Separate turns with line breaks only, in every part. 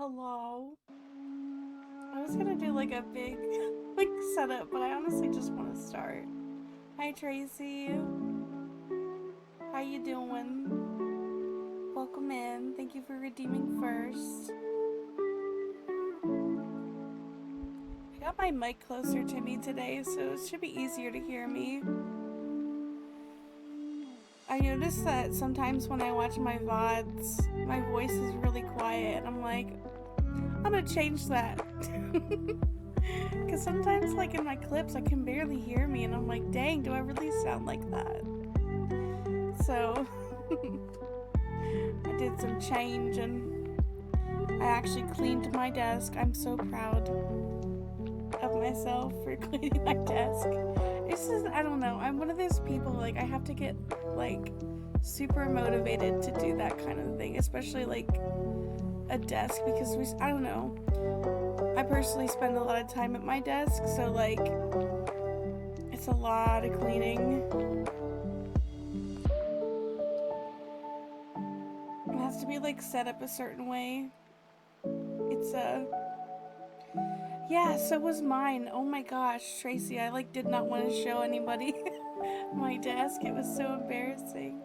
Hello. I was gonna do like a big like setup, but I honestly just want to start. Hi Tracy. How you doing? Welcome in. Thank you for redeeming first. I got my mic closer to me today, so it should be easier to hear me. I noticed that sometimes when I watch my VODs, my voice is really quiet, and I'm like, I'm gonna change that. Because sometimes, like, in my clips, I can barely hear me, and I'm like, dang, do I really sound like that? So, I did some change, and I actually cleaned my desk. I'm so proud of myself for cleaning my desk. It's just, I don't know, I'm one of those people, like, I have to get, like, super motivated to do that kind of thing, especially, like, a desk, because I don't know, I personally spend a lot of time at my desk, so, like, it's a lot of cleaning. It has to be, like, set up a certain way. It's yeah, so was mine. Oh my gosh, Tracy, I, like, did not want to show anybody my desk. It was so embarrassing.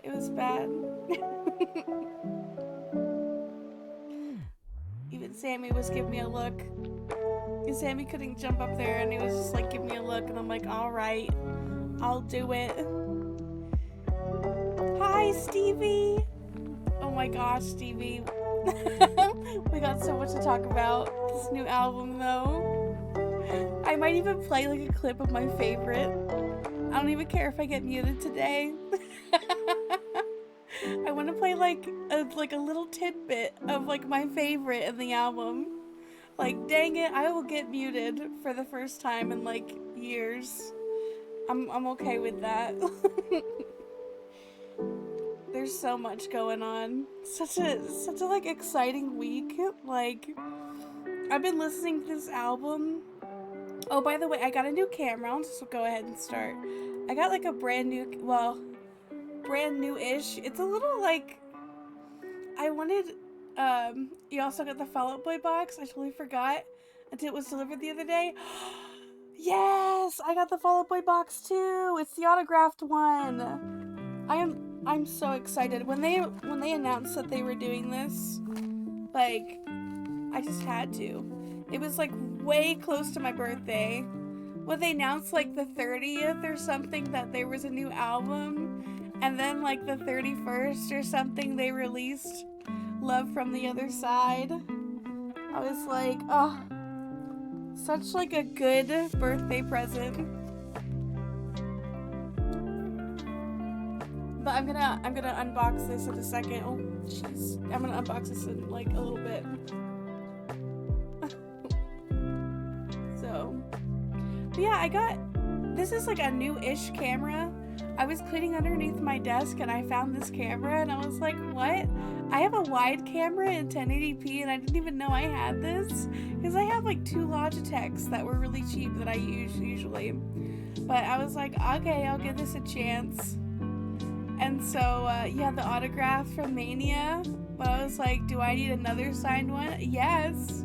It was bad. Even Sammy was giving me a look. And Sammy couldn't jump up there, and he was just like, give me a look, and I'm like, alright, I'll do it. Hi, Stevie! Oh my gosh, Stevie. We got so much to talk about. This new album, though. I might even play, like, a clip of my favorite. I don't even care if I get muted today. I want to play, like a little tidbit of, like, my favorite in the album. Like, dang it, I will get muted for the first time in, like, years. I'm okay with that. There's so much going on. Such a like exciting week. Like, I've been listening to this album. Oh, by the way, I got a new camera. I'll just go ahead and start. I got like a brand new-ish. It's a little like, I wanted, you also got the Fall Out Boy box. I totally forgot until it was delivered the other day. Yes, I got the Fall Out Boy box too. It's the autographed one. I'm so excited. When they announced that they were doing this, like, I just had to. It was like way close to my birthday. When they announced like the 30th or something that there was a new album, and then like the 31st or something they released Love from the Other Side. I was like, oh, such like a good birthday present. But I'm gonna unbox this in a second. Oh, jeez. I'm gonna unbox this in like a little bit. So, but yeah, I got, this is like a new-ish camera. I was cleaning underneath my desk and I found this camera and I was like, what? I have a wide camera in 1080p and I didn't even know I had this. Because I have like 2 Logitechs that were really cheap that I use usually. But I was like, okay, I'll give this a chance. And so, yeah, the autograph from Mania, but I was like, do I need another signed one? Yes.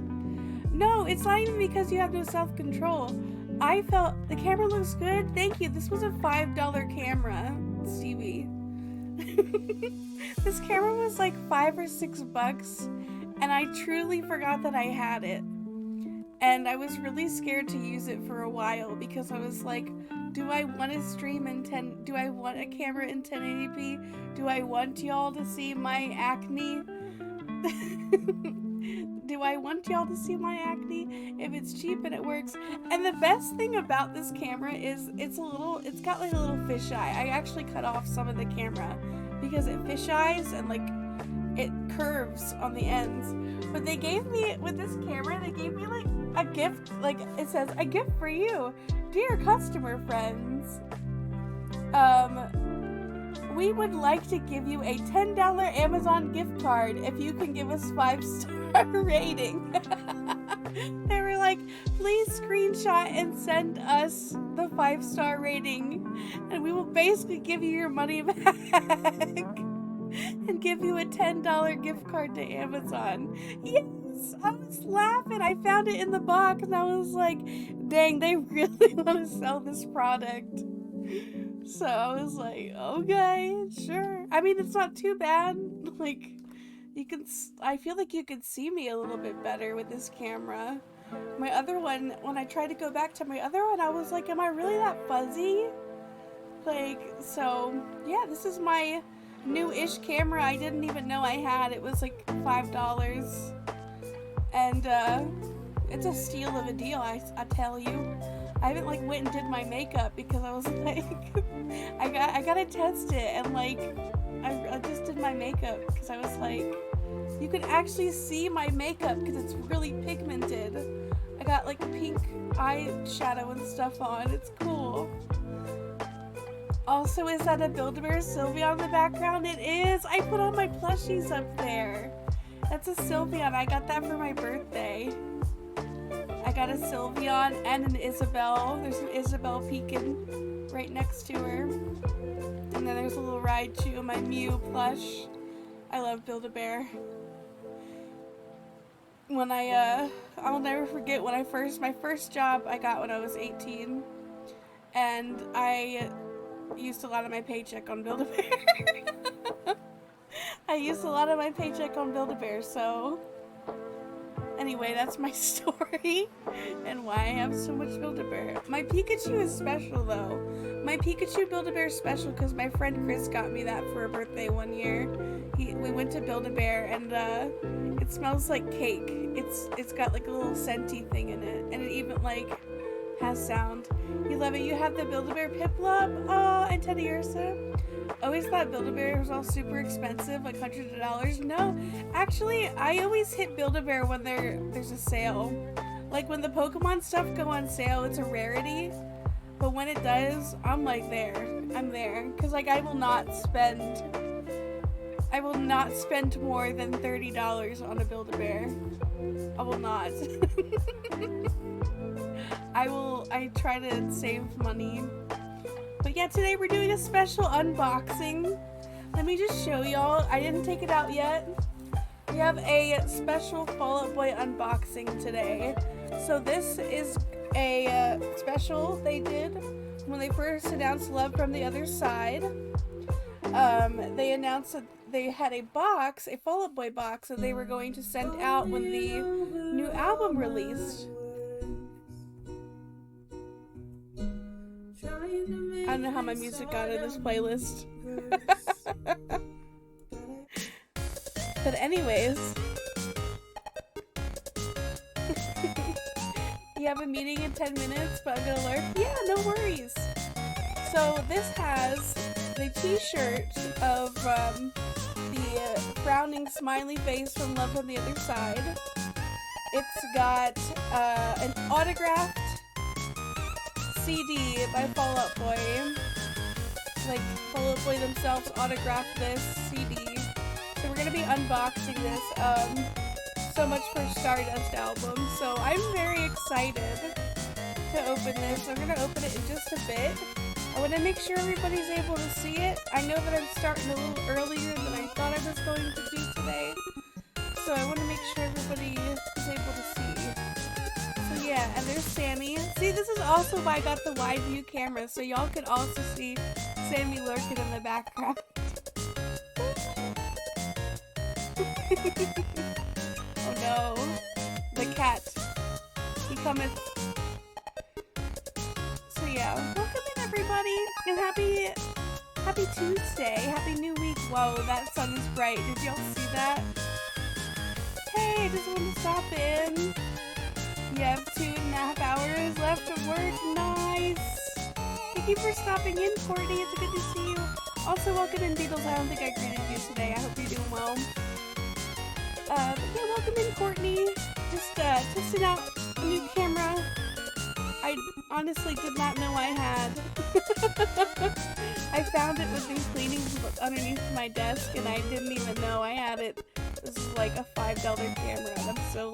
No, it's not even because you have no self-control. I felt, the camera looks good. Thank you. This was a $5 camera, Stevie. This camera was like $5 or $6, and I truly forgot that I had it. And I was really scared to use it for a while because I was like, do I want to stream in do I want a camera in 1080p? Do I want y'all to see my acne? Do I want y'all to see my acne? If it's cheap and it works. And the best thing about this camera is it's got like a little fisheye. I actually cut off some of the camera because it fisheyes and like it curves on the ends. But they gave me, with this camera, they gave me like a gift, like it says, a gift for you, dear customer friends. We would like to give you a $10 Amazon gift card if you can give us 5-star rating. They were like, please screenshot and send us the 5-star rating and we will basically give you your money back. and give you a $10 gift card to Amazon. Yes, I was laughing. I found it in the box and I was like, dang, they really want to sell this product. So I was like, okay, sure. I mean, it's not too bad. Like, I feel like you could see me a little bit better with this camera. My other one, when I tried to go back to my other one, I was like, am I really that fuzzy? Like, so, yeah, this is my new-ish camera I didn't even know I had. It was like $5. And, it's a steal of a deal, I tell you. I haven't, like, went and did my makeup because I was like, I gotta test it. And, like, I just did my makeup because I was like, you can actually see my makeup because it's really pigmented. I got like pink eyeshadow and stuff on. It's cool. Also, is that a Build-A-Bear Sylveon in the background? It is! I put all my plushies up there. That's a Sylveon. I got that for my birthday. I got a Sylveon and an Isabelle. There's an Isabelle peeking right next to her. And then there's a little Raichu, my Mew plush. I love Build-A-Bear. When I'll never forget when my first job I got when I was 18. And I used a lot of my paycheck on Build-A-Bear. I used a lot of my paycheck on Build-A-Bear, so anyway, that's my story and why I have so much Build-A-Bear. My Pikachu is special though. My Pikachu Build-A-Bear is special because my friend Chris got me that for a birthday one year. We went to Build-A-Bear and it smells like cake. It's got like a little scenty thing in it, and it even like has sound. You love it. You have the Build-A-Bear Piplup. Oh, and Teddy Ursa. Always thought Build-A-Bear was all super expensive, like hundreds of dollars. No, actually, I always hit Build-A-Bear when there's a sale. Like when the Pokemon stuff go on sale, it's a rarity. But when it does, I'm like there. I'm there. Cause like I will not spend more than $30 on a Build-A-Bear. I will not. I try to save money. But yeah, today we're doing a special unboxing. Let me just show y'all. I didn't take it out yet. We have a special Fall Out Boy unboxing today. So this is a special they did when they first announced Love from the Other Side. They announced that they had a box, a Fall Out Boy box, that they were going to send out when the new album released. I don't know how my music got in this playlist. But anyways. You have a meeting in 10 minutes, but I'm gonna learn. Yeah, no worries. So this has the t-shirt of the frowning smiley face from Love from the Other Side. It's got an autographed CD by Fall Out Boy. Like, Fall Out Boy themselves autographed this CD. So we're gonna be unboxing this. So much for Stardust album. So I'm very excited to open this. I'm gonna open it in just a bit. I want to make sure everybody's able to see it. I know that I'm starting a little earlier than I thought I was going to do today. So I want to make sure everybody is able to see. So yeah, and there's Sammy. See, this is also why I got the wide view camera, so y'all could also see Sammy lurking in the background. Oh no, the cat. He cometh. So yeah, welcome in everybody, and happy Tuesday, happy new week. Whoa, that sun is bright. Did y'all see that? Hey, I just wanted to stop in. You have 2.5 hours left of work. Nice. Thank you for stopping in, Courtney. It's good to see you. Also, welcome in, Beatles. I don't think I greeted you today. I hope you're doing well. But yeah, welcome in, Courtney. Just testing out a new camera I honestly did not know I had. I found it with these cleanings underneath my desk, and I didn't even know I had it. This is like a $5 camera, and I'm so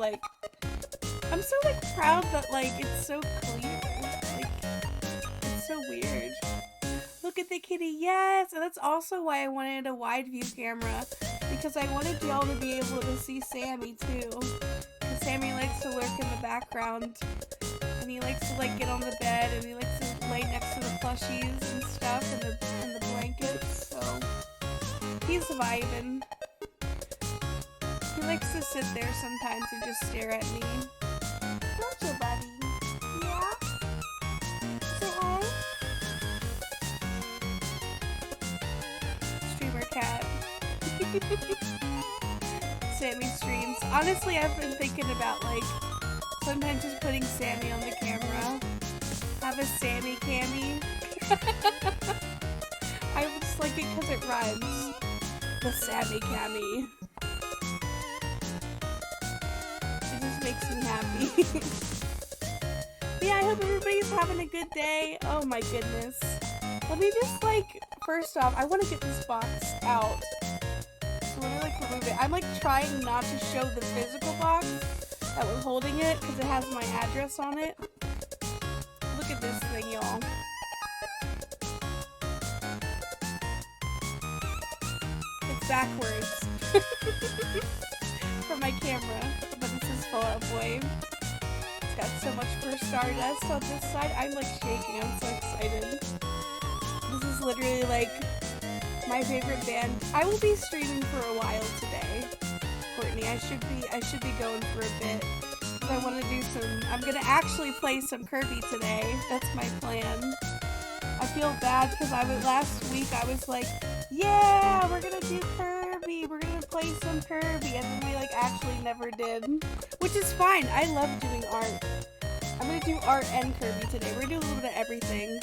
proud that like it's so clear. Like, it's so weird. Look at the kitty, yes! And that's also why I wanted a wide view camera, because I wanted y'all to be able to see Sammy too. Because Sammy likes to lurk in the background, and he likes to like get on the bed, and he likes to lay next to the plushies and stuff, and the blankets. So he's vibing. He likes to sit there sometimes and just stare at me. Don't you, buddy? Yeah? Say hi? Streamer cat. Sammy streams. Honestly, I've been thinking about like sometimes just putting Sammy on the camera. Have a Sammy cami. I just like it because it rhymes. The Sammy cami. It just makes me happy. But yeah, I hope everybody's having a good day. Oh my goodness. Let me just like, first off, I want to get this box out. So let me like remove it. I'm like trying not to show the physical box that was holding it because it has my address on it. Look at this thing, y'all. It's backwards for my camera, but this is Fall Out Boy. It's got so much first Stardust on this side. I'm like shaking. I'm so excited. This is literally like my favorite band. I will be streaming for a while today, Courtney. I should be going for a bit. I want to do I'm gonna actually play some Kirby today. That's my plan. I feel bad because last week I was like, yeah, we're gonna do Kirby. We're gonna play some Kirby. And then we like actually never did. Which is fine. I love doing art. I'm gonna do art and Kirby today. We're gonna do a little bit of everything.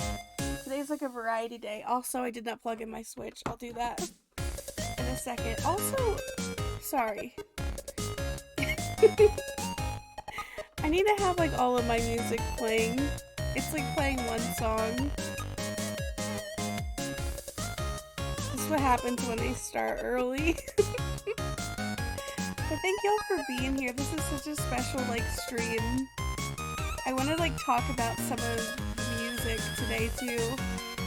Today's like a variety day. Also, I did not plug in my Switch. I'll do that in a second. Also, sorry. I need to have like all of my music playing. It's like playing one song. This is what happens when they start early. But thank y'all for being here. This is such a special like stream. I want to like talk about some of the music today too.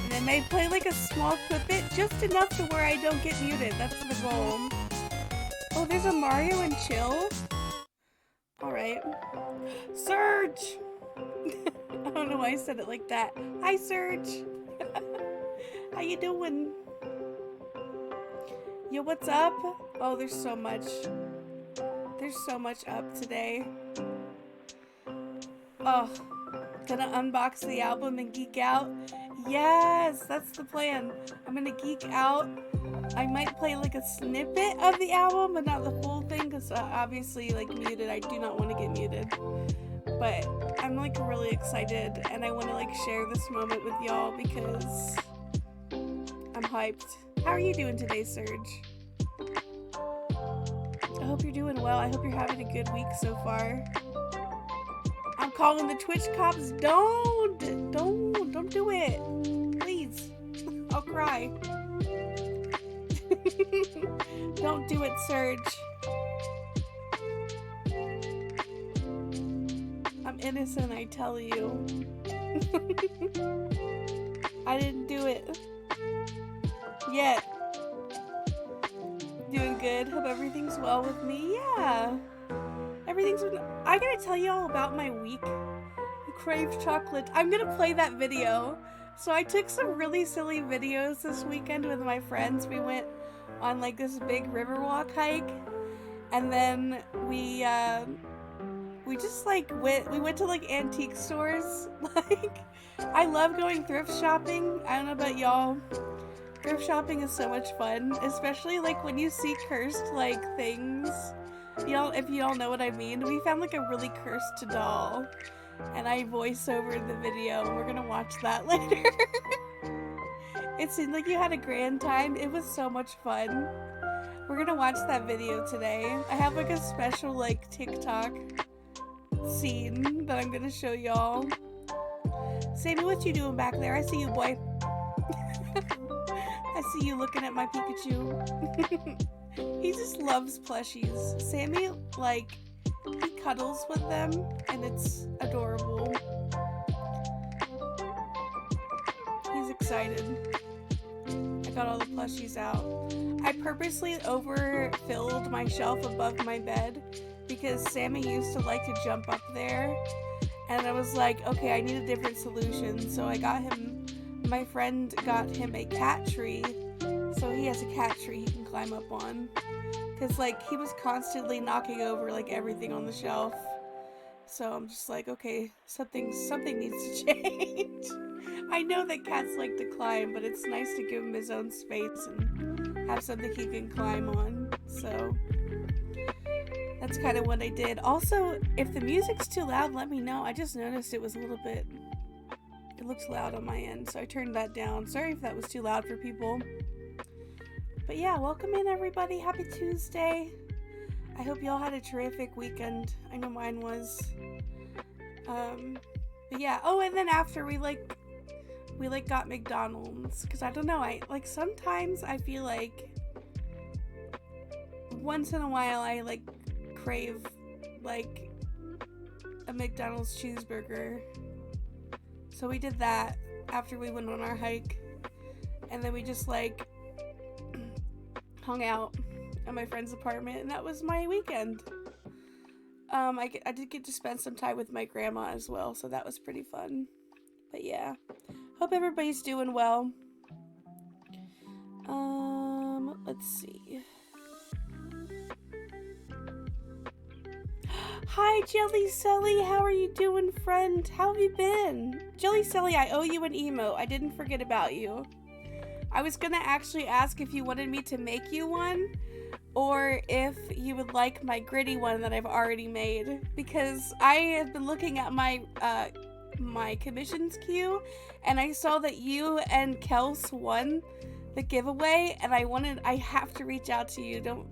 And I may play like a small clip it, just enough to where I don't get muted. That's the goal. Oh, there's a Mario and Chill. Alright. Surge! I don't know why I said it like that. Hi, Surge! How you doing? Yo, what's up? Oh, there's so much. There's so much up today. Oh, gonna unbox the album and geek out? Yes, that's the plan. I'm gonna geek out. I might play like a snippet of the album, but not the full thing, because obviously, like, muted. I do not want to get muted. But I'm like really excited, and I want to like share this moment with y'all because I'm hyped. How are you doing today, Surge? I hope you're doing well. I hope you're having a good week so far. I'm calling the Twitch cops. Don't do it. Please. I'll cry. Don't do it, Surge. I'm innocent, I tell you. I didn't do it. Yet. Doing good. Hope everything's well with me. Yeah. Everything's been... I gotta tell you all about my week. I crave chocolate. I'm gonna play that video. So I took some really silly videos this weekend with my friends. We went on like this big Riverwalk hike, and then we just like we went to like antique stores. Like, I love going thrift shopping. I don't know about y'all. Thrift shopping is so much fun, especially like when you see cursed like things. If y'all know what I mean. We found like a really cursed doll, and I voice over the video, and we're gonna watch that later. It seemed like you had a grand time. It was so much fun. We're gonna watch that video today. I have like a special like TikTok scene that I'm gonna show y'all. Sammy, what you doing back there? I see you, boy. I see you looking at my Pikachu. He just loves plushies. Sammy, like, he cuddles with them, and it's adorable. He's excited. I took out all the plushies out. I purposely overfilled my shelf above my bed because Sammy used to like to jump up there. And I was like, okay, I need a different solution. So my friend got him a cat tree. So he has a cat tree he can climb up on. Because, like, he was constantly knocking over, like, everything on the shelf. So I'm just like, okay, something needs to change. I know that cats like to climb, but it's nice to give him his own space and have something he can climb on. So that's kind of what I did. Also, if the music's too loud, let me know. I just noticed it was a little bit, it looks loud on my end, so I turned that down. Sorry if that was too loud for people. But yeah, welcome in everybody. Happy Tuesday. I hope y'all had a terrific weekend. I know mine was. But yeah. Oh, and then after we got McDonald's, because I don't know, sometimes I feel like once in a while I like crave like a McDonald's cheeseburger. So we did that after we went on our hike, and then we just like hung out at my friend's apartment, and that was my weekend. I did get to spend some time with my grandma as well, so that was pretty fun. But yeah, hope everybody's doing well. Let's see. Hi, Jelly Selly, how are you doing, friend? How have you been? Jelly Selly, I owe you an emote. I didn't forget about you. I was gonna actually ask if you wanted me to make you one, or if you would like my gritty one that I've already made, because I have been looking at my my commissions queue, and I saw that you and Kels won the giveaway, and I have to reach out to you.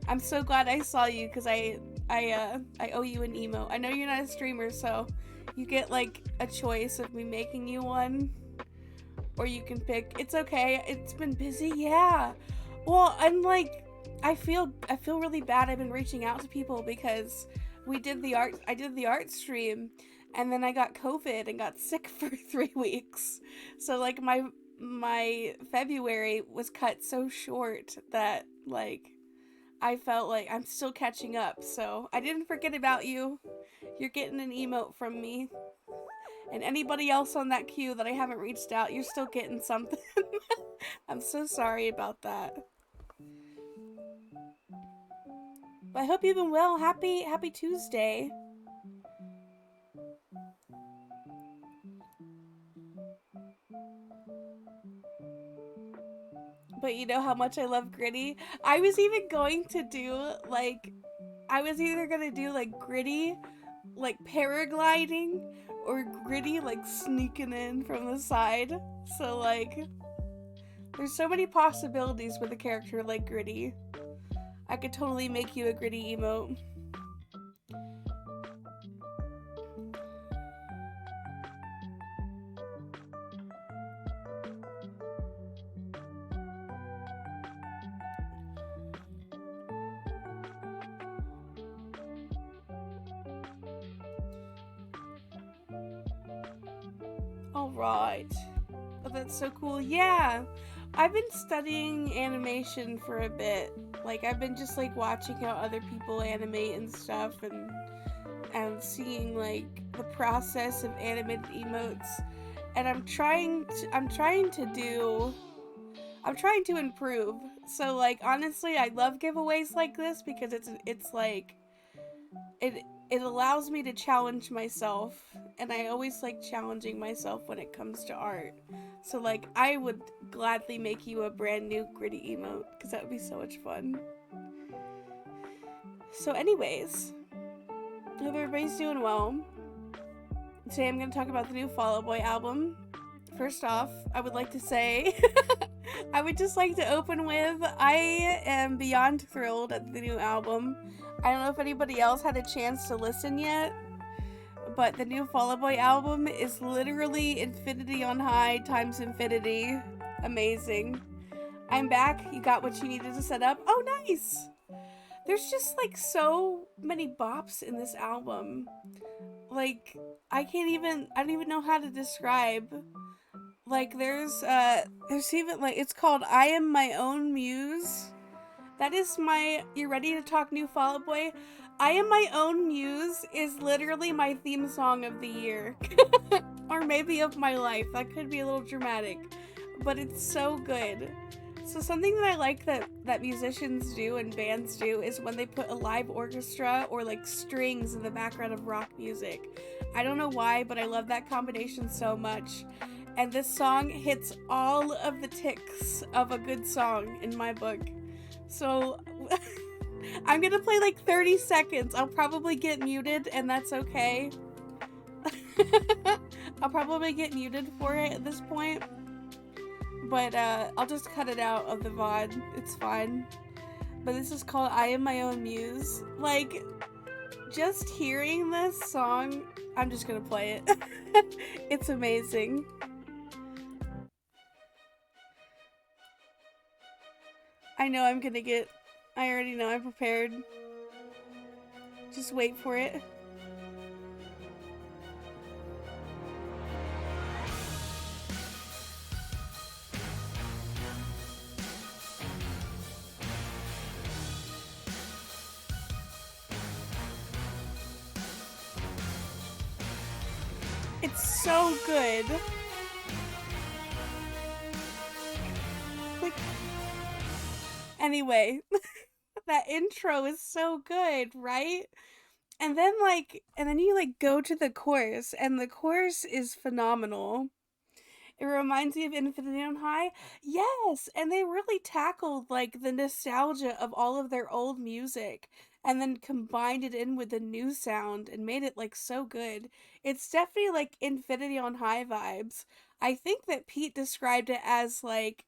I'm so glad I saw you, because I owe you an emote. I know you're not a streamer, so you get like a choice of me making you one, or you can pick. It's okay. It's been busy. Yeah. Well, I'm like, I feel really bad. I've been reaching out to people because I did the art stream, and then I got COVID and got sick for 3 weeks. So like my February was cut so short that like I felt like I'm still catching up. So I didn't forget about you. You're getting an emote from me. And anybody else on that queue that I haven't reached out, you're still getting something. I'm so sorry about that. But I hope you've been well. Happy Tuesday. But you know how much I love gritty? I was even going to do like, I was either gonna do like gritty like paragliding, or gritty like sneaking in from the side. So like there's so many possibilities with a character like Gritty. I could totally make you a Gritty emote. Alright. Oh, that's so cool. Yeah. I've been studying animation for a bit. Like, I've been just, like, watching how other people animate and stuff, and seeing, like, the process of animated emotes. And I'm trying to improve. So, like, honestly, I love giveaways like this because it's like, it allows me to challenge myself, and I always like challenging myself when it comes to art. So like, I would gladly make you a brand new Gritty emote, because that would be so much fun. So anyways, hope everybody's doing well. Today I'm going to talk about the new Fall Out Boy album. First off, I would like to say, I would just like to open with, I am beyond thrilled at the new album. I don't know if anybody else had a chance to listen yet, but the new Fall Out Boy album is literally infinity on high times infinity. Amazing. I'm back. You got what you needed to set up. Oh, nice! There's just like so many bops in this album. Like, I don't even know how to describe Like there's even like it's called I Am My Own Muse. That is my you ready to talk new Fall Out Boy? I Am My Own Muse is literally my theme song of the year. Or maybe of my life. That could be a little dramatic. But it's so good. So something that I like that musicians do and bands do is when they put a live orchestra or like strings in the background of rock music. I don't know why, but I love that combination so much. And this song hits all of the ticks of a good song in my book. So I'm gonna play like 30 seconds. I'll probably get muted, and that's okay. I'll probably get muted for it at this point. But I'll just cut it out of the VOD. It's fine. But this is called I Am My Own Muse. Like, just hearing this song, I'm just gonna play it. It's amazing. I know I'm gonna get... I already know I'm prepared. Just wait for it. It's so good. Like, anyway, that intro is so good, right? And then you like go to the chorus, and the chorus is phenomenal. It reminds me of Infinity on High. Yes, and they really tackled like the nostalgia of all of their old music and then combined it in with the new sound and made it like so good. It's definitely like Infinity on High vibes. I think that Pete described it as like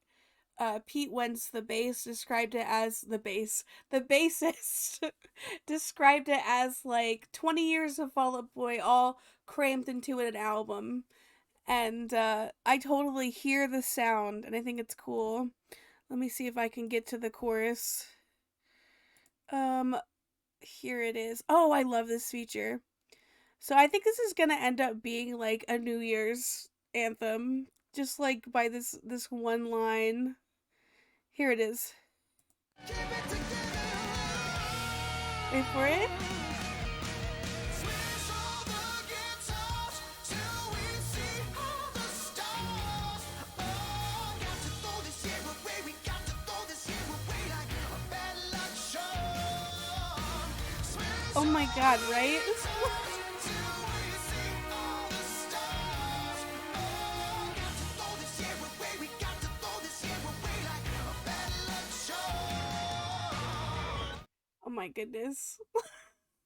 Pete Wentz, the bass, described it as the bassist described it as like 20 years of Fall Out Boy all crammed into an album. And I totally hear the sound, and I think it's cool. Let me see if I can get to the chorus. Um, Here it is. Oh, I love this feature. So I think this is gonna end up being like a New Year's anthem, just like by this one line. Here it is. Wait for it. Oh my god, right? Oh my goodness.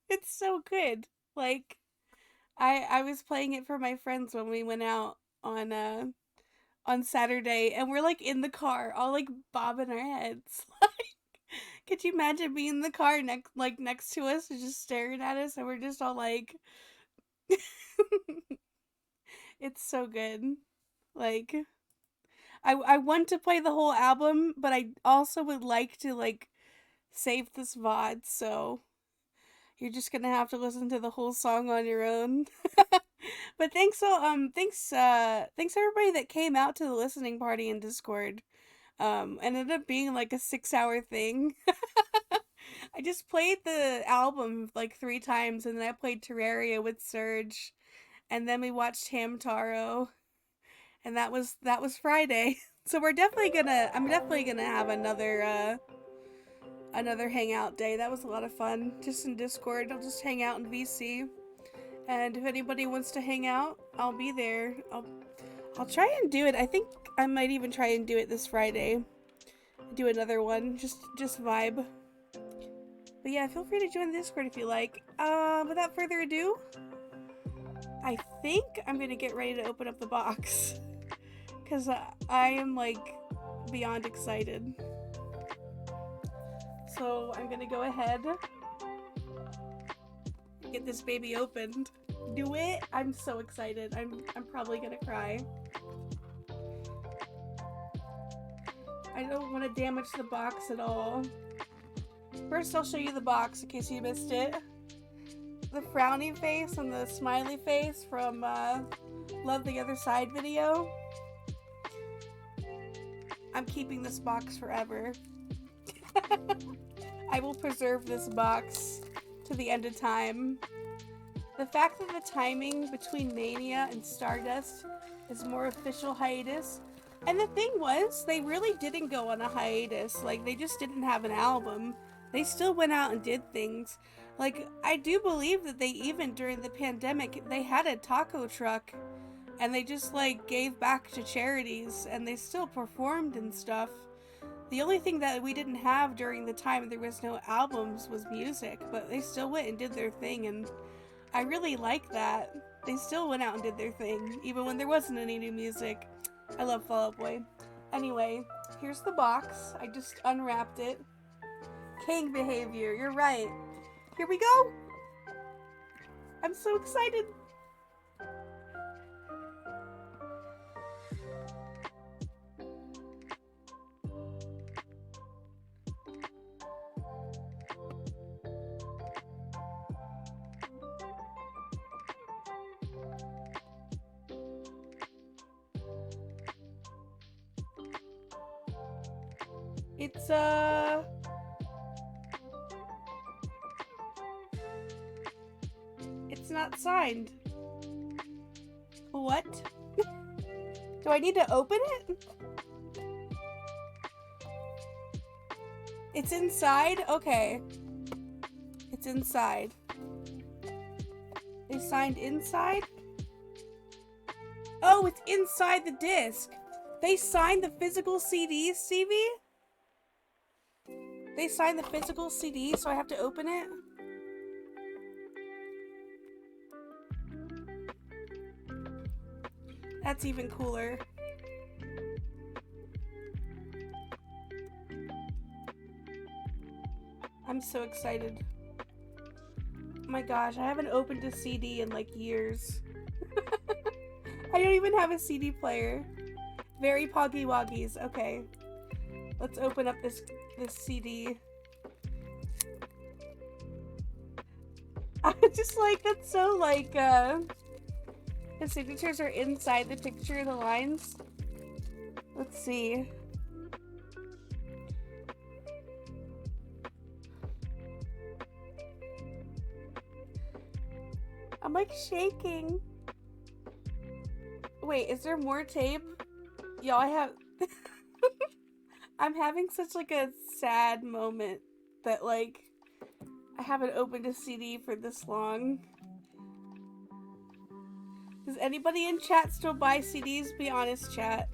It's so good. Like I was playing it for my friends when we went out on Saturday, and we're like in the car all like bobbing our heads. Could you imagine being in the car next to us and just staring at us, and we're just all like it's so good. Like I want to play the whole album, but I also would like to like save this VOD, so you're just gonna have to listen to the whole song on your own. But thanks everybody that came out to the listening party in Discord. Ended up being like a 6-hour thing. I just played the album like 3 times, and then I played Terraria with Surge, and then we watched Hamtaro, and that was Friday. So I'm definitely gonna have another hangout day. That was a lot of fun. Just in Discord, I'll just hang out in VC. And if anybody wants to hang out, I'll be there. I'll try and do it. I think I might even try and do it this Friday. Do another one. Just vibe. But yeah, feel free to join the Discord if you like. Without further ado, I think I'm gonna get ready to open up the box. Because I am like beyond excited. So I'm gonna go ahead and get this baby opened. Do it! I'm so excited. I'm probably gonna cry. I don't want to damage the box at all. First, I'll show you the box in case you missed it. The frowny face and the smiley face from Love the Other Side video. I'm keeping this box forever. I will preserve this box to the end of time. The fact that the timing between Mania and Stardust is more official hiatus. And the thing was, they really didn't go on a hiatus. Like, they just didn't have an album. They still went out and did things. Like, I do believe that they even, during the pandemic, they had a taco truck. And they just, like, gave back to charities. And they still performed and stuff. The only thing that we didn't have during the time there was no albums was music. But they still went and did their thing, and I really like that. They still went out and did their thing, even when there wasn't any new music. I love Fall Out Boy. Anyway, here's the box. I just unwrapped it. King behavior, you're right. Here we go! I'm so excited! It's not signed. What? Do I need to open it? It's inside? Okay. It's inside. They signed inside? Oh, it's inside the disc. They signed the physical CDs, Stevie? They signed the physical CD, so I have to open it? That's even cooler. I'm so excited. Oh my gosh, I haven't opened a CD in like years. I don't even have a CD player. Very Poggy Woggies. Okay. Let's open up this CD. I just like, that's so like, the signatures are inside the picture, the lines. Let's see. I'm like shaking. Wait, is there more tape? Y'all, I have... I'm having such like a sad moment that like I haven't opened a CD for this long. Does anybody in chat still buy CDs? Be honest, chat.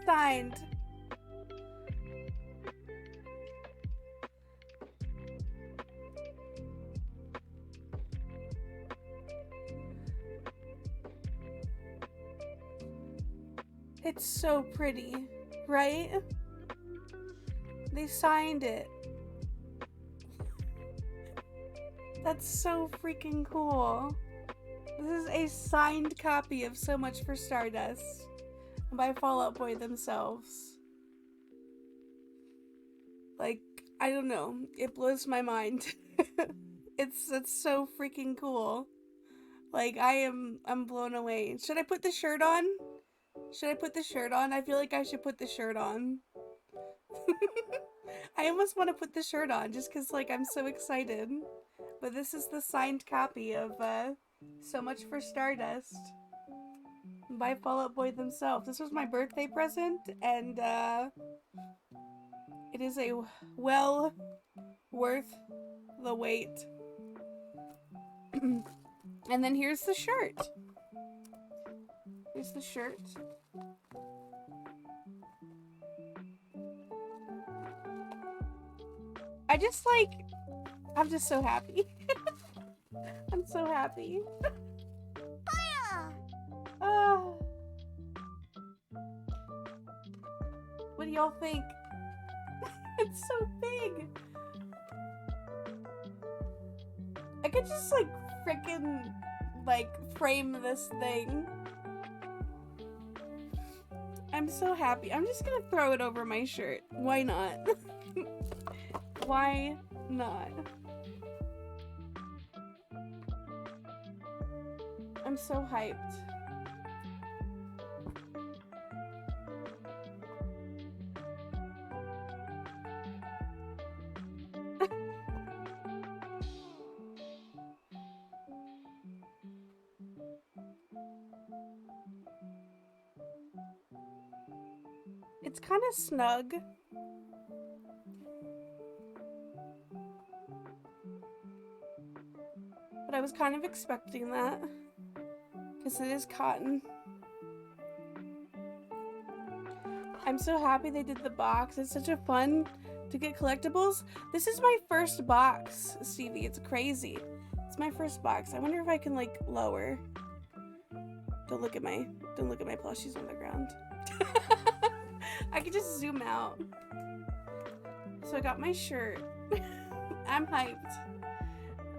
Signed. It's so pretty, right? They signed it. That's so freaking cool. This is a signed copy of So Much for Stardust by Fall Out Boy themselves. Like, I don't know. It blows my mind. It's so freaking cool. Like, I'm blown away. Should I put the shirt on? Should I put the shirt on? I feel like I should put the shirt on. I almost want to put the shirt on just because, like, I'm so excited. But this is the signed copy of So Much for Stardust by Fall Out Boy themselves. This was my birthday present, and it is a well worth the wait. And then here's the shirt. Here's the shirt. I'm just so happy. I'm so happy. What do y'all think? It's so big. I could just like frickin' like frame this thing. I'm so happy. I'm just gonna throw it over my shirt. Why not? Why not? I'm so hyped. It's kind of snug. But I was kind of expecting that. Because it is cotton. I'm so happy they did the box. It's such a fun to get collectibles. This is my first box, Stevie. It's crazy. It's my first box. I wonder if I can like lower. Don't look at my plushies on the ground. I can just zoom out. So I got my shirt. I'm hyped.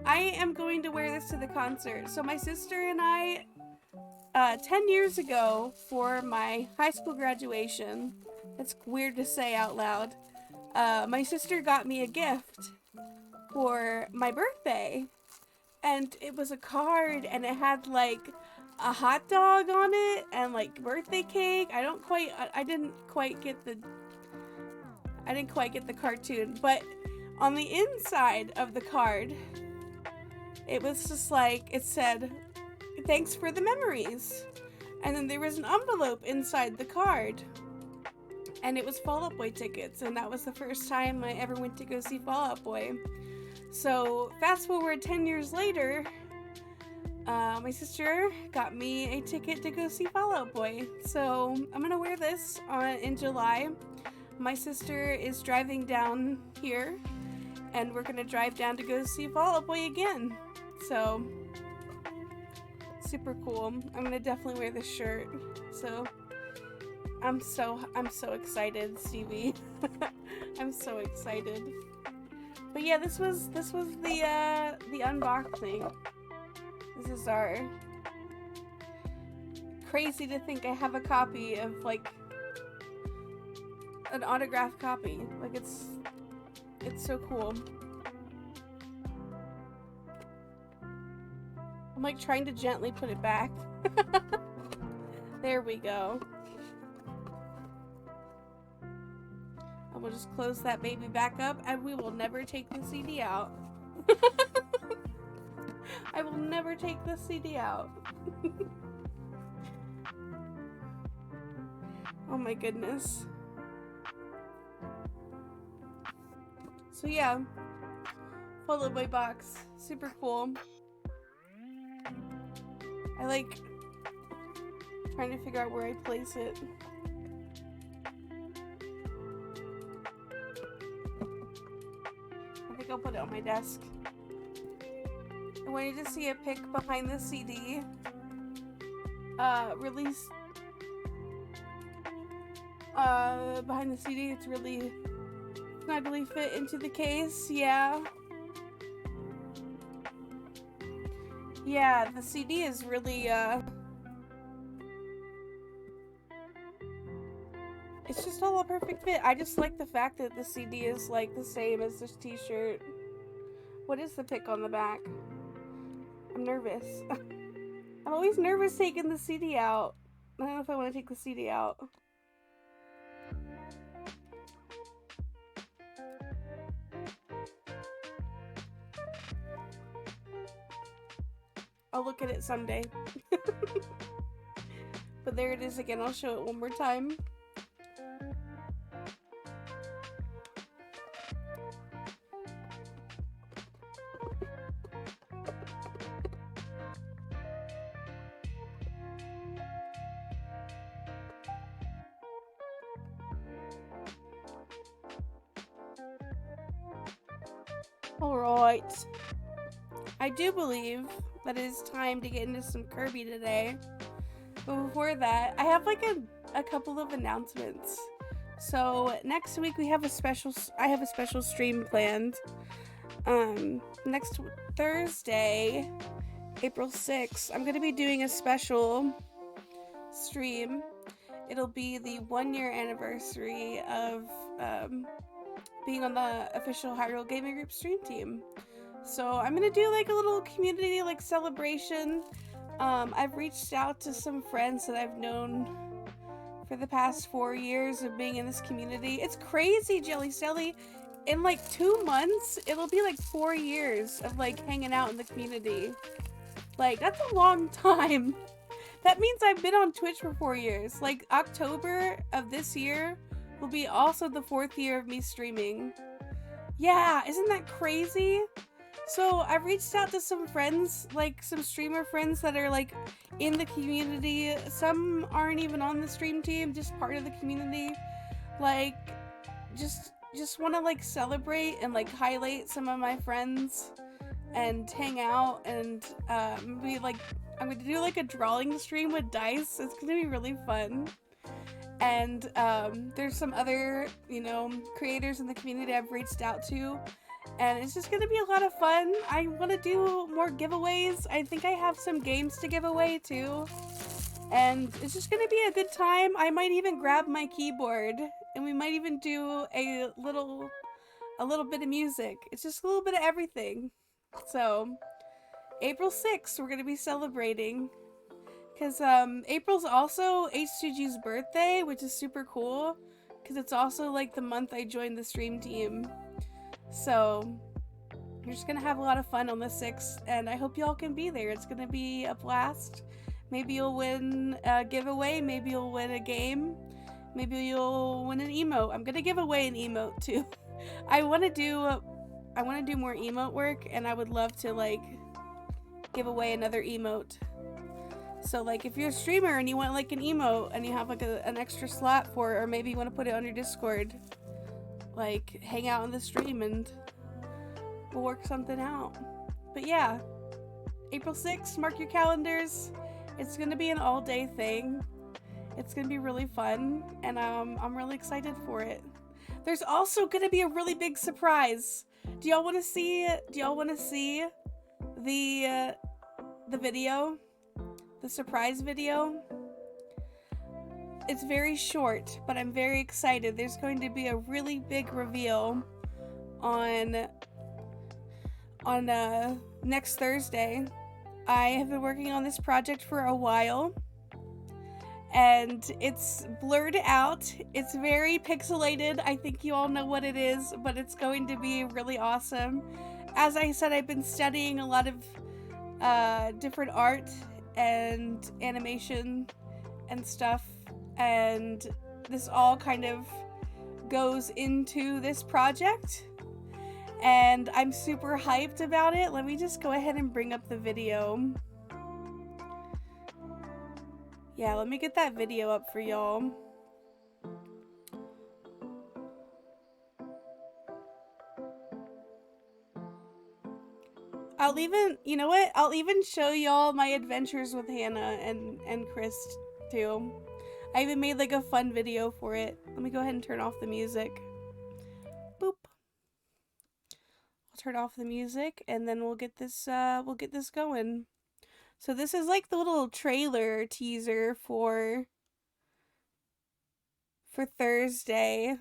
I am going to wear this to the concert. So my sister and I, 10 years ago for my high school graduation, that's weird to say out loud, my sister got me a gift for my birthday. And it was a card and it had like a hot dog on it and like birthday cake. I didn't quite get the cartoon, but on the inside of the card, it was just like, it said, "Thanks for the memories." And then there was an envelope inside the card. And it was Fall Out Boy tickets, and that was the first time I ever went to go see Fall Out Boy. So fast forward 10 years later, my sister got me a ticket to go see Fall Out Boy. So I'm gonna wear this in July. My sister is driving down here, and we're gonna drive down to go see Fall Out Boy again. So super cool. I'm gonna definitely wear this shirt. So I'm so excited, Stevie. I'm so excited. But yeah, this was the unboxing. This is our, crazy to think I have a copy of like an autographed copy. Like it's so cool. I'm like trying to gently put it back. There we go. And we'll just close that baby back up and we will never take the CD out. I will never take the CD out. Oh my goodness. So yeah, Fall Out Boy box, super cool. I like trying to figure out where I place it. I think I'll put it on my desk. I wanted to see a pic behind the CD. Released behind the CD. It's really snugly fit into the case. Yeah. Yeah, the CD is really it's just all a perfect fit. I just like the fact that the CD is like the same as this t-shirt. What is the pic on the back? I'm nervous. I'm always nervous taking the CD out. I don't know if I want to take the CD out. I'll look at it someday. But there it is again. I'll show it one more time. Alright. I do believe that it is time to get into some Kirby today. But before that, I have like a couple of announcements. So next week I have a special stream planned. Next Thursday, April 6th, I'm gonna be doing a special stream. it'll be the 1 year anniversary of um, being on the official Hyrule Gaming Group stream team. So I'm gonna do like a little community like celebration. I've reached out to some friends that I've known for the past 4 years of being in this community. It's crazy, Jelly Sally. In like 2 months, it'll be like 4 years of like hanging out in the community. Like, that's a long time. That means I've been on Twitch for 4 years. Like, October of this year will be also the 4th year of me streaming. Yeah, isn't that crazy? So I've reached out to some friends, like some streamer friends that are like in the community. Some aren't even on the stream team, just part of the community. Like, just want to like celebrate and like highlight some of my friends and hang out and be like, I'm gonna do like a drawing stream with dice. It's gonna be really fun. And there's some other, creators in the community I've reached out to, and it's just gonna be a lot of fun. I want to do more giveaways. I think I have some games to give away too, and it's just gonna be a good time. I might even grab my keyboard, and we might even do a little bit of music. It's just a little bit of everything. So April 6th, we're gonna be celebrating. Because April's also H2G's birthday, which is super cool. Because it's also like the month I joined the stream team. So we're just going to have a lot of fun on the 6th. And I hope y'all can be there. It's going to be a blast. Maybe you'll win a giveaway. Maybe you'll win a game. Maybe you'll win an emote. I'm going to give away an emote too. I want to do more emote work. And I would love to like give away another emote. So like if you're a streamer and you want like an emote and you have like an extra slot for it, or maybe you want to put it on your Discord, like hang out on the stream and we'll work something out. But yeah, April 6th, mark your calendars. It's gonna be an all-day thing. It's gonna be really fun, and I'm really excited for it. There's also gonna be a really big surprise. Do y'all want to see the video? The surprise video? It's very short, but I'm very excited. There's going to be a really big reveal on next Thursday. I have been working on this project for a while, and it's blurred out. It's very pixelated. I think you all know what it is, but it's going to be really awesome. As I said, I've been studying a lot of different art and animation and stuff, and this all kind of goes into this project, and I'm super hyped about it. Let me just go ahead and bring up the video. Yeah, let me get that video up for y'all. I'll even show y'all my adventures with Hannah and Chris too. I even made like a fun video for it. Let me go ahead and turn off the music. Boop. I'll turn off the music and then we'll get this going. So this is like the little trailer teaser for Thursday.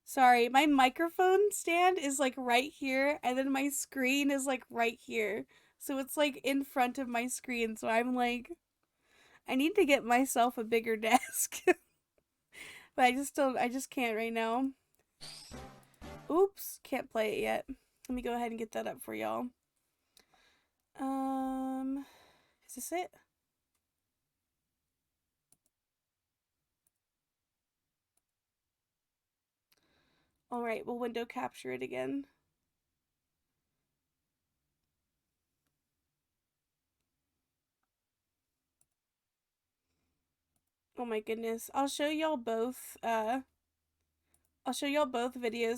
Sorry, my microphone stand is like right here, and then my screen is like right here. So it's like in front of my screen, so I'm like, I need to get myself a bigger desk. But I just can't right now. Oops, can't play it yet. Let me go ahead and get that up for y'all. Is this it? Alright, we'll window capture it again. Oh my goodness. I'll show y'all both videos.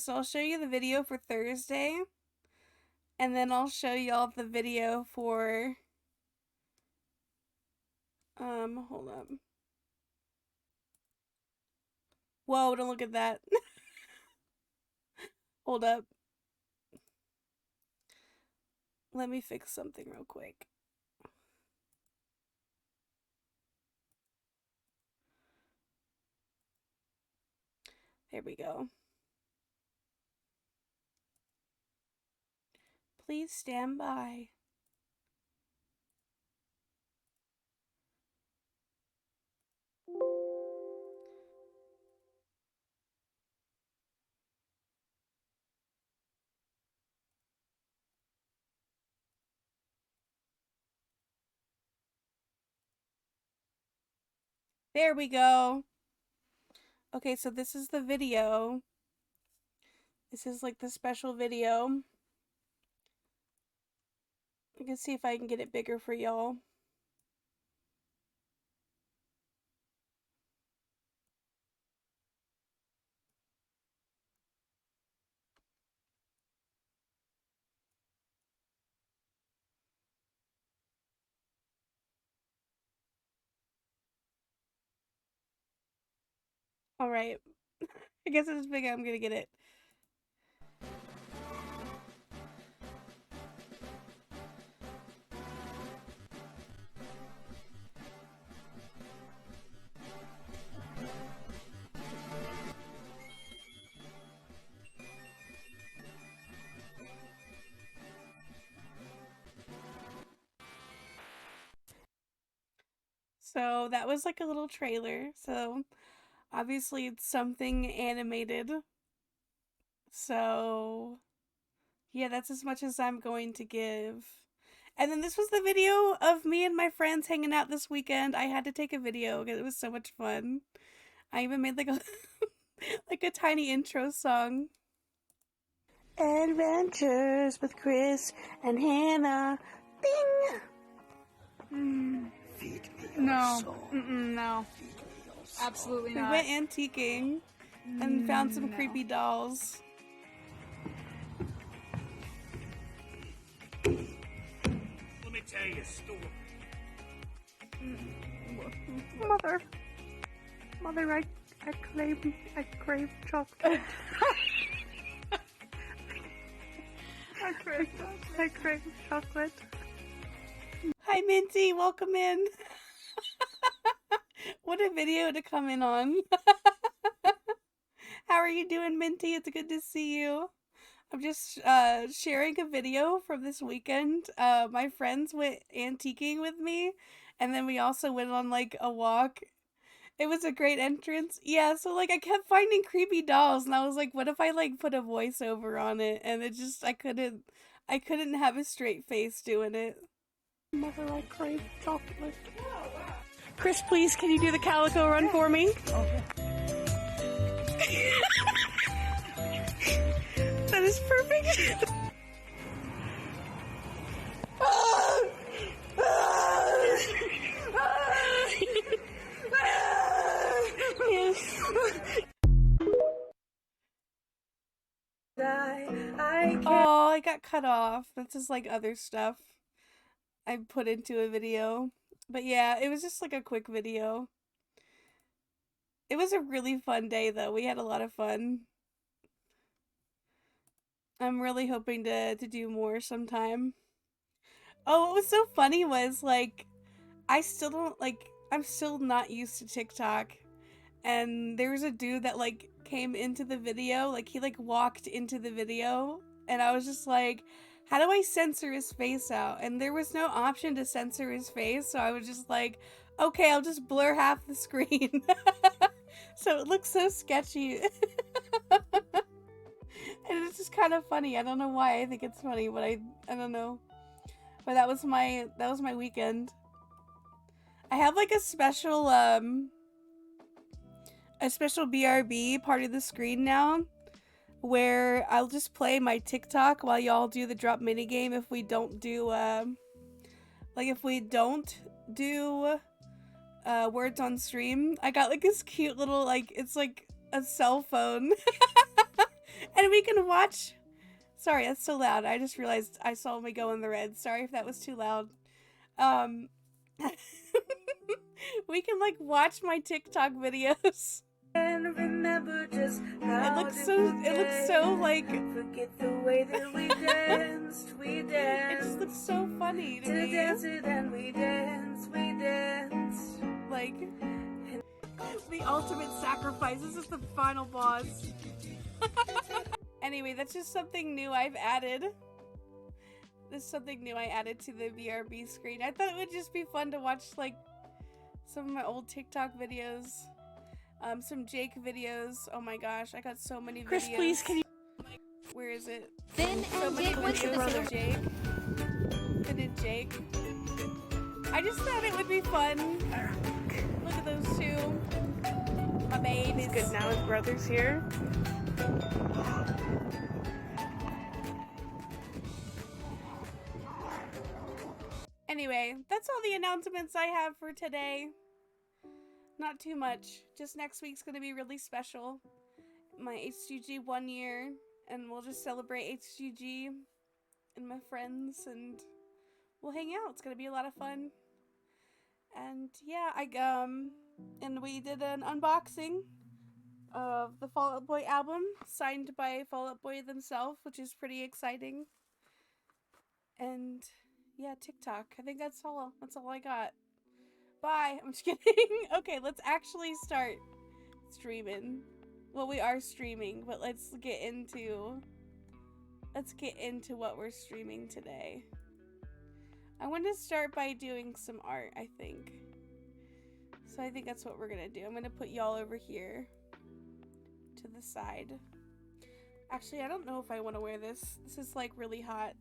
So I'll show you the video for Thursday, and then I'll show y'all the video for hold up. Whoa, don't look at that. Hold up. Let me fix something real quick. There we go. Please stand by. There we go. Okay, so this is the video. This is like the special video. I can see if I can get it bigger for y'all. Alright. I guess it's big. I'm gonna get it. So that was like a little trailer. So obviously it's something animated. So yeah, that's as much as I'm going to give. And then this was the video of me and my friends hanging out this weekend. I had to take a video because it was so much fun. I even made like a like a tiny intro song. Adventures with Chris and Hannah. Bing!
Feed me
No.
soul.
No.
Feed me your soul.
Absolutely
We
not.
went antiquing and found some
No.
creepy dolls.
Let me tell you a story.
Mother, I crave chocolate. I crave chocolate. Hi, Minty. Welcome in. What a video to come in on. How are you doing, Minty? It's good to see you. I'm just sharing a video from this weekend. My friends went antiquing with me, and then we also went on like a walk. It was a great entrance. Yeah, so like I kept finding creepy dolls, and I was like, what if I like put a voiceover on it? And it just I couldn't have a straight face doing it. Mother, I crave chocolate. Chris, please, can you do the calico run for me? That is perfect. Oh, I got cut off. That's just like other stuff I put into a video. But yeah, it was just like a quick video. It was a really fun day though. We had a lot of fun. I'm really hoping to do more sometime. Oh, what was so funny was like I'm still not used to TikTok. And there was a dude that like came into the video, like he like walked into the video, and I was just like, how do I censor his face out? And there was no option to censor his face, so I was just like, okay, I'll just blur half the screen. So it looks so sketchy. And it's just kind of funny. I don't know why I think it's funny, but I don't know. But that was my weekend. I have like a special BRB part of the screen now, where I'll just play my TikTok while y'all do the drop minigame if we don't do words on stream. I got like this cute little like it's like a cell phone. And we can watch. Sorry, that's so loud. I just realized I saw me go in the red. Sorry if that was too loud. We can like watch my TikTok videos. And remember just how it looks so like forget the way that we danced. It just looks so funny to me. Dance it and we danced. Like The ultimate sacrifice. This is the final boss. Anyway, that's just something new I've added. This is something new I added to the VRB screen. I thought it would just be fun to watch, like, some of my old TikTok videos. Some Jake videos. Oh my gosh, I got so many videos.
Chris, please, can you...
Where is it?
Finn
So
and
many
Jake went to the
videos of Jake. Finn and Jake. I just thought it would be fun. Look at those two. My babies.
Good, now his brother's here.
Anyway, that's all the announcements I have for today. Not too much. Just next week's gonna be really special. My HGG 1 year, and we'll just celebrate HGG and my friends, and we'll hang out. It's gonna be a lot of fun. And yeah, and we did an unboxing of the Fall Out Boy album, signed by Fall Out Boy themselves, which is pretty exciting. And yeah, TikTok. I think that's all I got. Bye. I'm just kidding. Okay, let's actually start streaming. Well, we are streaming, but let's get into what we're streaming today. I want to start by doing some art, I think. So I think that's what we're gonna do. I'm gonna put y'all over here to the side. Actually, I don't know if I want to wear this. This is like really hot.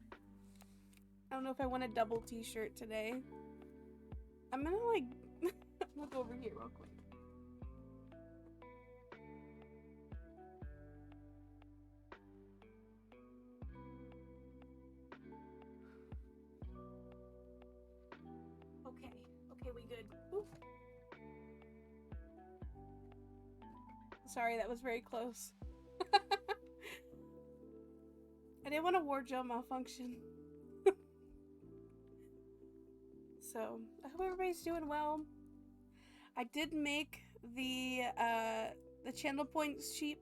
I don't know if I want a double t-shirt today. I'm gonna like look over here real quick. Okay, we good. Oop. Sorry, that was very close. I didn't want a wardrobe malfunction. So, I hope everybody's doing well. I did make the channel points cheap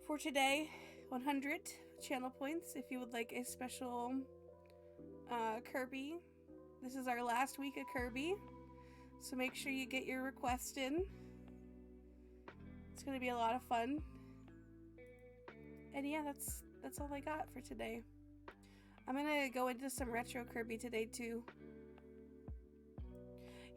for today. 100 channel points if you would like a special Kirby. This is our last week of Kirby, so make sure you get your request in. It's gonna be a lot of fun. And yeah, that's all I got for today. I'm gonna go into some retro Kirby today too.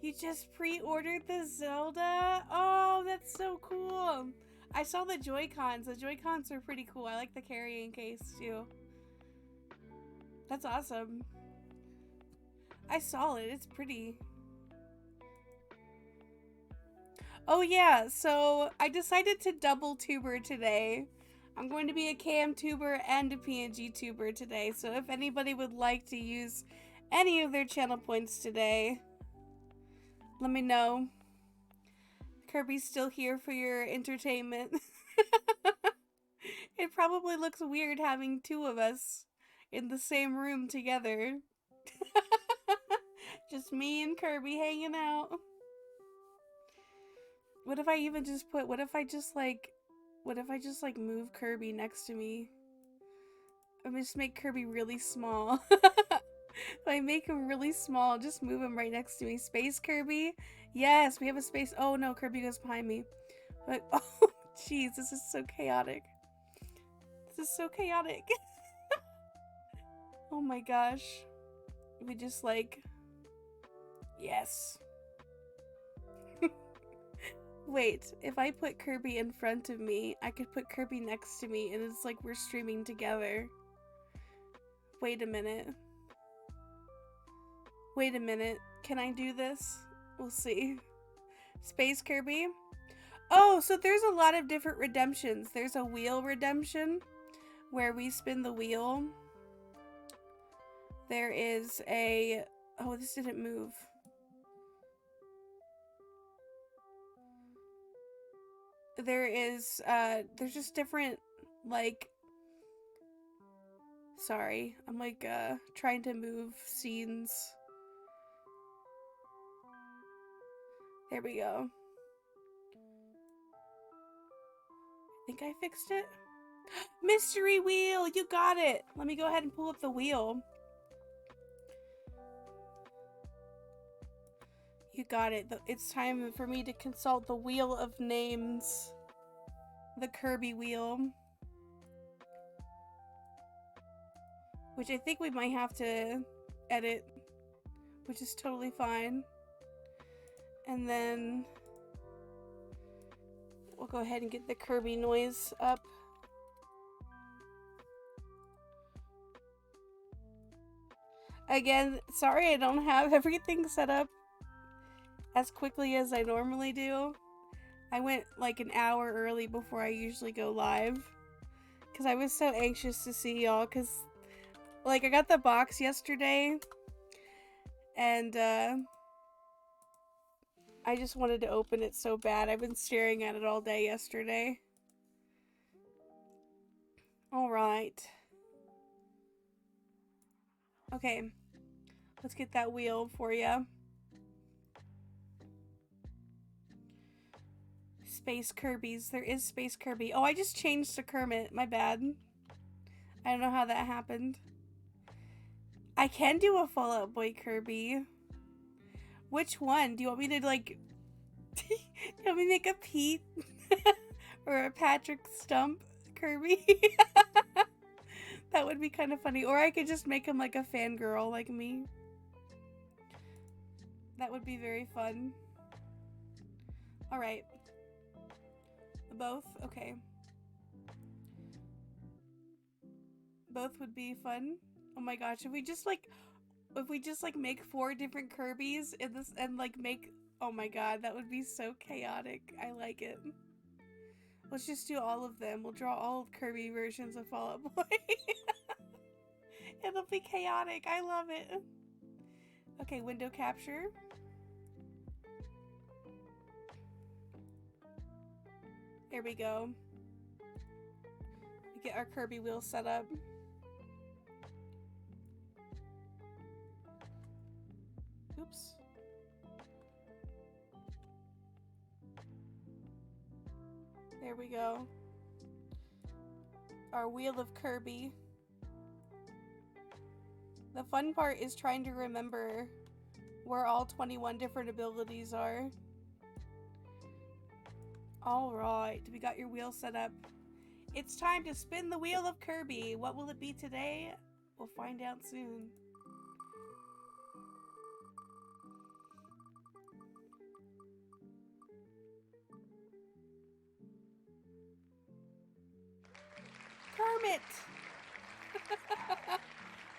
You just pre-ordered the Zelda? Oh, that's so cool. I saw the Joy-Cons. The Joy-Cons are pretty cool. I like the carrying case too. That's awesome. I saw it. It's pretty. Oh yeah, so I decided to double tuber today. I'm going to be a KM tuber and a PNG tuber today, so if anybody would like to use any of their channel points today, let me know. Kirby's still here for your entertainment. It probably looks weird having two of us in the same room together. Just me and Kirby hanging out. What if I even just put, what if I just like move Kirby next to me? I'm just make Kirby really small. If I make him really small, just move him right next to me. Space Kirby? Yes, we have a space. Oh no, Kirby goes behind me. Like, oh jeez, this is so chaotic. This is so chaotic. Oh my gosh. We just like, yes. Wait, if I put Kirby in front of me, I could put Kirby next to me and it's like we're streaming together. Wait a minute. Wait a minute. Can I do this? We'll see. Space Kirby? Oh, so there's a lot of different redemptions. There's a wheel redemption where we spin the wheel. There is a... Oh, this didn't move. There is, there's just different, like... Sorry, I'm like, trying to move scenes. There we go. I think I fixed it. Mystery wheel! You got it! Let me go ahead and pull up the wheel. You got it. It's time for me to consult the Wheel of Names. The Kirby wheel. Which I think we might have to edit. Which is totally fine. And then we'll go ahead and get the Kirby noise up. Again, sorry I don't have everything set up as quickly as I normally do. I went like an hour early before I usually go live. Because I was so anxious to see y'all. Because, like, I got the box yesterday. And, I just wanted to open it so bad. I've been staring at it all day yesterday. Alright. Okay. Let's get that wheel for you. Space Kirby's. There is Space Kirby. Oh, I just changed to Kermit. My bad. I don't know how that happened. I can do a Fall Out Boy Kirby. Which one? Do you want me to, like... do you want me to make a Pete? Or a Patrick Stump Kirby? That would be kind of funny. Or I could just make him like a fangirl like me. That would be very fun. Alright. Both? Okay. Both would be fun. Oh my gosh, if we just make 4 different Kirbys in this and like make, oh my god, that would be so chaotic. I like it. Let's just do all of them. We'll draw all Kirby versions of Fall Out Boy. It'll be chaotic. I love it. Okay, window capture. There we go. We get our Kirby wheel set up. Oops. There we go. Our Wheel of Kirby. The fun part is trying to remember where all 21 different abilities are. Alright, we got your wheel set up. It's time to spin the Wheel of Kirby. What will it be today? We'll find out soon. Kermit!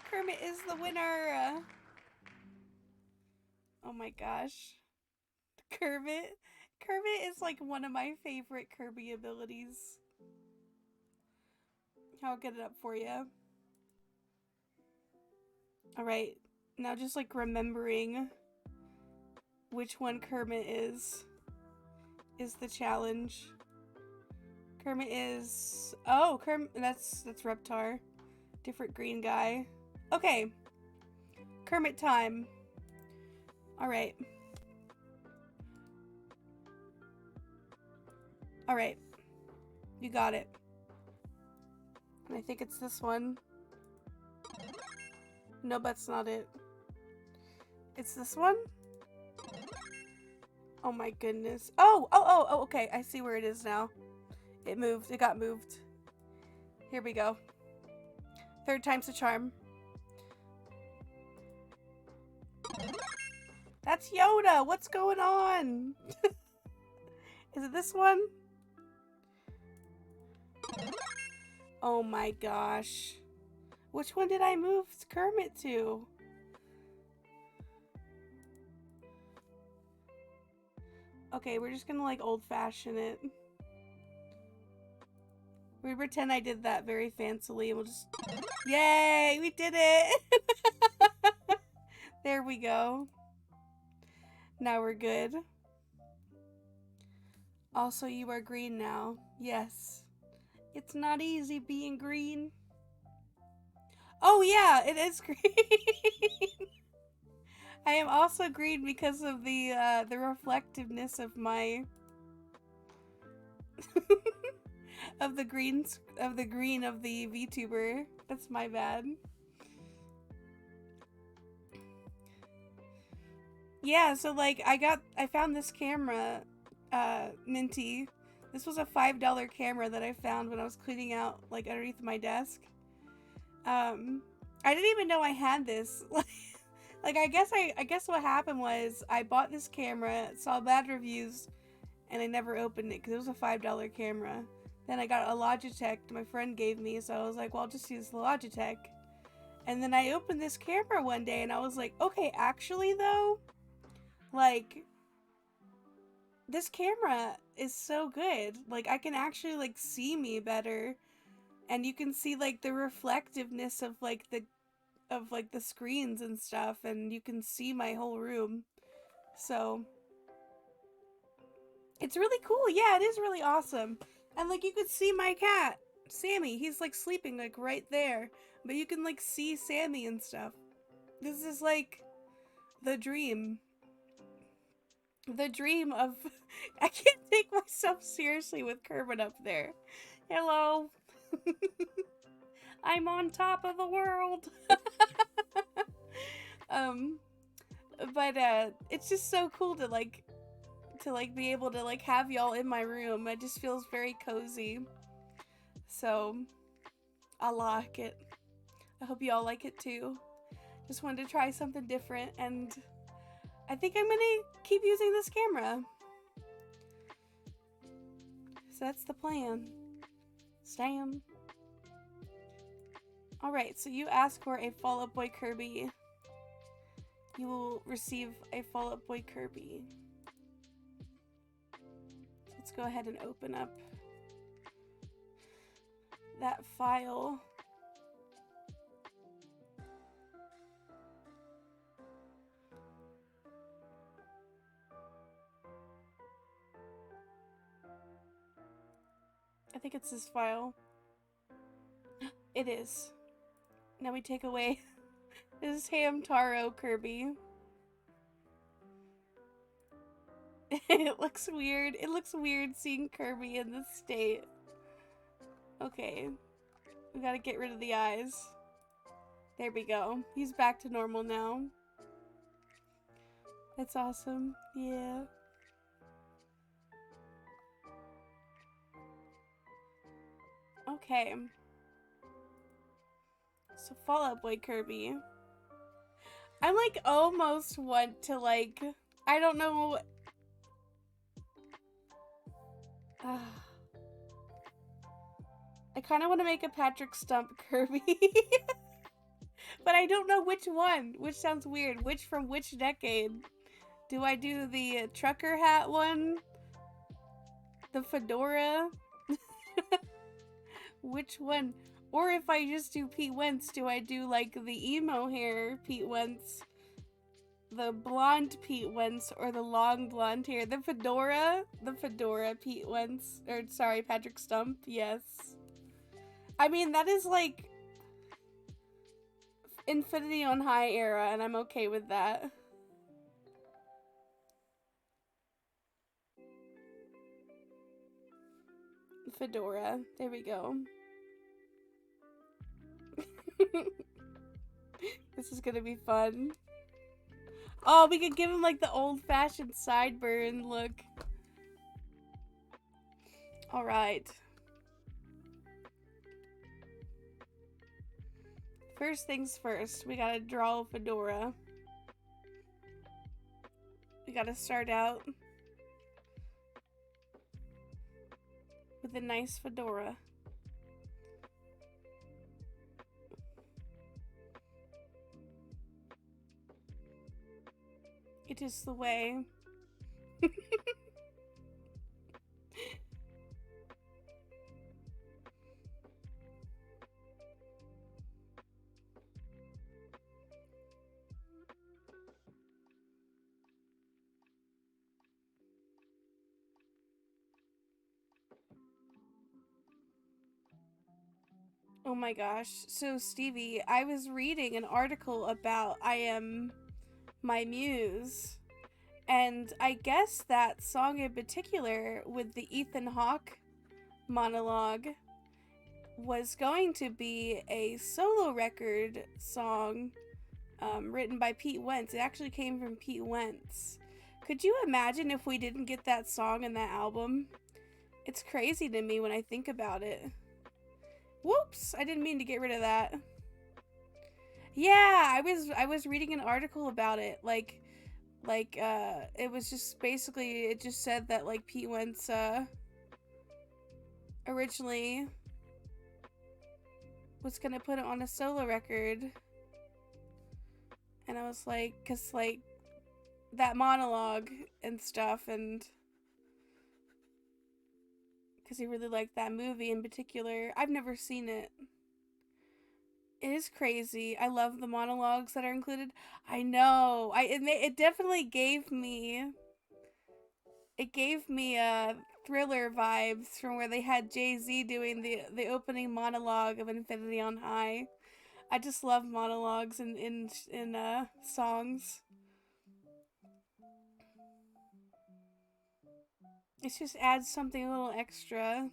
Kermit is the winner! Oh my gosh. Kermit? Kermit is like one of my favorite Kirby abilities. I'll get it up for you. Alright, now just like remembering which one Kermit is the challenge. Kermit is... oh, Kermit, that's Reptar. Different green guy. Okay. Kermit time. Alright. Alright. You got it. And I think it's this one. No, that's not it. It's this one? Oh my goodness. Oh, okay. I see where it is now. It moved. It got moved. Here we go. 3rd time's the charm. That's Yoda! What's going on? Is it this one? Oh my gosh. Which one did I move Kermit to? Okay, we're just gonna like old-fashioned it. We pretend I did that very fancily and we'll just... yay! We did it! There we go. Now we're good. Also, you are green now. Yes. It's not easy being green. Oh yeah, it is green. I am also green because of the reflectiveness of my of the green of the VTuber. That's my bad. Yeah, so like I found this camera, Minty. This was a $5 camera that I found when I was cleaning out like underneath my desk. I didn't even know I had this. Like I guess what happened was I bought this camera, saw bad reviews, and I never opened it because it was a $5 camera. Then I got a Logitech my friend gave me, so I was like, well, I'll just use the Logitech. And then I opened this camera one day and I was like, okay, actually though, like, this camera is so good. Like, I can actually, like, see me better. And you can see, like, the reflectiveness of, like, the screens and stuff. And you can see my whole room. So, it's really cool. Yeah, it is really awesome. And, like, you could see my cat, Sammy. He's, like, sleeping, like, right there. But you can, like, see Sammy and stuff. This is, like, the dream. The dream of... I can't take myself seriously with Kermit up there. Hello. I'm on top of the world. um, but it's just so cool to be able to like have y'all in my room. It just feels very cozy. So I like it. I hope y'all like it too. Just wanted to try something different, and I think I'm gonna keep using this camera. So that's the plan. Stam. Alright, so you ask for a Fall Out Boy Kirby. You will receive a Fall Out Boy Kirby. Let's go ahead and open up that file. I think it's this file. It is. Now we take away this Hamtaro Kirby. It looks weird. It looks weird seeing Kirby in this state. Okay. We gotta get rid of the eyes. There we go. He's back to normal now. That's awesome. Yeah. Okay. So Fall Out Boy Kirby. I like almost want to like, I don't know. I kind of want to make a Patrick Stump Kirby. But I don't know which one. Which sounds weird. Which from which decade? Do I do the trucker hat one? The fedora? Which one? Or if I just do Pete Wentz, do I do like the emo hair Pete Wentz? The blonde Pete Wentz or the long blonde hair? The fedora? The fedora Pete Wentz. Or sorry, Patrick Stump. Yes. I mean, that is like Infinity on High era, and I'm okay with that. Fedora. There we go. This is gonna be fun. Oh, we could give him like the old-fashioned sideburn look. Alright. First things first, we gotta draw a fedora. We gotta start out with a nice fedora. It is the way. Oh my gosh. So Stevie, I was reading an article about I Am My Muse. And I guess that song in particular with the Ethan Hawke monologue was going to be a solo record song written by Pete Wentz. It actually came from Pete Wentz. Could you imagine if we didn't get that song in that album? It's crazy to me when I think about it. Whoops! I didn't mean to get rid of that. Yeah, I was reading an article about it. It was just basically, it just said that like Pete Wentz originally was gonna put it on a solo record, and I was like, cause like that monologue and stuff, and because he really liked that movie in particular. I've never seen it. It is crazy. I love the monologues that are included. I know. It definitely gave me, it gave me Thriller vibes from where they had Jay-Z doing the opening monologue of Infinity on High. I just love monologues in songs. It just adds something a little extra.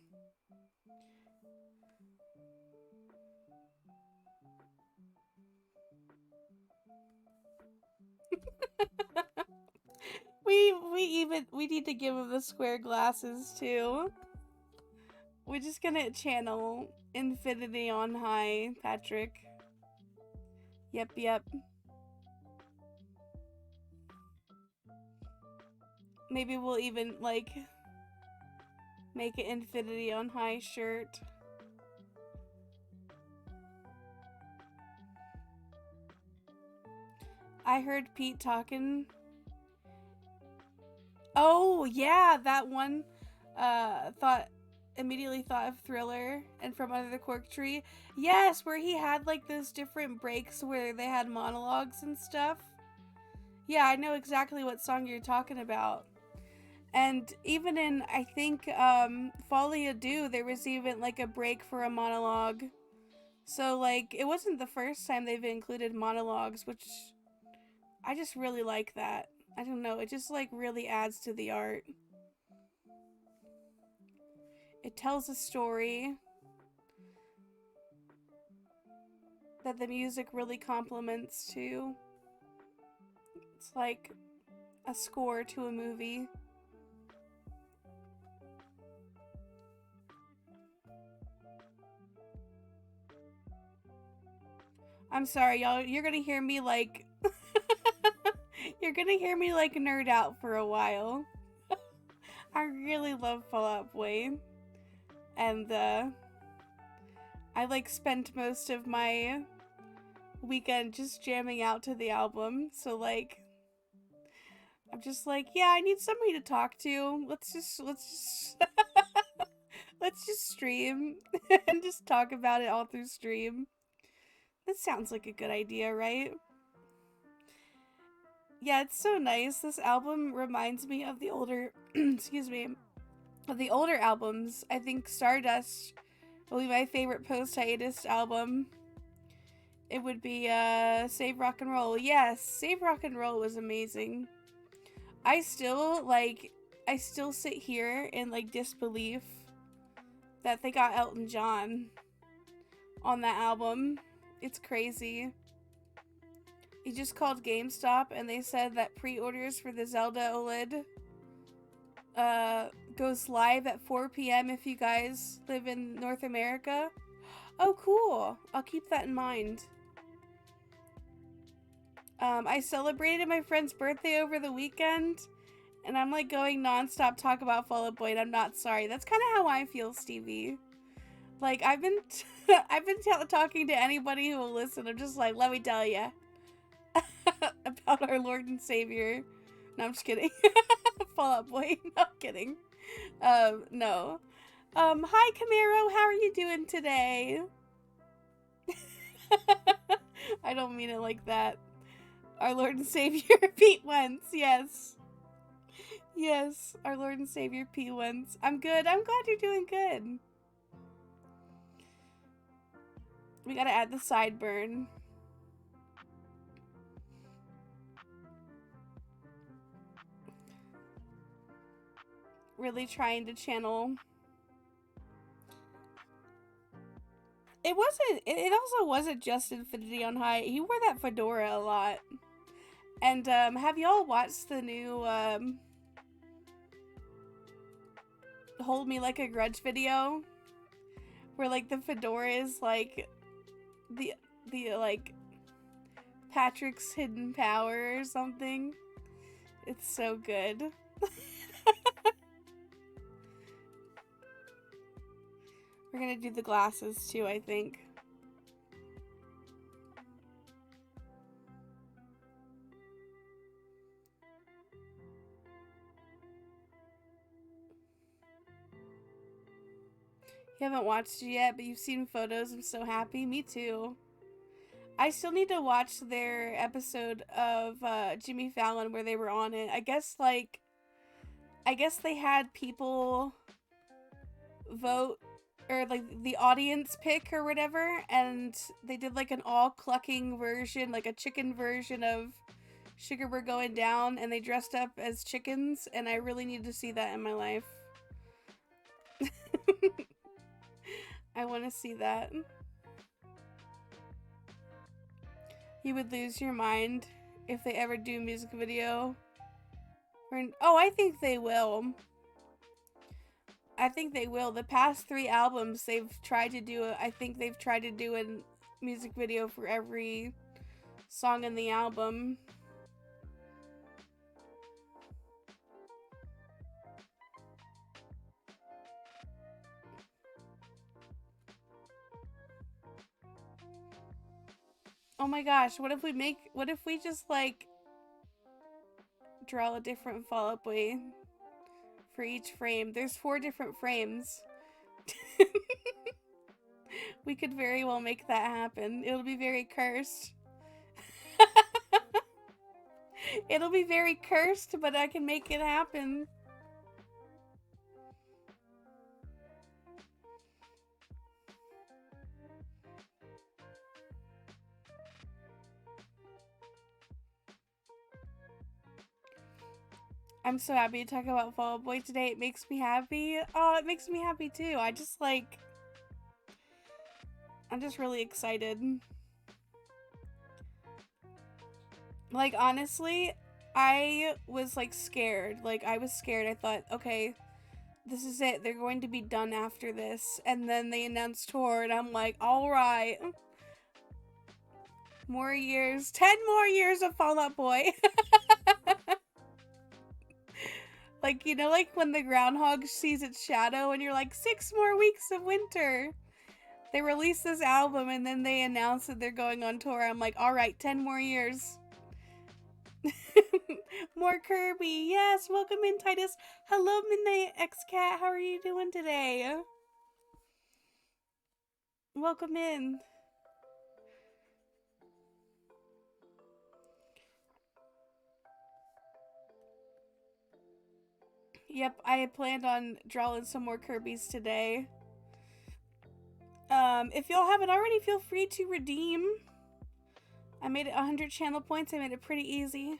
We need to give him the square glasses too. We're just gonna channel Infinity on High, Patrick. Yep. Maybe we'll even like make an Infinity on High shirt. I heard Pete talking. Oh yeah, that one immediately thought of Thriller and From Under the Cork Tree. Yes, where he had like those different breaks where they had monologues and stuff. Yeah, I know exactly what song you're talking about. And even in, I think, Folie à Deux, there was even like a break for a monologue. So like, it wasn't the first time they've included monologues, which I just really like that. I don't know, it just like really adds to the art. It tells a story that the music really complements to. It's like a score to a movie. I'm sorry, y'all. You're gonna hear me like... You're gonna hear me like nerd out for a while. I really love Fall Out Boy. And I like spent most of my weekend just jamming out to the album. So like, I'm just like, yeah, I need somebody to talk to. Let's just let's just stream and just talk about it all through stream. That sounds like a good idea, right? Yeah, it's so nice. This album reminds me of the older, excuse me, of the older albums. I think Stardust will be my favorite post-hiatus album. It would be Save Rock and Roll. Yes, Save Rock and Roll was amazing. I still sit here in like disbelief that they got Elton John on that album. It's crazy. He just called GameStop and they said that pre-orders for the Zelda OLED goes live at 4 p.m. if you guys live in North America. Oh, cool. I'll keep that in mind. I celebrated my friend's birthday over the weekend, and I'm like going nonstop talk about Fall Out Boy, and I'm not sorry. That's kind of how I feel, Stevie. Like, I've been talking to anybody who will listen. I'm just like, let me tell you about our Lord and Savior. No, I'm just kidding. Fall Out Boy. No, I'm kidding. No. Hi, Camaro. How are you doing today? I don't mean it like that. Our Lord and Savior, Pete Wentz. Yes. Yes, our Lord and Savior, Pete Wentz. I'm good. I'm glad you're doing good. We gotta add the sideburn. Really trying to channel It wasn't. It also wasn't just Infinity on High. He wore that fedora a lot. And have y'all watched the new "Hold Me Like a Grudge" video, where like the fedora is like the like Patrick's hidden power or something? It's so good. We're gonna do the glasses too, I think. You haven't watched it yet, but you've seen photos. I'm so happy. Me too. I still need to watch their episode of Jimmy Fallon where they were on it. I guess they had people vote, or like the audience pick or whatever, and they did like an all clucking version, like a chicken version of Sugar We're Going Down, and they dressed up as chickens, and I really need to see that in my life. I want to see that. You would lose your mind if they ever do a music video. Oh, I think they will. I think they will. The past 3 albums, they've tried to do I think they've tried to do a music video for every song in the album. Oh my gosh, what if we just like draw a different Fall Out Boy for each frame? There's 4 different frames. We could very well make that happen. It'll be very cursed. It'll be very cursed, but I can make it happen. I'm so happy to talk about Fall Out Boy today. It makes me happy. Oh, it makes me happy too. I'm just really excited. Like, honestly, I was like scared. Like, I was scared. I thought, okay, this is it. They're going to be done after this. And then they announced tour, and I'm like, alright. More years. 10 more years of Fall Out Boy. Like, you know, like when the groundhog sees its shadow and you're like, 6 more weeks of winter. They released this album and then they announced that they're going on tour. I'm like, alright, 10 more years. More Kirby. Yes, welcome in, Titus. Hello, Midnight X-Cat. How are you doing today? Welcome in. Yep, I had planned on drawing some more Kirby's today. If y'all haven't already, feel free to redeem. I made it 100 channel points. I made it pretty easy.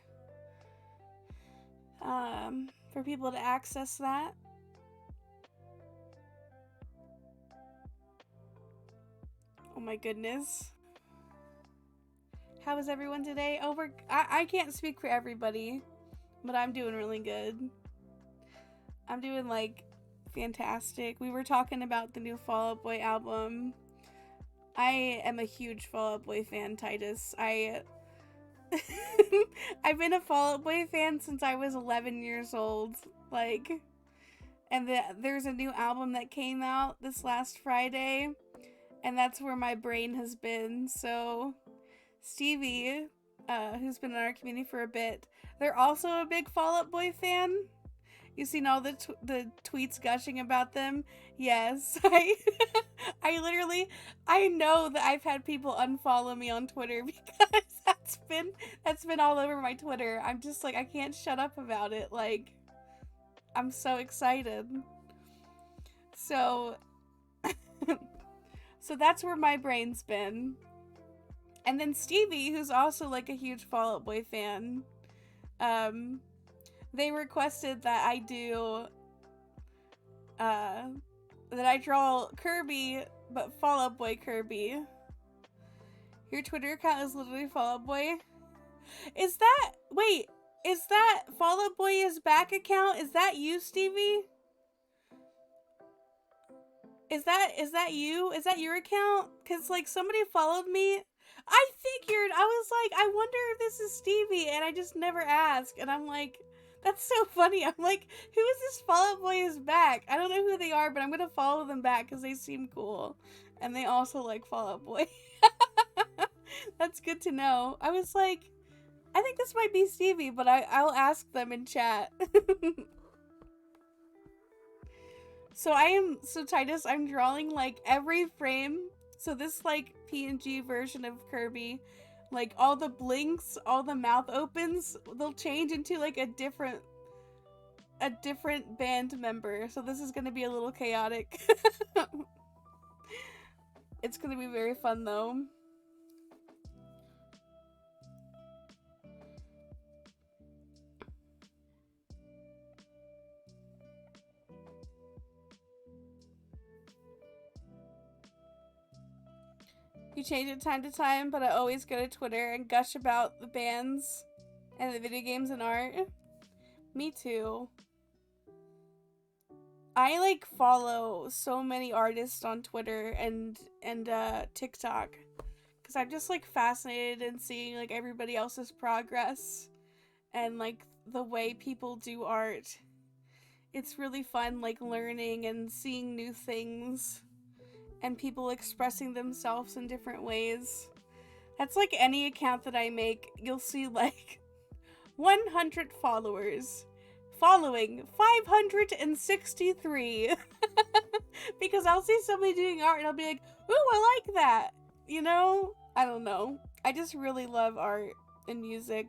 For people to access that. Oh my goodness. How is everyone today? I can't speak for everybody, but I'm doing really good. I'm doing like fantastic. We were talking about the new Fall Out Boy album. I am a huge Fall Out Boy fan, Titus. I've been a Fall Out Boy fan since I was 11 years old. Like, and there's a new album that came out this last Friday, and that's where my brain has been. So, Stevie, who's been in our community for a bit, they're also a big Fall Out Boy fan. You've seen all the tweets gushing about them. Yes, I know that I've had people unfollow me on Twitter because that's been all over my Twitter. I'm just like, I can't shut up about it. Like, I'm so excited. So, so that's where my brain's been. And then Stevie, who's also like a huge Fall Out Boy fan, they requested that I do, that I draw Kirby but Fall Out Boy Kirby. Your Twitter account is literally Fall Out Boy. Is that, wait, is that Fall Out Boy's back account? Is that you, Stevie? Is that you? Is that your account? Cause like somebody followed me. I figured, I was like, I wonder if this is Stevie, and I just never asked. And I'm like, that's so funny. I'm like, who is this Fall Out Boy is back? I don't know who they are, but I'm gonna follow them back because they seem cool. And they also like Fall Out Boy. That's good to know. I was like, I think this might be Stevie, but I'll ask them in chat. So Titus, I'm drawing like every frame. So this like PNG version of Kirby, like all the blinks, all the mouth opens, they'll change into like a different band member. So this is gonna be a little chaotic. It's gonna be very fun though. You change it time to time, but I always go to Twitter and gush about the bands and the video games and art. Me too. I like follow so many artists on Twitter and TikTok because I'm just like fascinated in seeing like everybody else's progress and like the way people do art. It's really fun like learning and seeing new things and people expressing themselves in different ways. That's like any account that I make, you'll see like 100 followers following 563 because I'll see somebody doing art and I'll be like, ooh, I like that, you know? I don't know. I just really love art and music.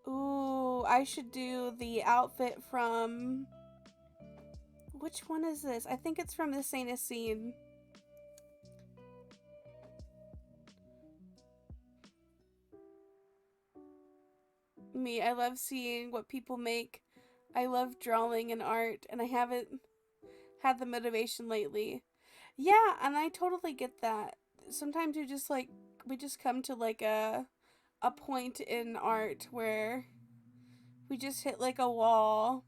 Ooh, I should do the outfit from... Which one is this? I think it's from This Ain't a Scene. Me, I love seeing what people make. I love drawing and art, and I haven't had the motivation lately. Yeah, and I totally get that. Sometimes we just come to like a point in art where we just hit like a wall,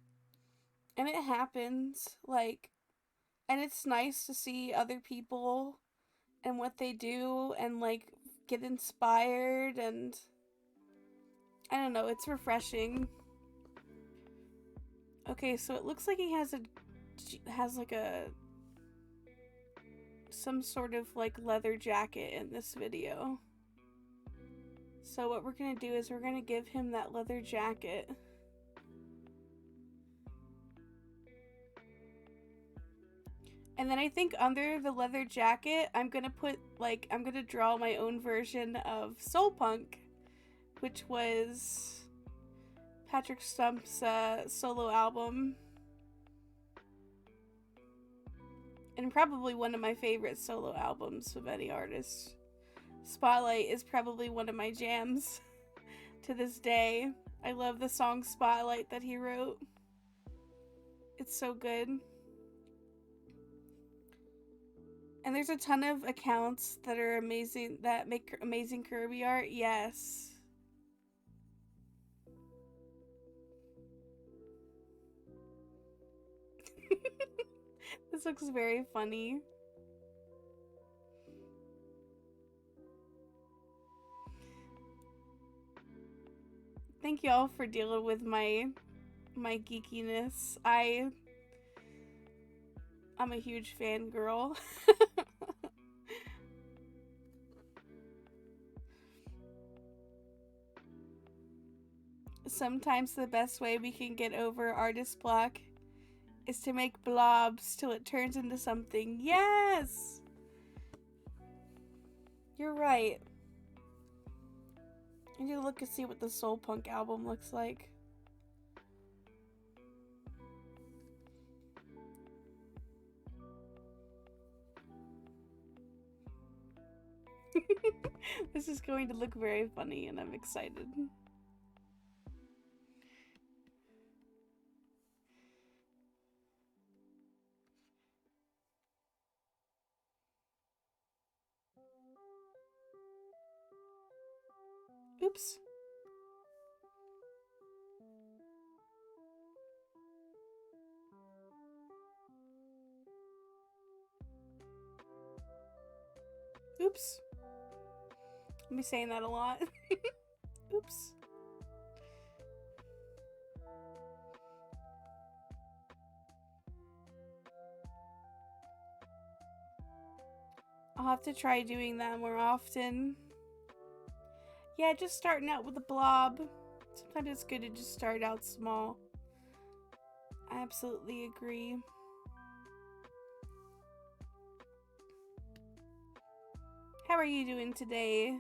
and it happens, like, and it's nice to see other people and what they do and like get inspired, and I don't know, it's refreshing. Okay, so it looks like he has like a some sort of like leather jacket in this video. So what we're gonna do is we're gonna give him that leather jacket. And then I think under the leather jacket, I'm gonna draw my own version of Soul Punk, which was Patrick Stump's solo album. And probably one of my favorite solo albums of any artist. Spotlight is probably one of my jams to this day. I love the song Spotlight that he wrote. It's so good. And there's a ton of accounts that are amazing, that make amazing Kirby art. Yes. This looks very funny. Thank y'all for dealing with my geekiness. I'm a huge fangirl. Sometimes the best way we can get over artist block is to make blobs till it turns into something. Yes! You're right. I need to look and see what the Soul Punk album looks like. This is going to look very funny and I'm excited. Oops. Oops. I'll be saying that a lot. Oops. I'll have to try doing that more often. Yeah, just starting out with a blob. Sometimes it's good to just start out small. I absolutely agree. How are you doing today,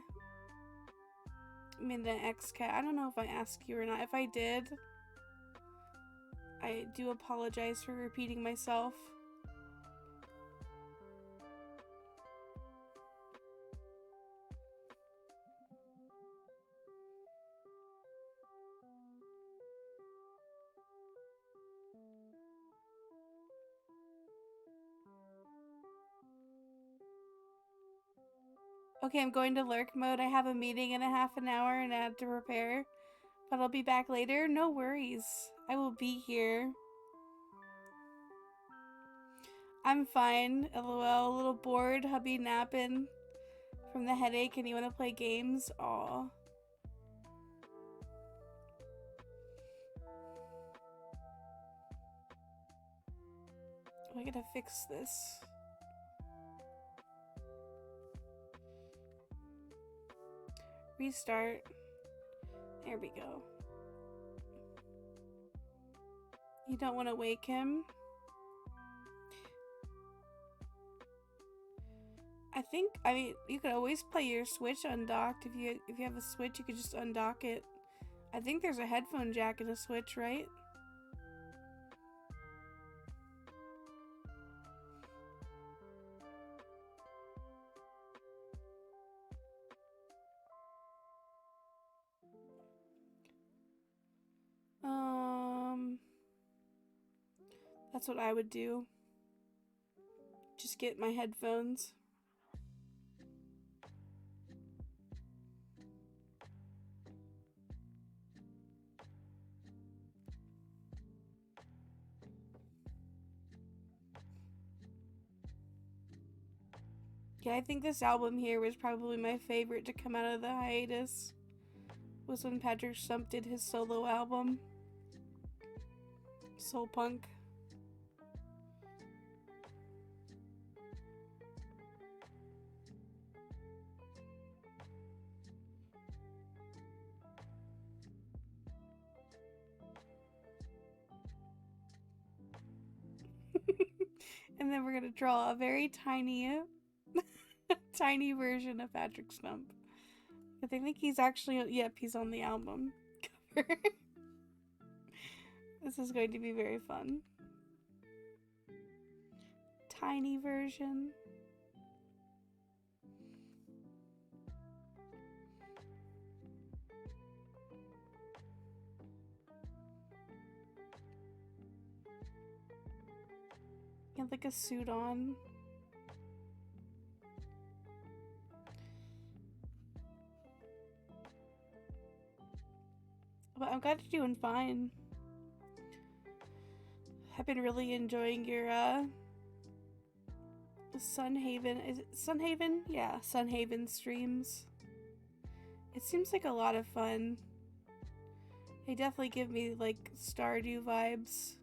Minda X-Cat? I don't know if I asked you or not. If I did, I do apologize for repeating myself. Okay, I'm going to lurk mode. I have a meeting in a half an hour and I have to prepare. But I'll be back later. No worries. I will be here. I'm fine. LOL. A little bored. Hubby napping from the headache and you want to play games? Aw. I gotta fix this. Restart. There we go. You don't want to wake him? I mean, you could always play your Switch undocked. If you have a Switch, you could just undock it. I think there's a headphone jack in a Switch, right? That's what I would do. Just get my headphones. Yeah, I think this album here was probably my favorite to come out of the hiatus. Was when Patrick Stump did his solo album. Soul Punk. And then we're gonna draw a very tiny tiny version of Patrick Stump. I think he's actually, yep, he's on the album cover. This is going to be very fun. Tiny version. He had like a suit on. But I'm glad you're doing fine. I've been really enjoying your Sunhaven. Is it Sunhaven? Yeah, Sunhaven streams. It seems like a lot of fun. They definitely give me like Stardew vibes.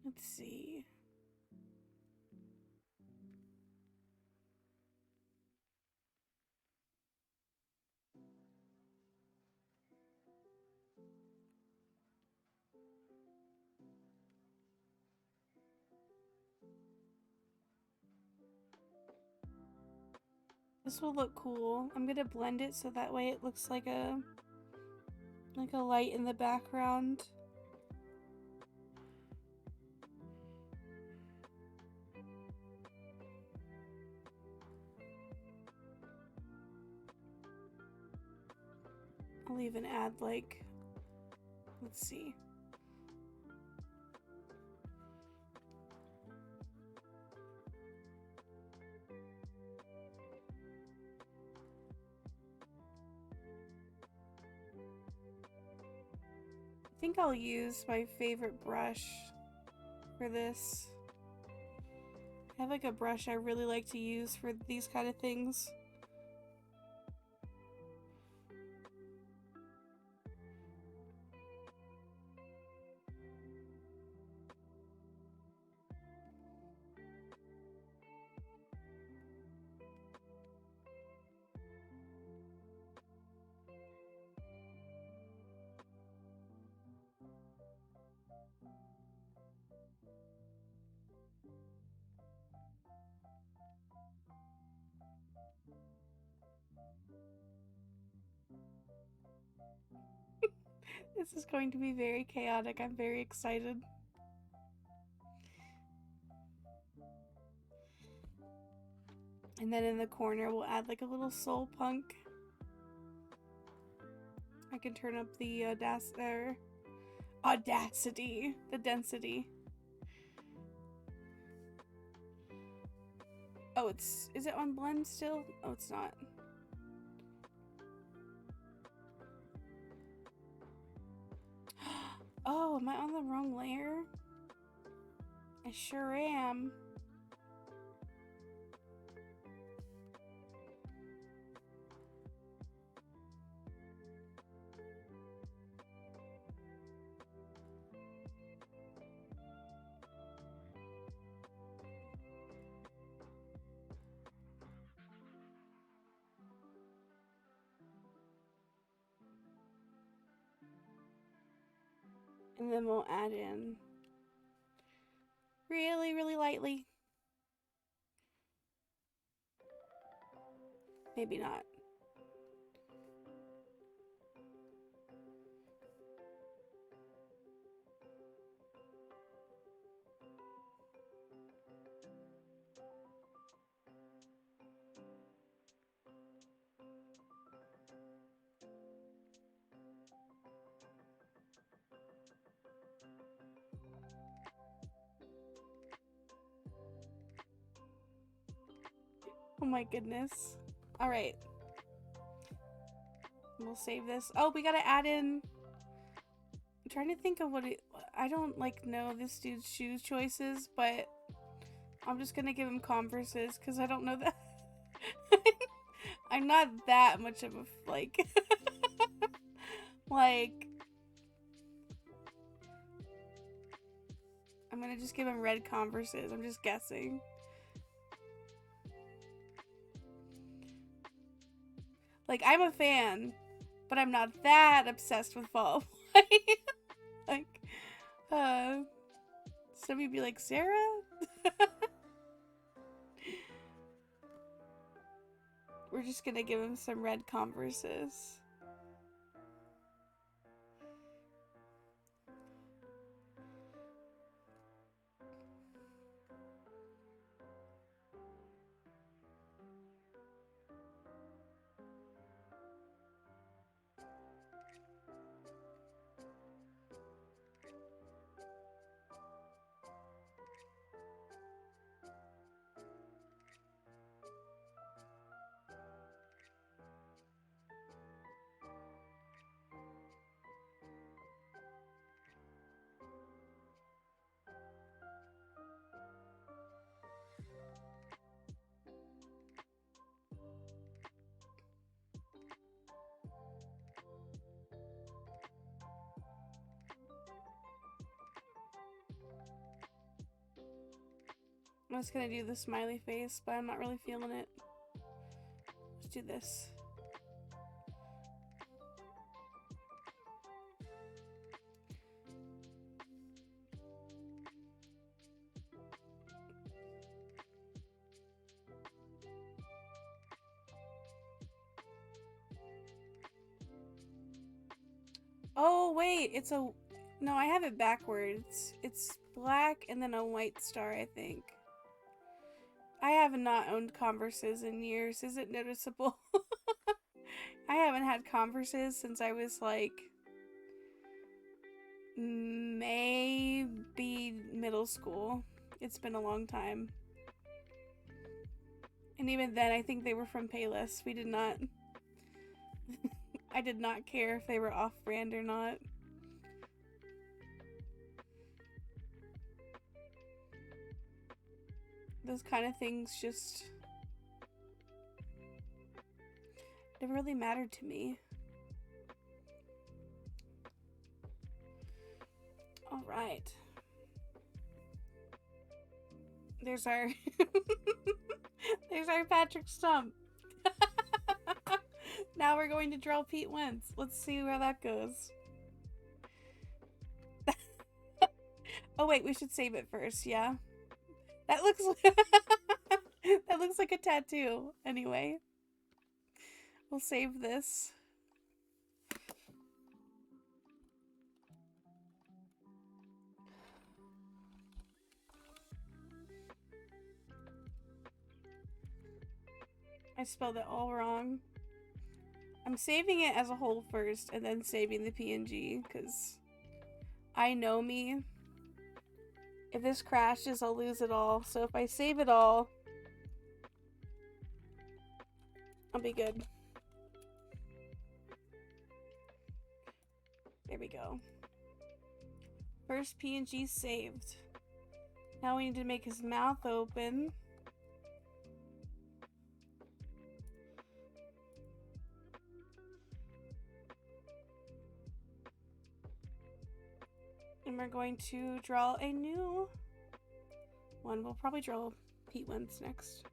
Let's see. This will look cool. I'm gonna blend it so that way it looks like a light in the background. I'll even add like, let's see. I think I'll use my favorite brush for this. I have like a brush I really like to use for these kind of things. This is going to be very chaotic. I'm very excited. And then in the corner, we'll add like a little soul punk. I can turn up the audacity, the density. Oh, is it on blend still? Oh, it's not. Oh, am I on the wrong layer? I sure am. And then we'll add in really, really lightly. Maybe not. Oh my goodness. All right. We'll save this. Oh, we gotta add in. I'm trying to think of what it. I don't like know this dude's shoe choices, but I'm just gonna give him Converses because I don't know that. I'm not that much of a like. Like. I'm gonna just give him red Converses. I'm just guessing. Like, I'm a fan, but I'm not that obsessed with Fall Out Boy. Like, some of you be like, Sarah? We're just gonna give him some red Converses. I'm just gonna do the smiley face, but I'm not really feeling it. Let's do this. Oh, wait, it's a... No, I have it backwards. It's black and then a white star, I think. I have not owned Converses in years. Is it noticeable? I haven't had Converses since I was like... maybe middle school. It's been a long time. And even then, I think they were from Payless. We did not... I did not care if they were off-brand or not. Those kind of things just never really mattered to me. All right. There's our there's our Patrick Stump. Now we're going to draw Pete Wentz. Let's see where that goes. Oh wait, we should save it first, yeah? That looks like that looks like a tattoo. Anyway, we'll save this. I spelled it all wrong. I'm saving it as a whole first and then saving the PNG because I know me. If this crashes, I'll lose it all. So if I save it all, I'll be good. There we go. First PNG saved. Now we need to make his mouth open. And we're going to draw a new one. We'll probably draw Pete Wentz next.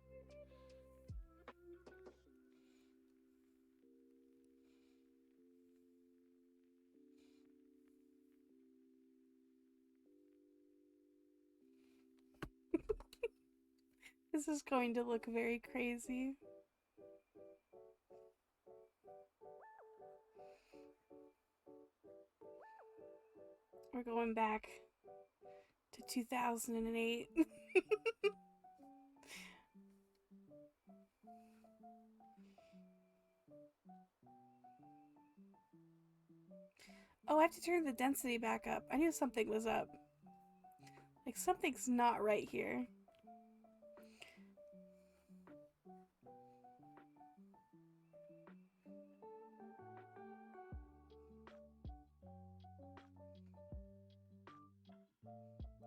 This is going to look very crazy. We're going back to 2008. Oh, I have to turn the density back up. I knew something was up. Like, something's not right here.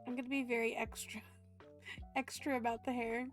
I'm gonna be very extra about the hair.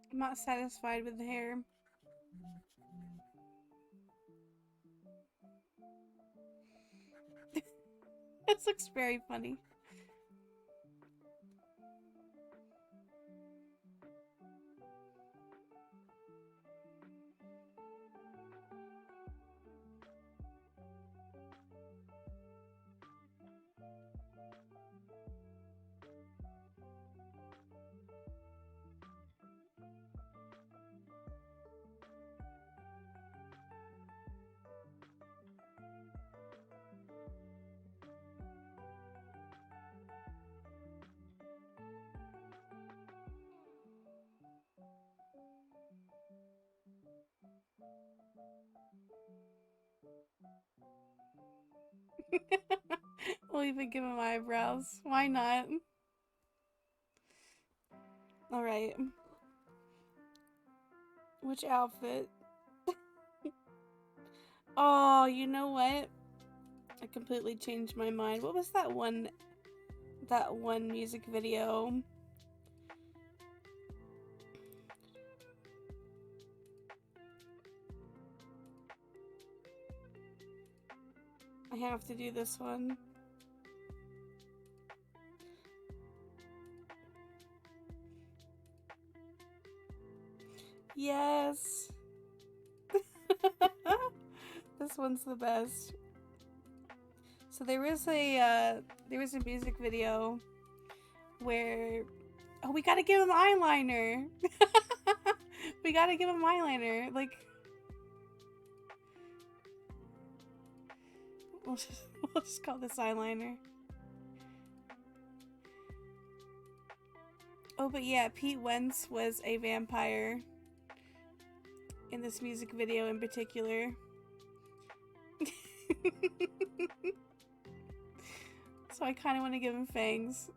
I'm not satisfied with the hair. This looks very funny. We'll even give him eyebrows. Why not? Alright. Which outfit? Oh, you know what? I completely changed my mind. What was that one music video? I have to do this one. Yes. This one's the best. So there was a music video where we gotta give him eyeliner. We gotta give him eyeliner. Like we'll just call this eyeliner. Oh, but yeah, Pete Wentz was a vampire in this music video in particular. So I kind of want to give him fangs.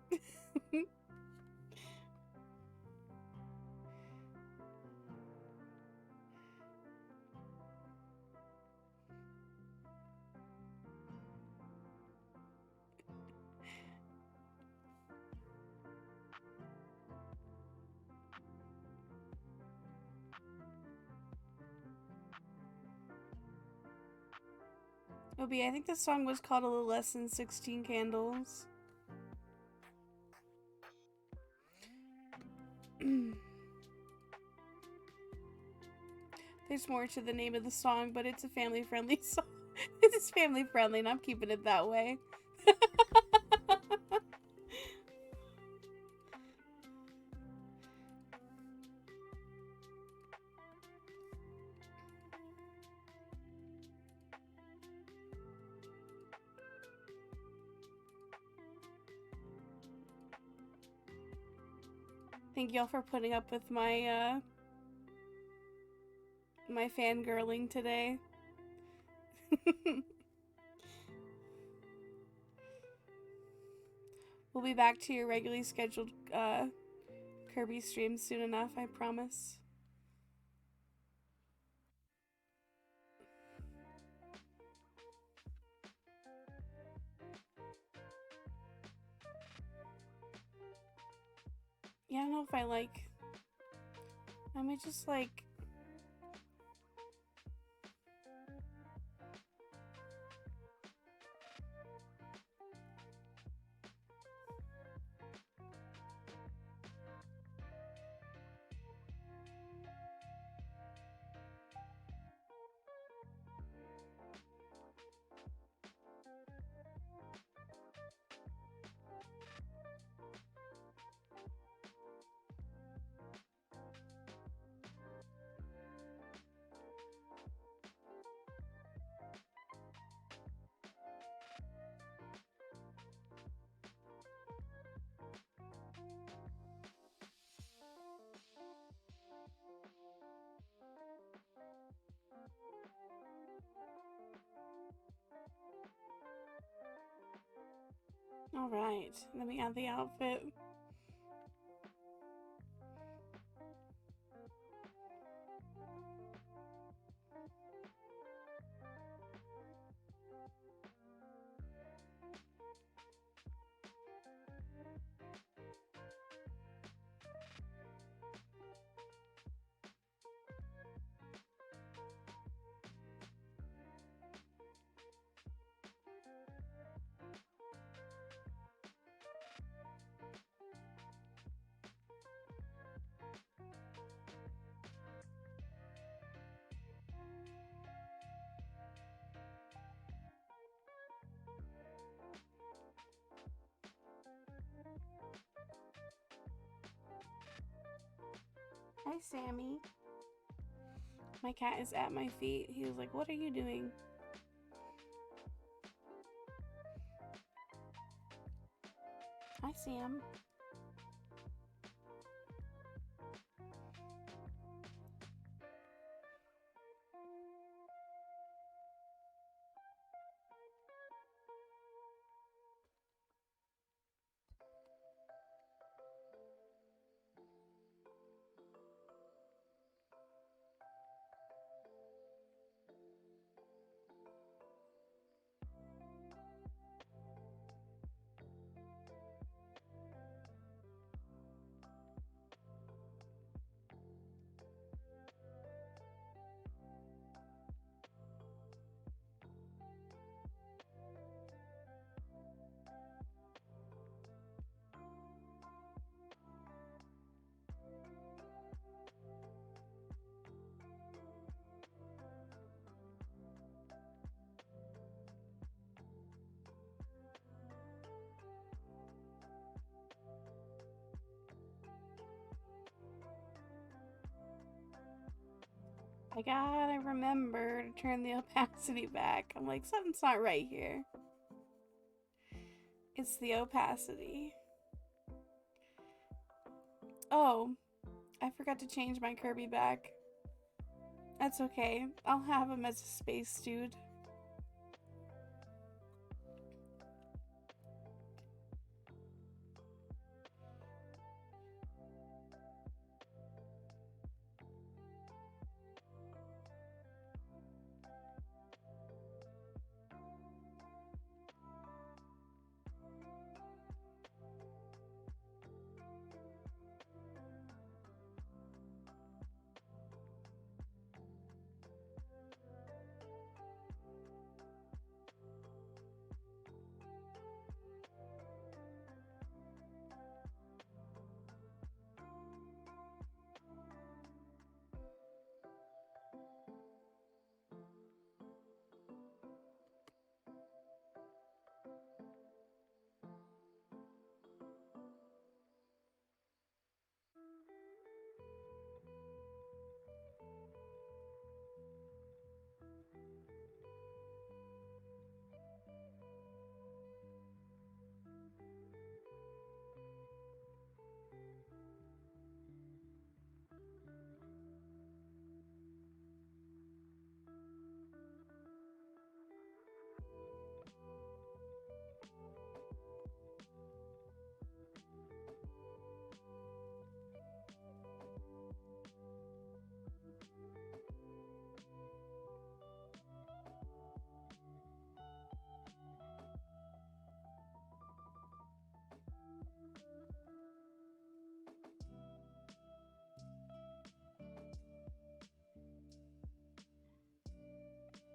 Obi, I think the song was called A Little Less Than 16 Candles. There's more to the name of the song, but it's a family-friendly song. It's family-friendly, and I'm keeping it that way. Thank y'all for putting up with my my fangirling today. We'll be back to your regularly scheduled Kirby streams soon enough, I promise. Yeah, I don't know if I might just Alright, let me add the outfit. Hi, Sammy. My cat is at my feet. He was like, "What are you doing?" Hi, Sam. I gotta remember to turn the opacity back. I'm like, something's not right here. It's the opacity. Oh, I forgot to change my Kirby back. That's okay. I'll have him as a space dude.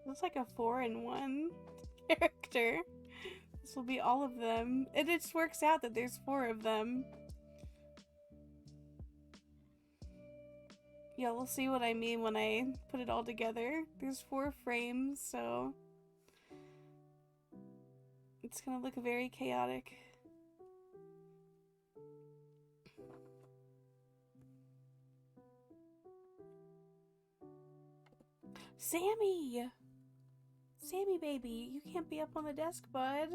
Looks like a 4-in-1 character. This will be all of them. It just works out that there's 4 of them. Yeah, we'll see what I mean when I put it all together. There's 4 frames, so it's gonna look very chaotic. Sammy! Sammy baby, you can't be up on the desk, bud.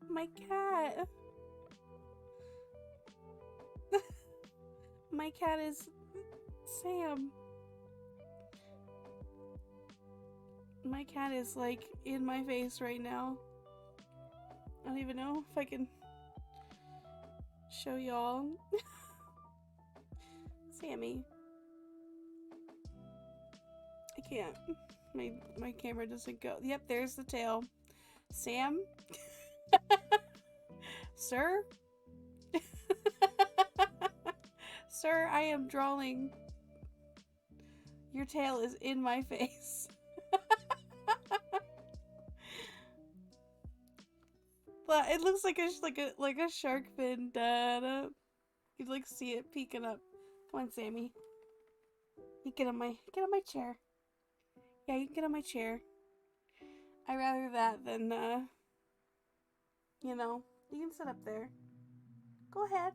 My cat. My cat is Sam. My cat is like in my face right now. I don't even know if I can show y'all. Sammy. I can't. My camera doesn't go. Yep, there's the tail. Sam? Sir? Sir, I am drawing. Your tail is in my face. But it looks like a shark fin. Da-da. You'd like see it peeking up. Come on, Sammy. You get on my chair. Yeah, you can get on my chair. I'd rather that than you know, you can sit up there. Go ahead.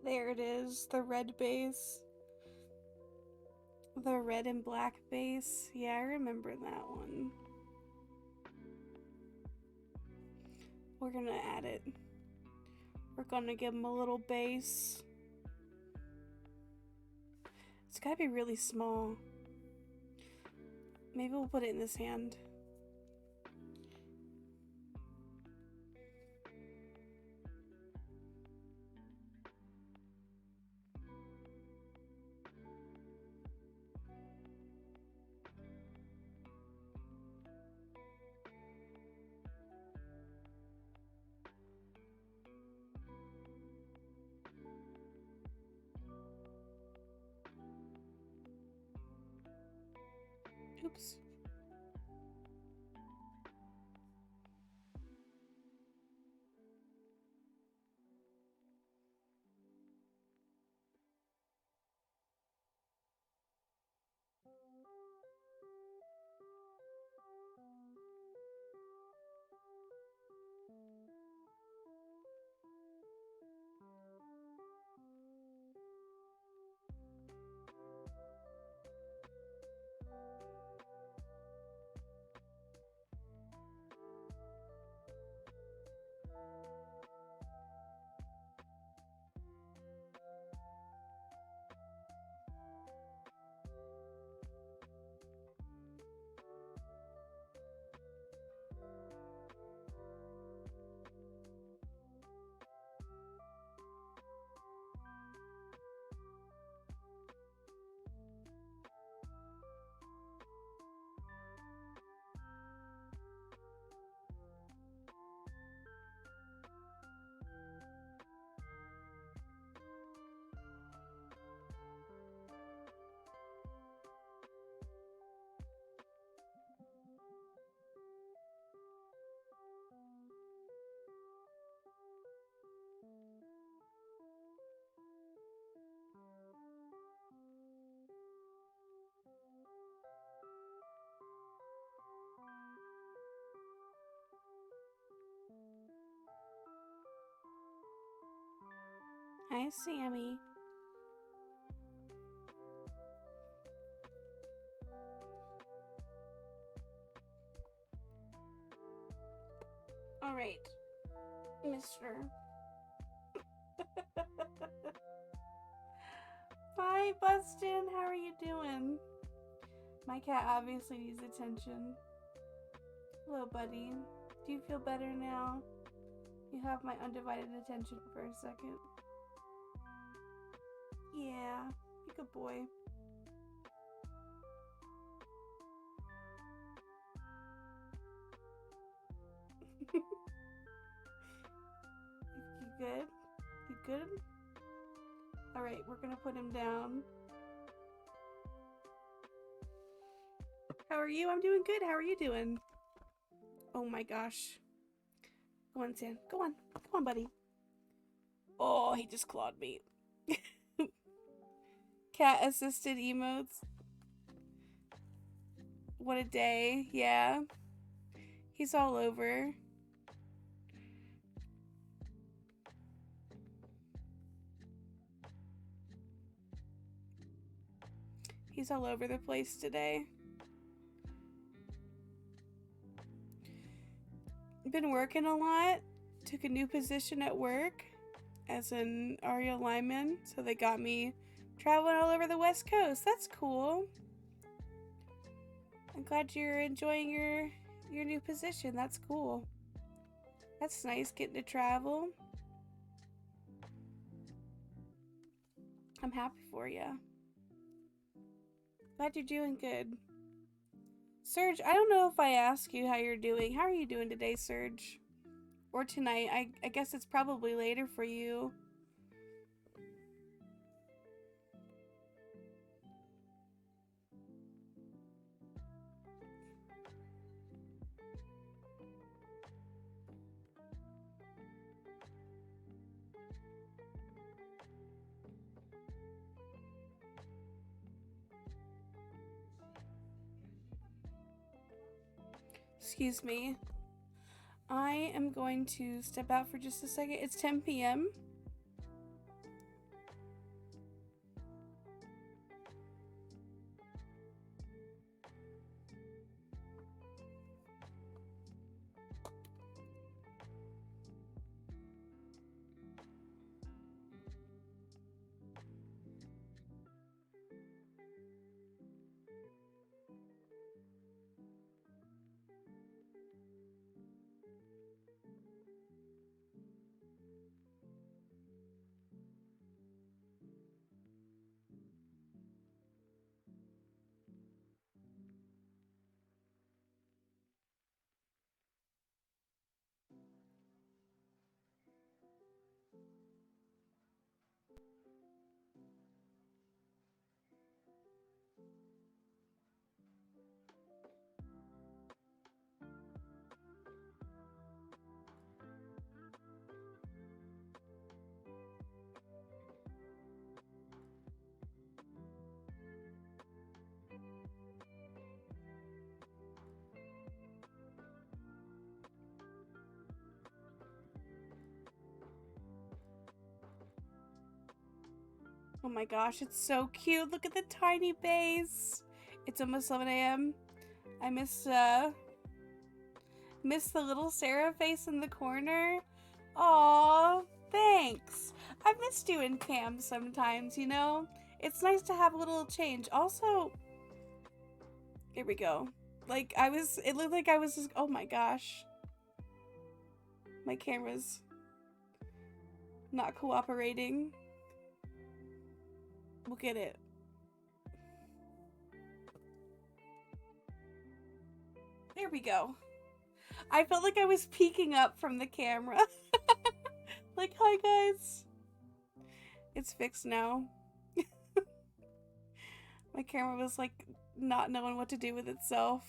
There it is, the red base. The red and black base. Yeah, I remember that one. We're gonna add it. We're gonna give him a little base. It's gotta be really small. Maybe we'll put it in this hand. Oops. Hi, Sammy. All right, Mister. Hi, Bustin. How are you doing? My cat obviously needs attention. Hello, buddy. Do you feel better now? You have my undivided attention for a second. Yeah, be a good boy. You good? You good? Alright, we're gonna put him down. How are you? I'm doing good. How are you doing? Oh my gosh. Go on, Sam. Go on. Come on, buddy. Oh, he just clawed me. Cat assisted emotes. What a day. Yeah. He's all over. He's all over the place today. Been working a lot. Took a new position at work as an ARIA lineman, so they got me traveling all over the West Coast. That's cool. I'm glad you're enjoying your new position. That's cool. That's nice getting to travel. I'm happy for you. Glad you're doing good. Serge, I don't know if I asked you how you're doing. How are you doing today, Serge? Or tonight? I guess it's probably later for you. Excuse me. I am going to step out for just a second. It's 10 p.m. Oh my gosh, it's so cute. Look at the tiny bass. It's almost 11 a.m. I miss the little Sarah face in the corner. Aw, thanks. I've missed you in camp sometimes, you know? It's nice to have a little change. Also, here we go. Like, it looked like I was just, oh my gosh. My camera's not cooperating. Look at it. There we go. I felt like I was peeking up from the camera. Like, hi guys. It's fixed now. My camera was like not knowing what to do with itself.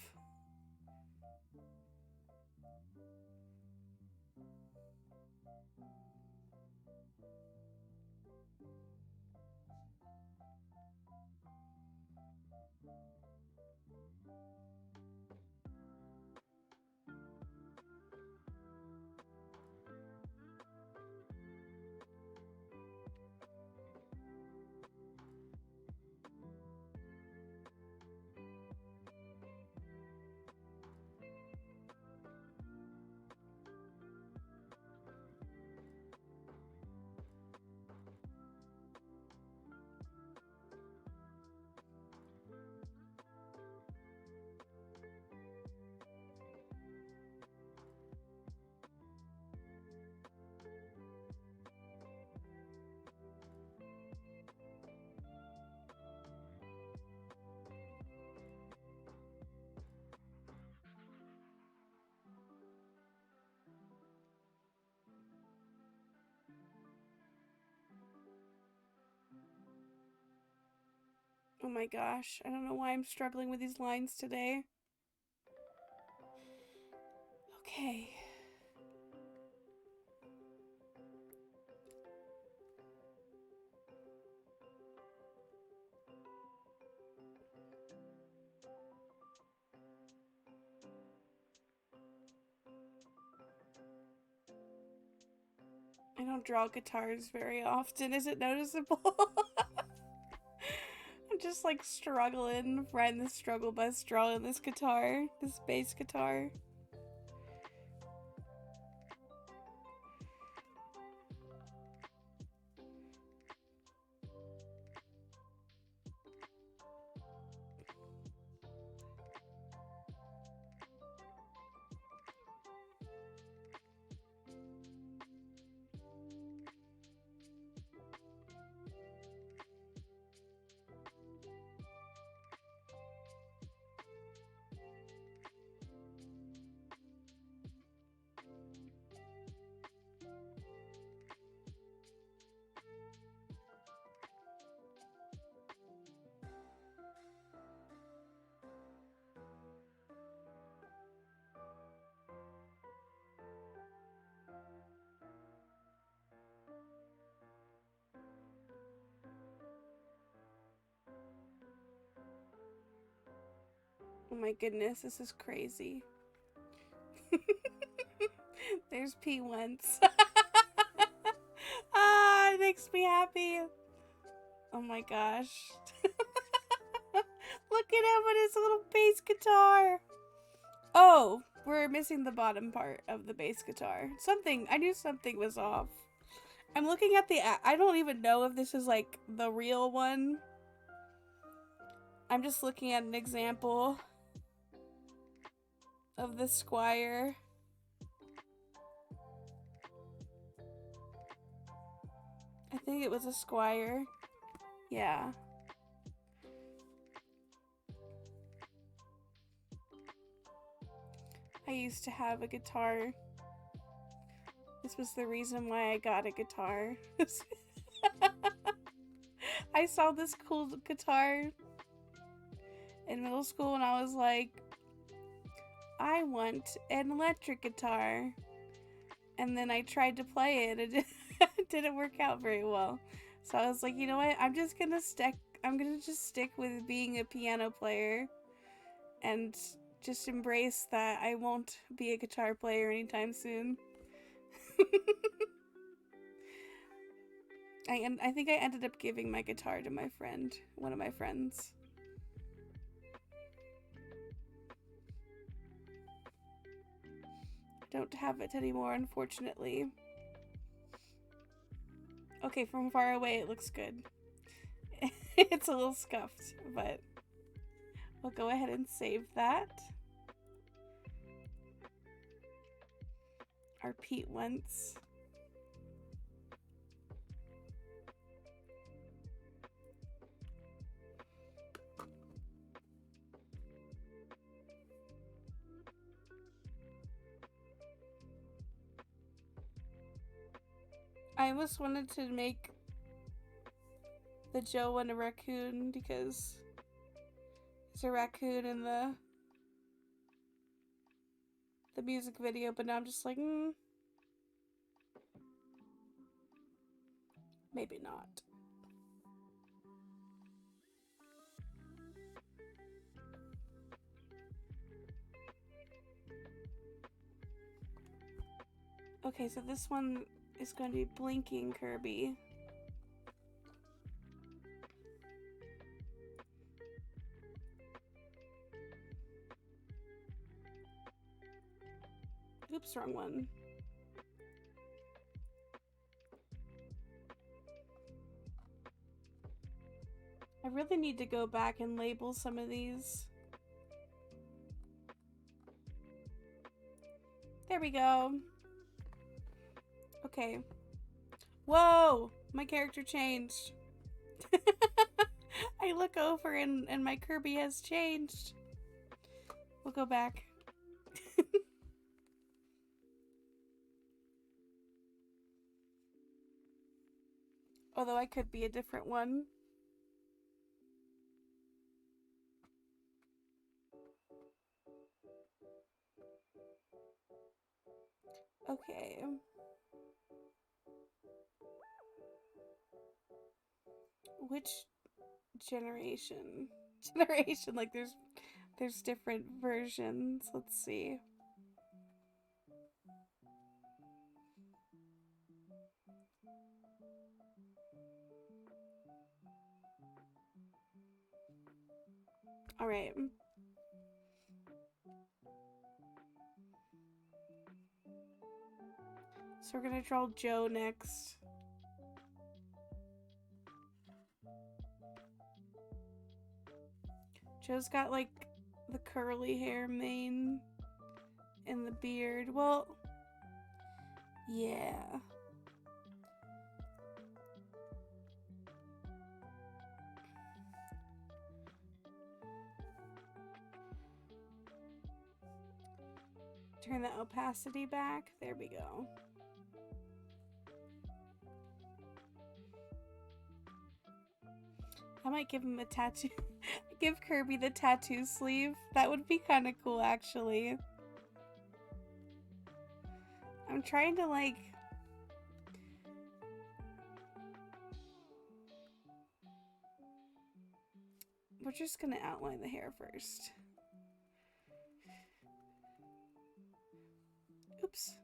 Oh my gosh, I don't know why I'm struggling with these lines today. Okay. I don't draw guitars very often. Is it noticeable? I'm just like struggling, riding the struggle bus, drawing this guitar, this bass guitar. Oh my goodness, this is crazy. There's P once. Ah, it makes me happy. Oh my gosh. Look at him with his little bass guitar. Oh, we're missing the bottom part of the bass guitar. I knew something was off. I'm looking at I don't even know if this is like the real one. I'm just looking at an example of the Squire. I think it was a Squire. Yeah. I used to have a guitar. This was the reason why I got a guitar. I saw this cool guitar in middle school and I was like, I want an electric guitar. And then I tried to play it and it didn't work out very well. So I was like, you know what? I'm gonna just stick with being a piano player and just embrace that I won't be a guitar player anytime soon. I think I ended up giving my guitar to my friend, one of my friends. Don't have it anymore, unfortunately. Okay, from far away it looks good. It's a little scuffed, but we'll go ahead and save that. Our Pete once. I almost wanted to make the Joe one a raccoon because there's a raccoon in the music video, but now I'm just like, maybe not. Okay, so this one is going to be blinking Kirby. Oops, wrong one. I really need to go back and label some of these. There we go. Okay. Whoa! My character changed. I look over and my Kirby has changed. We'll go back. Although I could be a different one. Okay. Which generation? Generation, like there's different versions. Let's see. All right. So we're gonna draw Joe next. Joe's got like the curly hair mane and the beard. Well, yeah. Turn the opacity back. There we go. I might give him a tattoo. Give Kirby the tattoo sleeve. That would be kind of cool, actually. I'm trying to, like... We're just gonna outline the hair first. Oops.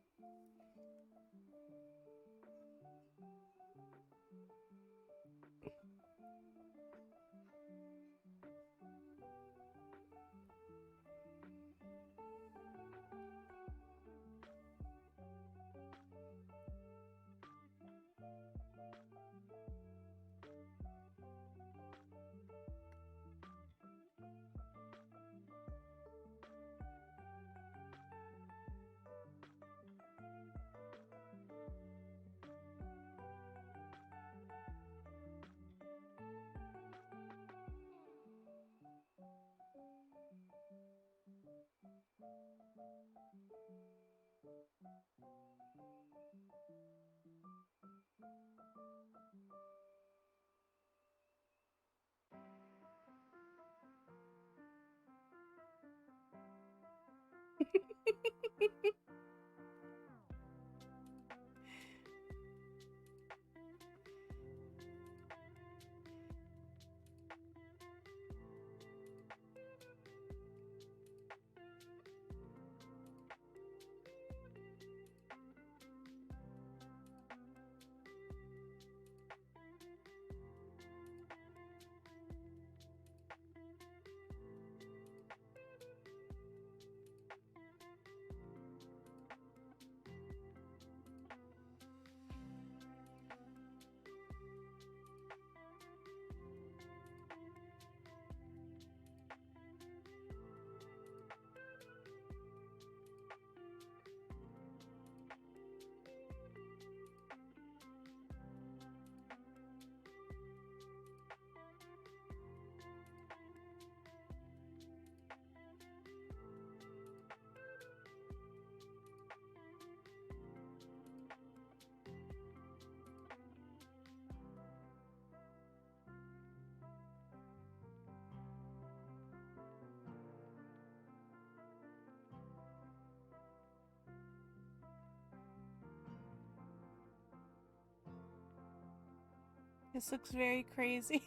This looks very crazy.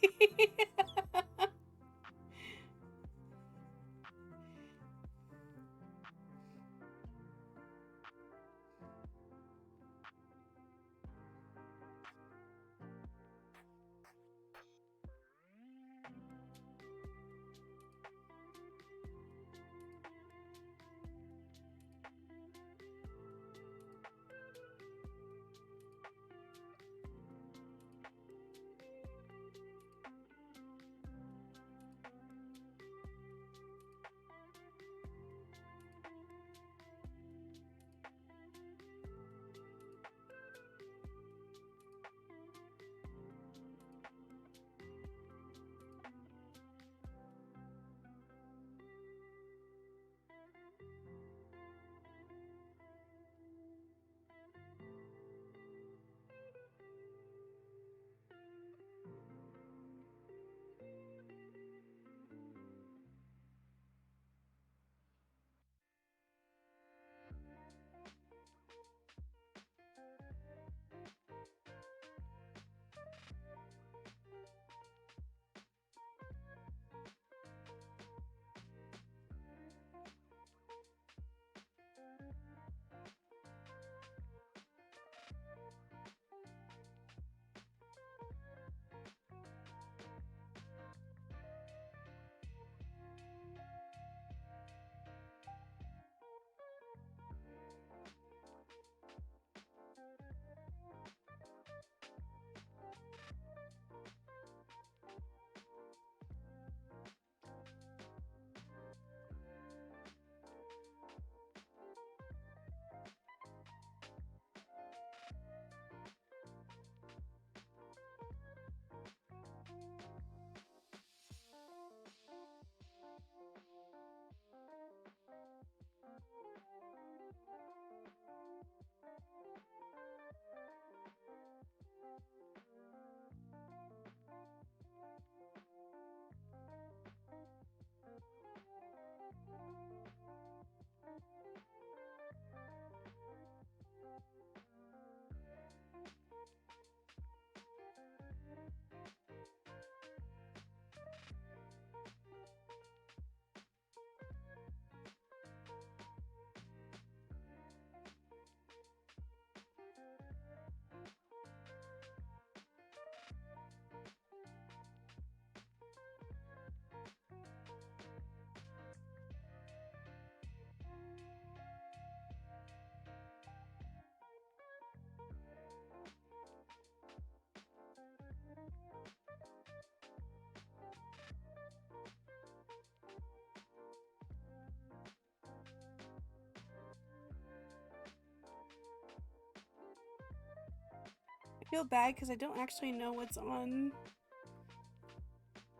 I feel bad because I don't actually know what's on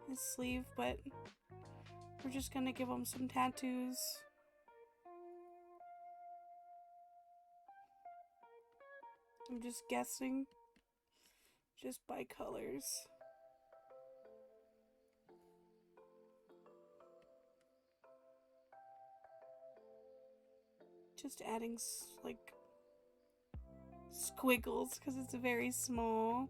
his sleeve, but we're just gonna give him some tattoos. I'm just guessing, just by colors. Just adding like squiggles because it's very small.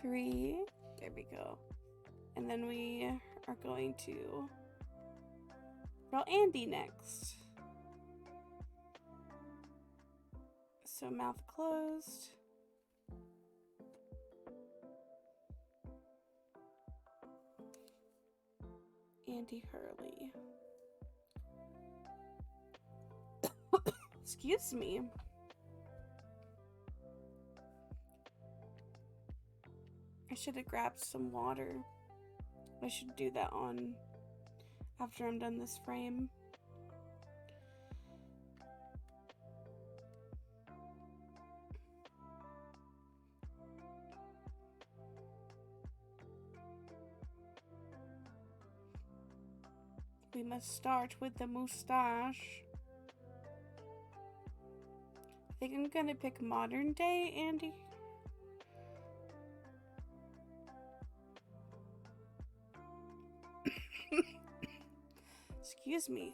Three. There we go. And then we are going to draw Andy next. So mouth closed. Andy Hurley. Excuse me. I should have grabbed some water. I should do that on after I'm done this frame. We must start with the moustache. I think I'm gonna pick modern day, Andy. Excuse me.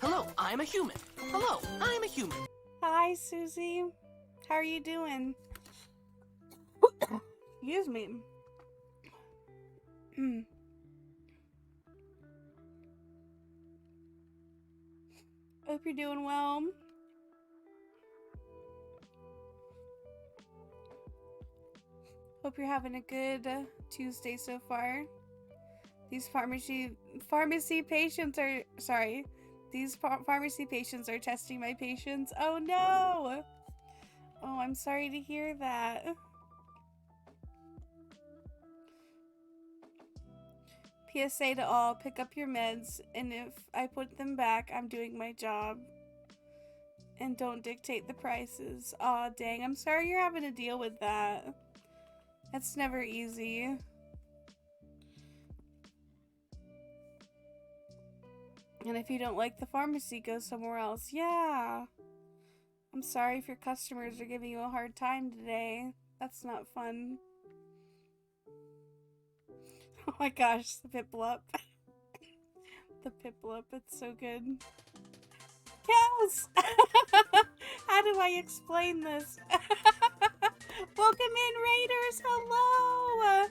Hello, I'm a human. Hello, I'm a human.
Hi, Susie. How are you doing? Excuse me. Hope you're doing well. Hope you're having a good Tuesday so far. These pharmacy patients are sorry. These pharmacy patients are testing my patience. Oh no! Oh, I'm sorry to hear that. PSA to all, pick up your meds, and if I put them back, I'm doing my job. And don't dictate the prices. Aw, dang, I'm sorry you're having to deal with that. That's never easy. And if you don't like the pharmacy, go somewhere else. Yeah. I'm sorry if your customers are giving you a hard time today. That's not fun. Oh my gosh, the Piplup. The Piplup, it's so good. Cows! How do I explain this? Welcome in, Raiders! Hello!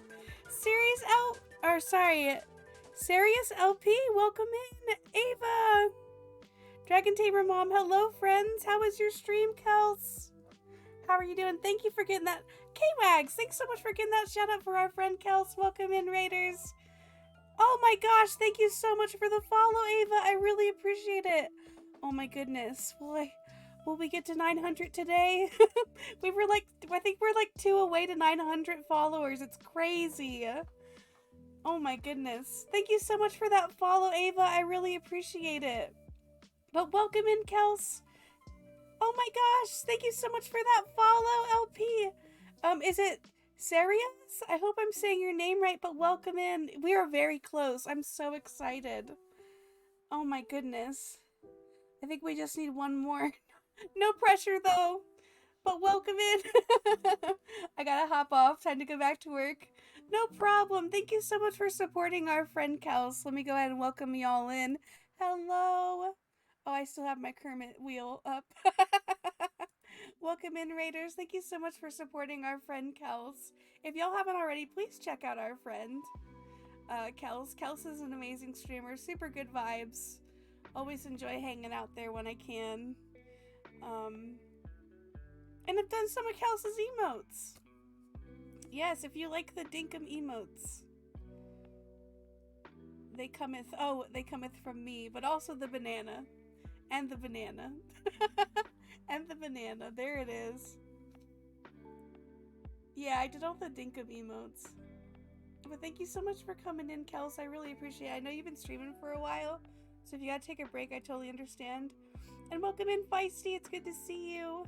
Serious LP, welcome in! Ava! Dragon Tamer Mom, hello friends! How was your stream, Kels? How are you doing? Thank you for getting that. K-Wags, thanks so much for getting that shout out for our friend Kels. Welcome in, Raiders. Oh my gosh, thank you so much for the follow, Ava. I really appreciate it. Oh my goodness. Will we get to 900 today? I think we're like 2 away to 900 followers. It's crazy. Oh my goodness. Thank you so much for that follow, Ava. I really appreciate it. But welcome in, Kels. Oh my gosh, thank you so much for that follow, LP. Is it Serious? I hope I'm saying your name right, but welcome in. We are very close. I'm so excited. Oh my goodness. I think we just need one more. No pressure though, but welcome in. I gotta hop off. Time to go back to work. No problem. Thank you so much for supporting our friend Kels. Let me go ahead and welcome y'all in. Hello. Oh, I still have my Kermit wheel up. Welcome in, Raiders. Thank you so much for supporting our friend Kels. If y'all haven't already, please check out our friend Kels. Kels is an amazing streamer. Super good vibes. Always enjoy hanging out there when I can. And I've done some of Kels's emotes. Yes, if you like the Dinkum emotes. They cometh from me, but also the banana. And the banana. And the banana. There it is. Yeah, I did all the Dinkum emotes. But thank you so much for coming in, Kels. I really appreciate it. I know you've been streaming for a while, so if you gotta take a break, I totally understand. And welcome in, Feisty. It's good to see you.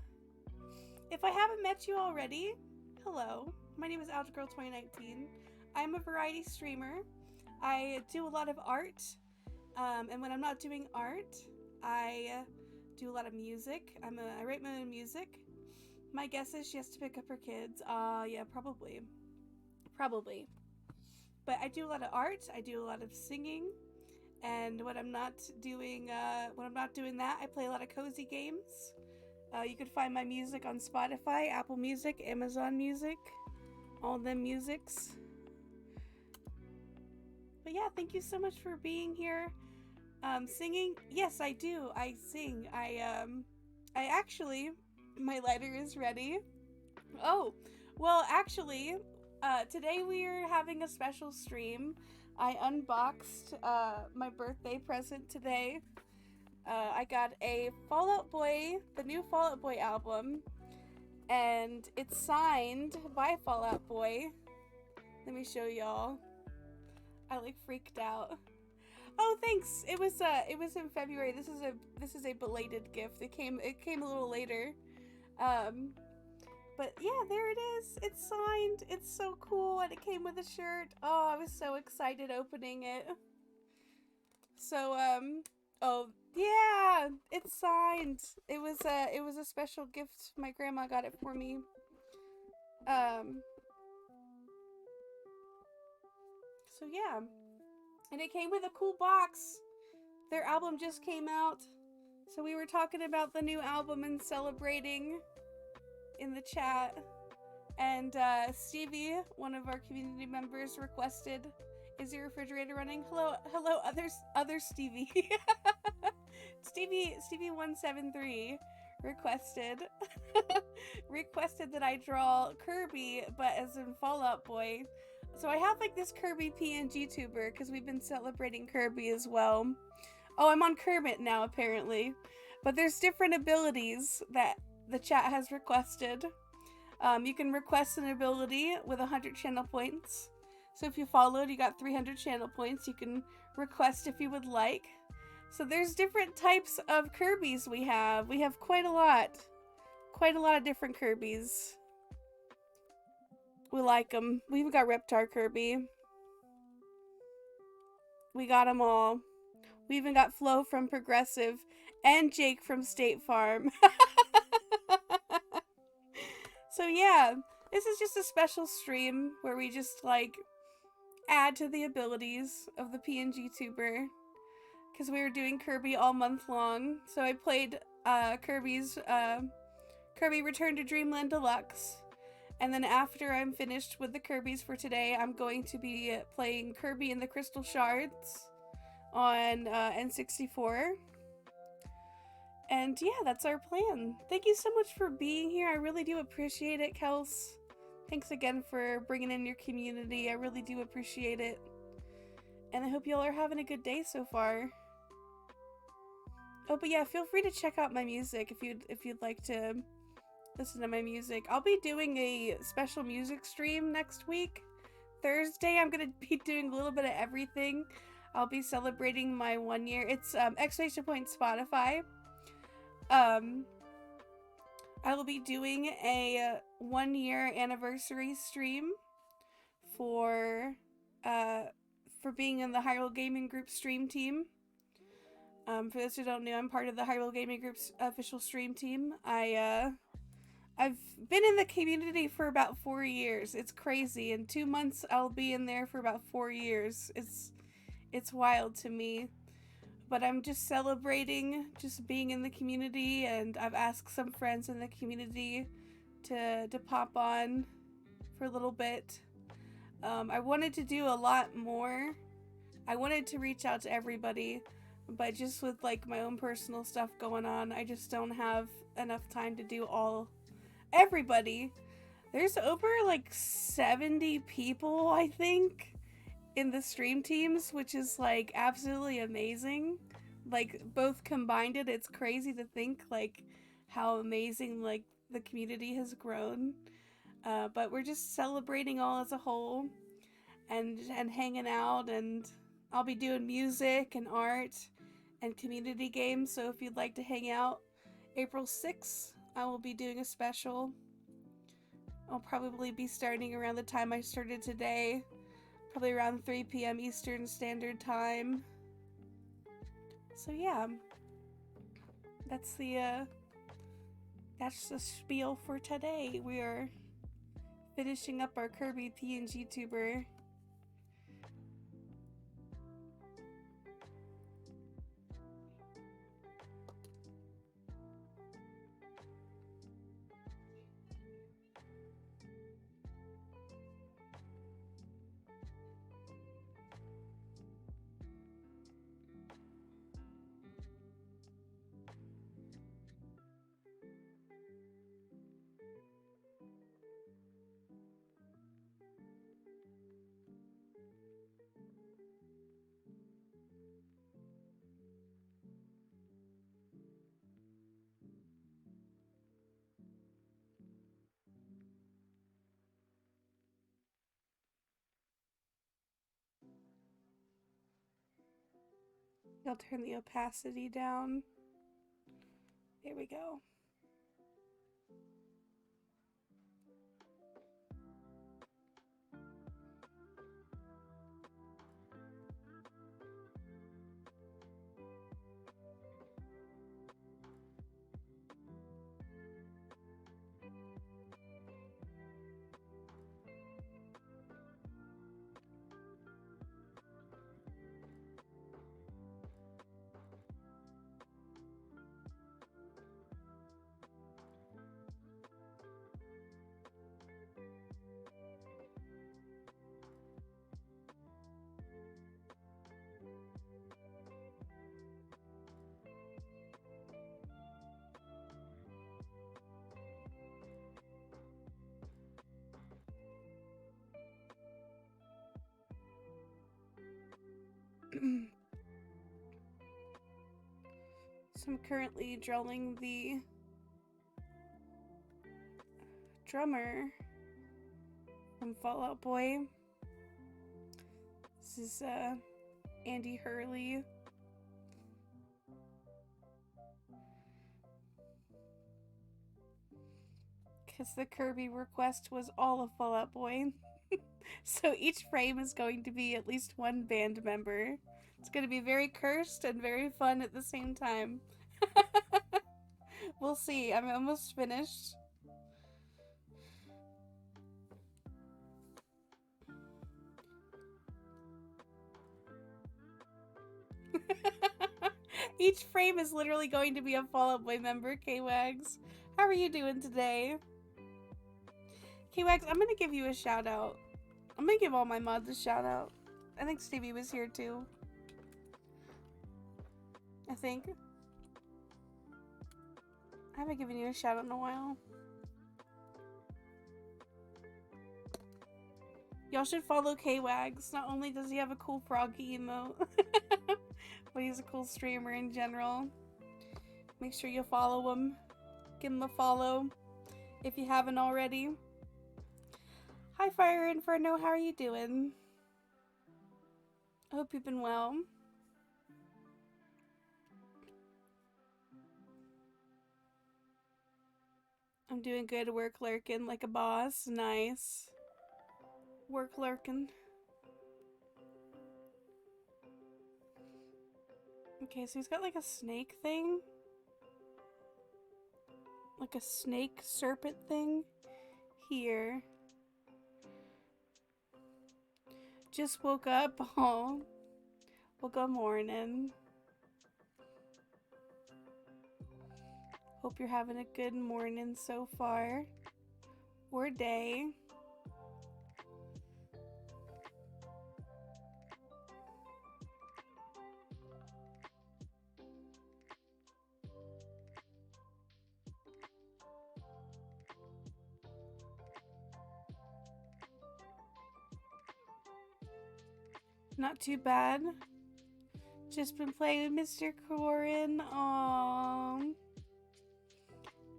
If I haven't met you already, hello. My name is AlgebGirl2019. I'm a variety streamer. I do a lot of art, and when I'm not doing art, I do a lot of music. I write my own music. My guess is she has to pick up her kids. Yeah, probably. But I do a lot of art. I do a lot of singing, and when I'm not doing that, I play a lot of cozy games. You can find my music on Spotify, Apple Music, Amazon Music, all them musics. But yeah, thank you so much for being here. Singing? Yes, I do. I sing. I actually, my lighter is ready. Oh, well, actually, today we are having a special stream. I unboxed my birthday present today. I got a the new Fall Out Boy album, and it's signed by Fall Out Boy. Let me show y'all. I like freaked out. Oh, thanks. It was in February. This is a belated gift. It came a little later. But yeah, there it is. It's signed. It's so cool, and it came with a shirt. Oh, I was so excited opening it. So oh yeah, it's signed. It was a special gift. My grandma got it for me. So yeah, and it came with a cool box. Their album just came out, so we were talking about the new album and celebrating in the chat. And Stevie, one of our community members, requested, "Is your refrigerator running?" Hello, other Stevie. Stevie 173 requested requested that I draw Kirby, but as in Fall Out Boy. So I have like this Kirby PNG tuber because we've been celebrating Kirby as well. Oh, I'm on Kermit now apparently, but there's different abilities that the chat has requested. You can request an ability with 100 channel points. So if you followed, you got 300 channel points. You can request if you would like. So there's different types of Kirby's we have. We have quite a lot. Quite a lot of different Kirby's. We like them. We've got Reptar Kirby. We got them all. We even got Flo from Progressive and Jake from State Farm. So yeah, this is just a special stream where we just like add to the abilities of the PNG tuber, because we were doing Kirby all month long. So I played Kirby's Kirby Return to Dreamland Deluxe, and then after I'm finished with the Kirby's for today, I'm going to be playing Kirby and the Crystal Shards on N64. And yeah, that's our plan. Thank you so much for being here. I really do appreciate it, Kels. Thanks again for bringing in your community. I really do appreciate it. And I hope y'all are having a good day so far. Oh, but yeah, feel free to check out my music if you'd like to listen to my music. I'll be doing a special music stream next week. Thursday, I'm going to be doing a little bit of everything. I'll be celebrating my 1 year. It's exclamation point Spotify. I will be doing a 1 year anniversary stream for being in the Hyrule Gaming Group stream team. For those who don't know, I'm part of the Hyrule Gaming Group's official stream team. I've been in the community for about 4 years. It's crazy. In 2 months, I'll be in there for about 4 years. It's wild to me. But I'm just celebrating just being in the community, and I've asked some friends in the community to pop on for a little bit. I wanted to do a lot more. I wanted to reach out to everybody, but just with like my own personal stuff going on, I just don't have enough time to do everybody. There's over like 70 people, I think, in the stream teams, which is like absolutely amazing. Like both combined, it's crazy to think like how amazing like the community has grown. But we're just celebrating all as a whole, and hanging out, and I'll be doing music and art and community games. So if you'd like to hang out, April 6th, I will be doing a special. I'll probably be starting around the time I started today. Probably around 3 p.m. Eastern Standard Time. So yeah, that's the spiel for today. We are finishing up our Kirby PNG tuber. I'll turn the opacity down. There we go. So I'm currently drilling the drummer from Fall Out Boy. This is Andy Hurley. Because the Kirby request was all of Fall Out Boy. So each frame is going to be at least one band member. It's going to be very cursed and very fun at the same time. We'll see. I'm almost finished. Each frame is literally going to be a Fall Out Boy member. K-Wags, how are you doing today? K-Wags, I'm going to give you a shout out. I'm going to give all my mods a shout out. I think Stevie was here too. I think. I haven't given you a shout out in a while. Y'all should follow K-Wags. Not only does he have a cool froggy emote, but he's a cool streamer in general. Make sure you follow him. Give him a follow if you haven't already. Hi Fire Inferno, how are you doing? I hope you've been well. I'm doing good. Work lurking like a boss. Nice. Work lurking. Okay, so he's got like a snake thing. Like a snake serpent thing here. Just woke up. Oh. Well, good morning. Hope you're having a good morning so far. Or day. Not too bad. Just been playing with Mr. Corin. Aww.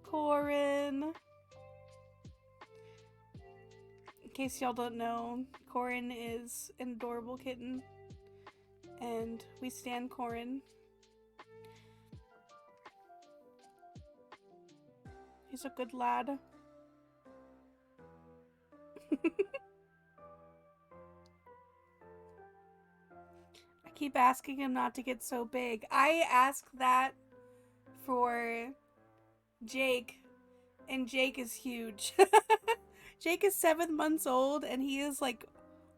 Corin. In case y'all don't know, Corin is an adorable kitten. And we stan Corin. He's a good lad. I keep asking him not to get so big. I ask that for Jake, and Jake is huge. Jake is 7 months old, and he is like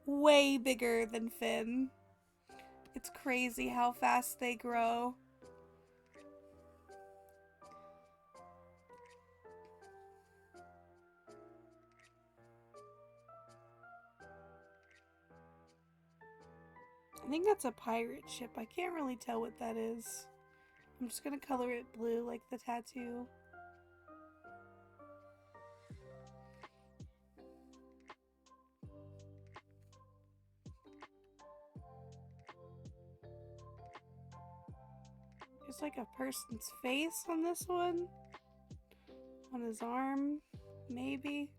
way bigger than Finn. It's crazy how fast they grow. I think that's a pirate ship. I can't really tell what that is. I'm just gonna color it blue like the tattoo. There's like a person's face on this one. On his arm, maybe.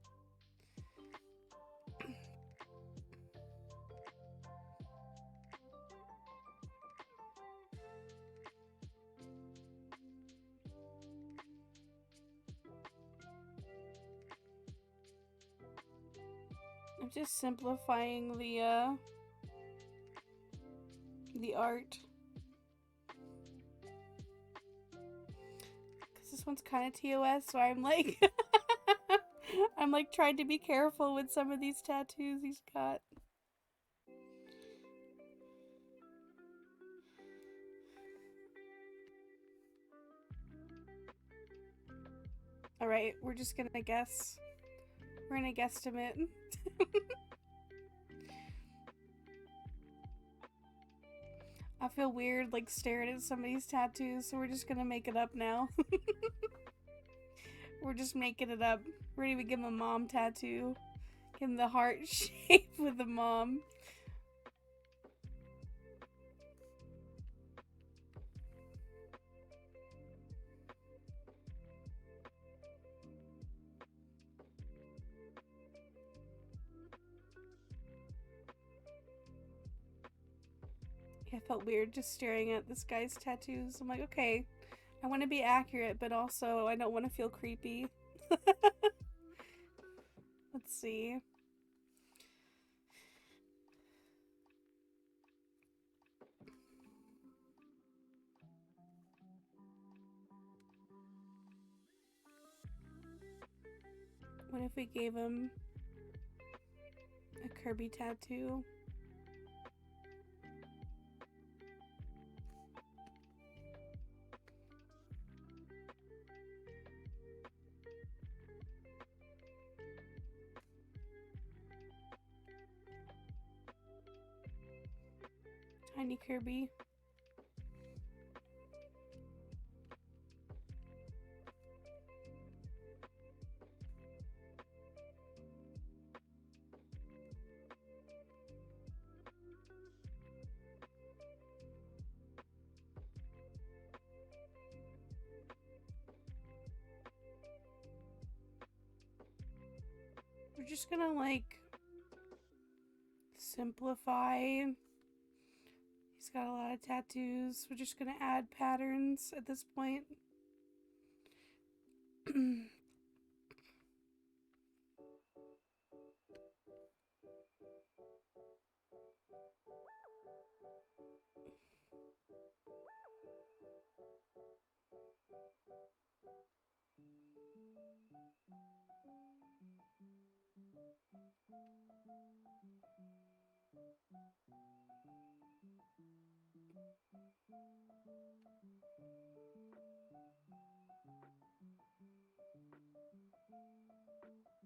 I'm just simplifying the art. Cause this one's kind of TOS, so I'm like I'm like trying to be careful with some of these tattoos he's got. Alright, we're just gonna guess. We're gonna guesstimate. I feel weird like staring at somebody's tattoos, so we're just gonna make it up now. We're just making it up. We're gonna even give him a mom tattoo. Give him the heart shape with the mom. I felt weird just staring at this guy's tattoos. I'm like, okay, I want to be accurate, but also I don't want to feel creepy. Let's see. What if we gave him a Kirby tattoo? Tiny Kirby. We're just gonna like simplify. He's got a lot of tattoos. We're just gonna add patterns at this point.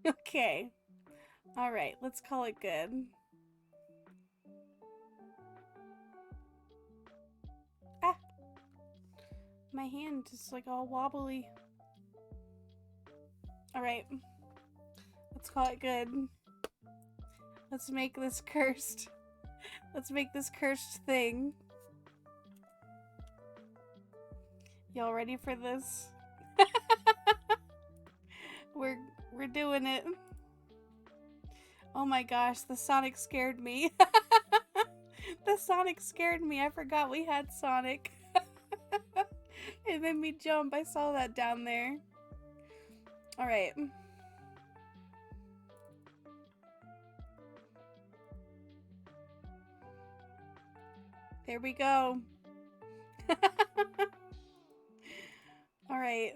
Okay. Alright, let's call it good. Ah! My hand is like all wobbly. Alright. Let's call it good. Let's make this cursed. Let's make this cursed thing. Y'all ready for this? We're doing it. Oh my gosh, the Sonic scared me. The Sonic scared me. I forgot we had Sonic. It made me jump. I saw that down there. Alright. There we go. Alright.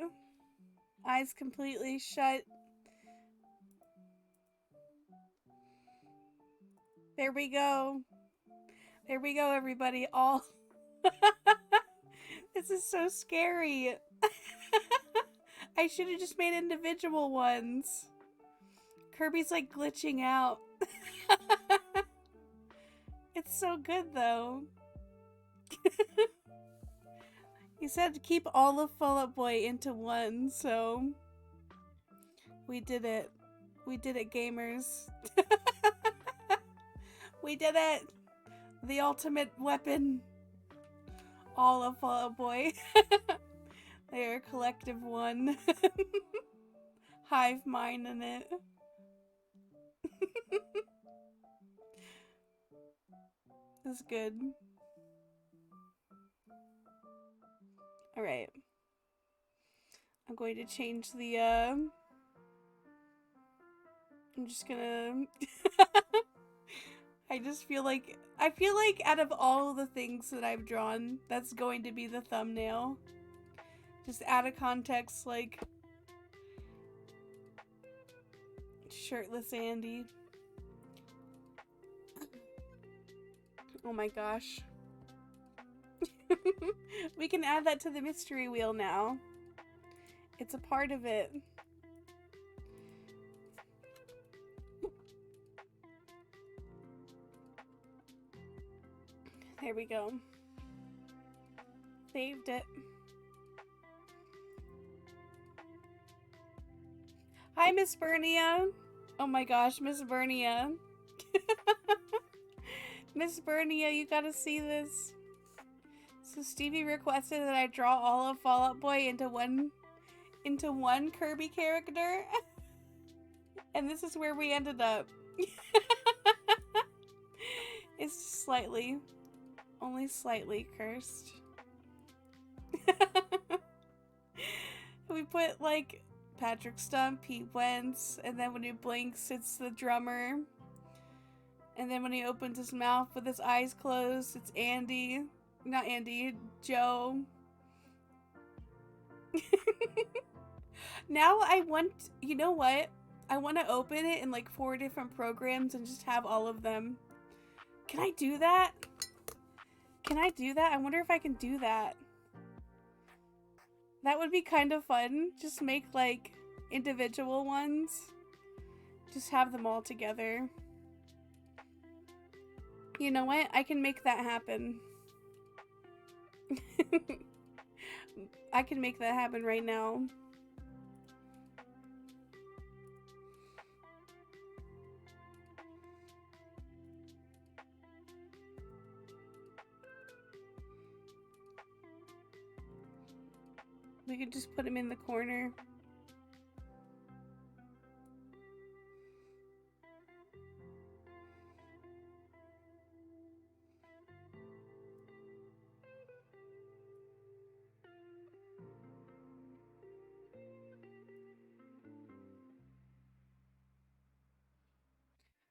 Eyes completely shut. There we go. There we go, everybody. All. This is so scary. I should have just made individual ones. Kirby's like glitching out. It's so good though. He said to keep all of Fall Out Boy into one, so we did it. We did it, gamers. We did it! The ultimate weapon. All of Fall Out Boy. They are a collective one. Hive mind in it. That's good. Alright. I'm going to change the I'm just gonna... I feel like out of all the things that I've drawn, that's going to be the thumbnail. Just out of context, like... shirtless Andy. Oh my gosh. We can add that to the mystery wheel now. It's a part of it. There we go. Saved it. Hi, Miss Bernia. Oh my gosh, Miss Bernia. Miss Bernia, you gotta see this. So Stevie requested that I draw all of Fall Out Boy into one Kirby character. And this is where we ended up. It's just slightly, only slightly cursed. We put like Patrick Stump, Pete Wentz, and then when he blinks, it's the drummer. And then when he opens his mouth with his eyes closed, it's Andy. Not Andy, Joe. Now I want, you know what? I want to open it in like 4 different programs and just have all of them. Can I do that? Can I do that? I wonder if I can do that. That would be kind of fun. Just make like individual ones. Just have them all together. You know what? I can make that happen. I can make that happen right now. We could just put him in the corner.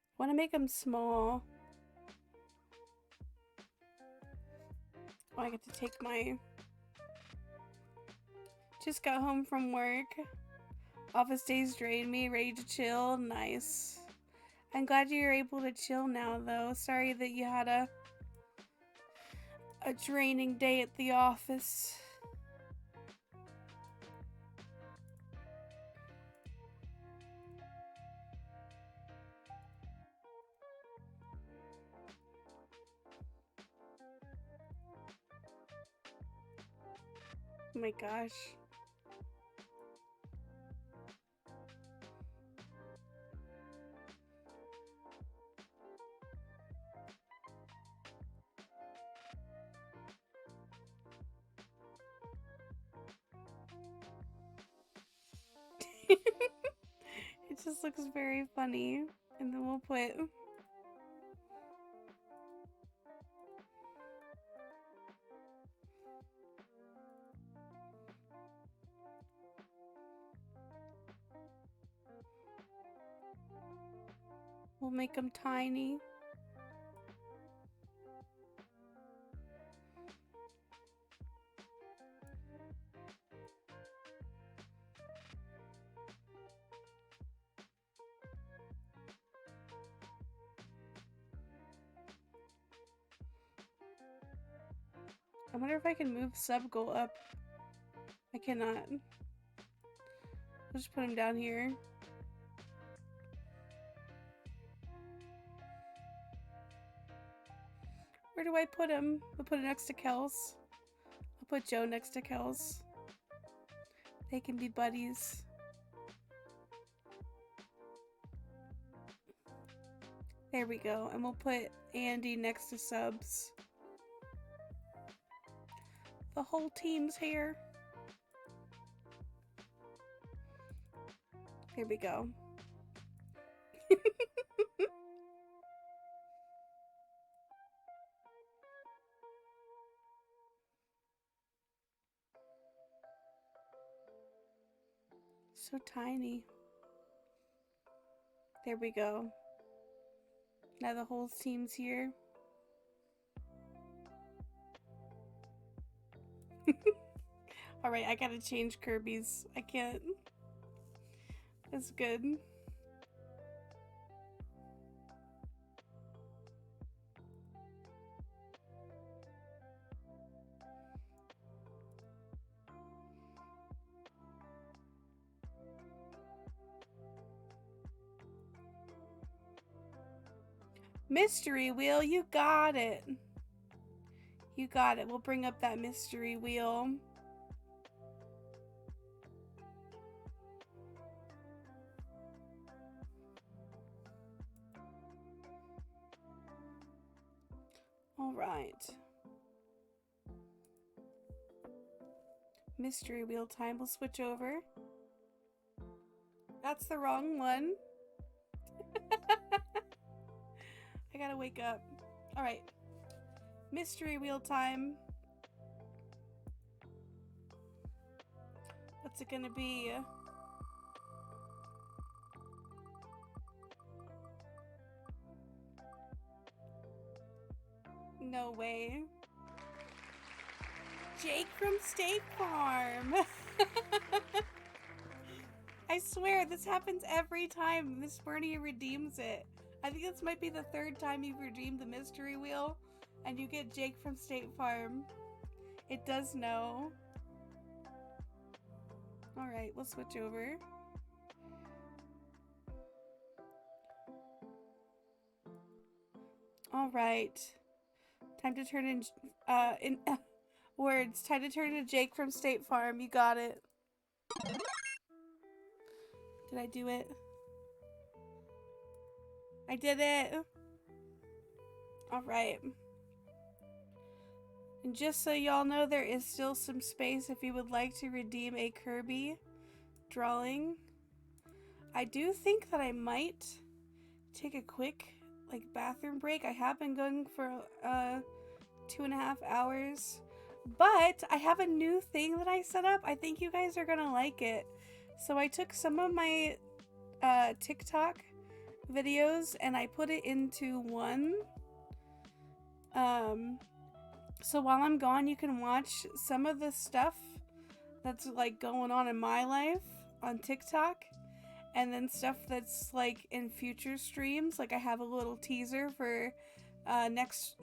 I want to make him small. Oh, I get to take my... Just got home from work. Office days drained me. Ready to chill. Nice. I'm glad you're able to chill now, though. Sorry that you had a draining day at the office. Oh my gosh. It just looks very funny. And then we'll put... We'll make them tiny. I wonder if I can move sub goal up. I cannot. I'll just put him down here. Where do I put him? I'll put it next to Kels. I'll put Joe next to Kels. They can be buddies. There we go. And we'll put Andy next to Subs. The whole team's here. There we go. So tiny. There we go. Now the whole team's here. Alright, I gotta change Kirby's. I can't. That's good. Mystery wheel, you got it. You got it. We'll bring up that mystery wheel. All right. Mystery wheel time. We'll switch over. That's the wrong one. I gotta wake up. All right. Mystery wheel time. What's it gonna be? No way. Jake from State Farm. I swear this happens every time Miss Bernie redeems it. I think this might be the third time you've redeemed the mystery wheel and you get Jake from State Farm. It does know. Alright, we'll switch over. Alright. Time to turn in words. Time to turn into Jake from State Farm. You got it. Did I do it? I did it. Alright. And just so y'all know, there is still some space if you would like to redeem a Kirby drawing. I do think that I might take a quick bathroom break. I have been going for 2.5 hours, but I have a new thing that I set up. I think you guys are gonna like it. So I took some of my TikTok videos and I put it into one. So while I'm gone, you can watch some of the stuff that's going on in my life on TikTok, and then stuff that's in future streams. I have a little teaser for next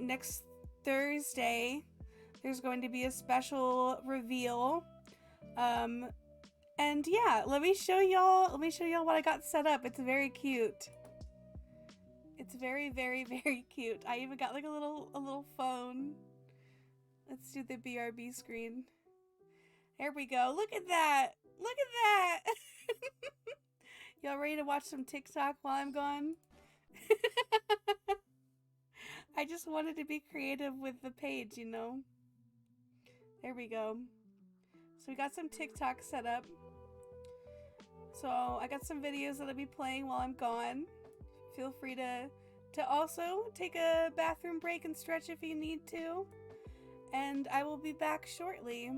Thursday. There's going to be a special reveal. And yeah, let me show y'all what I got set up. It's very cute. It's very, very, very cute. I even got a little phone. Let's do the BRB screen. There we go. Look at that. Look at that. Y'all ready to watch some TikTok while I'm gone? I just wanted to be creative with the page, you know? There we go. So we got some TikTok set up. So I got some videos that I'll be playing while I'm gone. Feel free to also take a bathroom break and stretch if you need to. And I will be back shortly.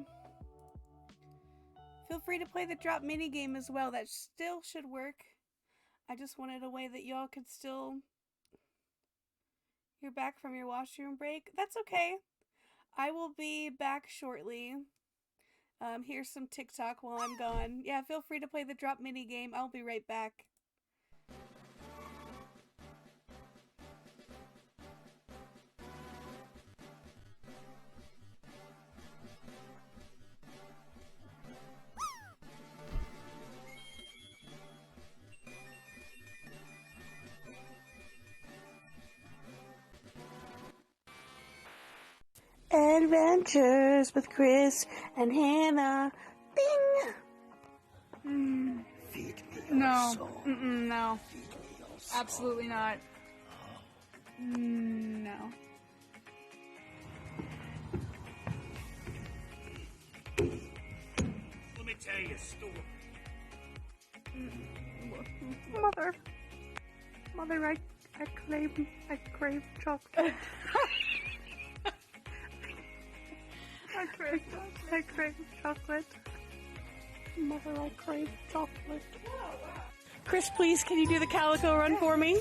Feel free to play the drop mini game as well. That still should work. I just wanted a way that y'all could still... You're back from your washroom break? That's okay. I will be back shortly. Here's some TikTok while I'm gone. Yeah, feel free to play the drop mini game. I'll be right back. Adventures with Chris and Hannah. Bing!
Feed me your
No.
soul.
No.
Feed me your soul.
Absolutely not. No.
Let me tell you a story.
Mother, I crave chocolate. I crave chocolate. Mother, I crave chocolate. Chris, please, can you do the calico run for me?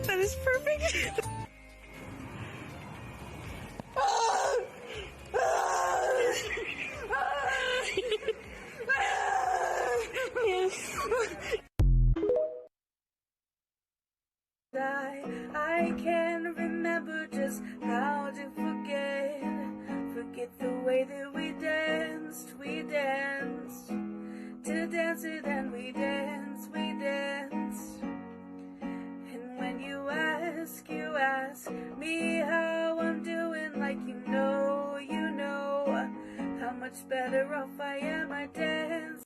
That is perfect. Yes. I can remember just how to forget the way that we danced, to dance it and we danced, and when you ask me how I'm doing, like you know, how much better off I am, I dance.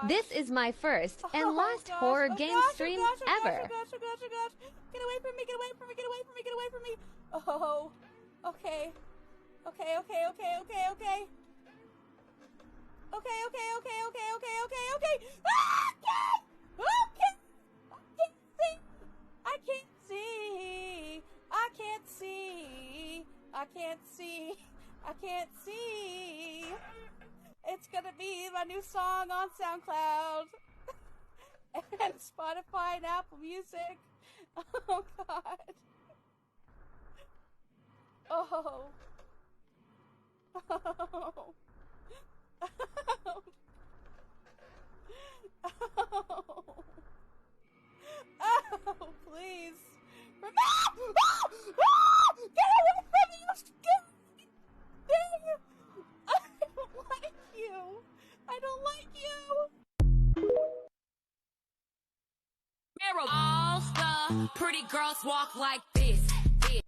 This is my first and last horror game stream ever.
Oh gosh. Get away from me, get away from me, get away from me, get away from me. Oh, okay. Okay. Ah, okay. I can't see. It's gonna be my new song on SoundCloud and Spotify and Apple Music. Oh God. Oh. Oh, please. Get away from me, you stupid! I don't like you.
All the pretty girls walk like this.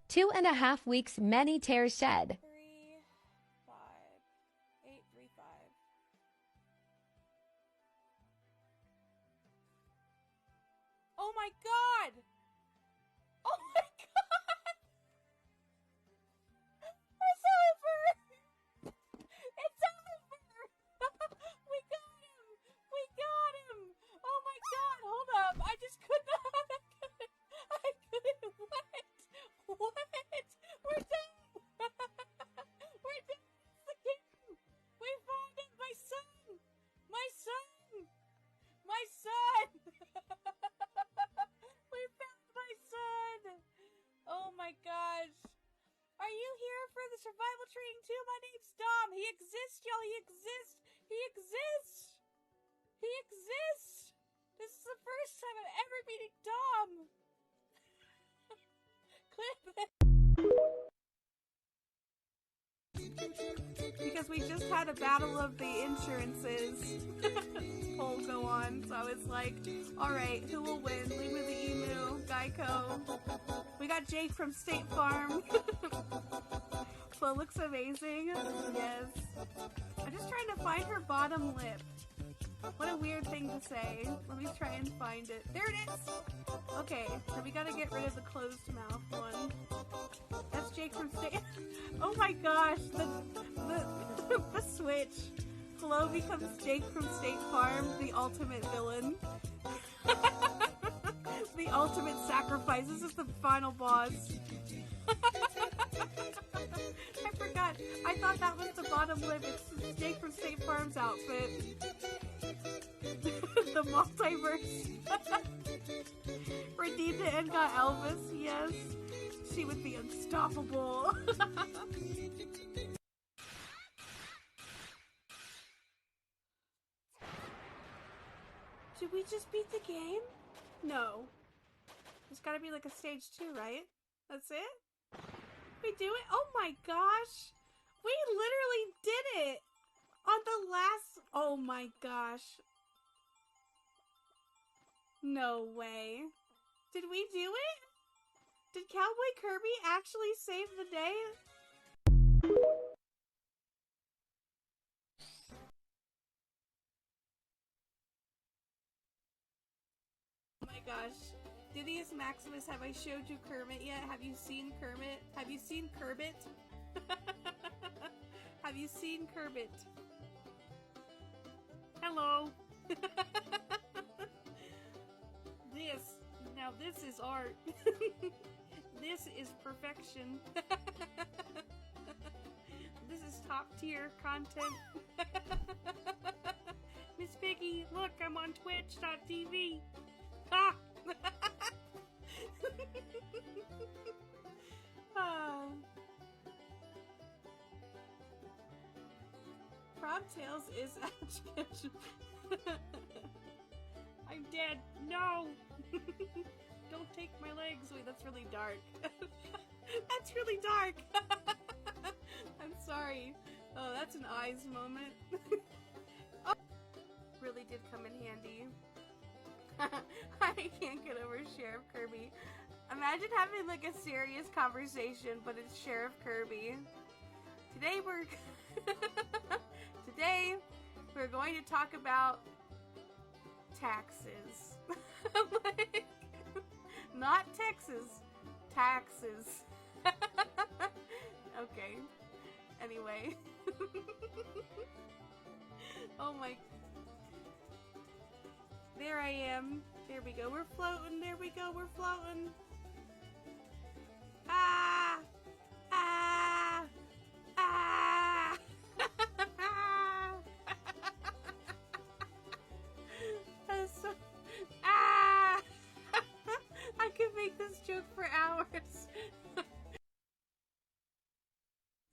2.5 weeks, many tears shed.
3, 5, 8, 3, 5. Oh my God! Oh my God! It's over! It's over! We got him! Oh my God! Hold up! I just could not. I couldn't. What? We're done. We're done. It's the game. We found him. My son. We found my son. Oh my gosh. Are you here for the survival training too? My name's Dom. He exists, y'all. He exists. This is the first time I'm ever meeting Dom. Clip it. Because we just had a battle of the insurances poll go on, so it's like, alright, who will win? Leave me the emu, Geico. We got Jake from State Farm. Flo looks amazing. Yes. I'm just trying to find her bottom lip. What a weird thing to say. Let me try and find it. There it is! Okay, so we gotta get rid of the closed mouth one. That's Jake from State... Oh my gosh, the switch. Flo becomes Jake from State Farm, the ultimate villain. The ultimate sacrifice. This is the final boss. I forgot. I thought that was the bottom lip. It's Jake from State Farm's outfit. The multiverse. Redeemed it and got Elvis. Yes. She would be unstoppable. Did we just beat the game? No. There's gotta be like a stage 2, right? That's it? We do it? Oh my gosh! We literally did it! On the last... Oh my gosh. No way. Did we do it? Did Cowboy Kirby actually save the day? Oh my gosh. Didius Maximus, have I showed you Kermit yet? Have you seen Kermit? Have you seen Kerbit? Have you seen Kerbit? Hello. This is art. This is perfection. This is top tier content. Miss Piggy, look, I'm on Twitch.tv. Ah! Oh. Tails is Ashkish. I'm dead. No! Don't take my legs. Wait, that's really dark. That's really dark. I'm sorry. Oh, that's an eyes moment. Oh, really did come in handy. I can't get over Sheriff Kirby. Imagine having like a serious conversation, but it's Sheriff Kirby. Today we're going to talk about taxes. Like, not Texas, taxes. Okay. Anyway. Oh my. There I am. There we go. We're floating. There we go. We're floating. Ah! Ah! Ah! So, ah! I could make this joke for hours.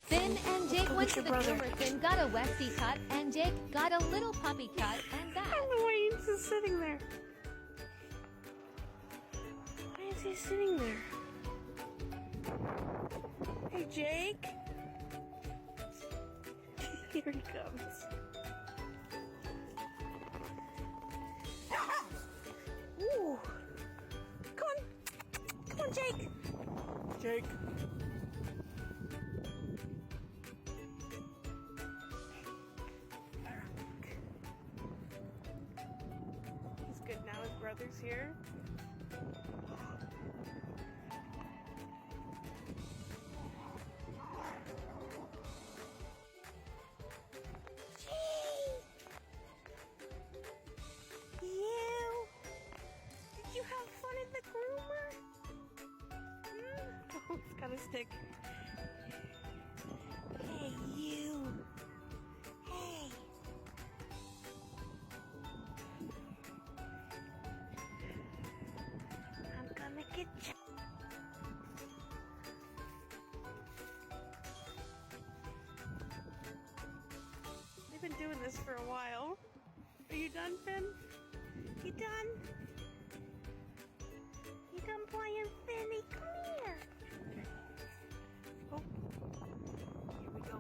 Finn and Jake went to the
brother.
groomer. Finn got a Westie cut, and Jake got a little puppy cut, and that.
And Wayne's just sitting there. Why is he sitting there? Hey, Jake. Here he comes. Ooh. Come on. Come on, Jake. Jake. He's good now. His brother's here. Did you have fun in the groomer? Oh, it's got a stick. Hey, you. Hey. I'm gonna get you. They've been doing this for a while. Are you done, Finn? You done? You done playing, Finny? Come here. Oh, here we go.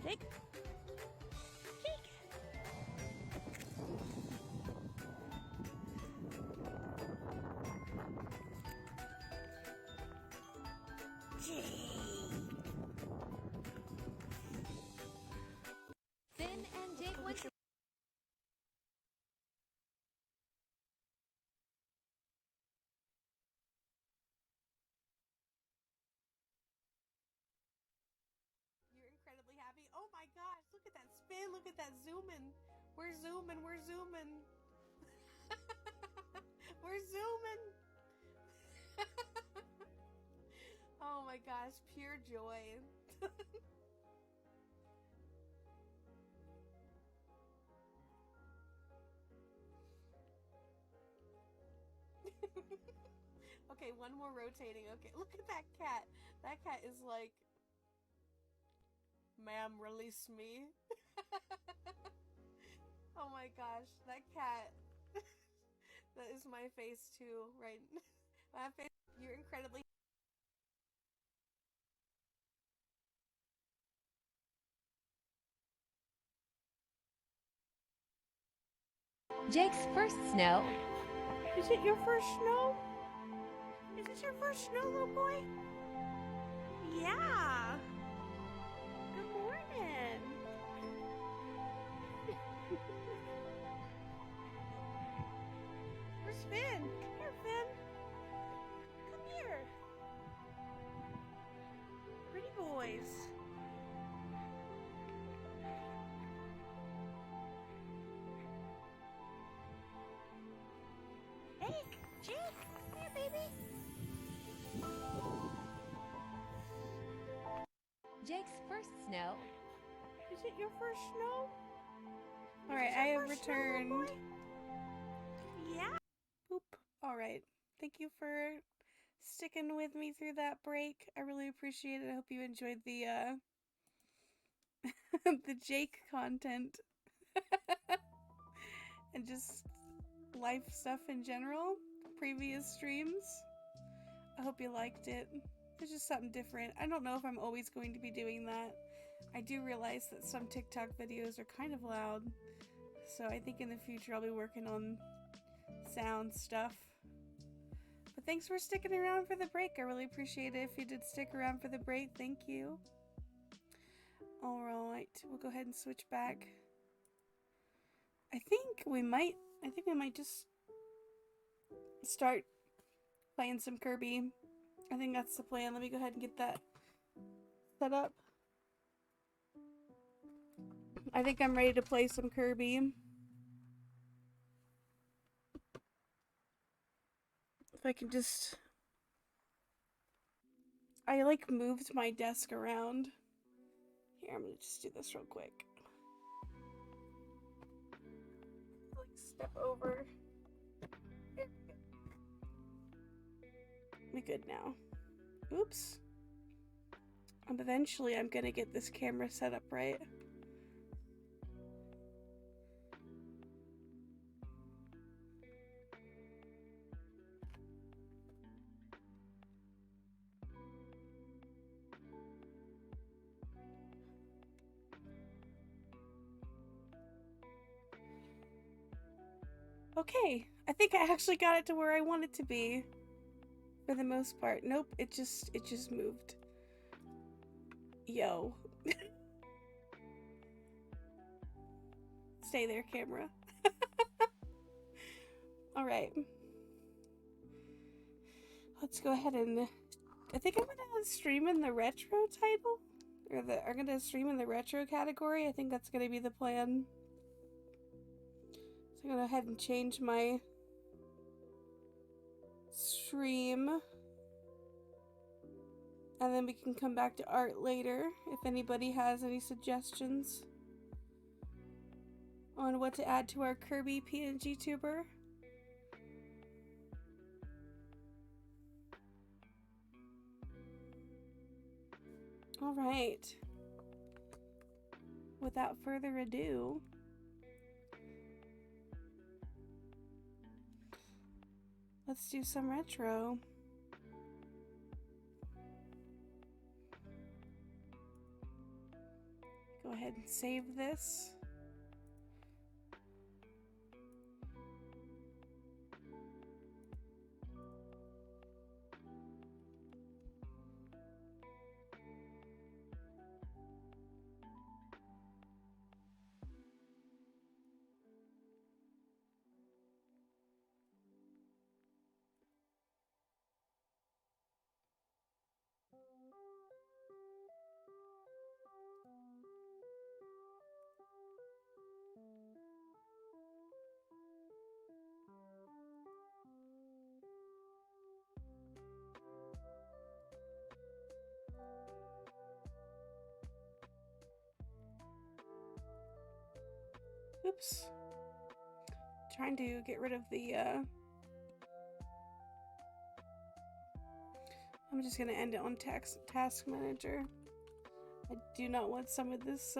Jake? Jake?
Finn and Jake went to
You're incredibly happy. Oh my gosh, look at that spin. Look at that zooming. We're zooming. We're zooming. We're zooming. Oh my gosh, pure joy. Okay, one more rotating. Okay, look at that cat. That cat is like, ma'am, release me. Oh my gosh, that cat. That is my face too, right? My face. You're incredibly.
Jake's first snow.
Is it your first snow? Is this your first snow, little boy? Yeah. Good morning. Where's Finn? Come here, Finn. Come here. Pretty boys. Hey, Jake. Come here, baby.
Jake's first snow.
Is it your first snow? Alright, I have returned. Yeah. Oop. Alright. Thank you for sticking with me through that break. I really appreciate it. I hope you enjoyed the the Jake content. And just life stuff in general. Previous streams. I hope you liked it. It's just something different. I don't know if I'm always going to be doing that. I do realize that some TikTok videos are kind of loud. So I think in the future I'll be working on sound stuff. But thanks for sticking around for the break. I really appreciate it. If you did stick around for the break, thank you. Alright, we'll go ahead and switch back. I think we might just start playing some Kirby. I think that's the plan. Let me go ahead and get that set up. I think I'm ready to play some Kirby. If I can just... I like moved my desk around. Here, I'm gonna just do this real quick. Like step over. There we go. We good now. Oops. Eventually I'm gonna get this camera set up right. Okay, I think I actually got it to where I want it to be. For the most part. Nope, it just moved. Yo. Stay there, camera. Alright. Let's go ahead and... I think I'm gonna stream in the retro title. I'm gonna stream in the retro category. I think that's gonna be the plan. So I'm gonna go ahead and change my stream. And then we can come back to art later if anybody has any suggestions on what to add to our Kirby PNG tuber. Alright. Without further ado, let's do some retro. Go ahead and save this. Oops. Trying to get rid of the, I'm just gonna end it on task manager. I do not want some of this,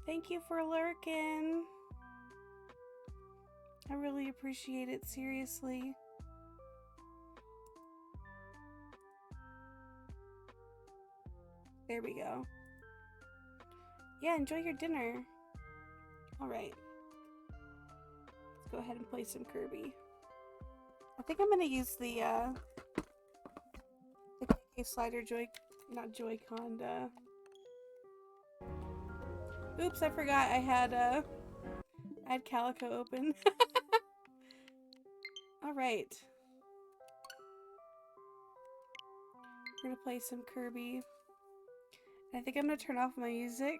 Thank you for lurking. I really appreciate it, seriously. There we go. Yeah, enjoy your dinner. Alright. go ahead and play some Kirby. I think I'm gonna use the KK slider not Joy-Con, oops, I forgot I had Calico open. Alright. We're gonna play some Kirby. I think I'm gonna turn off my music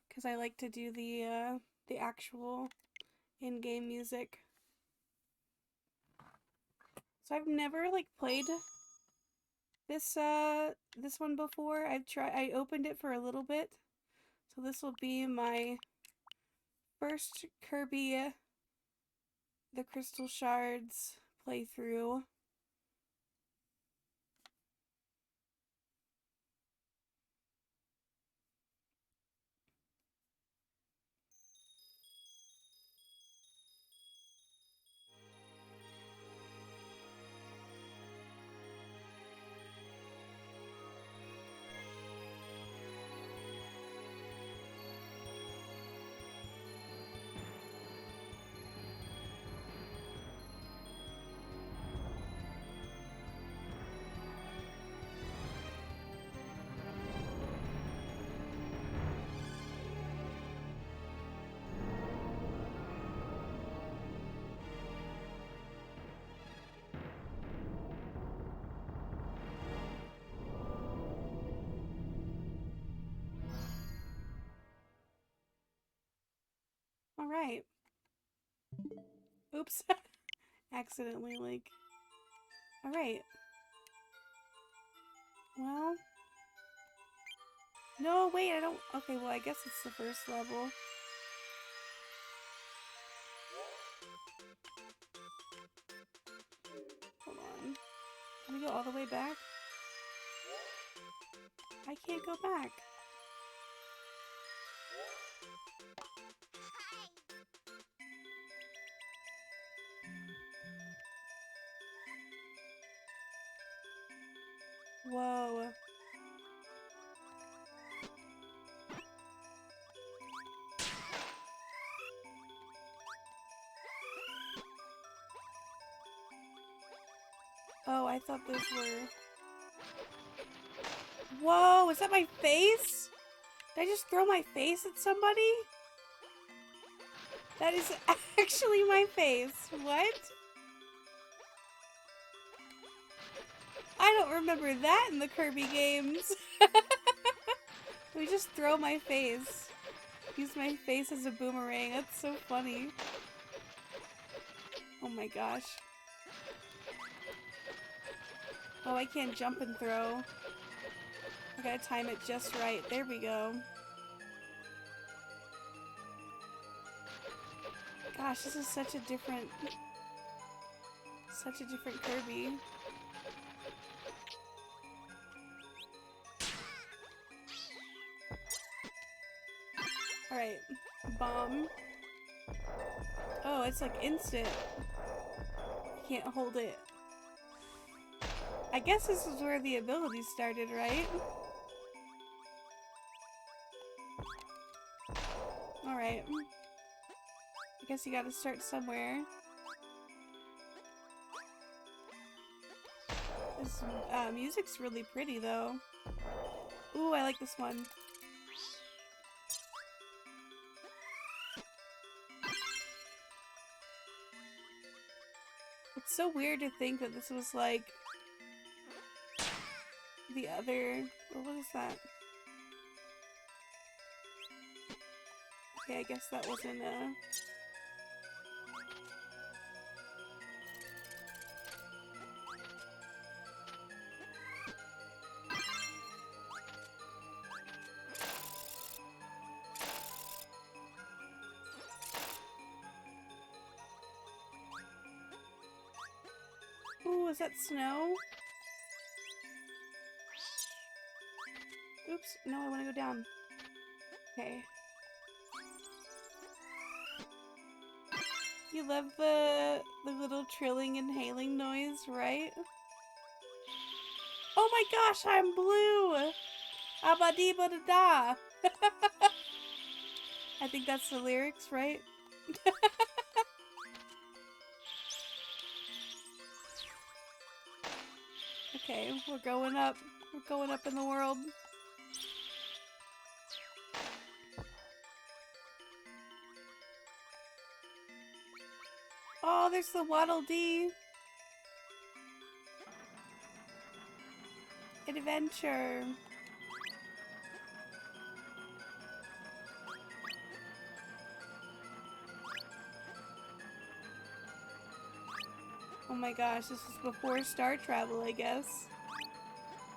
because I like to do the actual in-game music. So I've never like played this one before. I opened it for a little bit. So this will be my first Kirby the Crystal Shards playthrough. Alright. Oops. Accidentally, like... Alright. Well... No, wait, I don't... Okay, well, I guess it's the first level. Hold on. Can we go all the way back? I can't go back. Whoa. Oh, I thought those were... Whoa, is that my face? Did I just throw my face at somebody? That is actually my face. What? I don't remember that in the Kirby games. We just throw my face. Use my face as a boomerang. That's so funny. Oh my gosh. Oh, I can't jump and throw. I gotta time it just right. There we go. Gosh, this is such a different Kirby. Alright. Bomb. Oh, it's like instant. Can't hold it. I guess this is where the abilities started, right? Alright. I guess you gotta start somewhere. This music's really pretty, though. Ooh, I like this one. It's so weird to think that this was like the other... What is that? Okay, I guess that wasn't Ooh, is that snow? Oops, no, I want to go down. Okay. You love the little trilling and hailing noise, right? Oh my gosh, I'm blue! Abba-dee-ba-da-da! I think that's the lyrics, right? Okay, we're going up. We're going up in the world. Oh, there's the Waddle Dee. Adventure. Oh my gosh, this is before star travel, I guess.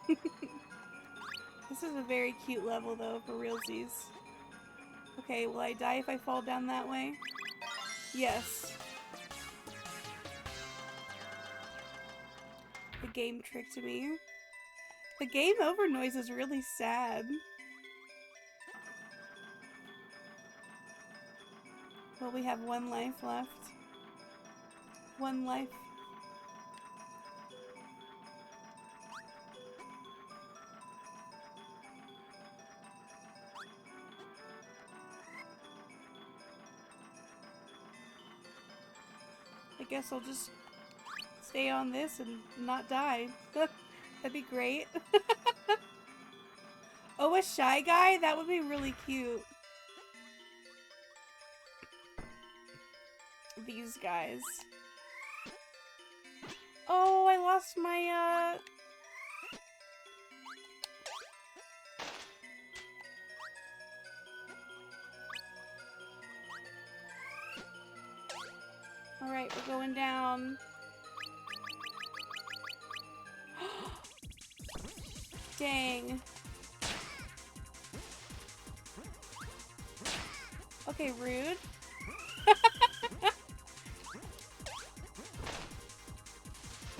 This is a very cute level though, for realsies. Okay, will I die if I fall down that way? Yes. The game tricked me. The game over noise is really sad. Well, we have 1 life left. 1 life. I guess I'll just stay on this and not die. That'd be great. Oh, a Shy Guy? That would be really cute. These guys. Oh, I lost my, Alright, we're going down. Dang. Okay, rude.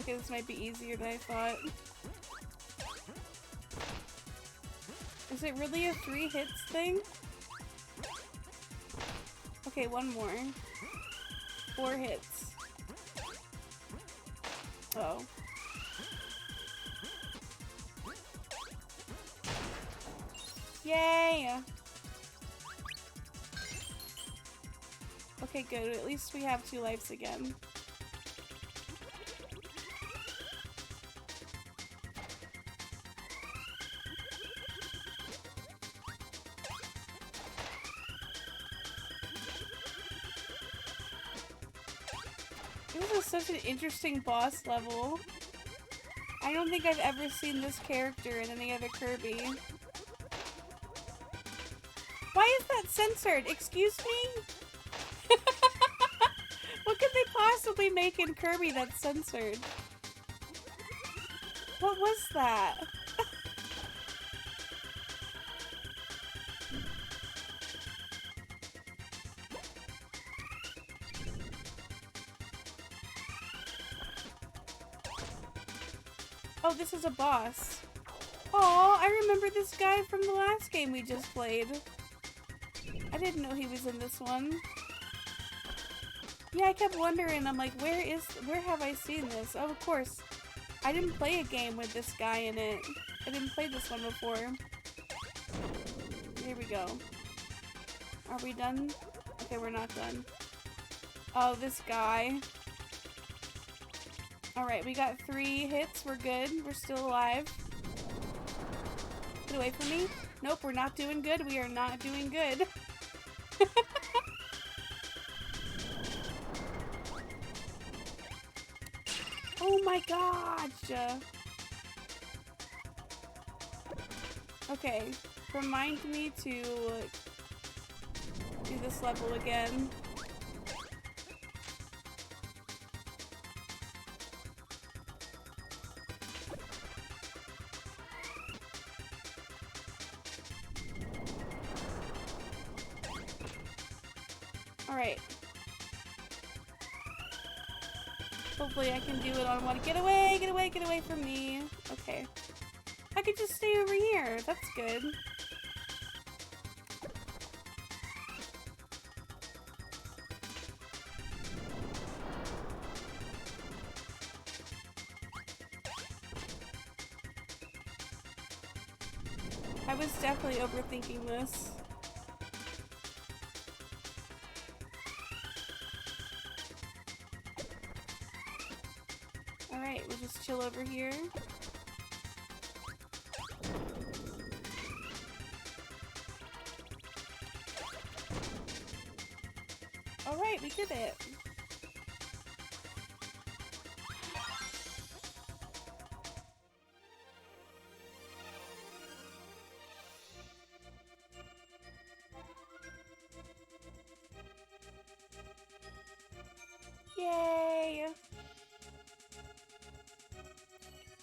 Okay, this might be easier than I thought. Is it really a 3 hits thing? Okay, 1 more. 4 hits. Oh. Yay! Okay, good. At least we have 2 lives again. This is such an interesting boss level. I don't think I've ever seen this character in any other Kirby. Why is that censored? Excuse me? What could they possibly make in Kirby that's censored? What was that? Oh, this is a boss. Oh, I remember this guy from the last game we just played. I didn't know he was in this one. Yeah, I kept wondering, I'm like, where have I seen this? Oh, of course. I didn't play a game with this guy in it. I didn't play this one before. Here we go. Are we done? Okay, we're not done. Oh, this guy. Alright, we got 3 hits. We're good. We're still alive. Get away from me. Nope, we're not doing good. We are not doing good. Oh my gosh! Okay, remind me to do this level again. Alright. Hopefully I can do it on one. Get away, get away, get away from me. Okay. I could just stay over here. That's good. I was definitely overthinking this. Alright, we'll just chill over here. Alright, we did it. Yay!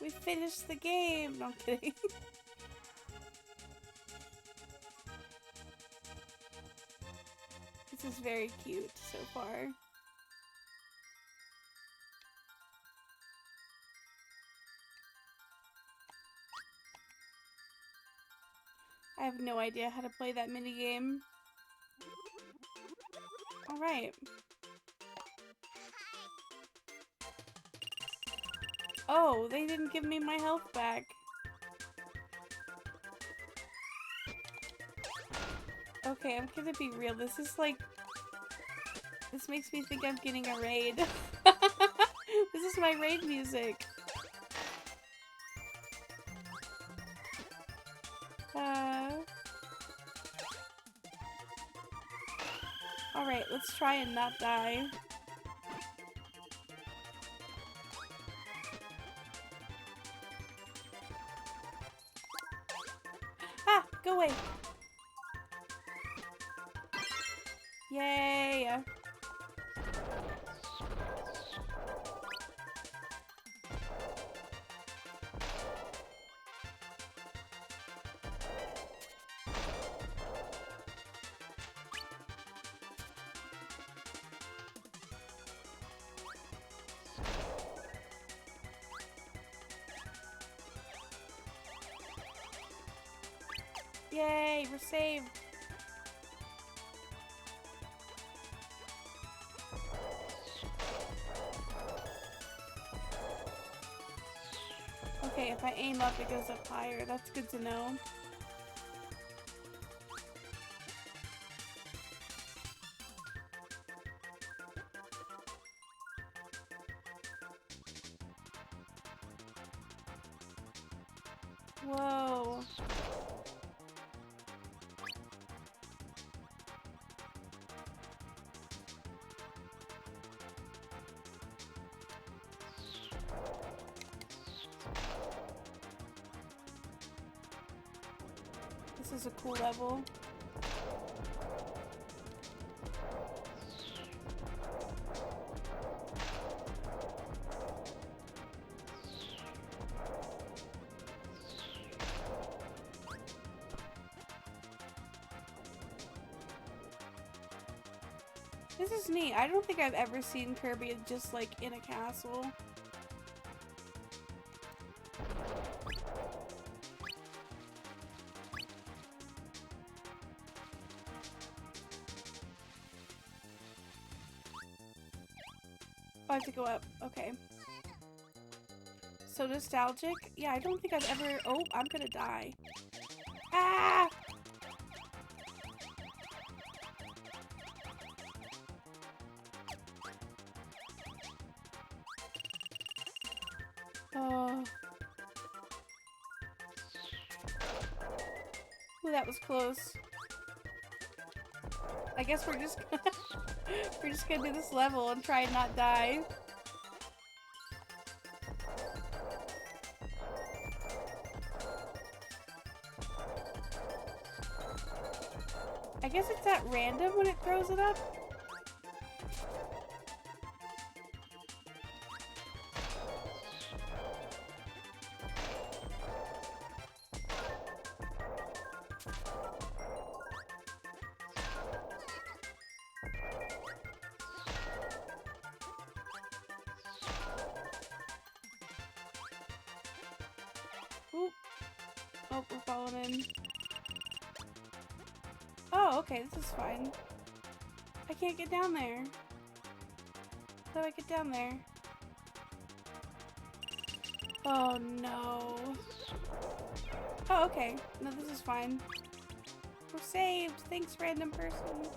We finished the game! No, I'm kidding. This is very cute so far. I have no idea how to play that minigame. Alright. Oh, they didn't give me my health back. Okay, I'm gonna be real. This is like... This makes me think I'm getting a raid. This is my raid music. Alright, let's try and not die. Ah! Go away! Yay! Yay, we're saved. Okay, if I aim up, it goes up higher. That's good to know. Whoa. This is a cool level. This is neat. I don't think I've ever seen Kirby just like in a castle. Oh, I have to go up. Okay. So nostalgic? Yeah, I don't think I've ever... Oh, I'm gonna die. Ah! Oh. Ooh, that was close. I guess we're just we're just gonna do this level and try and not die. I guess it's at random when it throws it up. Oop. Oh, we're falling in. Oh, okay, this is fine. I can't get down there. How do I get down there? Oh no. Oh, okay. No, this is fine. We're saved. Thanks, random person.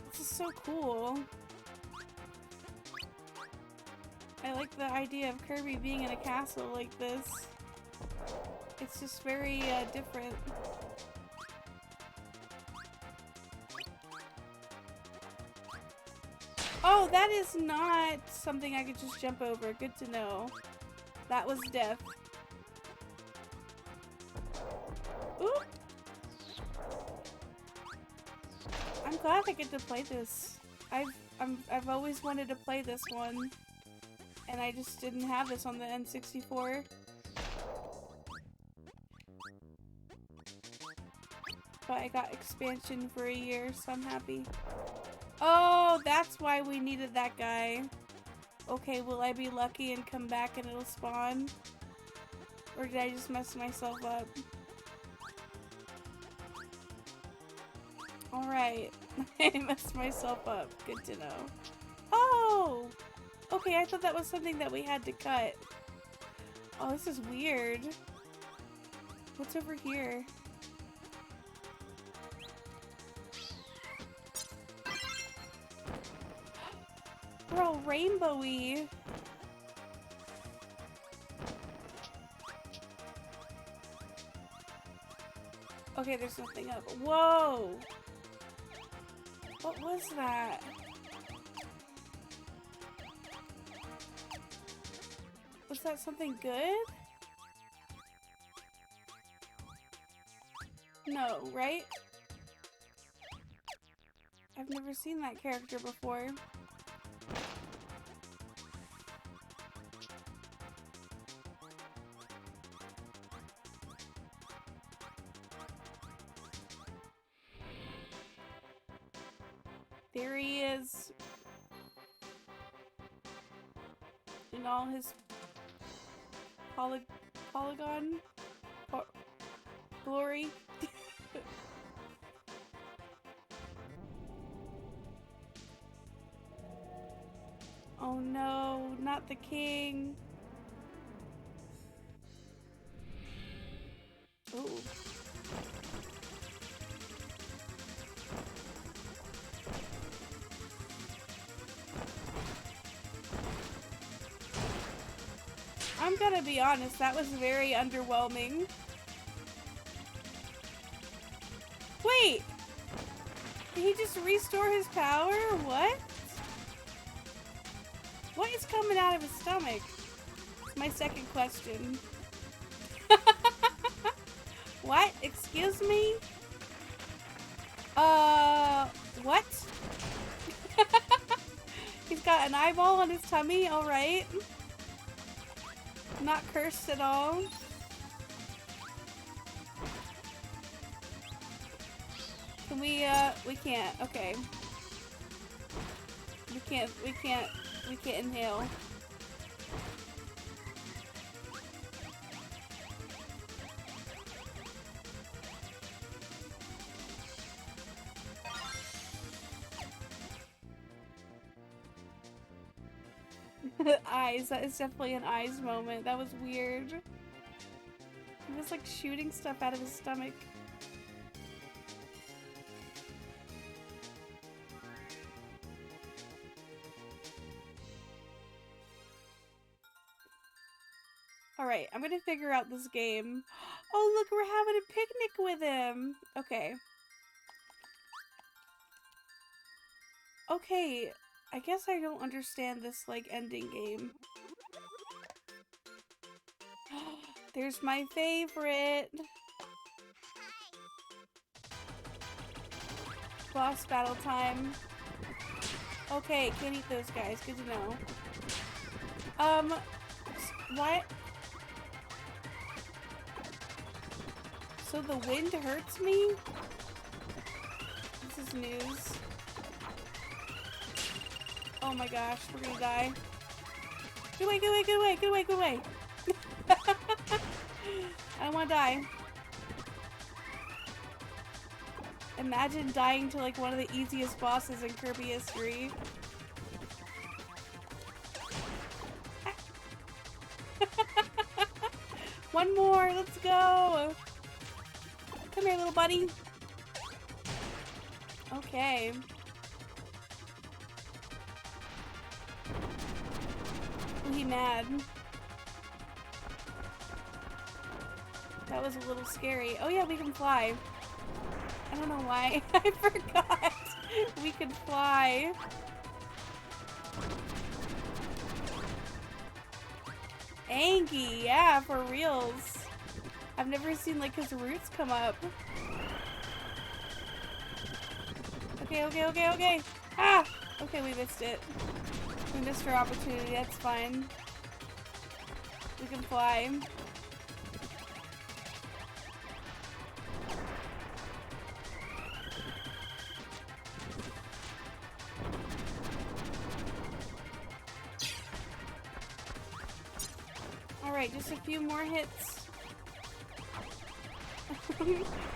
This is so cool. I like the idea of Kirby being in a castle like this. It's just very different. Oh, that is not something I could just jump over. Good to know. That was death. Ooh. I'm glad I get to play this. I've always wanted to play this one, and I just didn't have this on the N64. But I got expansion for a year, so I'm happy. Oh, that's why we needed that guy. Okay, will I be lucky and come back and it'll spawn? Or did I just mess myself up? Alright. I messed myself up. Good to know. Oh! Okay, I thought that was something that we had to cut. Oh, this is weird. What's over here? We're all rainbowy. Okay, there's nothing up. Whoa! What was that? Was that something good? No, right? I've never seen that character before. There he is. In all his polygon glory. Oh no, not the king. Ooh. I'm gonna be honest, that was very underwhelming. Wait! Did he just restore his power? What? What is coming out of his stomach? It's my second question. What? Excuse me? What? He's got an eyeball on his tummy, alright. Not cursed at all. Can we can't, okay. We can't inhale. Eyes, that is definitely an eyes moment. That was weird. He was like shooting stuff out of his stomach. Alright, I'm gonna figure out this game. Oh look, we're having a picnic with him! Okay. Okay, I guess I don't understand this, like, ending game. There's my favorite! Boss battle time. Okay, can't eat those guys. Good to know. What? So the wind hurts me? This is news. Oh my gosh, we're gonna die. Good way, good way, good way, good way, good way. I don't wanna die. Imagine dying to like one of the easiest bosses in Kirby history. One more, let's go. Come here, little buddy. Okay. He mad. That was a little scary. Oh yeah, we can fly. I don't know why. I forgot. We can fly. Angie, yeah, for reals. I've never seen like his roots come up. Okay, okay, okay, okay. Ah! Okay, we missed it. We missed our opportunity, that's fine. We can fly. Alright, just a few more hits.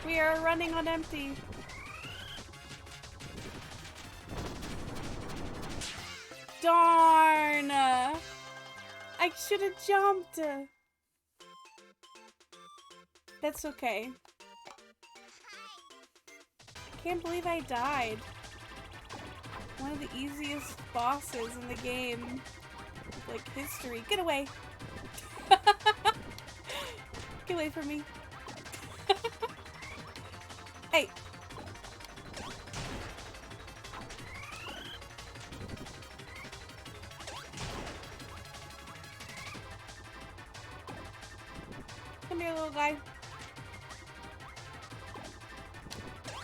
We are running on empty. Darn! I should have jumped. That's okay. Can't believe I died. One of the easiest bosses in the game. Like history. Get away! Get away from me. Hey! Come here, little guy.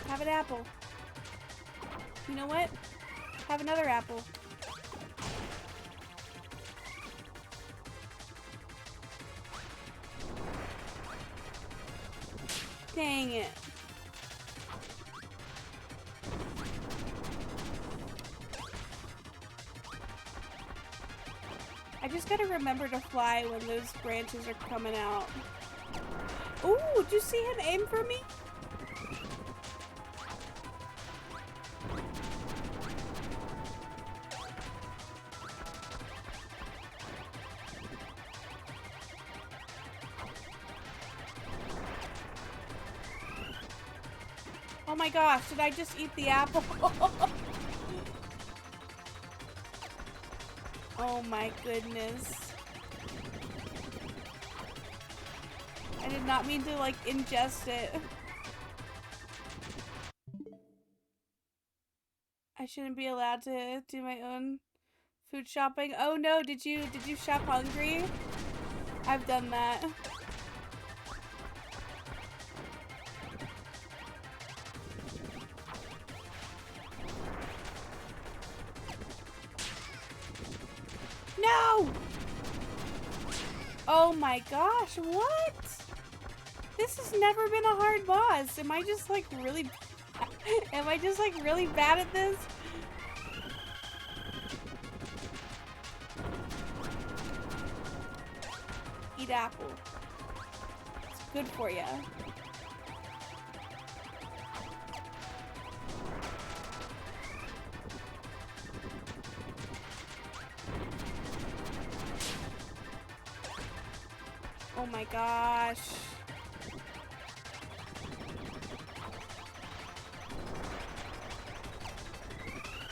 Have an apple. You know what? Have another apple. Dang it. I just gotta remember to fly when those branches are coming out. Ooh, did you see him aim for me? Oh my gosh, did I just eat the apple? Oh my goodness. I did not mean to like ingest it. I shouldn't be allowed to do my own food shopping. Oh no, did you shop hungry? I've done that. No! Oh my gosh, what? This has never been a hard boss. Am I just like really am I just like really bad at this? Eat apple. It's good for you. Oh my gosh.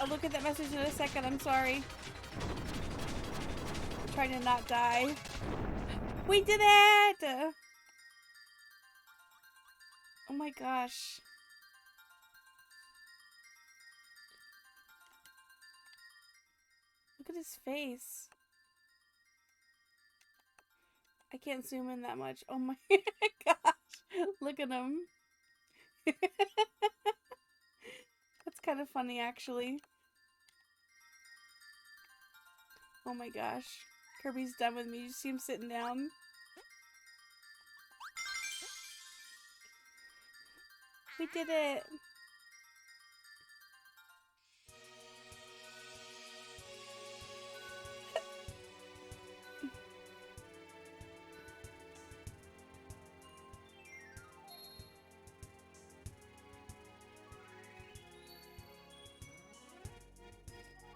I'll look at that message in a second, I'm sorry. I'm trying to not die. We did it! Oh my gosh. Look at his face. I can't zoom in that much. Oh my gosh. Look at him. That's kind of funny, actually. Oh my gosh. Kirby's done with me. You see him sitting down? We did it.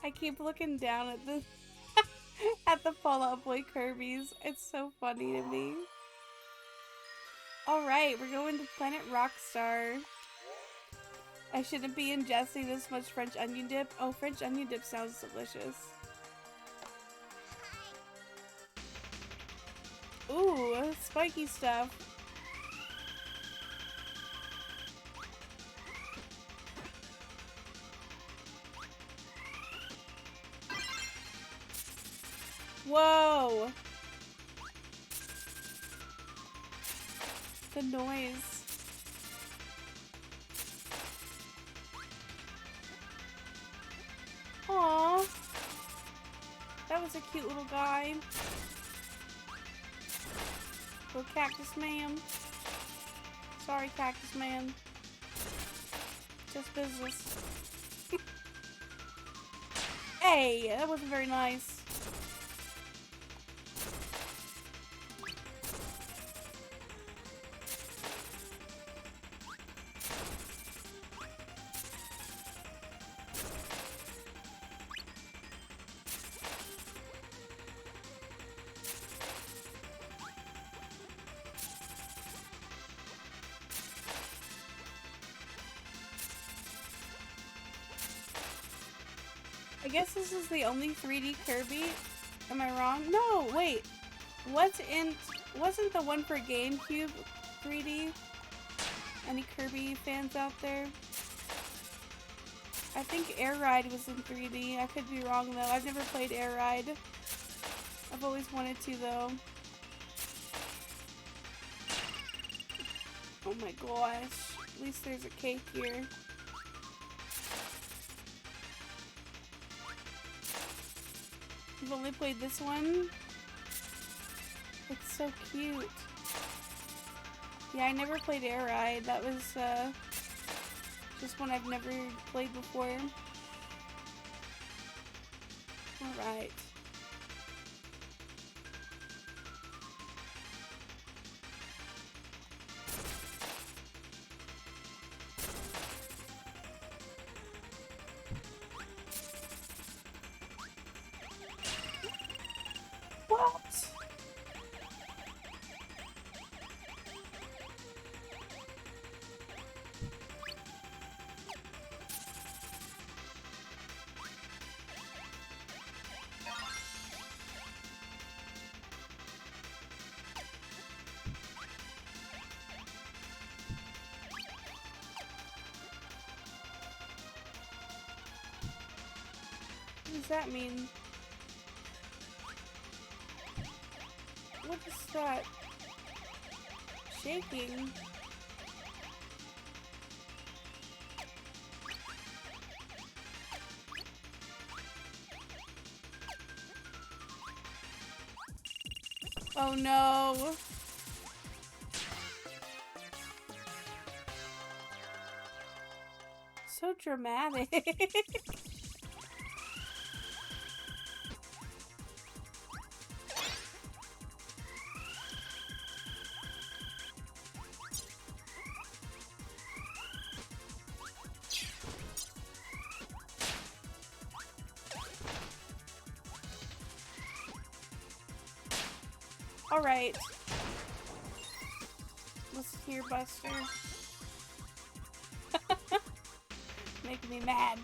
I keep looking down at the at the Fallout Boy Kirby's. It's so funny to me. Alright, we're going to Planet Rockstar. I shouldn't be ingesting this much French onion dip. Oh, French onion dip sounds delicious. Ooh, spiky stuff. Whoa! The noise. Aww. That was a cute little guy. Little cactus man. Sorry, cactus man. Just business. Hey, that wasn't very nice. I guess this is the only 3D Kirby. Am I wrong? No, wait. Wasn't the one for GameCube 3D? Any Kirby fans out there? I think Air Ride was in 3D. I could be wrong though. I've never played Air Ride. I've always wanted to though. Oh my gosh. At least there's a cake here. I've only played this one. It's so cute. Yeah, I never played Air Ride. That was just one I've never played before. Alright. What? What does that mean? What is that? Shaking? Oh no! So dramatic. Alright. Listen here, Buster. Making me mad.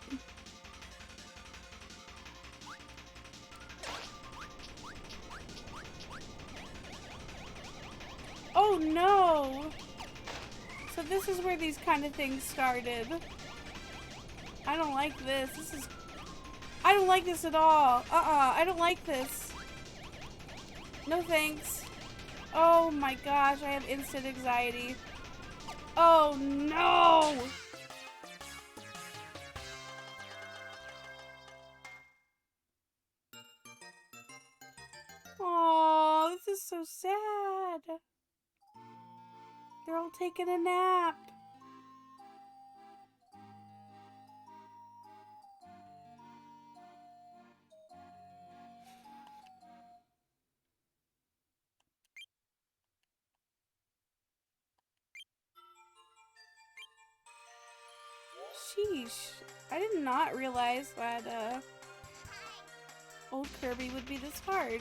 Oh no! So this is where these kind of things started. I don't like this. I don't like this at all. I don't like this. No thanks. Oh my gosh, I have instant anxiety. Oh no! Oh, this is so sad. They're all taking a nap. Sheesh. I did not realize that, old Kirby would be this hard.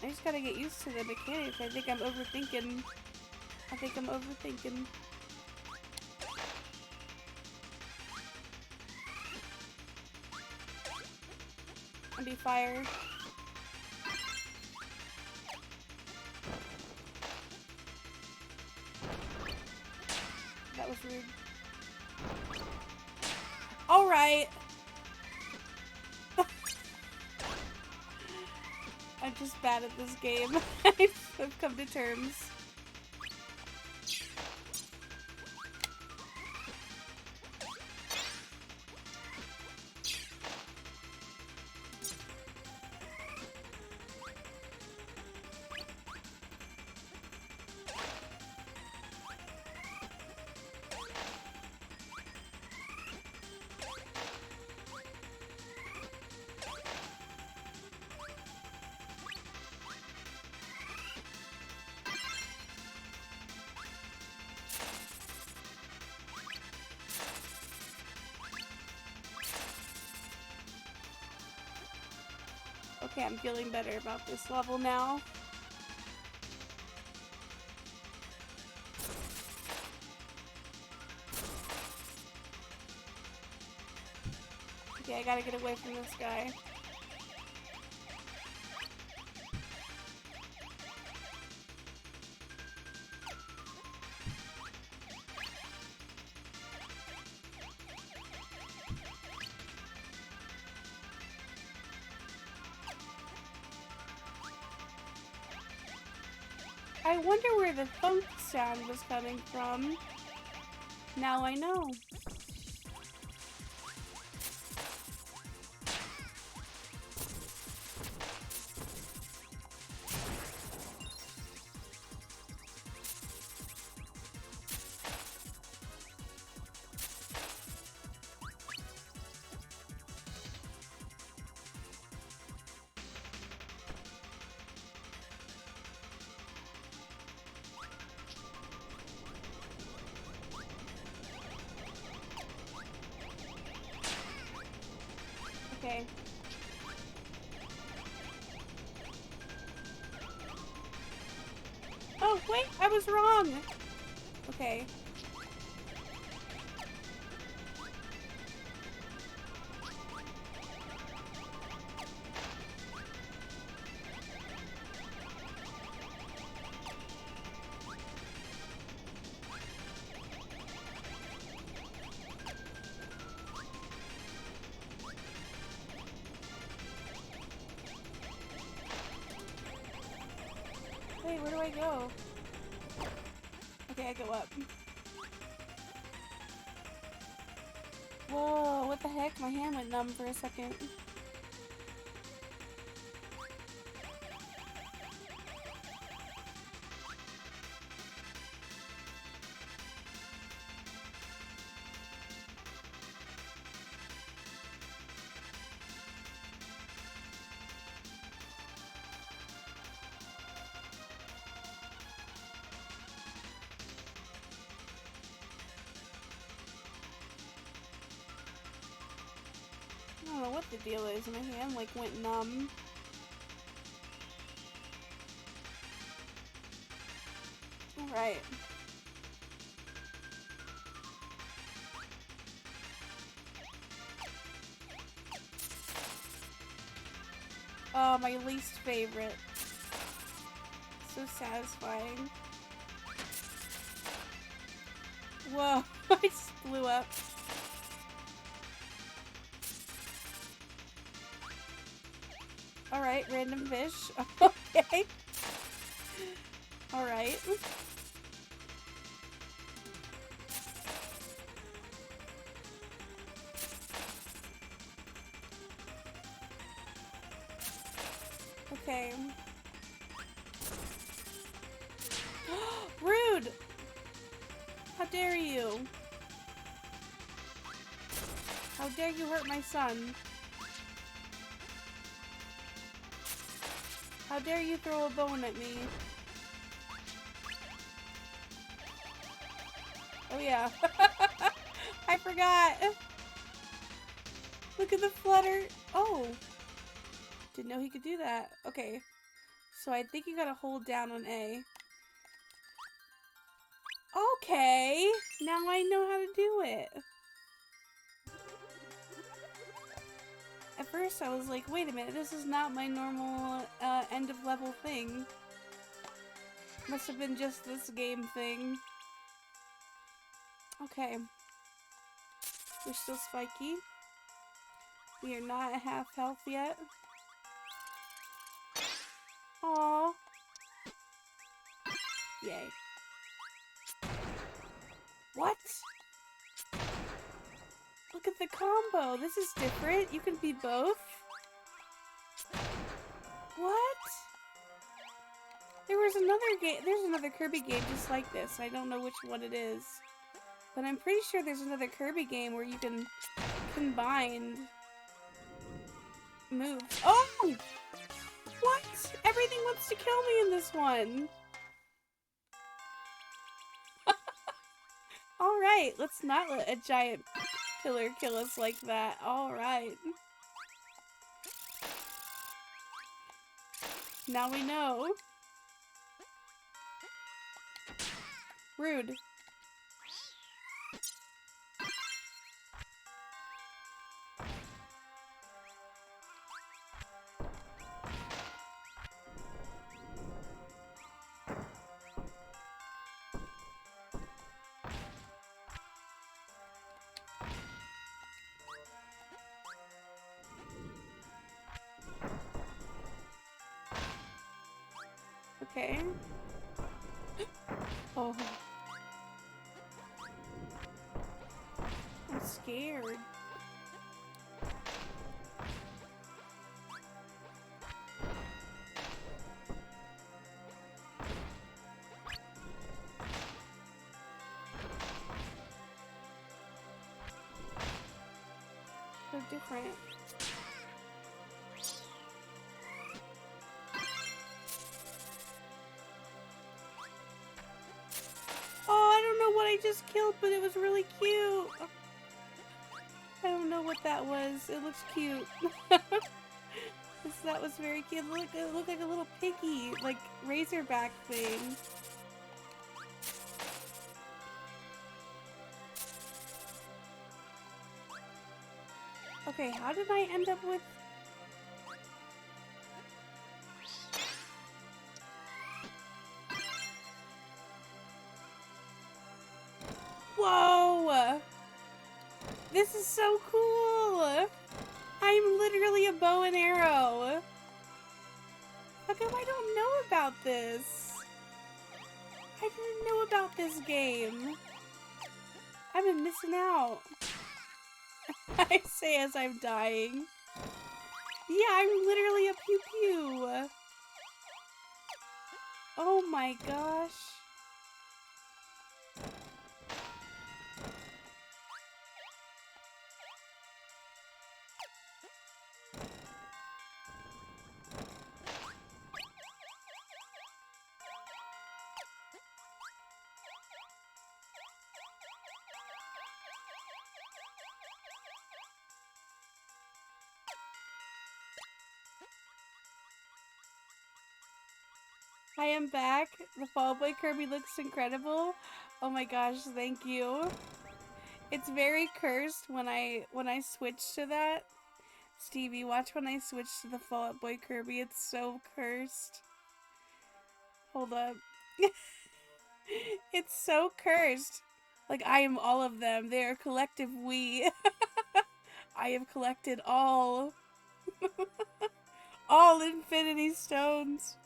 I just gotta get used to the mechanics. I think I'm overthinking. I'll be fire. That was rude. Alright. I'm just bad at this game. We've come to terms. Okay, I'm feeling better about this level now. Okay, I gotta get away from this guy. I wonder where the thunk sound was coming from. Now I know. Okay. Oh, wait, I was wrong. Okay. Wait, where do I go? Okay, I go up. Whoa, what the heck? My hand went numb for a second. I don't know what the deal is. My hand like went numb. Alright. Oh, my least favorite. So satisfying. Whoa, I just blew up. Alright, random fish. Okay. Alright. Okay. Rude! How dare you? How dare you hurt my son? How dare you throw a bone at me? Oh yeah. I forgot. Look at the flutter. Oh. Didn't know he could do that. Okay. So I think you gotta hold down on A. Okay. Now I know how to do it. At first I was like, wait a minute, this is not my normal end of level thing. Must have been just this game thing. Okay. We're still spiky. We are not at half health yet. Aww. Yay. What? Look at the combo. This is different. You can be both. What? There was another game. There's another Kirby game just like this. I don't know which one it is. But I'm pretty sure there's another Kirby game where you can combine moves. Oh! What? Everything wants to kill me in this one. Alright, let's not let a giant killer kill us like that. Alright. Now we know. Rude. Okay. Oh. I'm scared. So different. What I just killed, but it was really cute. I don't know what that was. It looks cute. That was very cute. Look, it looked like a little piggy, like razorback thing. Okay, how did I end up with... Whoa! This is so cool! I'm literally a bow and arrow. How come I don't know about this? I didn't know about this game. I've been missing out. I say as I'm dying. Yeah, I'm literally a pew-pew. Oh my gosh. I am back. The Fall Boy Kirby looks incredible. Oh my gosh, thank you. It's very cursed when I switch to that. Stevie, watch when I switch to the Fall Out Boy Kirby. It's so cursed. Hold up. It's so cursed. Like, I am all of them. They are collective we. I have collected all. All Infinity Stones.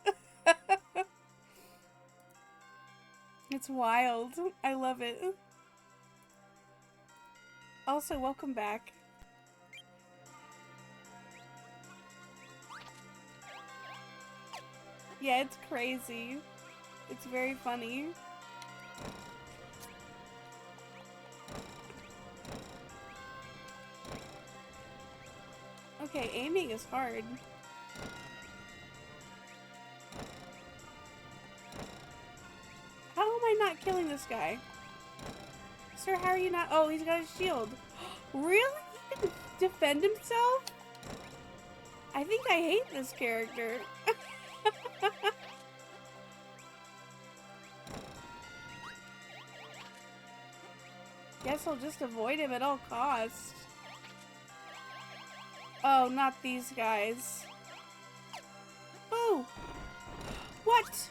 It's wild. I love it. Also, welcome back. Yeah, it's crazy. It's very funny. Okay, aiming is hard. How am I not killing this guy? Sir, how are you not? Oh, he's got a shield. Really? He can defend himself? I think I hate this character. Guess I'll just avoid him at all costs. Oh, not these guys. Oh! What?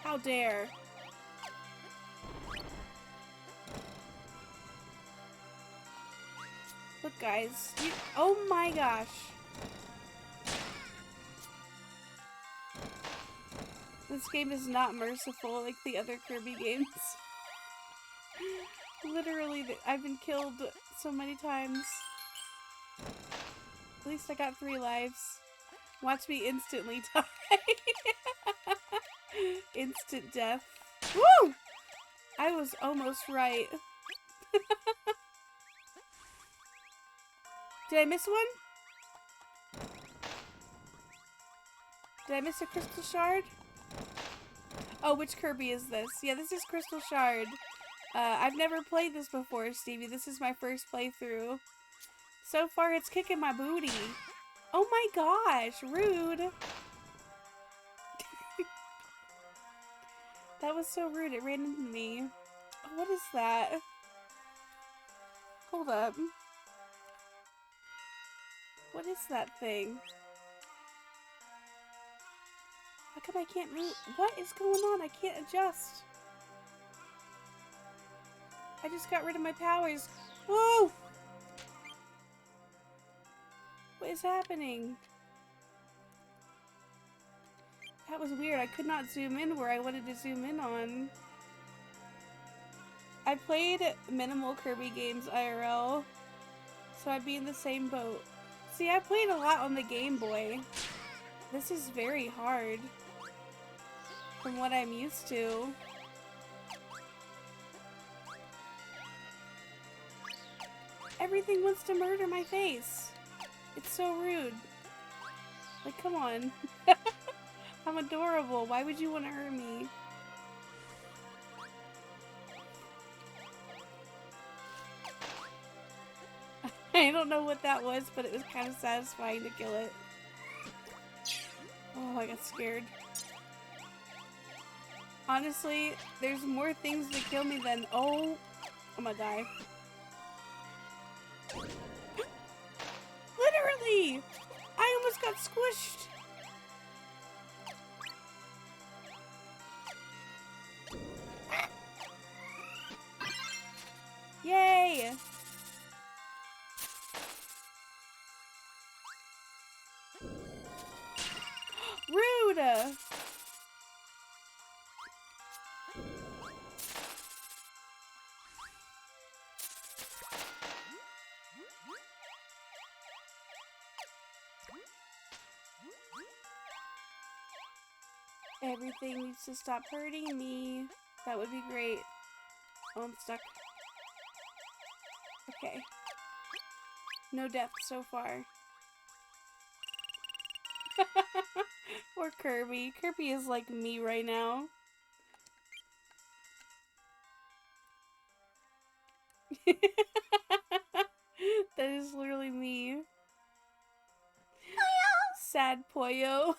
How dare. Look, guys. Oh my gosh. This game is not merciful like the other Kirby games. Literally, I've been killed so many times. At least I got 3 lives. Watch me instantly die. Instant death. Woo! I was almost right. Did I miss one? Did I miss a crystal shard? Oh, which Kirby is this? Yeah, this is Crystal Shard. I've never played this before, Stevie. This is my first playthrough. So far, it's kicking my booty. Oh my gosh, rude. That was so rude. It ran into me. Oh, what is that? Hold up. What is that thing? How come I can't move? What is going on? I can't adjust. I just got rid of my powers. Whoa! What is happening? That was weird. I could not zoom in where I wanted to zoom in on. I played minimal Kirby games IRL, so I'd be in the same boat. See, I played a lot on the Game Boy. This is very hard from what I'm used to. Everything wants to murder my face. It's so rude. Like, come on. I'm adorable. Why would you want to hurt me? I don't know what that was, but it was kind of satisfying to kill it. Oh, I got scared. Honestly, there's more things to kill me than... Oh, I'm gonna die. Literally! I almost got squished! Yay! Rude! Everything needs to stop hurting me. That would be great. Oh, I'm stuck. Okay. No death so far. Or Kirby. Kirby is like me right now. That is literally me. Sad Poyo.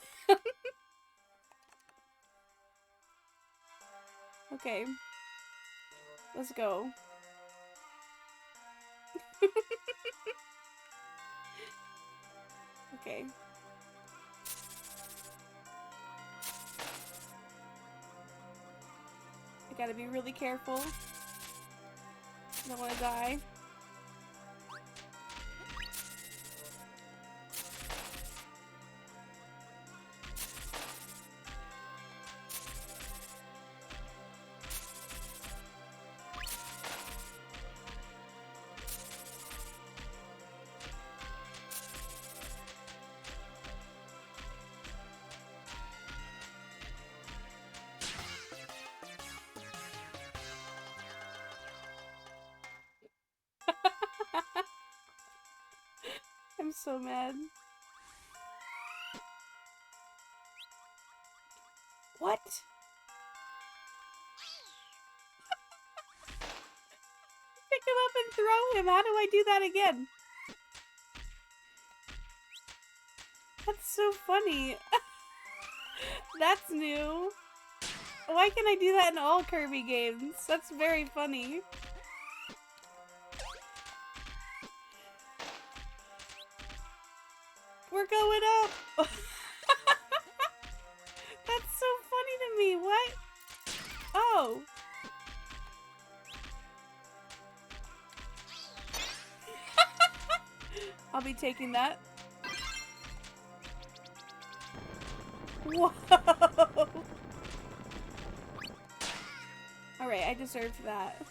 Okay. Let's go. Okay. I gotta be really careful. I don't want to die. I'm so mad. What? Pick him up and throw him. How do I do that again? That's so funny. That's new. Why can't I do that in all Kirby games? That's very funny. We're going up! That's so funny to me, what? Oh! I'll be taking that. Whoa! Alright, I deserved that.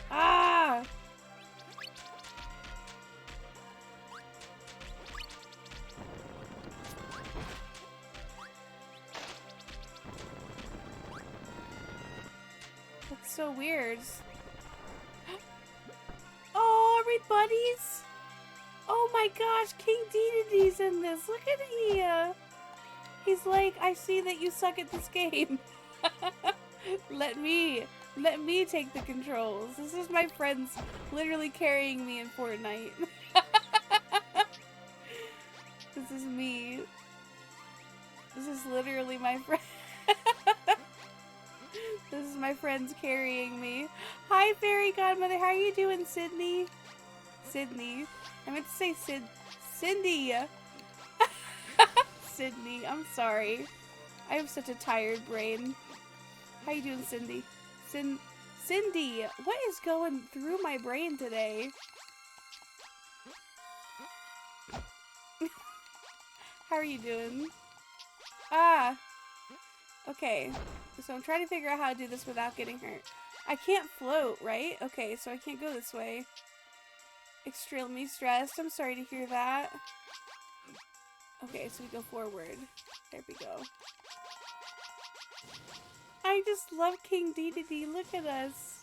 Ah! That's so weird. Oh, are we buddies? Oh my gosh, King Dedede's in this. Look at him. He's like, I see that you suck at this game. Let me take the controls. This is my friends literally carrying me in Fortnite. This is me. This is literally my friend. This is my friends carrying me. Hi, fairy godmother. How are you doing, Sydney? Sydney. I meant to say Cindy. Sydney. I'm sorry. I have such a tired brain. How you doing, Cindy? Cindy. What is going through my brain today? How are you doing? Ah. Okay. So I'm trying to figure out how to do this without getting hurt. I can't float, right? Okay, so I can't go this way. Extremely stressed. I'm sorry to hear that. Okay, so we go forward. There we go. I just love King Dedede. Look at us.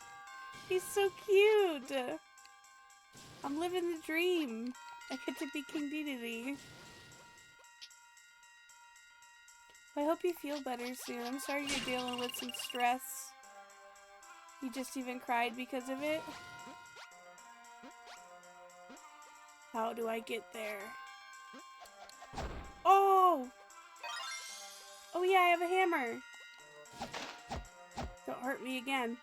He's so cute. I'm living the dream. I get to be King Dedede. I hope you feel better soon. I'm sorry you're dealing with some stress. You just even cried because of it? How do I get there? Oh! Oh yeah, I have a hammer. Don't hurt me again.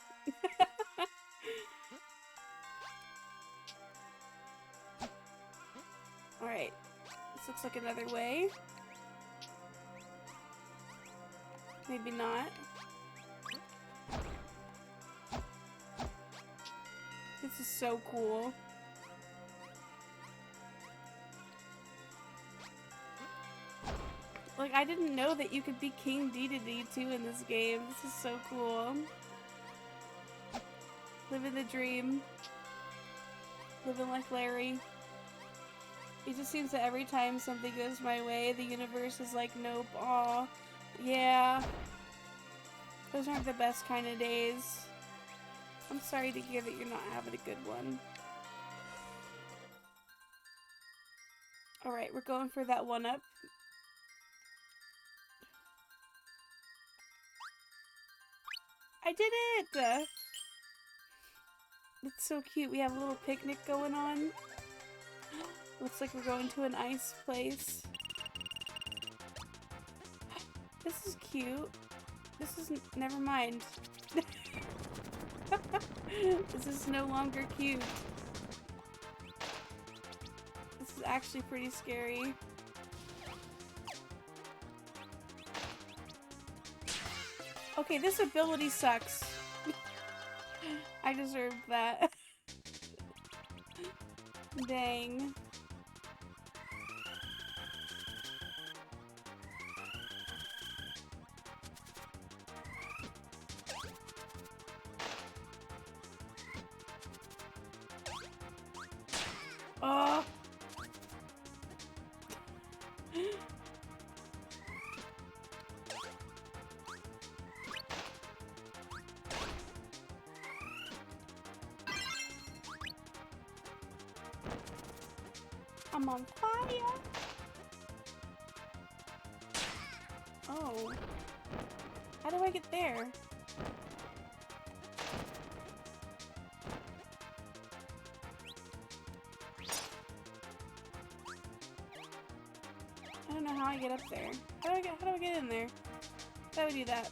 Alright. This looks like another way. Maybe not. This is so cool. Like, I didn't know that you could be King Dedede too in this game. This is so cool. Living the dream. Living like Larry. It just seems that every time something goes my way, the universe is like, nope, aw. Yeah. Those aren't the best kind of days. I'm sorry to hear that you're not having a good one. Alright, we're going for that one up. I did it! It's so cute. We have a little picnic going on. Looks like we're going to an ice place. This is cute. This is... never mind. This is no longer cute. This is actually pretty scary. Okay, this ability sucks. I deserved that. Dang. Oh. I'm on fire. Oh. How do I get there? I don't know how I get up there. How do I get in there? How do I do that?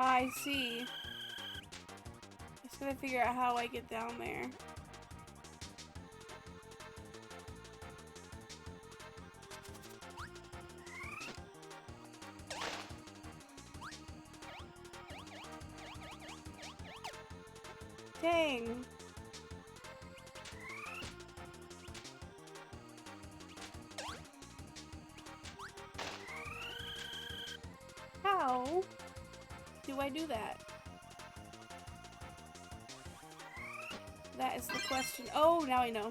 I see. Just gotta figure out how I get down there. Dang. How do I do that? That is the question. Oh, now I know.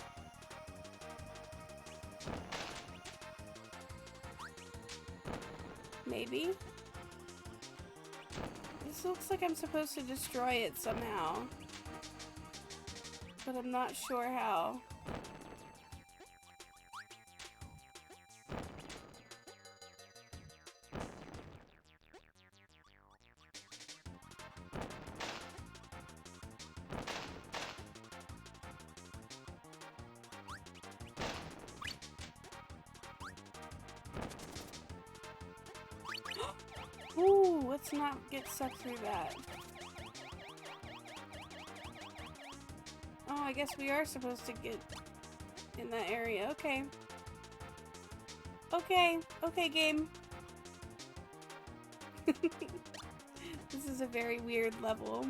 Maybe? This looks like I'm supposed to destroy it somehow. But I'm not sure how. Ooh, let's not get sucked through that. Oh, I guess we are supposed to get in that area. Okay. Okay. Okay, game. This is a very weird level.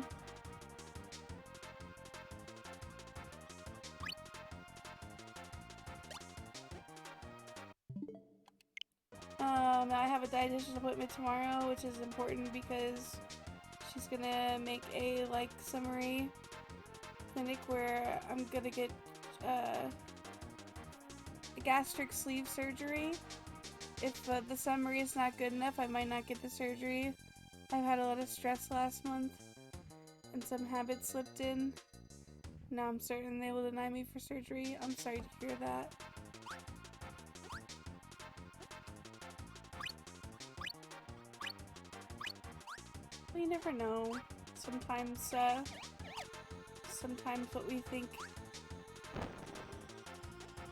I have a dietitian appointment tomorrow, which is important because she's gonna make a summary clinic where I'm gonna get a gastric sleeve surgery. If the summary is not good enough, I might not get the surgery. I've had a lot of stress last month and some habits slipped in. Now I'm certain they will deny me for surgery. I'm sorry to hear that. You never know. Sometimes what we think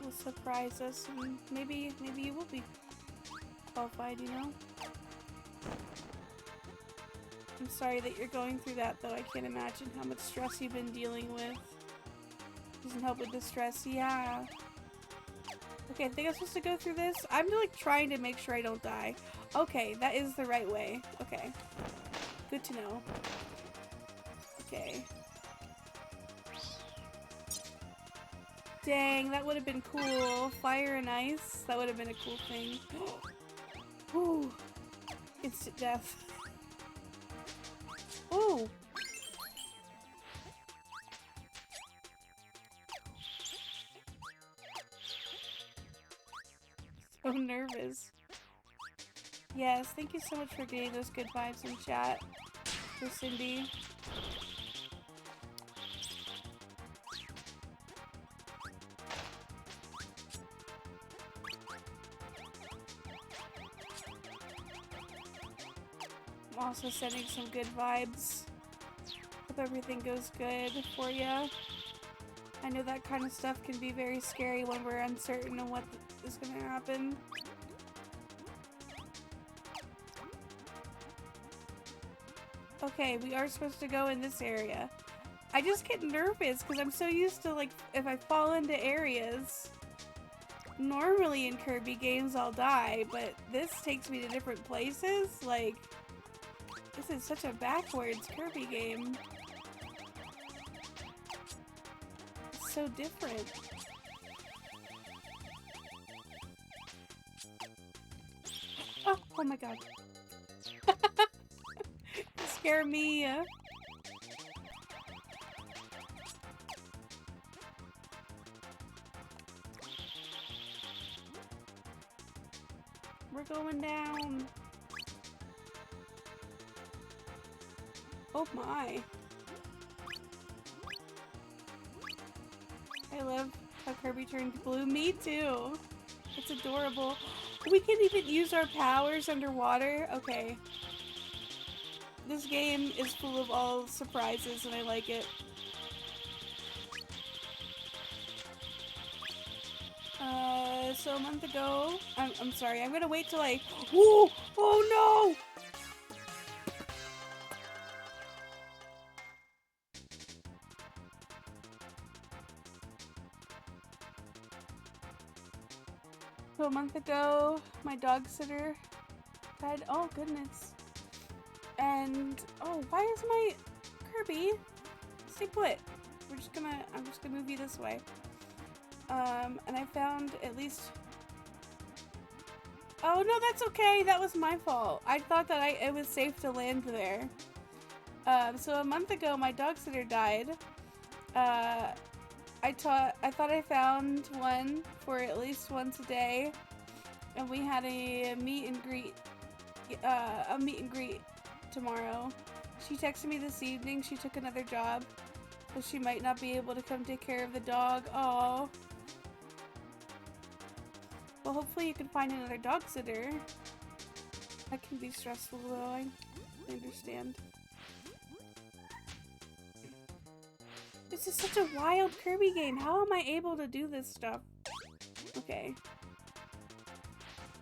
will surprise us, and maybe you will be qualified, you know? I'm sorry that you're going through that, though. I can't imagine how much stress you've been dealing with. Doesn't help with the stress, yeah. Okay, I think I'm supposed to go through this. I'm trying to make sure I don't die. Okay, that is the right way. Okay. Good to know. Okay. Dang, that would have been cool. Fire and ice. That would have been a cool thing. Ooh. Instant death. Ooh. So nervous. Yes, thank you so much for getting those good vibes in chat for Cindy. I'm also sending some good vibes. Hope everything goes good for you. I know that kind of stuff can be very scary when we're uncertain of what is going to happen. Okay, we are supposed to go in this area. I just get nervous because I'm so used to, if I fall into areas, normally in Kirby games I'll die, but this takes me to different places. This is such a backwards Kirby game. It's so different. Oh my god. Scare me. We're going down. Oh my. I love how Kirby turned blue. Me too. It's adorable. We can even use our powers underwater. Okay. This game is full of all surprises and I like it. So a month ago, I'm sorry, I'm gonna wait till whoa! Oh no! So a month ago, my dog sitter died. Oh goodness. And, oh, why is my Kirby? Stay put. I'm just gonna move you this way. And I found at least... Oh no, that's okay. That was my fault. I thought that it was safe to land there. So a month ago, my dog sitter died. I thought I found one for at least once a day, and we had a meet and greet tomorrow. She texted me this evening. She took another job, so she might not be able to come take care of the dog. Oh. Well, hopefully you can find another dog sitter. That can be stressful, though. I understand. This is such a wild Kirby game. How am I able to do this stuff? Okay.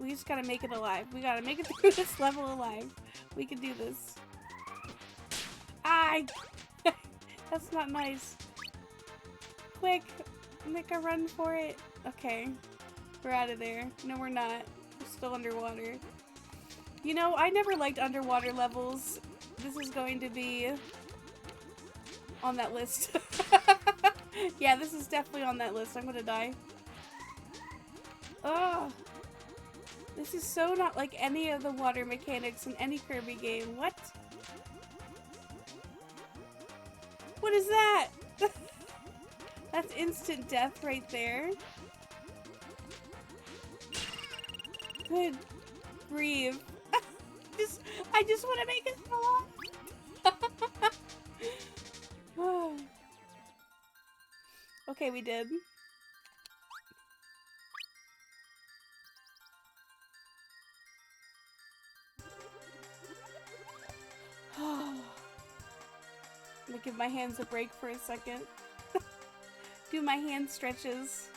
We just gotta make it alive. We gotta make it through this level alive. We can do this. That's not nice. Quick! Make a run for it. Okay. We're out of there. No, we're not. We're still underwater. You know, I never liked underwater levels. This is going to be on that list. Yeah, this is definitely on that list. I'm gonna die. Ugh. This is so not like any of the water mechanics in any Kirby game. What? What is that? That's instant death right there. Good grief. I just want to make it along. Okay, we did. I'm gonna give my hands a break for a second. Do my hand stretches.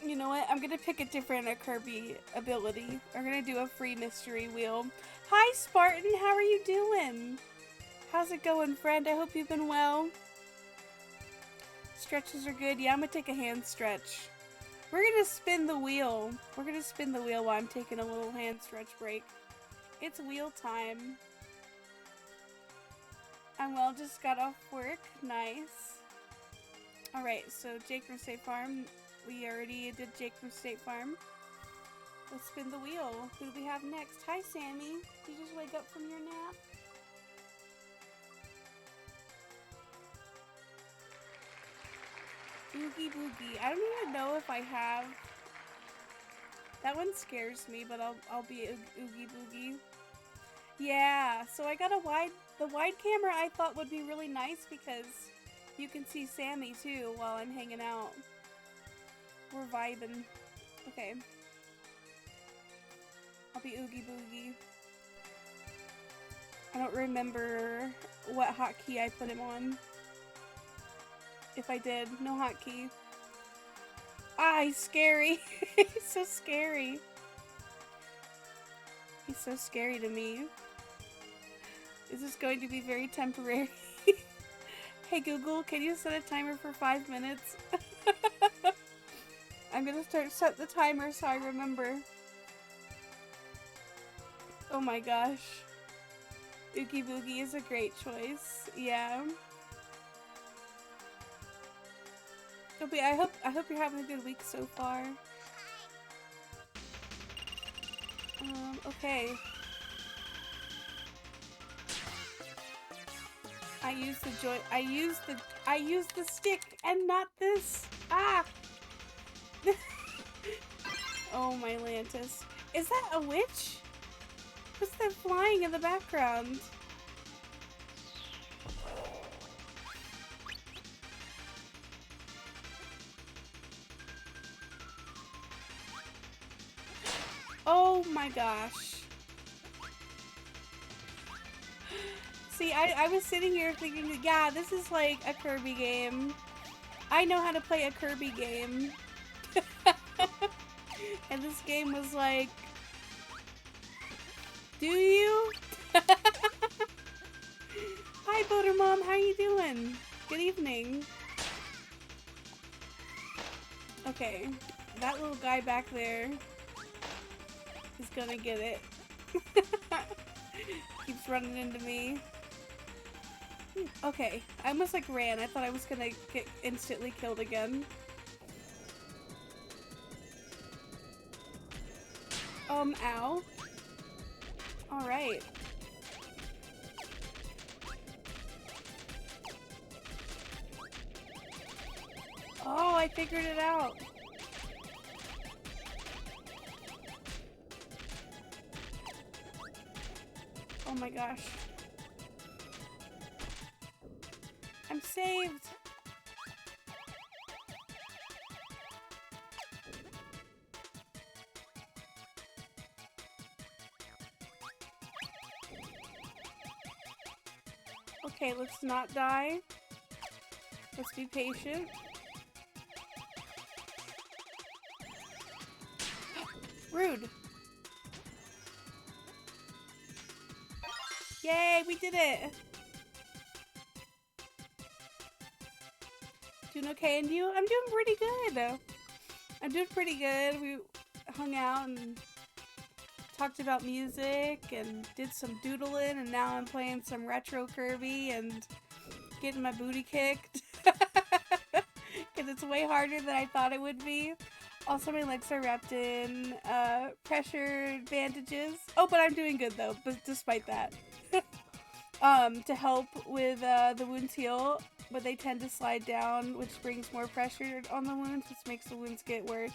You know what? I'm gonna pick a different Kirby ability. I'm gonna do a free mystery wheel. Hi Spartan, how are you doing? How's it going, friend? I hope you've been well. Stretches are good. Yeah, I'm gonna take a hand stretch. We're gonna spin the wheel. We're gonna spin the wheel while I'm taking a little hand stretch break. It's wheel time. I'm well, just got off work. Nice. Alright, so Jake from State Farm. We already did Jake from State Farm. Let's spin the wheel. Who do we have next? Hi, Sammy. Did you just wake up from your nap? Oogie Boogie. I don't even know if I have. That one scares me, but I'll be Oogie Boogie. Yeah, so I got the wide camera I thought would be really nice because you can see Sammy too while I'm hanging out. We're vibing. Okay. I'll be Oogie Boogie. I don't remember what hotkey I put him on. If I did, no hotkey. Ah, he's scary. He's so scary. He's so scary to me. This is going to be very temporary. Hey Google, can you set a timer for 5 minutes? I'm gonna set the timer so I remember. Oh my gosh. Oogie Boogie is a great choice. Yeah. I hope you're having a good week so far. Okay. I used the stick and not this. Ah! Oh my Lantis. Is that a witch? What's that flying in the background? Oh my gosh. See, I was sitting here thinking, yeah, this is like a Kirby game. I know how to play a Kirby game. And this game was like, do you? Hi, Boater Mom, how are you doing? Good evening. Okay, that little guy back there is gonna get it. Keeps running into me. Okay, I almost like ran. I thought I was gonna get instantly killed again. Ow. Alright. Oh, I figured it out. Oh my gosh. I'm saved. Okay, let's not die. Let's be patient. Rude. Yay, we did it. Doing okay, and you? I'm doing pretty good. I'm doing pretty good. We hung out and talked about music and did some doodling, and now I'm playing some retro Kirby and getting my booty kicked. Because it's way harder than I thought it would be. Also, my legs are wrapped in pressure bandages. Oh, but I'm doing good though, but despite that. To help with the wounds heal, but they tend to slide down, which brings more pressure on the wounds, which makes the wounds get worse.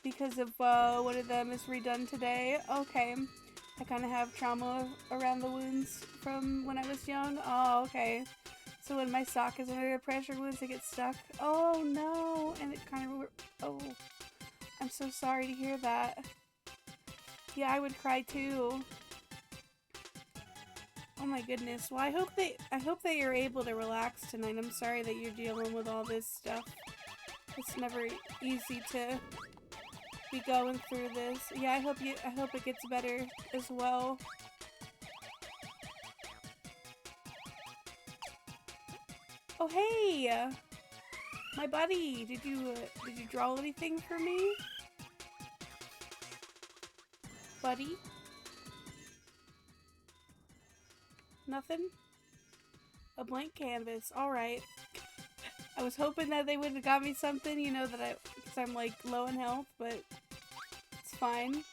Because of one of them is redone today. Okay. I kind of have trauma around the wounds from when I was young. Oh, okay. So when my sock is under pressure wounds, it gets stuck. Oh, no. And it kind of... Oh. I'm so sorry to hear that. Yeah, I would cry too. Oh my goodness. Well, I hope that you're able to relax tonight. I'm sorry that you're dealing with all this stuff. It's never easy to be going through this. Yeah, I hope it gets better as well. Oh hey, my buddy. Did you draw anything for me, buddy? Nothing? A blank canvas. Alright. I was hoping that they would have got me something, you know, because I'm like low in health, but it's fine.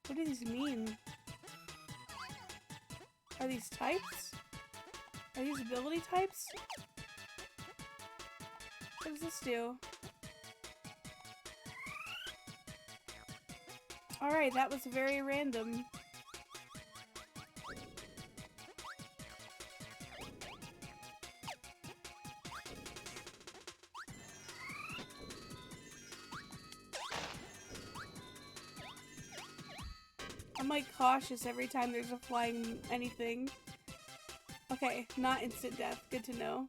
What do these mean? Are these types? Are these ability types? What does this do? Alright, that was very random. I'm like cautious every time there's a flying anything. Okay, not instant death. Good to know.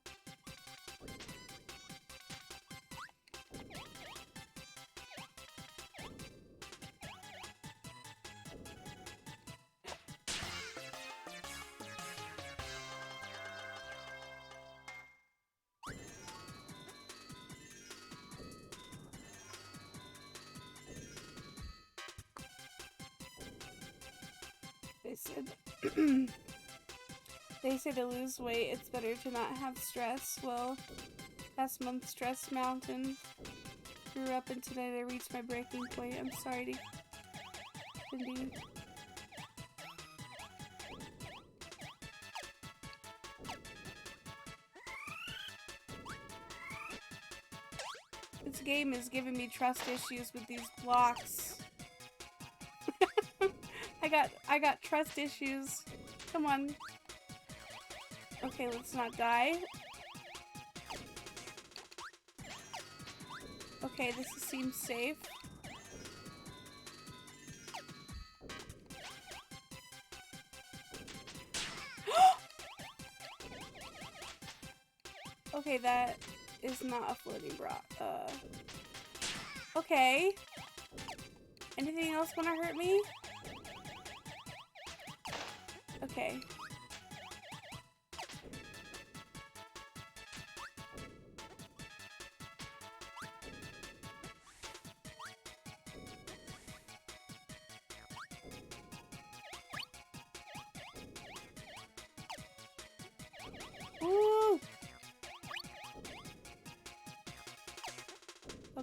They say to lose weight, it's better to not have stress. Well, last month stress mountain grew up and tonight I reached my breaking point. I'm sorry to indeed. This game is giving me trust issues with these blocks. I got trust issues. Come on. Okay, let's not die. Okay, this seems safe. Okay, that is not a floating rock. Okay. Anything else wanna hurt me? Okay.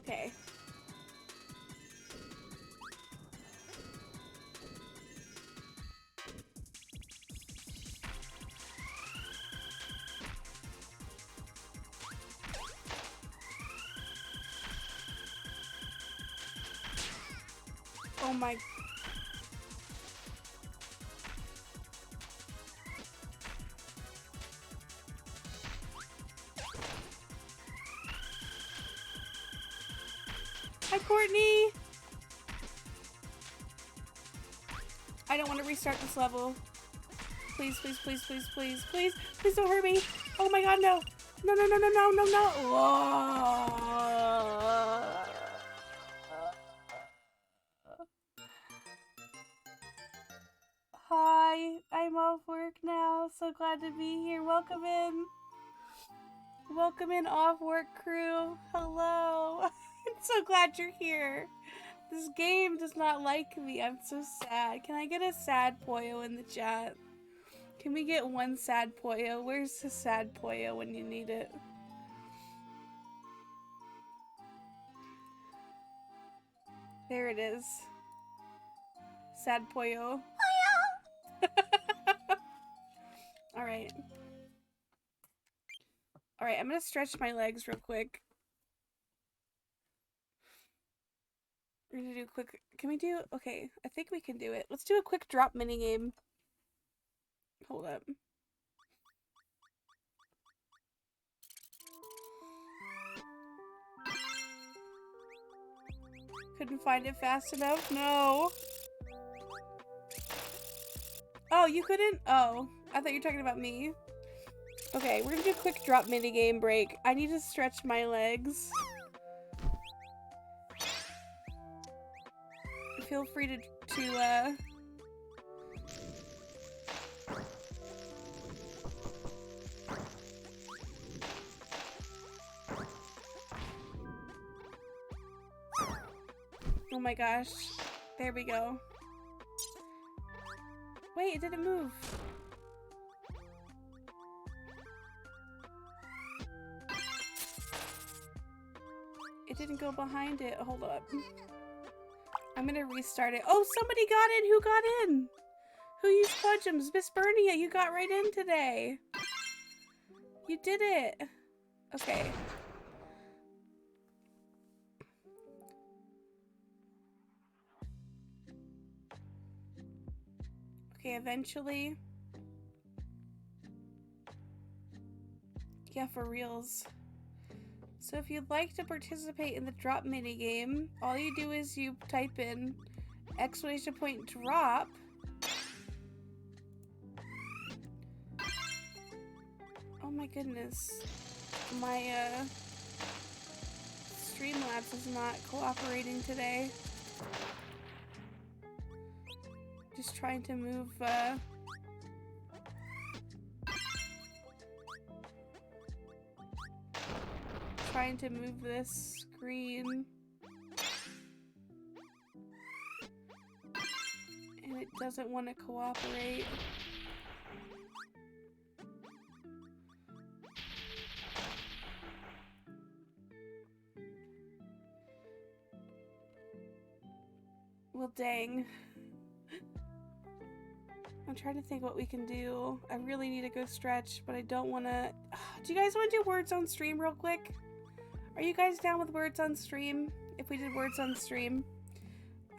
Okay. Oh my. Hi, Courtney. I don't want to restart this level. Please, please, please, please, please, please, please don't hurt me. Oh my god, no. No, no, no, no, no, no, no. Whoa. Hi, I'm off work now. So glad to be here. Welcome in. Welcome in, off work crew. Hello. I'm so glad you're here. This game does not like me. I'm so sad. Can I get a sad Poyo in the chat? Can we get one sad Poyo? Where's the sad Poyo when you need it? There it is. Sad Poyo. Alright. Alright, I'm gonna stretch my legs real quick. We're gonna do a quick... Can we do... Okay, I think we can do it. Let's do a quick drop minigame. Hold up. Couldn't find it fast enough? No. Oh, you couldn't? Oh, I thought you were talking about me. Okay, we're gonna do a quick drop minigame break. I need to stretch my legs. Feel free to Oh my gosh. There we go. Wait, it didn't move. It didn't go behind it. Hold up. I'm gonna restart it. Oh, somebody got in! Who got in? Who used Pudgems? Miss Bernia, you got right in today. You did it. Okay. Okay, eventually. Yeah, for reals. So if you'd like to participate in the drop minigame, all you do is you type in !drop. Oh my goodness. My Streamlabs is not cooperating today. Just trying to move this screen, and it doesn't want to cooperate. Well, dang. I'm trying to think what we can do. I really need to go stretch, but I don't want to... Do you guys want to do words on stream real quick? Are you guys down with words on stream? If we did words on stream?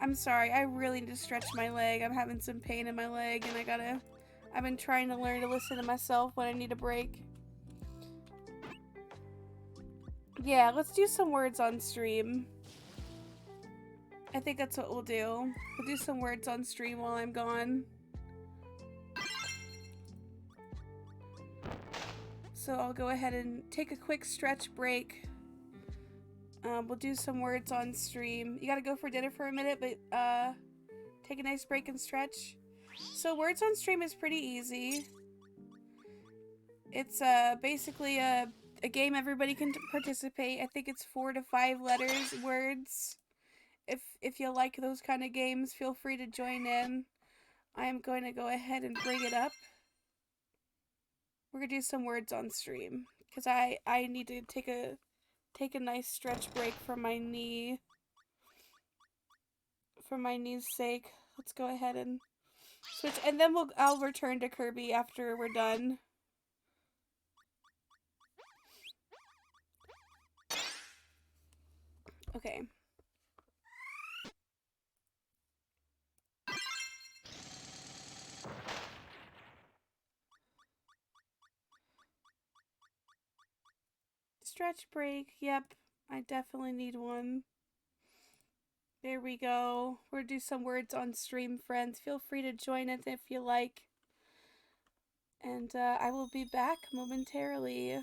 I'm sorry, I really need to stretch my leg. I'm having some pain in my leg, and I've been trying to learn to listen to myself when I need a break. Yeah, let's do some words on stream. I think that's what we'll do. We'll do some words on stream while I'm gone. So I'll go ahead and take a quick stretch break. We'll do some words on stream. You gotta go for dinner for a minute, but take a nice break and stretch. So words on stream is pretty easy. It's basically a game everybody can participate. I think it's 4 to 5 letters, words. If you like those kind of games, feel free to join in. I am going to go ahead and bring it up. We're gonna do some words on stream because I need to take take a nice stretch break for my knee. For my knee's sake. Let's go ahead and switch, and then I'll return to Kirby after we're done. Okay. Stretch break. Yep, I definitely need one. There we go. We'll do some words on stream, friends. Feel free to join us if you like. And I will be back momentarily.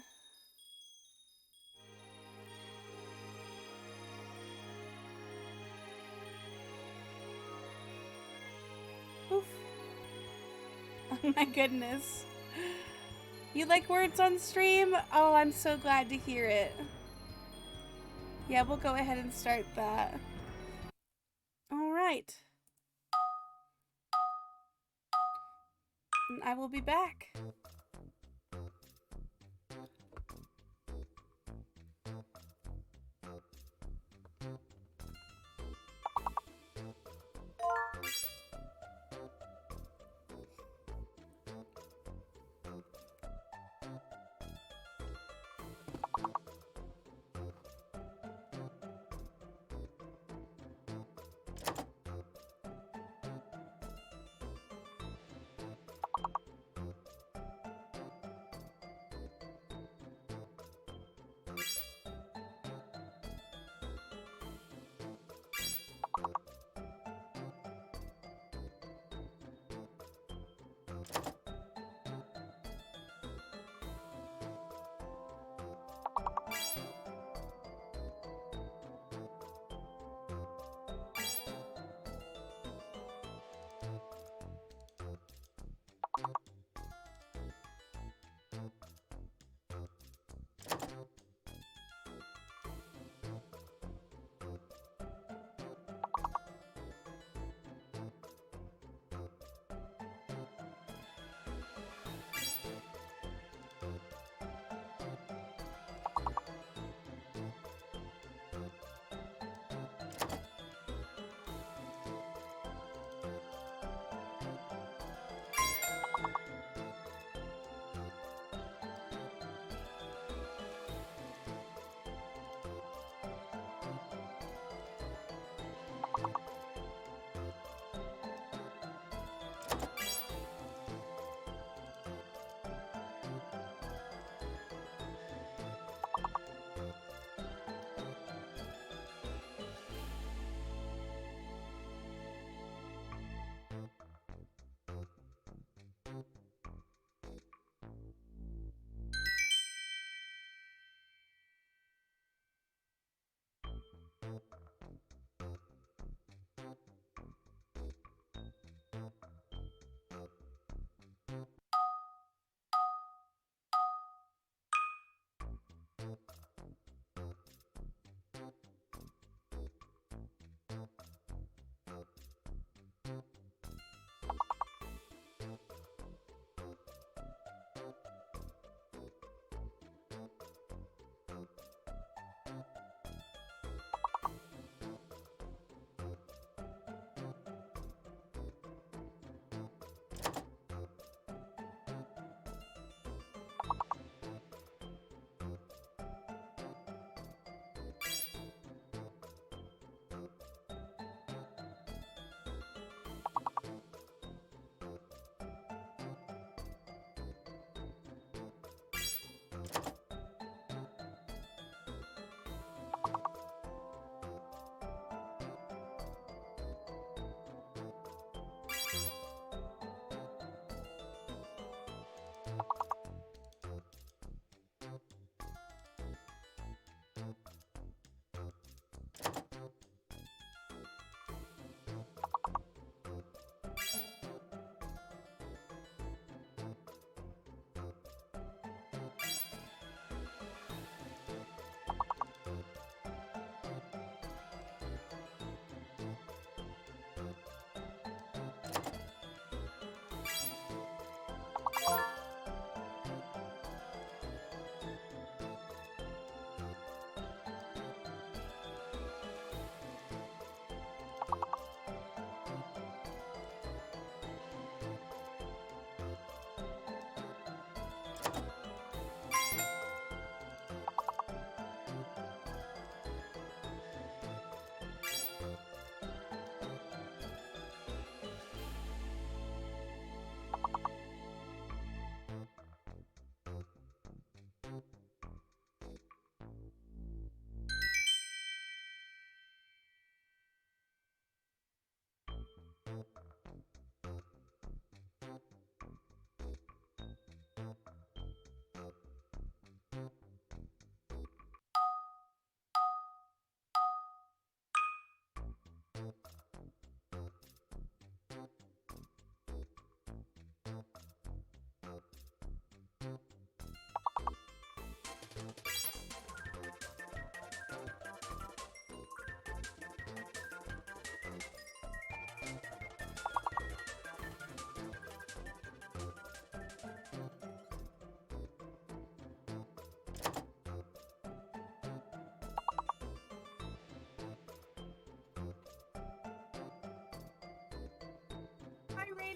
Oof. Oh my goodness. You like words on stream? Oh, I'm so glad to hear it. Yeah, we'll go ahead and start that. Alright. And I will be back.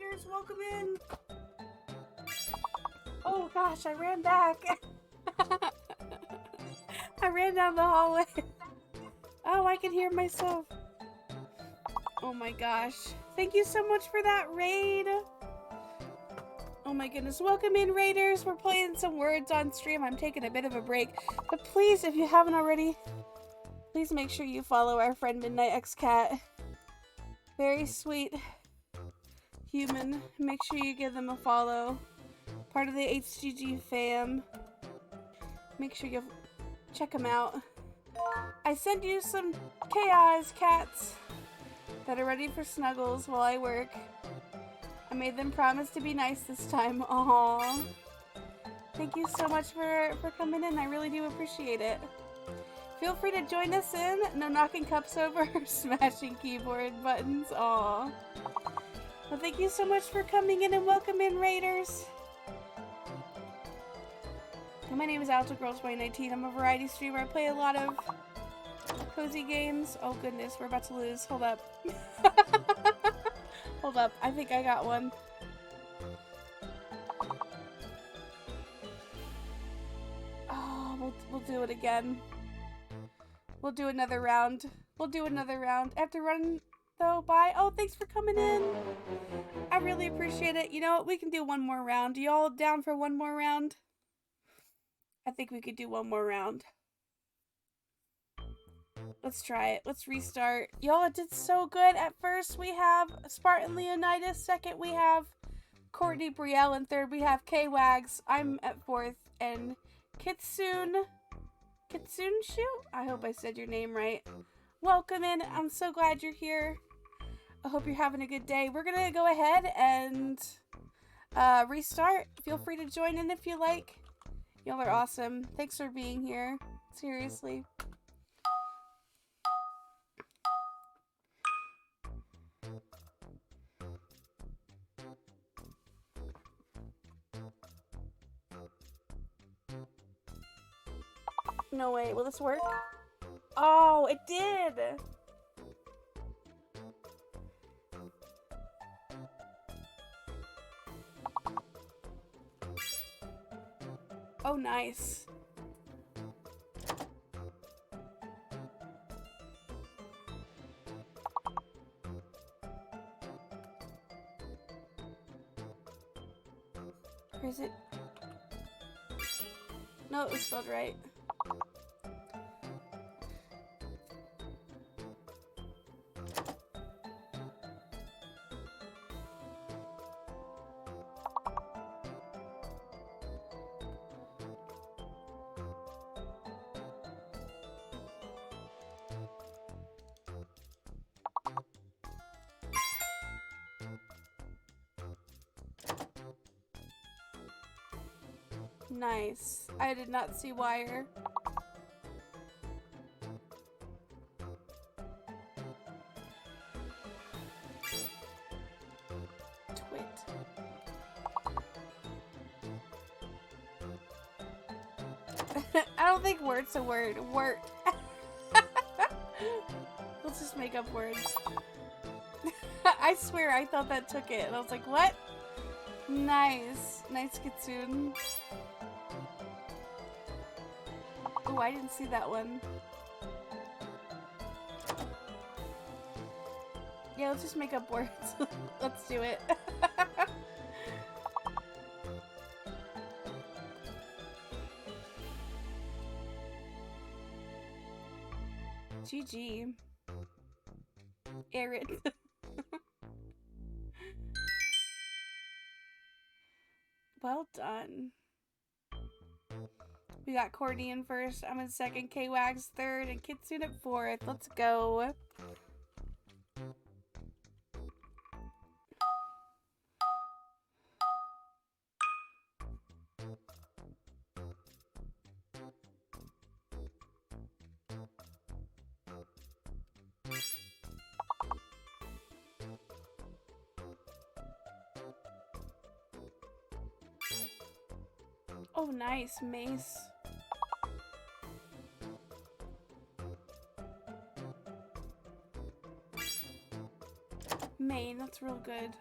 Raiders, welcome in. Oh gosh, I ran back. I ran down the hallway. Oh, I can hear myself. Oh my gosh. Thank you so much for that raid. Oh my goodness. Welcome in, Raiders. We're playing some words on stream. I'm taking a bit of a break. But please, if you haven't already, please make sure you follow our friend Midnight X Cat. Very sweet human. Make sure you give them a follow. Part of the HGG fam. Make sure you check them out. I sent you some chaos cats that are ready for snuggles while I work. I made them promise to be nice this time. Aww. Thank you so much for coming in. I really do appreciate it. Feel free to join us in. No knocking cups over or smashing keyboard buttons. Aww. Well, thank you so much for coming in and welcome in, Raiders. My name is AltoGirl2019. I'm a variety streamer. I play a lot of cozy games. Oh goodness, we're about to lose. Hold up. Hold up. I think I got one. Oh, we'll do it again. We'll do another round. We'll do another round. I have to run though. Bye. Oh, thanks for coming in. I really appreciate it. You know what? We can do one more round. Y'all down for one more round? I think we could do one more round. Let's try it. Let's restart. Y'all, it did so good. At first, we have Spartan Leonidas. Second, we have Courtney Brielle. And third, we have K-Wags. I'm at fourth. And Kitsune Shu? I hope I said your name right. Welcome in. I'm so glad you're here. I hope you're having a good day. We're going to go ahead and restart. Feel free to join in if you like. Y'all are awesome. Thanks for being here. Seriously. No way. Will this work? Oh, it did! Oh, nice. Or is it? No, it was spelled right. Nice. I did not see wire. Twit. I don't think word's a word. Word. Let's just make up words. I swear I thought that took it. And I was like, what? Nice. Nice Kitsune. Oh, I didn't see that one. Yeah, let's just make up words. Let's do it. GG. Arid. Well done. We got Courtney in first, I'm in second, K-Wags third, and Kitsune at fourth. Let's go. Oh, nice, Mace. Main, that's real good.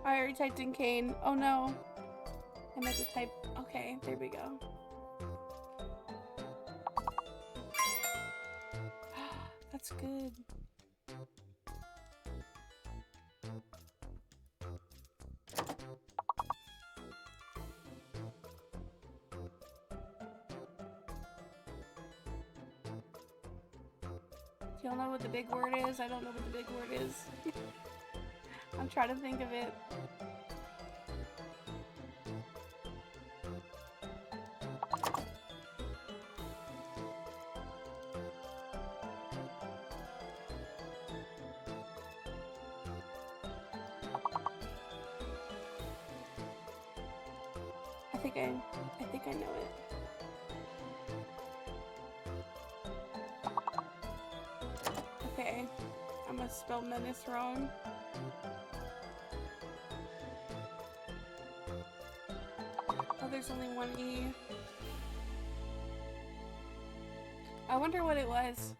I already typed in Kane. Oh no. I meant to type. Okay, there we go. That's good. Do y'all know what the big word is? I don't know what the big word is. I'm trying to think of it. I think I know it. Okay, I must spell menace wrong. Oh, there's only one E. I wonder what it was.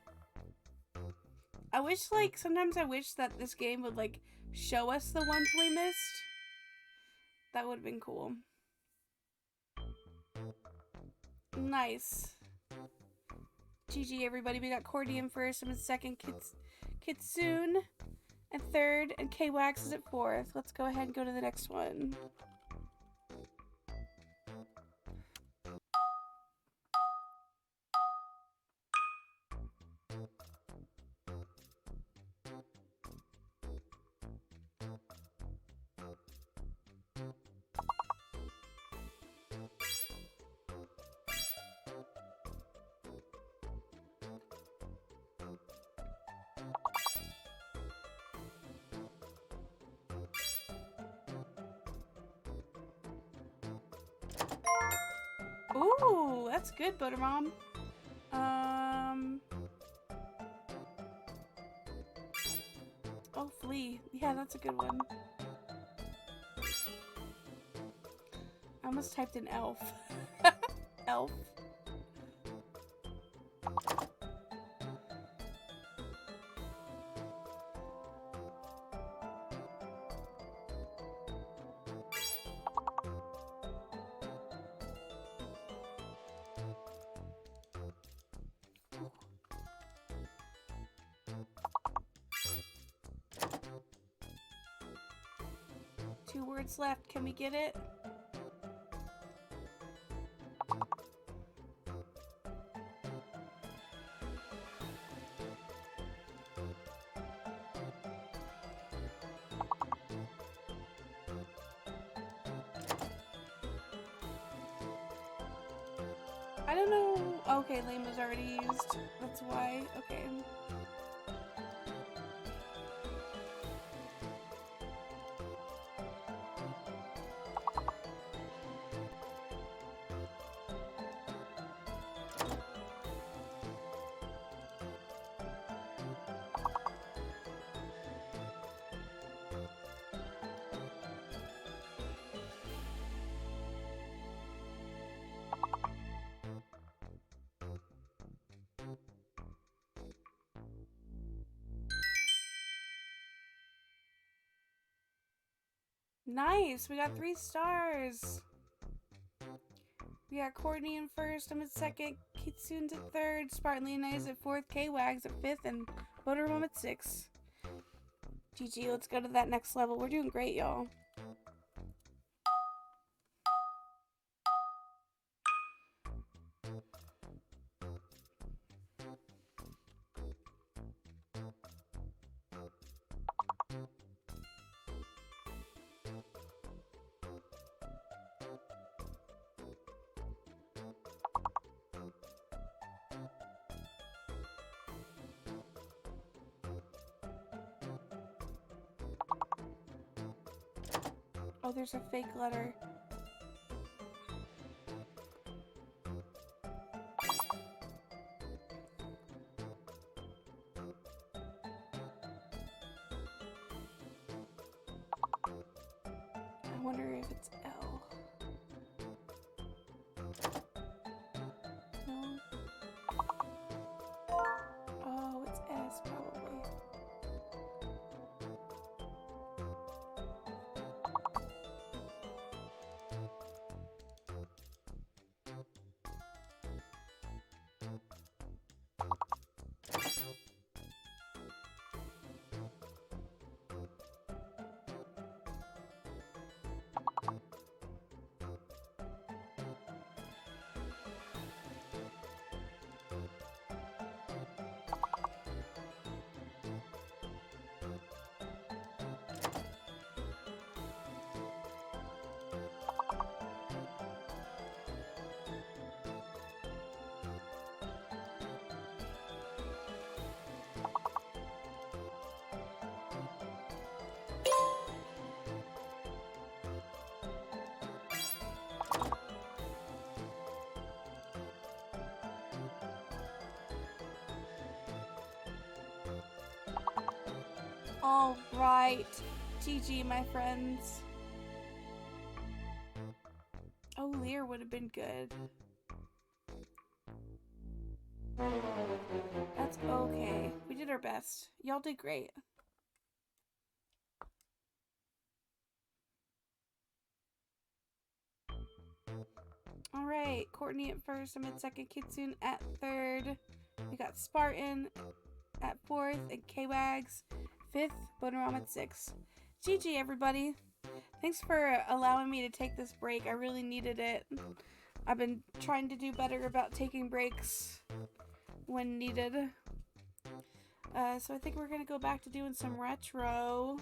I wish, like, sometimes I wish that this game would, like, show us the ones we missed. That would have been cool. Nice. GG, everybody. We got Cordy in first. I'm in second. Kitsune at third. And K-Wax is at fourth. Let's go ahead and go to the next one. Ooh, that's good, Butter Mom. Oh, Flea. Yeah, that's a good one. I almost typed in elf. Elf. Two words left. Can we get it? I don't know. Okay, lame was already used. That's why. Okay. Nice, we got 3 stars. We got Courtney in first, I'm at second, Kitsune's at third, Spartan Leoni's at fourth, K-Wags at fifth, and Motormom at 6. GG, let's go to that next level. We're doing great, y'all. Oh, there's a fake letter. I wonder if it's L. No. Oh, it's S probably. All right. GG, my friends. Oh, Lear would have been good. That's okay. We did our best. Y'all did great. Alright, Courtney at first, I'm at second, Kitsune at third. We got Spartan at fourth, and K-Wags fifth, Bonerom at sixth. GG, everybody. Thanks for allowing me to take this break. I really needed it. I've been trying to do better about taking breaks when needed. So I think we're gonna go back to doing some retro.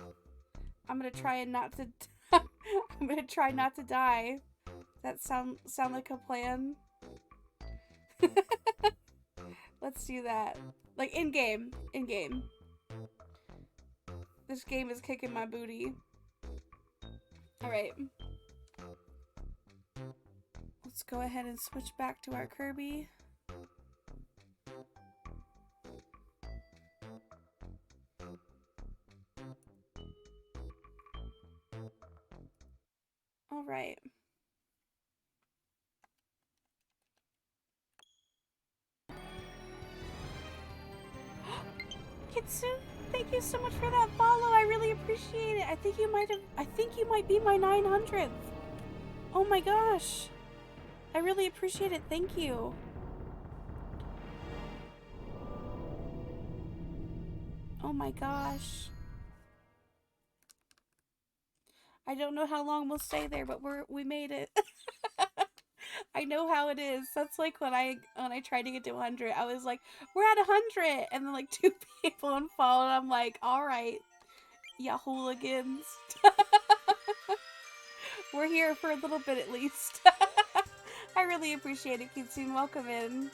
I'm gonna try and not to I'm gonna try not to die. That sound like a plan? Let's do that. Like in game. In game. This game is kicking my booty. Alright. Let's go ahead and switch back to our Kirby. Alright. Kitsune, thank you so much for that follow. I really appreciate it. I think you might be my 900th. Oh my gosh. I really appreciate it. Thank you. Oh my gosh. I don't know how long we'll stay there, but we made it. I know how it is. That's like when I tried to get to 100. I was like, we're at 100, and then like 2 people unfollowed. I'm like, all right, ya hooligans. We're here for a little bit at least. I really appreciate it, Kitsune. Welcome in.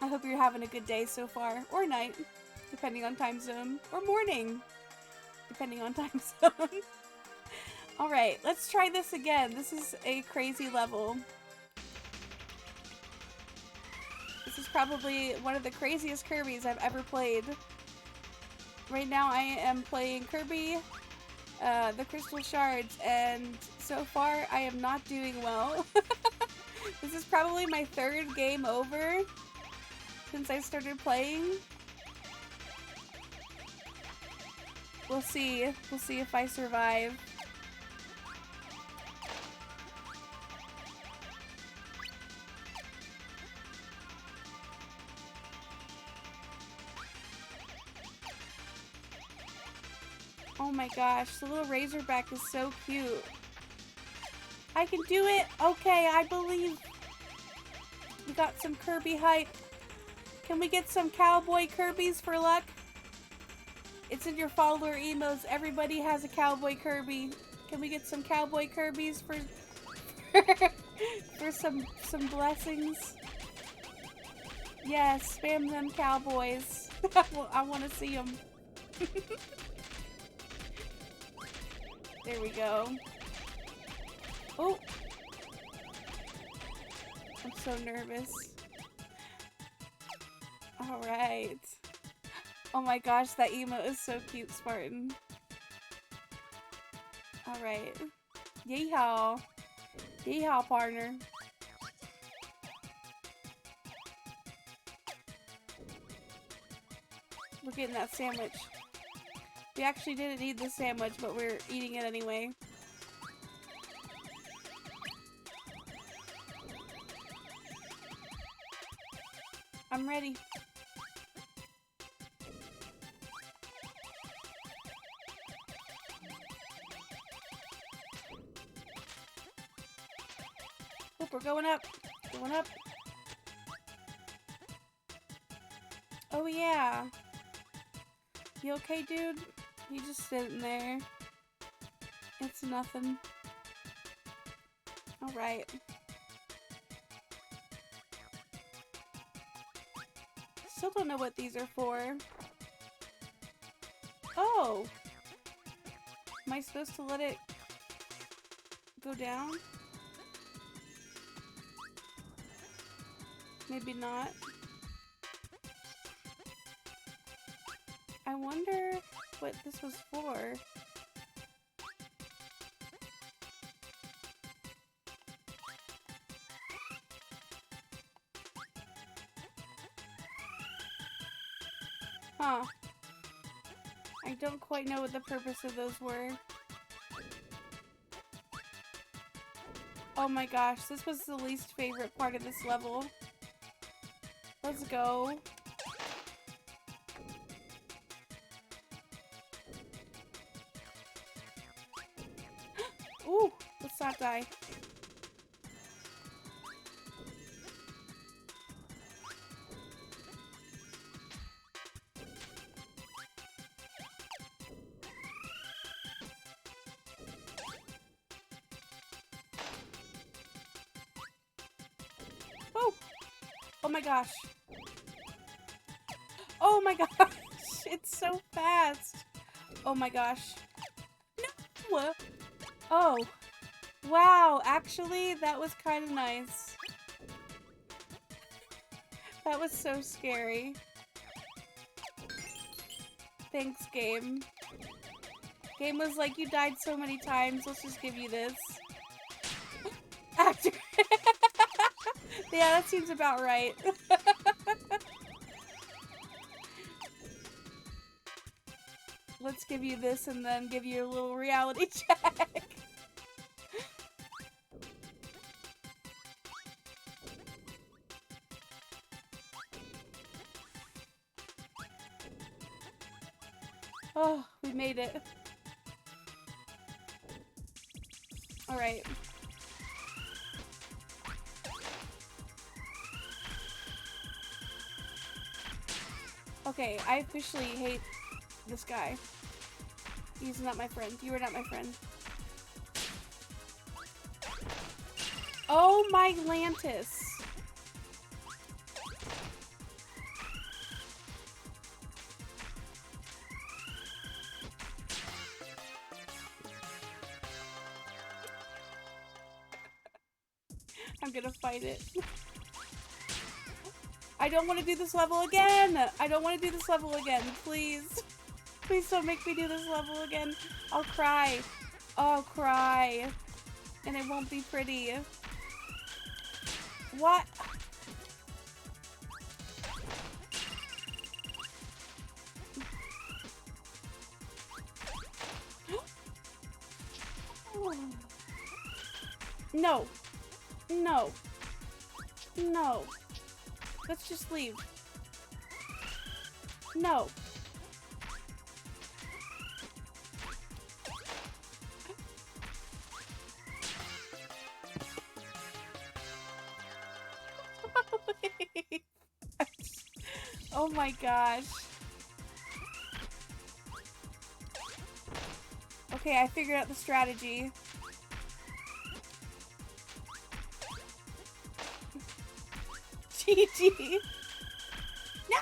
I hope you're having a good day so far, or night, depending on time zone, or morning, depending on time zone. Alright, let's try this again. This is a crazy level. This is probably one of the craziest Kirbys I've ever played. Right now I am playing Kirby, the Crystal Shards, and so far I am not doing well. This is probably my 3rd game over since I started playing. We'll see. We'll see if I survive. Oh my gosh, the little Razorback is so cute. I can do it! Okay, I believe. We got some Kirby hype. Can we get some cowboy Kirbys for luck? It's in your follower emos. Everybody has a cowboy Kirby. Can we get some cowboy Kirbys for for some blessings? Yes, spam them cowboys. I want to see them. There we go. Oh! I'm so nervous. Alright. Oh my gosh, that emote is so cute, Spartan. Alright. Yeehaw. Yeehaw, partner. We're getting that sandwich. We actually didn't need the sandwich, but we're eating it anyway. I'm ready. Oh, we're going up. Going up. Oh yeah. You okay, dude? You just sitting there. It's nothing. Alright. Still don't know what these are for. Oh! Am I supposed to let it go down? Maybe not. I wonder what this was for. Huh. I don't quite know what the purpose of those were. Oh my gosh, this was the least favorite part of this level. Let's go. Ooh, let's not die. Oh! Oh my gosh. Oh my gosh! It's so fast! Oh my gosh. No! Oh. Wow, actually, that was kind of nice. That was so scary. Thanks, game. Game was like, you died so many times, let's just give you this. Actor. Yeah, that seems about right. Let's give you this and then give you a little reality check. Oh, we made it. Alright. Okay, I officially hate this guy. He's not my friend. You are not my friend. Oh my Lantis. I'm gonna fight it. I don't want to do this level again! I don't want to do this level again, please. Please don't make me do this level again. I'll cry. I'll cry. And it won't be pretty. What? No. No. No. Let's just leave. No. Oh my gosh. Okay, I figured out the strategy. GG. No.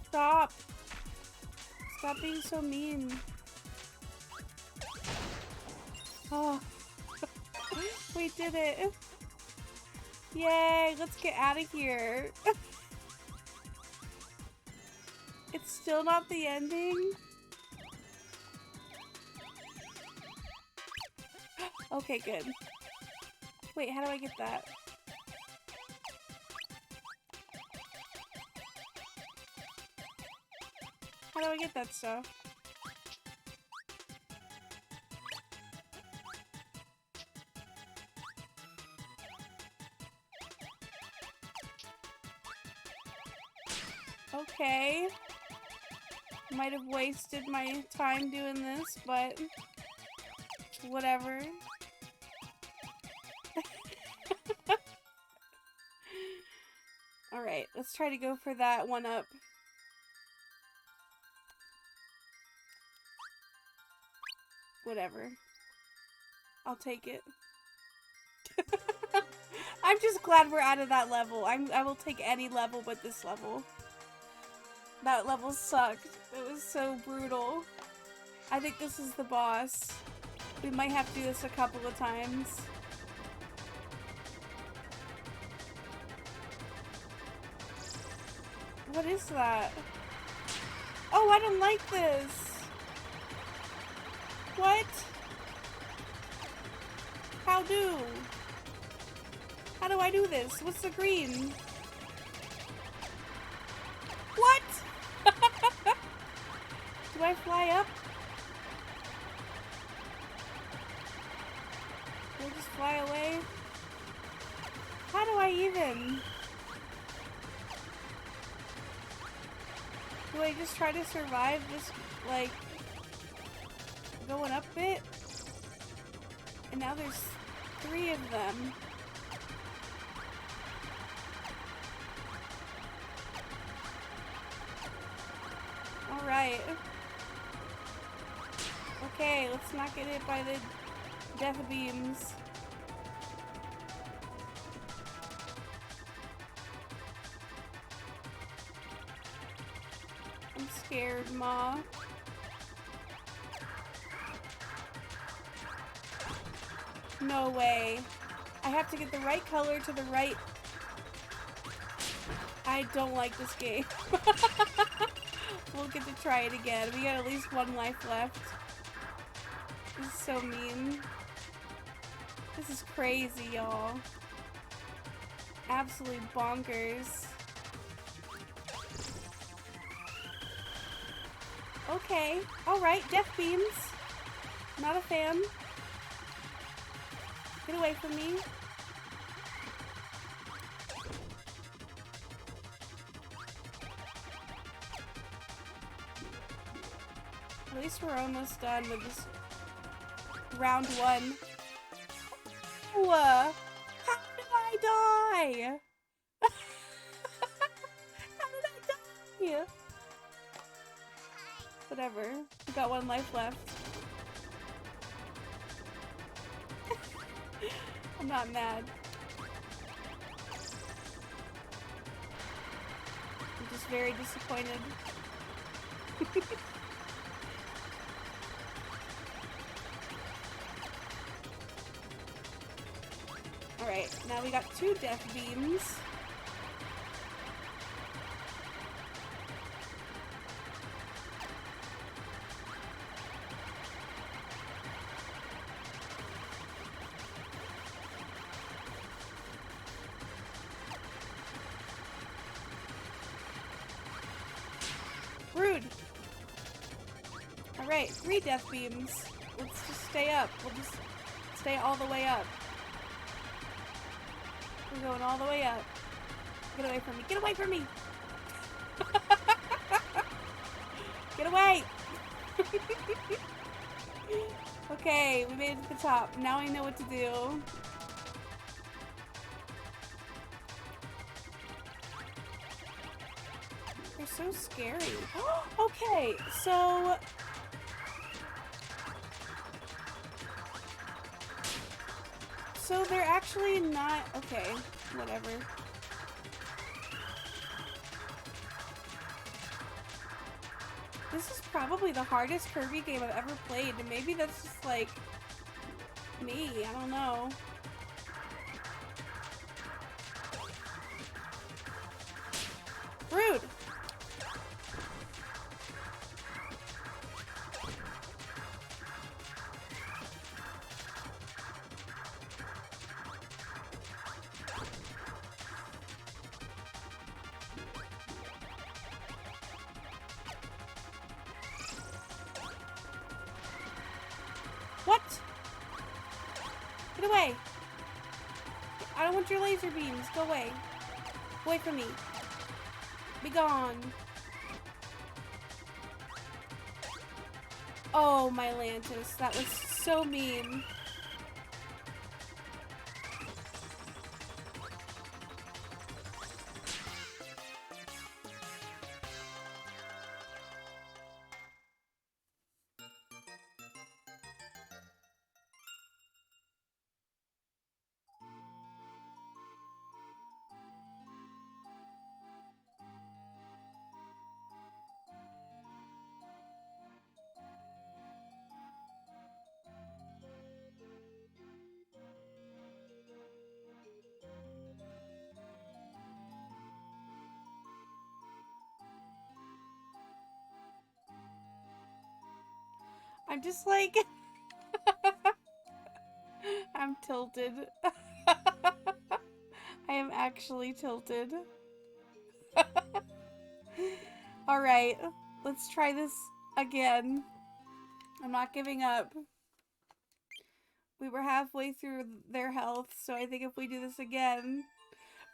Stop. Stop being so mean. Oh. We did it. Yay, let's get out of here. It's still not the ending? Okay, good. Wait, how do I get that? How do I get that stuff? Okay. Might have wasted my time doing this, but whatever. Alright, let's try to go for that one up. Whatever. I'll take it. I'm just glad we're out of that level. I will take any level but this level. That level sucked. It was so brutal. I think this is the boss. We might have to do this a couple of times. What is that? Oh, I don't like this. What? How do? How do I do this? What's the green? What? Do I fly up? Do I just fly away? How do I even? Do I just try to survive just, like, going up it? And now there's 3 of them. Alright. Okay, let's not get hit by the death beams. I'm scared, Ma. No way. I have to get the right color to the right... I don't like this game. We'll get to try it again. We got at least 1 life left. This is so mean. This is crazy, y'all. Absolutely bonkers. Okay. Alright, death beams. Not a fan. Get away from me. At least we're almost done with this round 1. Ooh, how did I die? How did I die? Whatever. We got 1 life left. I'm not mad. I'm just very disappointed. Alright, now we got 2 death beams. Rude! Alright, 3 death beams. Let's just stay up. We'll just stay all the way up. We're going all the way up. Get away from me. Get away from me! Get away! Okay, we made it to the top. Now I know what to do. They're so scary. Okay, so... So they're actually not... Okay, whatever. This is probably the hardest Kirby game I've ever played, and maybe that's just like... me, I don't know. Rude! What? Get away! I don't want your laser beams. Go away. Away from me. Be gone. Oh, my Lantis. That was so mean. I'm just like... I'm tilted. I am actually tilted. Alright, let's try this again. I'm not giving up. We were halfway through their health, so I think if we do this again...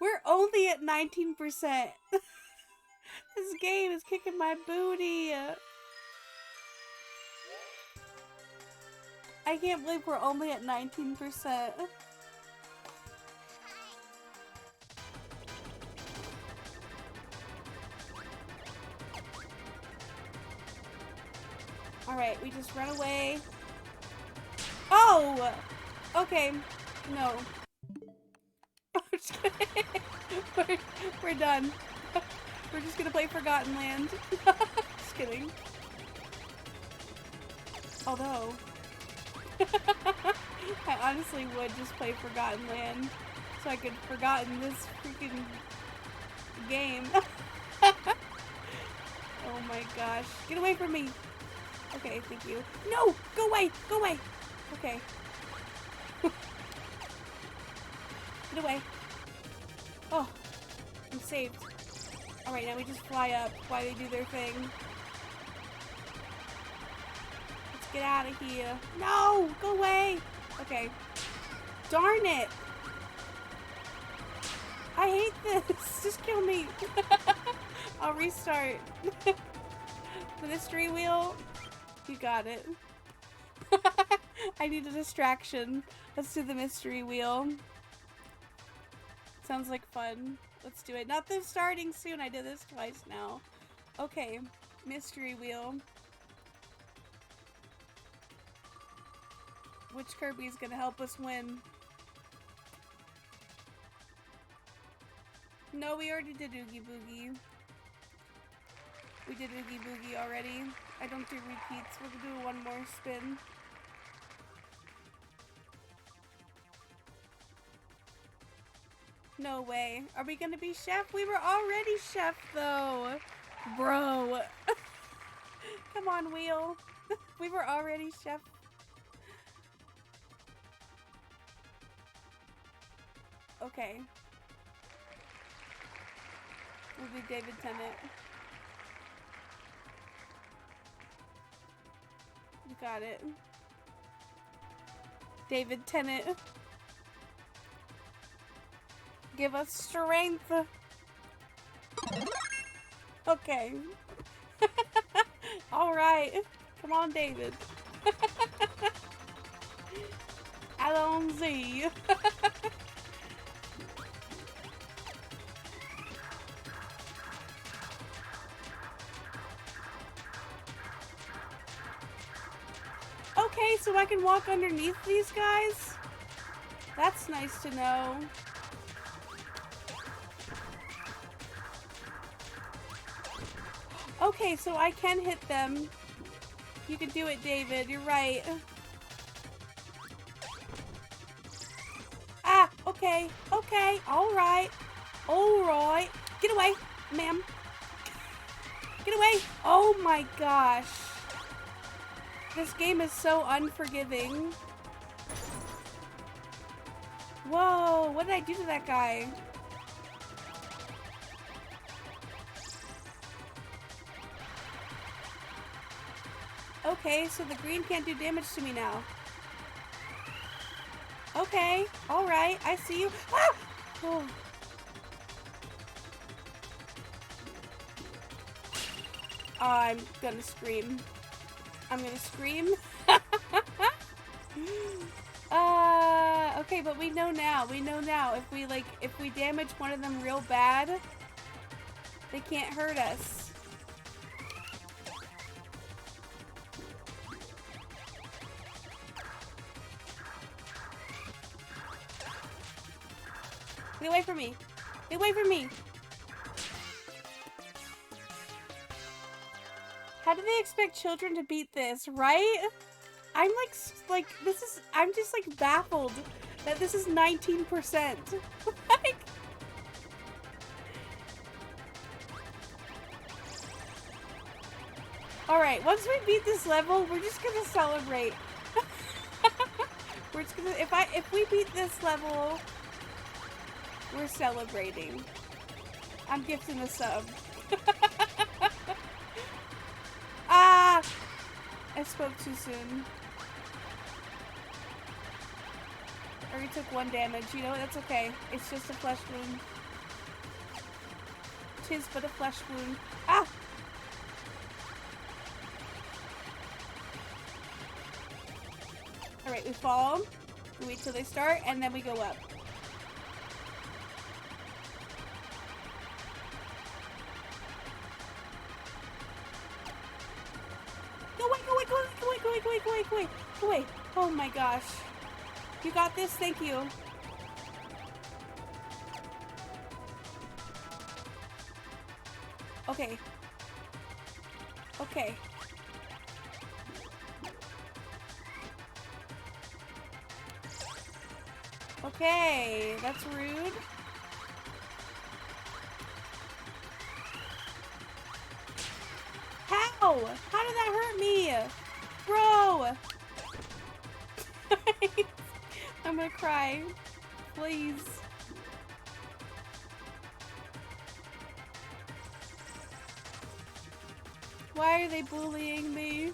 We're only at 19%! This game is kicking my booty! I can't believe we're only at 19%. Alright, we just run away. Oh! Okay. No. I'm just kidding. We're done. We're just gonna play Forgotten Land. Just kidding. Although... I honestly would just play Forgotten Land so I could forgotten this freaking game. Oh my gosh. Get away from me! Okay, thank you. No! Go away! Go away! Okay. Get away. Oh, I'm saved. Alright, now we just fly up while they do their thing. Let's get out of here. No! Go away! Okay. Darn it! I hate this! Just kill me! I'll restart. The mystery wheel. You got it. I need a distraction. Let's do the mystery wheel. Sounds like fun. Let's do it. Not this starting soon. I did this twice now. Okay. Mystery wheel. Which Kirby is gonna help us win? No, we already did Oogie Boogie. We did Oogie Boogie already. I don't do repeats. We're gonna do one more spin. No way. Are we gonna be chef? We were already chef though. Bro. Come on, wheel. We were already chef. Okay. We'll be David Tennant. You got it. David Tennant. Give us strength. Okay. Alright. Come on, David. Allons-y. Okay, so I can walk underneath these guys? That's nice to know. Okay, so I can hit them. You can do it, David. You're right. Ah, okay. Okay. Alright. Alright. Get away, ma'am. Get away. Oh my gosh. This game is so unforgiving. Whoa, what did I do to that guy? Okay, so the green can't do damage to me now. Okay, alright, I see you. Ah! Oh. I'm gonna scream. I'm gonna scream. Okay, but we know now. We know now. If we damage one of them real bad, they can't hurt us. Get away from me. Get away from me. How do they expect children to beat this, right? I'm I'm just like baffled that this is 19%. Like, Alright, once we beat this level, we're just gonna celebrate. We're just gonna, if we beat this level, we're celebrating. I'm gifting a sub. Ah! I spoke too soon. I already took 1 damage. You know what? That's okay. It's just a flesh wound. 'Tis but a flesh wound. Ah! Alright, we fall. We wait till they start, and then we go up. Go away, go away, go away, go away, go away, go away, go away, go away, go away. Oh my gosh. You got this? Thank you. Okay. Okay. Okay, that's rude. How? How did that hurt me? Bro! I'm gonna cry. Please. Why are they bullying me?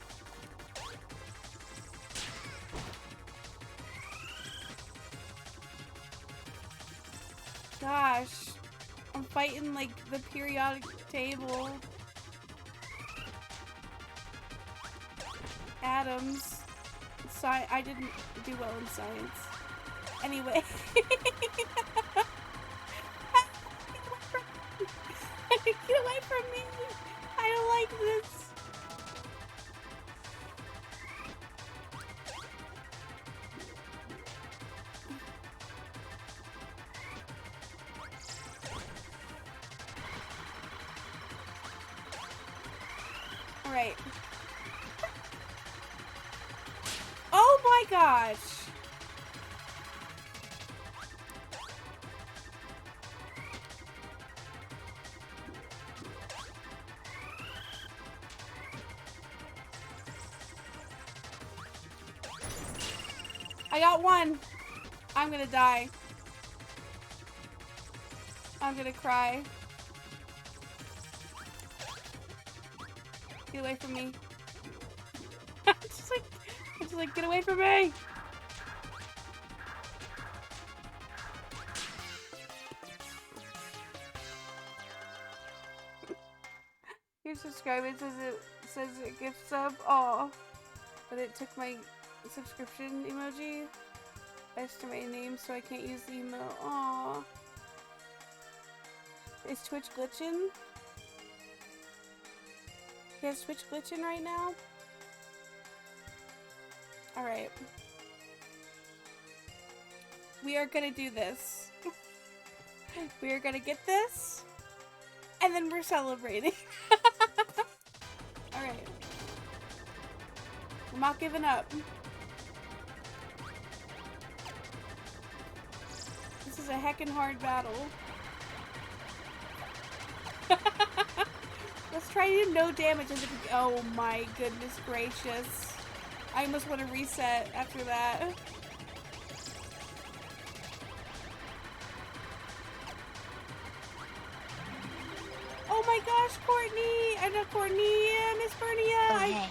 Gosh. I'm fighting like the periodic table. Atoms. I didn't do well in science. Anyway. Get away from me! I don't like this. Alright. Oh my gosh! I got 1. I'm gonna die. I'm gonna cry. Get away from me. I'm just like, get away from me! Your subscriber says it gift sub. Aw. But it took my subscription emoji. I just my name so I can't use the email. Aw. Is Twitch glitching? Is Twitch glitching right now? Alright. We are gonna do this. We are gonna get this. And then we're celebrating. Alright. I'm not giving up. This is a heckin' hard battle. Let's try to do no damage as if oh my goodness gracious. I almost want to reset after that. Oh my gosh, Courtney! I know Courtney, Miss Bernia.
Oh, hey.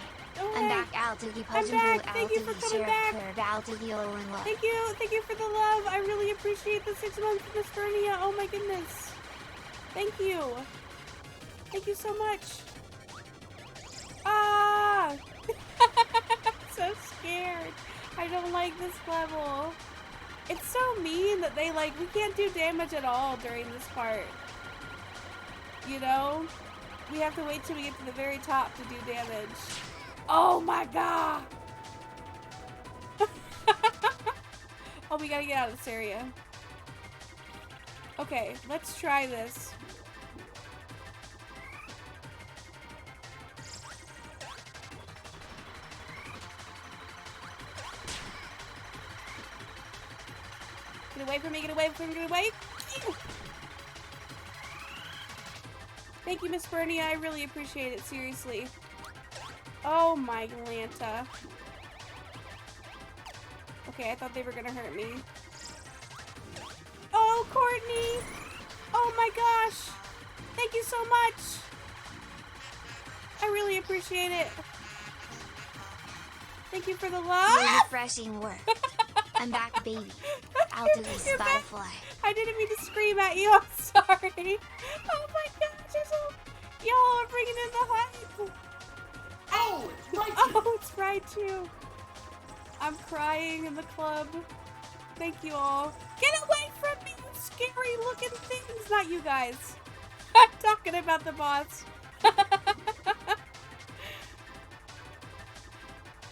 I'm back, Altigi.
I'm back. Thank you for coming back. Thank you for the love. I really appreciate the 6 months, Miss Bernia. Oh my goodness. Thank you. Thank you so much. Ah! I'm so scared. I don't like this level. It's so mean that they we can't do damage at all during this part. You know? We have to wait till we get to the very top to do damage. Oh my god! Oh, we gotta get out of this area. Okay, let's try this. Get away from me, get away from me, get away! Thank you, Miss Bernie. I really appreciate it, seriously. Oh my Lanta. Okay, I thought they were gonna hurt me. Oh, Courtney! Oh my gosh! Thank you so much! I really appreciate it. Thank you for the love.
Your refreshing work. I'm back, baby. I'll do this
You're back.
butterfly.
I didn't mean to scream at you. I'm sorry. Oh my gosh, you're so... Y'all are bringing in the hype.
Oh, it's right.
Oh, it's right too. I'm crying in the club. Thank you all. Get away from me, you scary looking things. Not you guys. I'm talking about the boss.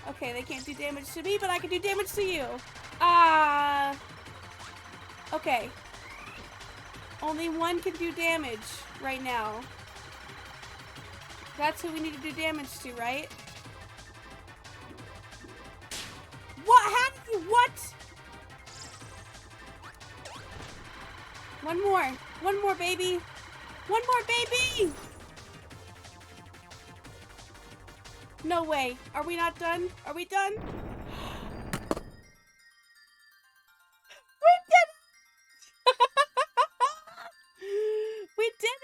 Okay, they can't do damage to me, but I can do damage to you. Okay. Only one can do damage right now. That's who we need to do damage to, right? What? How did you? What? One more. One more, baby. One more, baby! No way. Are we not done? Are we done? We did it! We did it!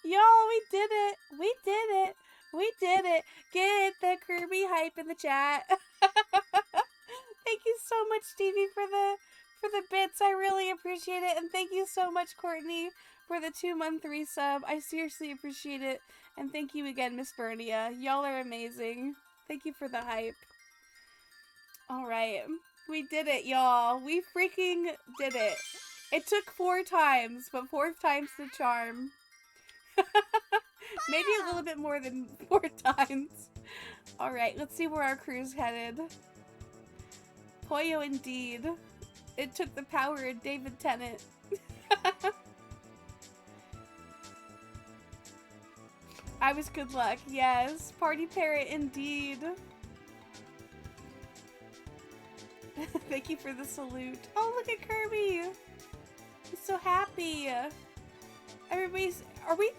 Y'all, we did it! We did it! We did it! Get the Kirby hype in the chat. Thank you so much, Stevie, for the bits. I really appreciate it. And thank you so much, Courtney, for the 2-month resub. I seriously appreciate it. And thank you again, Miss Bernia. Y'all are amazing. Thank you for the hype. Alright. We did it, y'all. We freaking did it. It took 4 times, but 4th time's the charm. Maybe a little bit more than 4 times. Alright, let's see where our crew's headed. Pollo indeed. It took the power of David Tennant. I was good luck, yes. Party parrot indeed. Thank you for the salute. Oh, look at Kirby. He's so happy. Everybody's... Wait,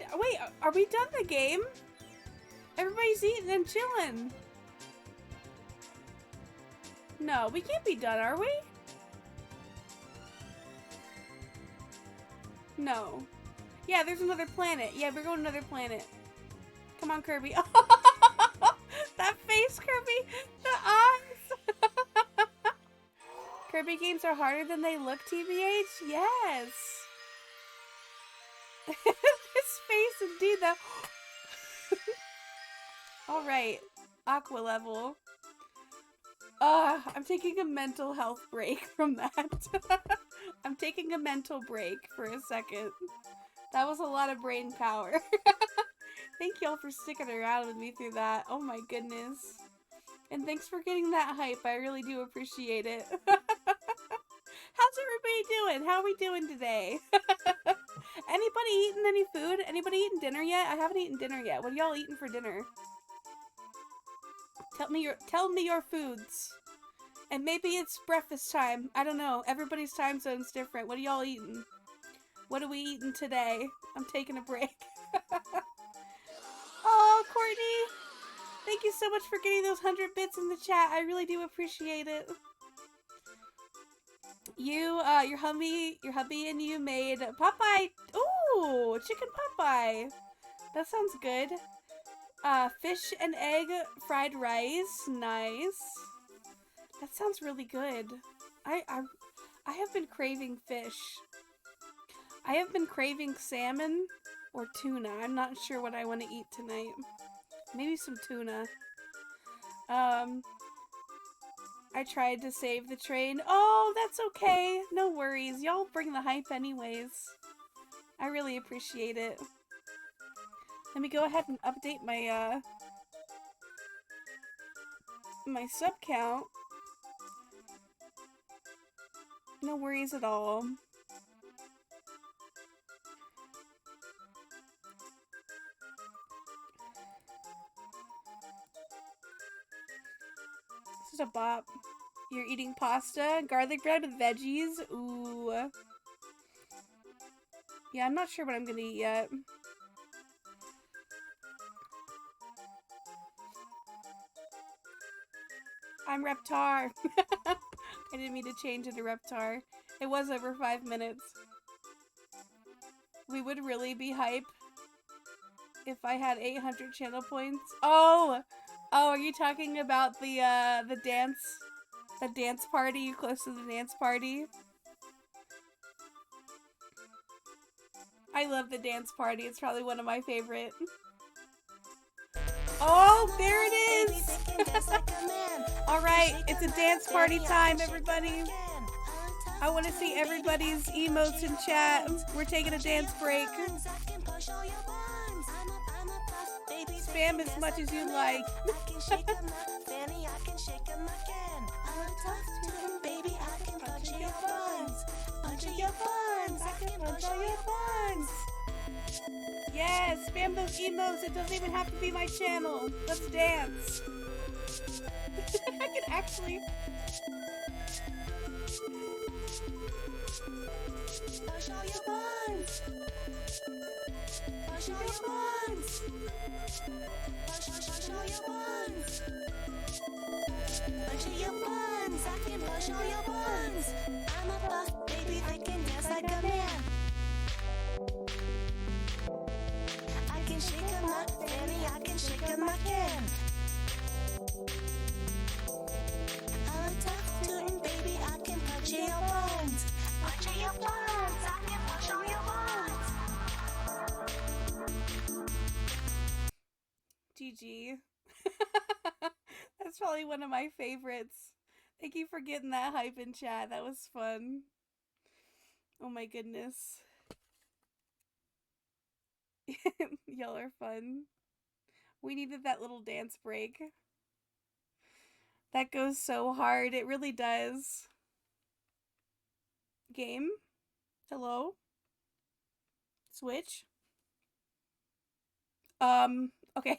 are we done the game? Everybody's eating and chilling. No, we can't be done, are we? No. Yeah, there's another planet. Yeah, we're going to another planet. Come on, Kirby. That face, Kirby. The eyes. Kirby games are harder than they look, TBH? Yes. His face, indeed, though. Alright. Aqua level. I'm taking a mental health break from that. I'm taking a mental break for a second. That was a lot of brain power. Thank y'all for sticking around with me through that. Oh my goodness. And thanks for getting that hype. I really do appreciate it. How's everybody doing? How are we doing today? Anybody eating any food? Anybody eating dinner yet? I haven't eaten dinner yet. What are y'all eating for dinner? Tell me your foods. And maybe it's breakfast time. I don't know. Everybody's time zone's different. What are y'all eating? What are we eating today? I'm taking a break. Oh, Courtney! Thank you so much for getting those 100 bits in the chat. I really do appreciate it. You, your hubby and you made Popeye. Ooh, chicken Popeye. That sounds good. Fish and egg fried rice. Nice. That sounds really good. I have been craving fish. I have been craving salmon or tuna. I'm not sure what I want to eat tonight. Maybe some tuna. I tried to save the train. Oh, that's okay. No worries. Y'all bring the hype anyways. I really appreciate it. Let me go ahead and update my, my sub count. No worries at all. This is a bop. You're eating pasta, garlic bread with veggies. Ooh. Yeah, I'm not sure what I'm gonna eat yet. I'm Reptar. I didn't mean to change into Reptar. It was over 5 minutes. We would really be hype if I had 800 channel points. Oh! Oh, are you talking about the dance? The dance party? You close to the dance party? I love the dance party. It's probably one of my favorite. Oh, there it is! Alright, it's a dance party time, everybody. I want to see everybody's emotes in chat. We're taking a dance break. Spam as much as you like. Yes, spam those emotes. It doesn't even have to be my channel. Let's dance. I can actually... Push all your buttons. Push all your buttons. Push all your buttons. Push your buttons. I can push all your buttons. I'm a boss, baby. I can dance like a man. I can shake 'em up, Fanny. I can shake 'em again. I'm a tough tootin', baby. I can punch your buttons. Punch your buttons. I can punch all your buttons. GG. That's probably one of my favorites. Thank you for getting that hype in chat. That was fun. Oh my goodness. Y'all are fun. We needed that little dance break. That goes so hard. It really does. Game? Hello? Switch? Okay.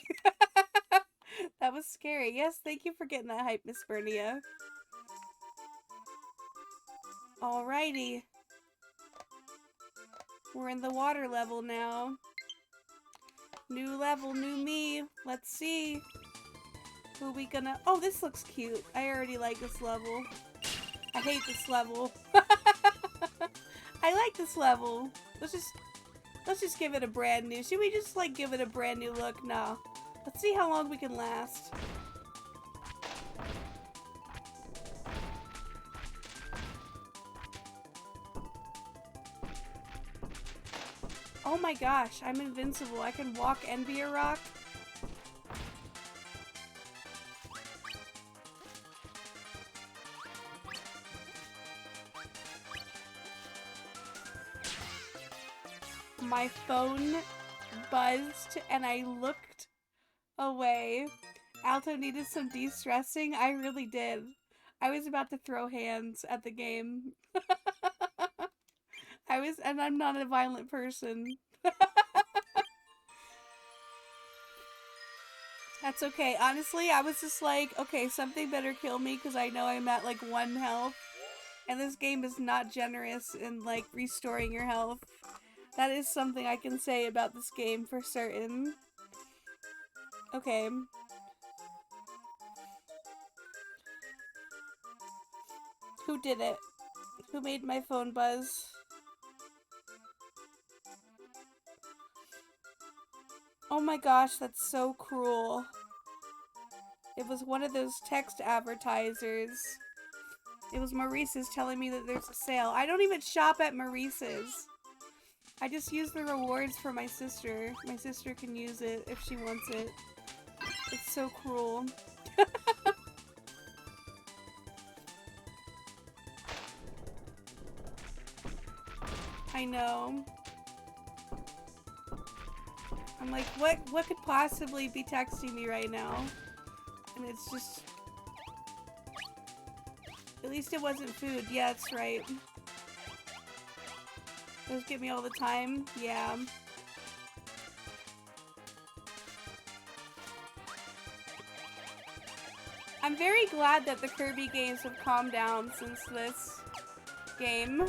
That was scary. Yes, thank you for getting that hype, Miss Bernia. Alrighty. We're in the water level now. New level, new me. Let's see. Who we gonna... Oh, this looks cute. I already like this level. I hate this level. I like this level. Let's just give it a brand new. Should we just like give it a brand new look? No. Let's see how long we can last. Oh my gosh, I'm invincible. I can walk and be a rock. My phone buzzed and I looked away. Alto needed some de-stressing. I really did. I was about to throw hands at the game. And I'm not a violent person. That's okay. Honestly, I was just like, okay, something better kill me because I know I'm at like 1 health. And this game is not generous in like restoring your health. That is something I can say about this game for certain. Okay. Who did it? Who made my phone buzz? Oh my gosh, that's so cruel. It was one of those text advertisers. It was Maurice's telling me that there's a sale. I don't even shop at Maurice's. I just use the rewards for my sister. My sister can use it if she wants it. It's so cruel. I know. I'm like, what could possibly be texting me right now? And it's just... At least it wasn't food. Yeah, that's right. Those get me all the time. Yeah. I'm very glad that the Kirby games have calmed down since this game.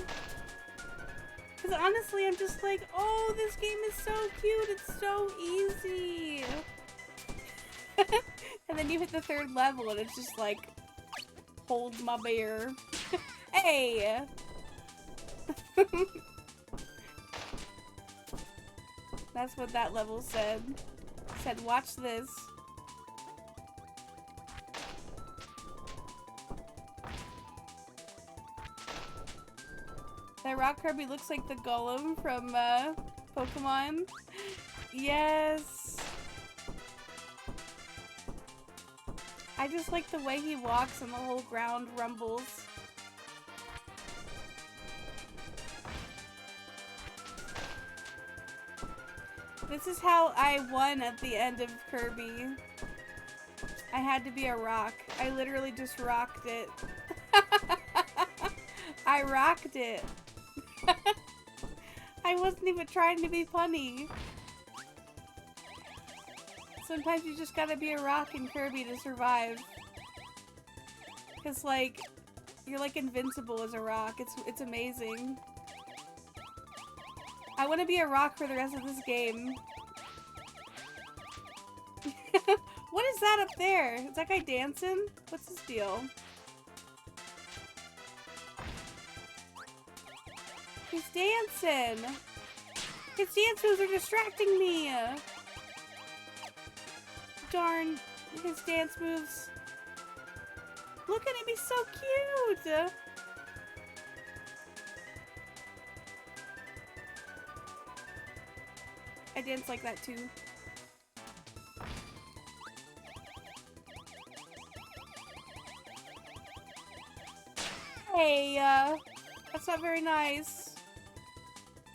Because honestly, I'm just like, oh, this game is so cute. It's so easy. And then you hit the 3rd level and it's just like, hold my beer. Hey! That's what that level said. It said, watch this. That rock Kirby looks like the golem from Pokemon. Yes! I just like the way he walks and the whole ground rumbles. This is how I won at the end of Kirby. I had to be a rock. I literally just rocked it. I rocked it. I wasn't even trying to be funny. Sometimes you just gotta be a rock in Kirby to survive. Cause like, you're like invincible as a rock. It's amazing. I want to be a rock for the rest of this game. What is that up there? Is that guy dancing? What's his deal? He's dancing! His dance moves are distracting me! Darn, his dance moves. Look at him, he's so cute! I dance like that too. Hey, that's not very nice.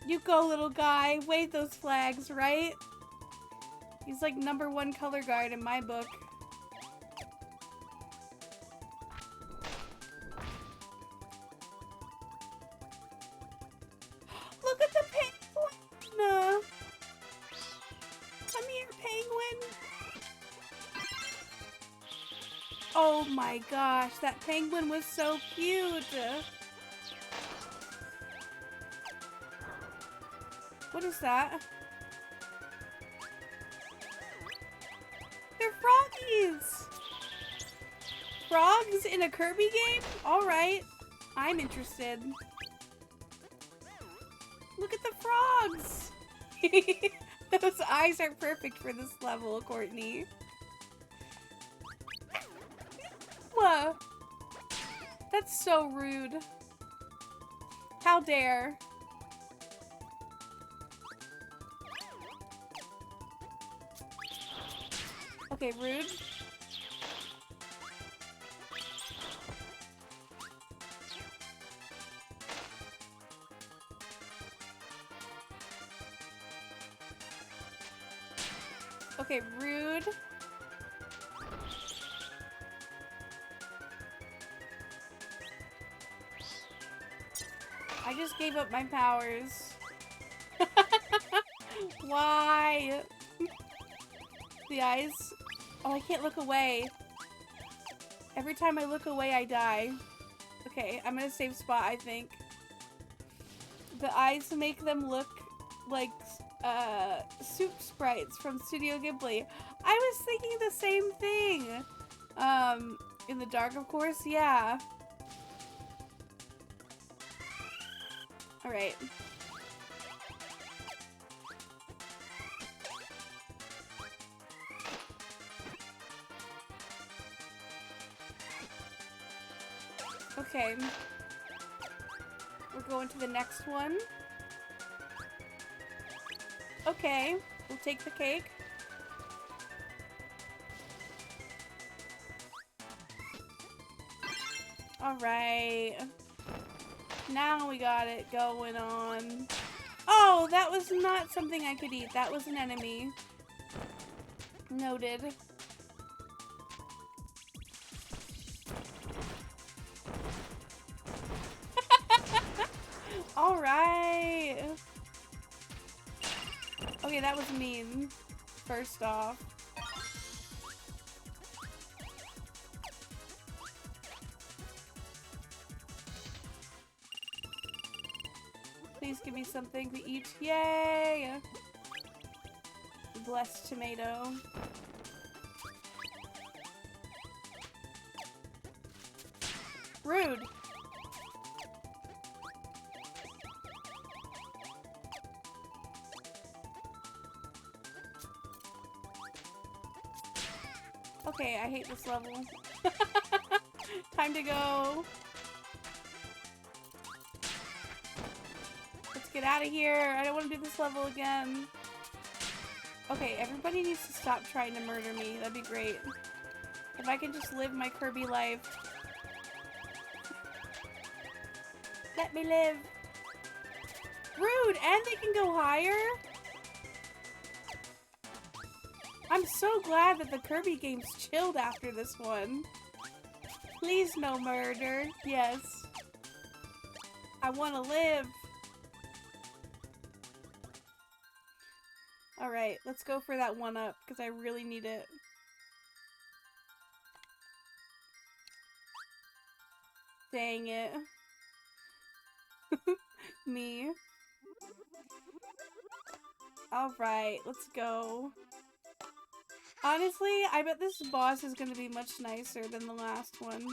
You go, little guy. Wave those flags, right? He's like #1 color guard in my book. Look at the penguin! Come here, penguin! Oh my gosh, that penguin was so cute! What is that? They're froggies! Frogs in a Kirby game? Alright, I'm interested. Look at the frogs! Those eyes are perfect for this level, Courtney. What? That's so rude. How dare. Okay, rude. Okay, rude. I just gave up my powers. Why? The eyes. Oh, I can't look away. Every time I look away, I die. Okay, I'm gonna save spot, I think. The eyes make them look like soup sprites from Studio Ghibli. I was thinking the same thing. In the dark, of course, yeah. Alright. Okay. We're going to the next one. Okay, we'll take the cake. Alright. Now we got it going on. Oh, that was not something I could eat. That was an enemy. Noted. Alright. Okay, that was mean. First off. Please give me something to eat. Yay! Blessed tomato. Rude. Okay, I hate this level. Time to go. Let's get out of here. I don't want to do this level again. Okay, everybody needs to stop trying to murder me. That'd be great. If I can just live my Kirby life. Let me live. Rude! And they can go higher? I'm so glad that the Kirby game's chilled after this one. Please no murder. Yes. I want to live. Alright, let's go for that one up, because I really need it. Dang it. Me. Alright, let's go. Honestly, I bet this boss is gonna be much nicer than the last one.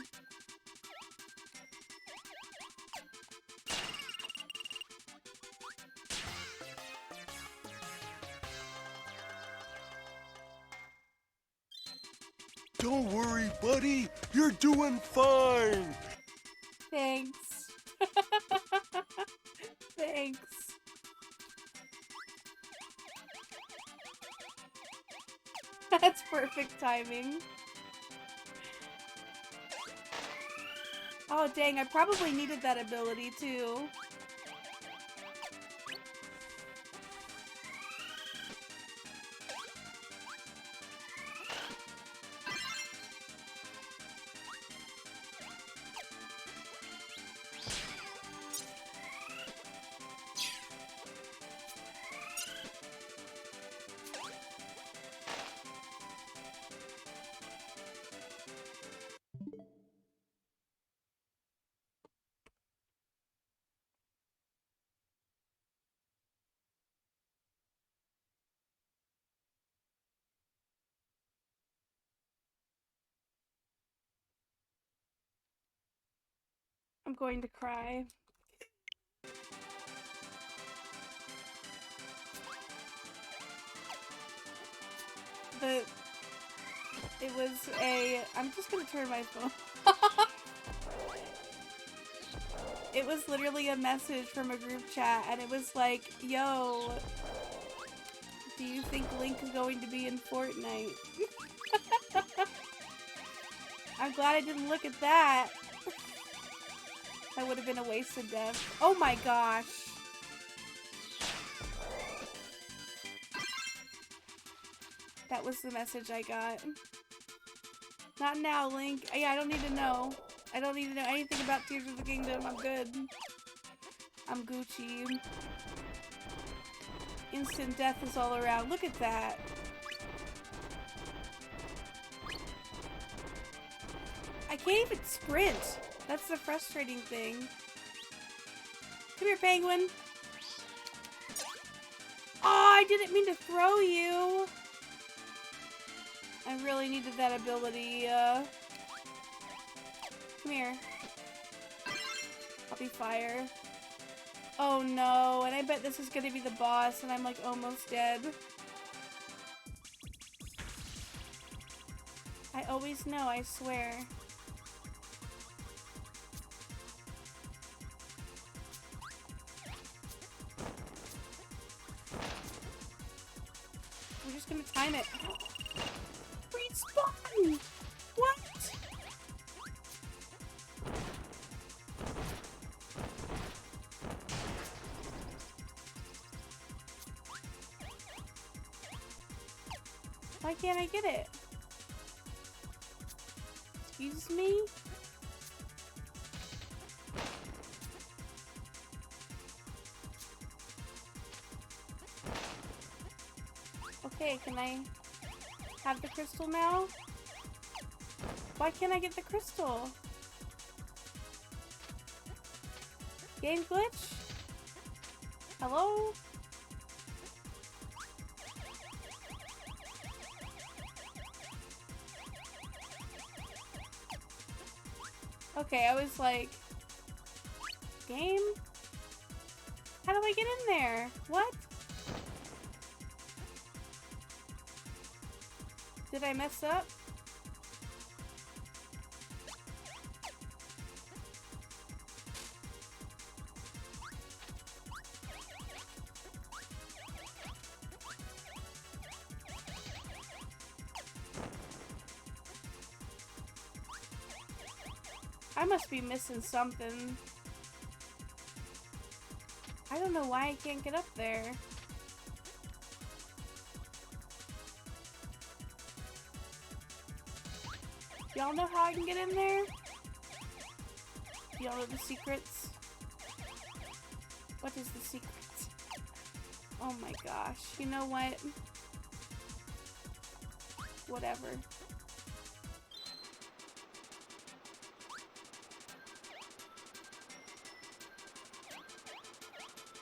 Don't worry, buddy. You're doing fine.
Thanks. Thanks. That's perfect timing. Oh dang, I probably needed that ability too. I'm going to cry. It was I'm just gonna turn my phone. It was literally a message from a group chat, and it was like, yo, do you think Link is going to be in Fortnite? I'm glad I didn't look at that. That would have been a wasted death. Oh my gosh. That was the message I got. Not now, Link. Yeah, I don't need to know. I don't need to know anything about Tears of the Kingdom. I'm good. I'm Gucci. Instant death is all around. Look at that. I can't even sprint. That's the frustrating thing. Come here, penguin. Oh, I didn't mean to throw you. I really needed that ability. Come here. I'll be fire. Oh no, and I bet this is gonna be the boss, and I'm like almost dead. I always know, I swear. We're just gonna time it. Respawn! What? Why can't I get it? Excuse me? Okay, can I have the crystal now? Why can't I get the crystal? Game glitch? Hello? Okay, I was like... Game? How do I get in there? What? Did I mess up? I must be missing something. I don't know why I can't get up there. Y'all know how I can get in there? Y'all know the secrets? What is the secret? Oh my gosh. You know what? Whatever.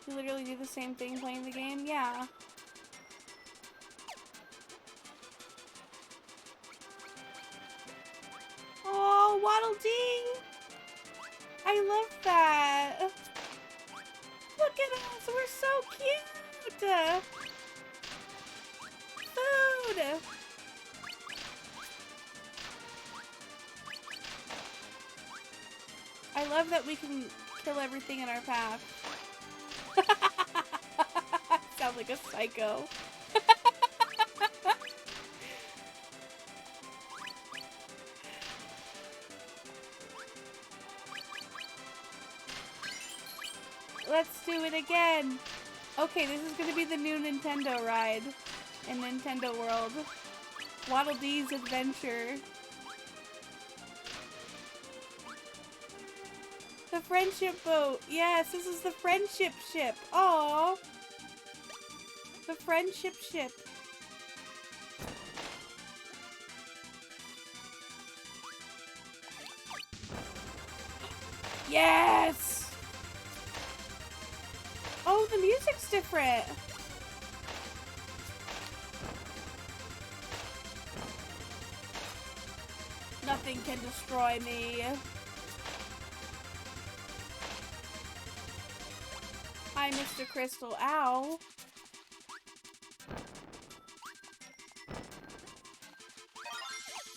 You literally do the same thing playing the game? Yeah. Oh, Waddle Dee! I love that! Look at us! We're so cute! Food! I love that we can kill everything in our path. Sound like a psycho. Let's do it again. Okay, this is gonna be the new Nintendo ride in Nintendo World. Waddle Dee's Adventure. The friendship boat. Yes, this is the friendship ship. Aww. The friendship ship. Yes! Oh, the music's different. Nothing can destroy me. Hi, Mr. Crystal. Ow.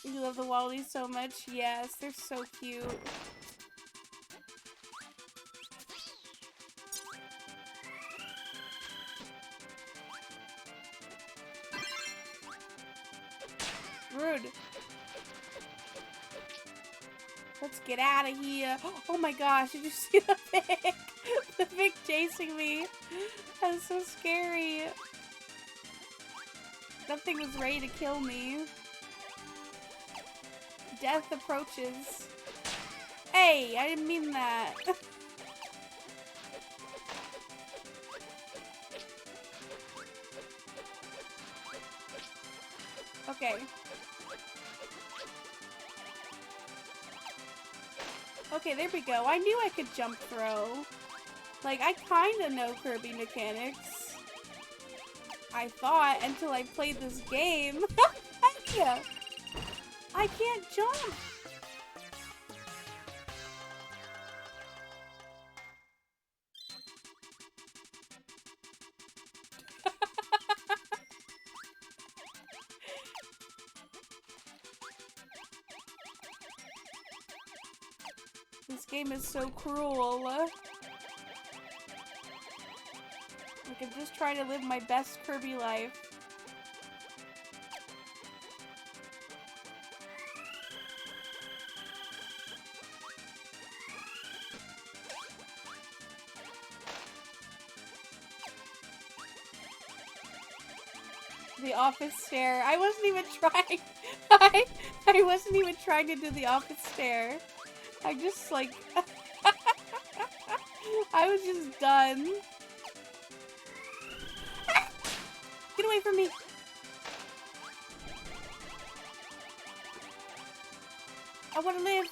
You love the Wallies so much? Yes, they're so cute. Rude. Let's get out of here. Oh my gosh, did you see the pig? The pig chasing me. That is so scary. That thing was ready to kill me. Death approaches. Hey, I didn't mean that. Okay. Okay, there we go. I knew I could jump throw. Like, I kinda know Kirby mechanics. I thought until I played this game. Yeah. I can't jump. This game is so cruel. Like, I'm just trying to live my best Kirby life. The office stare. I wasn't even trying. I wasn't even trying to do the office stare. I just like I was just done. Get away from me. I want to live.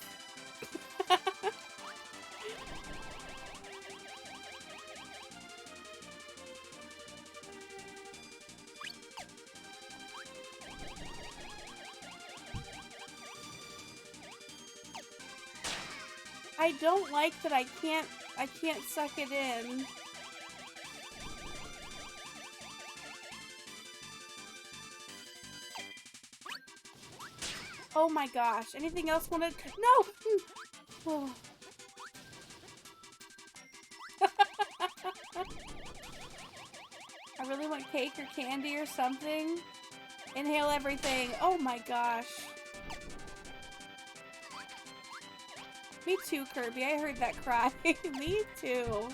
I don't like that I can't suck it in. Oh my gosh. Anything else wanted? No! Oh. I really want cake or candy or something. Inhale everything. Oh my gosh. Me too, Kirby. I heard that cry. Me too.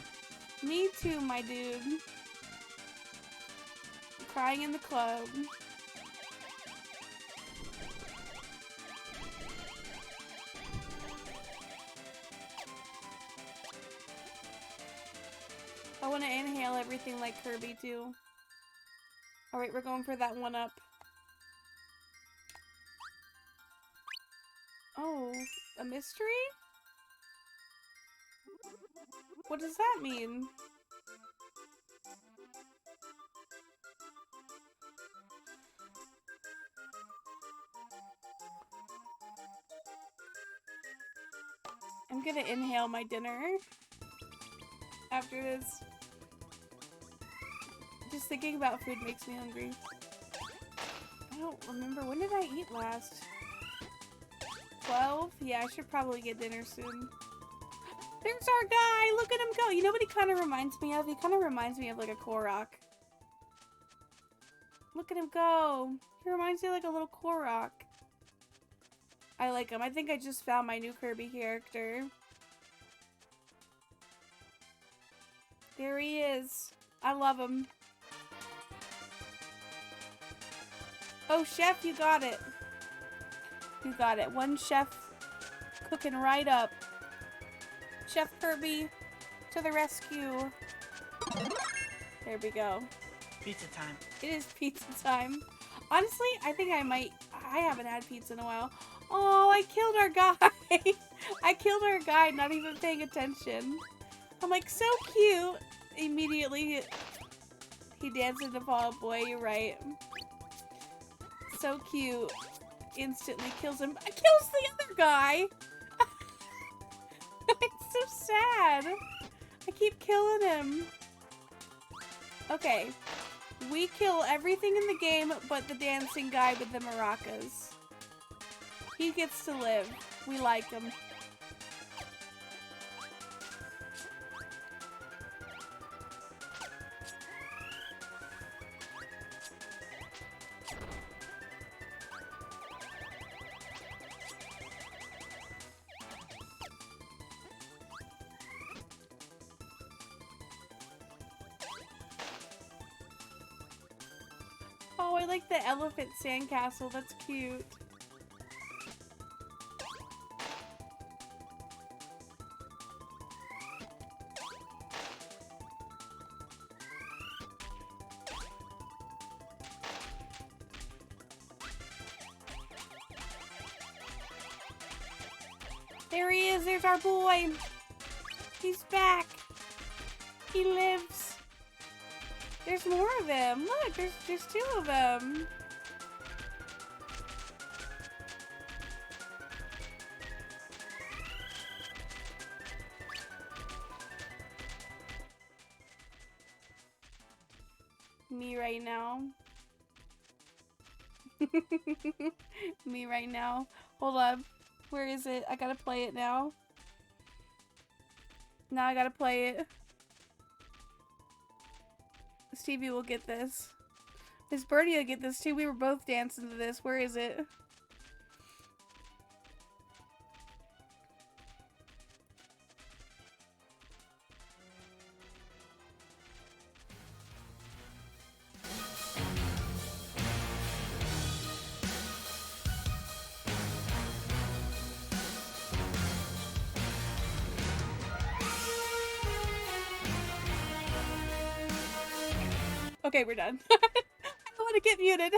Me too, my dude. Crying in the club. I want to inhale everything like Kirby too. Alright, we're going for that one up. Oh, a mystery? What does that mean? I'm gonna inhale my dinner after this. Just thinking about food makes me hungry. I don't remember. When did I eat last? 12? Yeah, I should probably get dinner soon. There's our guy! Look at him go! You know what he kind of reminds me of? He kind of reminds me of like a Korok. Look at him go! He reminds me of like a little Korok. I like him. I think I just found my new Kirby character. There he is. I love him. Oh, Chef, you got it. You got it. One chef cooking right up. Chef Kirby to the rescue. There we go.
Pizza time.
It is pizza time. Honestly, I think I haven't had pizza in a while. Oh, I killed our guy. I killed our guy, not even paying attention. I'm like, so cute. Immediately, he danced into Fall Out Boy, you're right. So cute. Instantly kills him. I kills the other guy. It's so sad. I keep killing him. Okay. We kill everything in the game but the dancing guy with the maracas. He gets to live. We like him. Oh, I like the elephant sandcastle. That's cute. There he is. There's our boy. He's back. He lives. There's more of them. Look, there's two of them. Me right now. Me right now. Hold up. Where is it? I gotta play it now. Now I gotta play it. Stevie will get this. Miss Birdie will get this too. We were both dancing to this. Where is it? Okay, we're done. I don't want to get muted.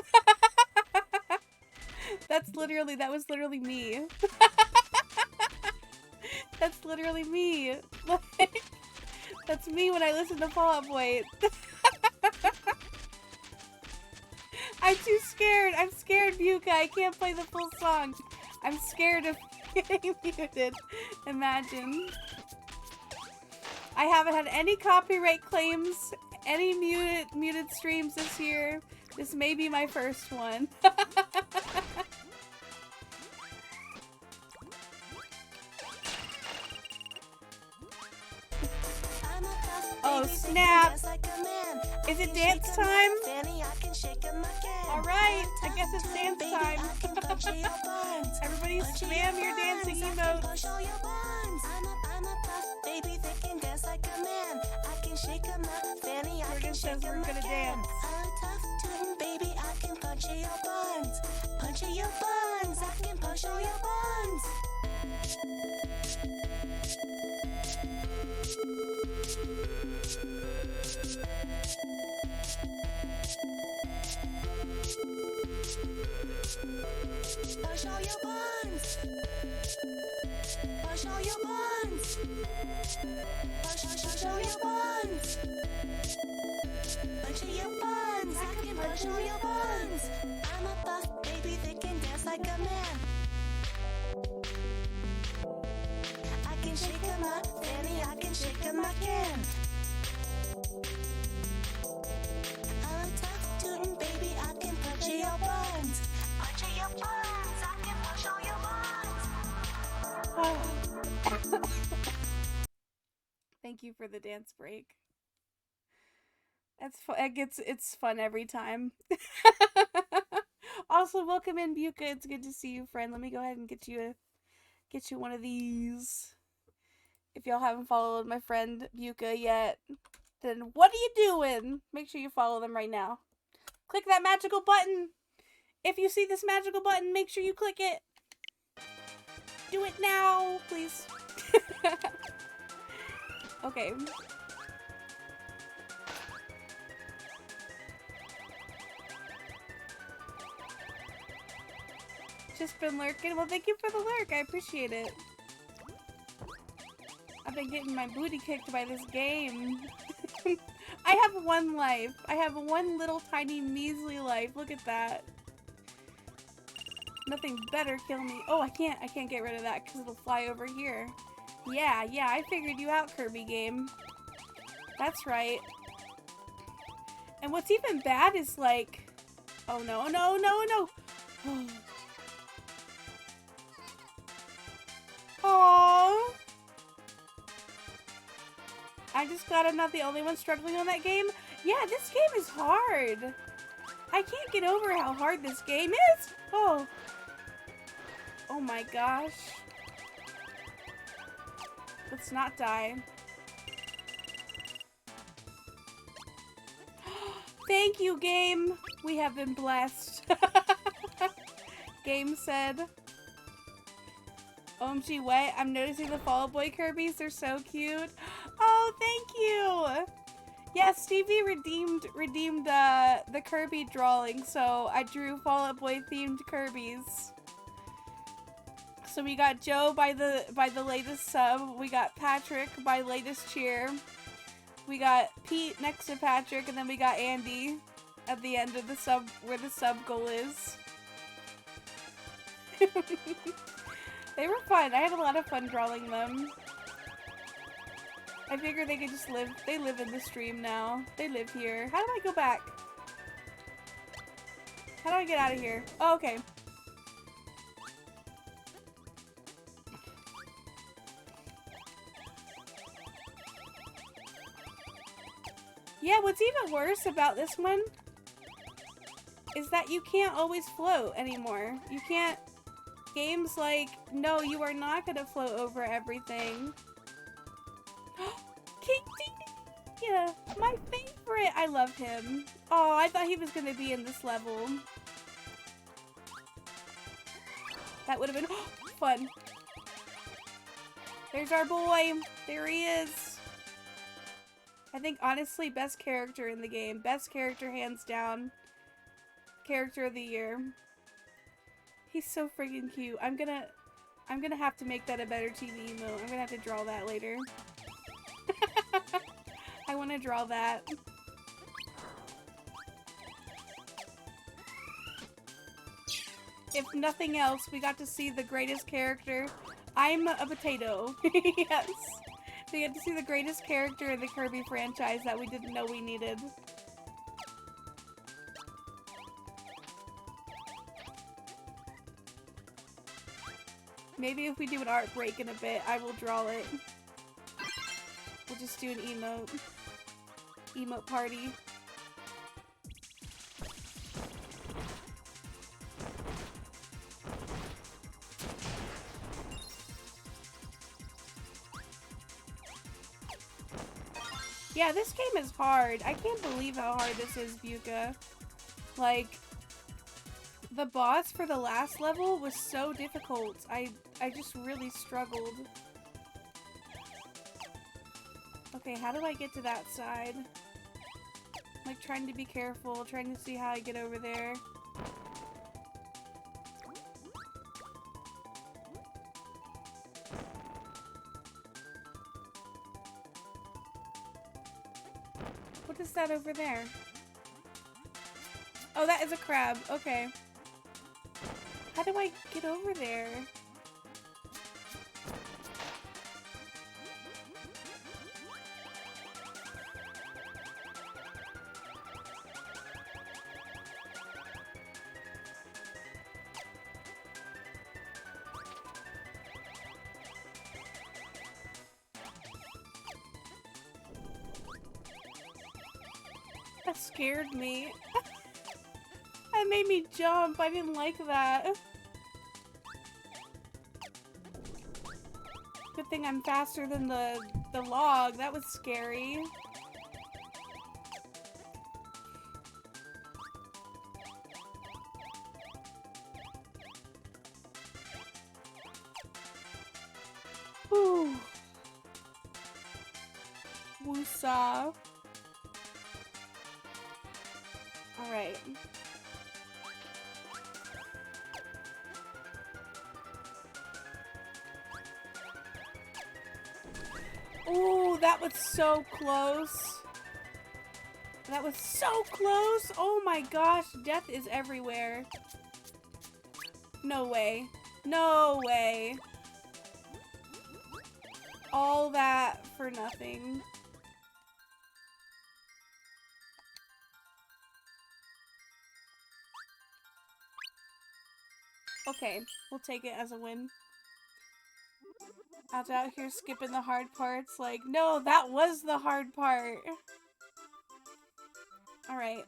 That was literally me. That's literally me. Like, that's me when I listen to Fall Out Boy. I'm too scared. I'm scared, Yuka. I can't play the full song. I'm scared of getting muted. Imagine. I haven't had any copyright claims, any muted streams this year. This may be my first one. Oh snap! Is it dance time? Alright, I guess it's dance time. Everybody spam your dancing emotes. Jordan says we're gonna dance.
Baby, I can punch your buns. Punch your buns. I can punch your buns. Push all your buns. Push all your buns. Push all your buns. Punch your buns. I can punch all your buns. I'm a buff baby that can dance like a man. I can shake 'em up, Fanny. I can shake 'em again. I'm a tough tootin' baby. I can punch your buns. Punch your buns. I can punch all your buns.
Thank you for the dance break. That's fun. It's fun every time. Also, welcome in, Buka. It's good to see you, friend. Let me go ahead and get you one of these. If y'all haven't followed my friend Buka yet, then what are you doing? Make sure you follow them right now. Click that magical button. If you see this magical button, make sure you click it. Do it now, please. Okay. Just been lurking. Well, thank you for the lurk. I appreciate it. I've been getting my booty kicked by this game. I have one life. I have one little tiny measly life. Look at that. Nothing better kill me. Oh, I can't get rid of that because it'll fly over here. Yeah, I figured you out, Kirby game. That's right. And what's even bad is like... Oh no, no, no, no! Aww. I just glad I'm not the only one struggling on that game. Yeah, this game is hard. I can't get over how hard this game is. Oh. Oh my gosh. Let's not die. Thank you, game. We have been blessed. Game said. OMG, what? I'm noticing the Fall Out Boy Kirby's. They're so cute. Oh, thank you. Yeah, Stevie redeemed the Kirby drawing, so I drew Fall Out Boy themed Kirby's. So we got Joe by the latest sub. We got Patrick by latest cheer. We got Pete next to Patrick, and then we got Andy at the end of the sub where the sub goal is. They were fun. I had a lot of fun drawing them. I figured they could just live. They live in the stream now. They live here. How do I go back? How do I get out of here? Oh, okay. Yeah, what's even worse about this one is that you can't always float anymore. You can't... Games like, no, you are not gonna float over everything. King Ding! Yeah, my favorite! I love him. Oh, I thought he was gonna be in this level. That would have been fun. There's our boy. There he is. I think, honestly, best character in the game. Best character, hands down. Character of the year. He's so freaking cute. I'm gonna have to make that a better TV emote. I'm gonna have to draw that later. I want to draw that. If nothing else, we got to see the greatest character I'm a potato. Yes. We get to see the greatest character in the Kirby franchise that we didn't know we needed. Maybe if we do an art break in a bit, I will draw it. We'll just do an emote. Emote party. Yeah, this game is hard. I can't believe how hard this is, Buka. Like, the boss for the last level was so difficult. I just really struggled. Okay, how do I get to that side? Like, trying to be careful, trying to see how I get over there. What is that over there? Oh, that is a crab. Okay. How do I get over there? That scared me. That made me jump. I didn't like that. Good thing I'm faster than the log. That was scary. Whew. Woosah. Alright. Ooh, that was so close. That was so close. Oh my gosh, death is everywhere. No way. No way. All that for nothing. Okay, we'll take it as a win. Out here skipping the hard parts, like, no, that was the hard part. Alright.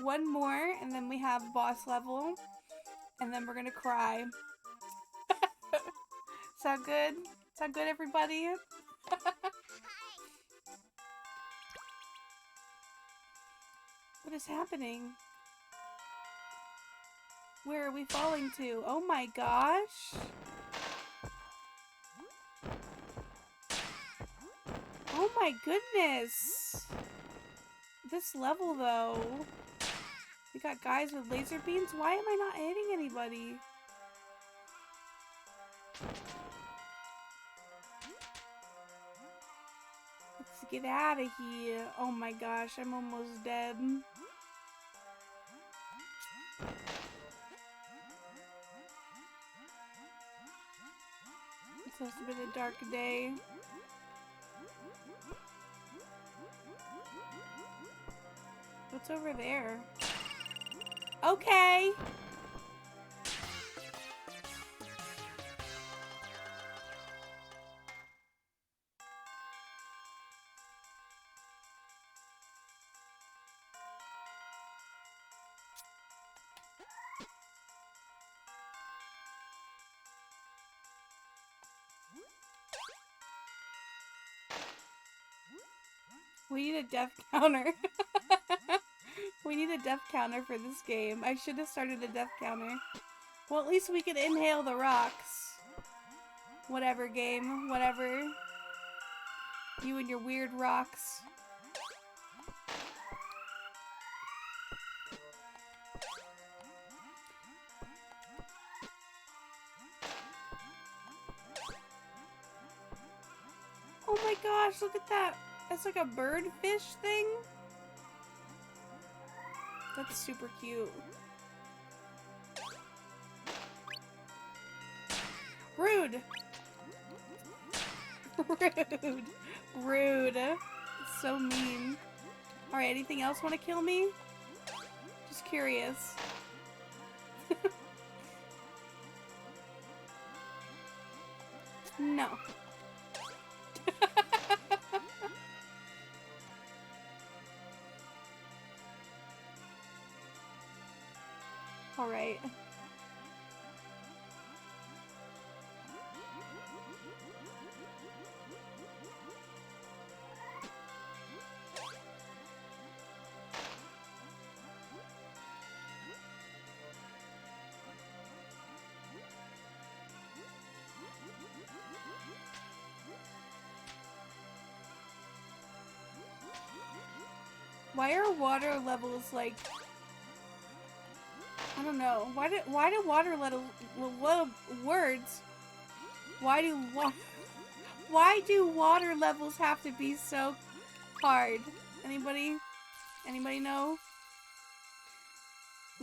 One more, and then we have boss level. And then we're gonna cry. Sound good? Sound good, everybody? What is happening? Where are we falling to? Oh my gosh. Oh my goodness. This level though. We got guys with laser beams. Why am I not hitting anybody? Let's get out of here. Oh my gosh, I'm almost dead. It's supposed to be a dark day. What's over there? Okay. We need a death counter. We need a death counter for this game. I should have started a death counter. Well, at least we could inhale the rocks. Whatever, game. Whatever. You and your weird rocks. Oh my gosh, look at that. That's like a birdfish thing. That's super cute. Rude! Rude. Rude. Rude. It's so mean. Alright, anything else want to kill me? Just curious. No. Alright. Why are water levels like... I don't know. Why do water levels... words? Why do water levels have to be so hard? Anybody know?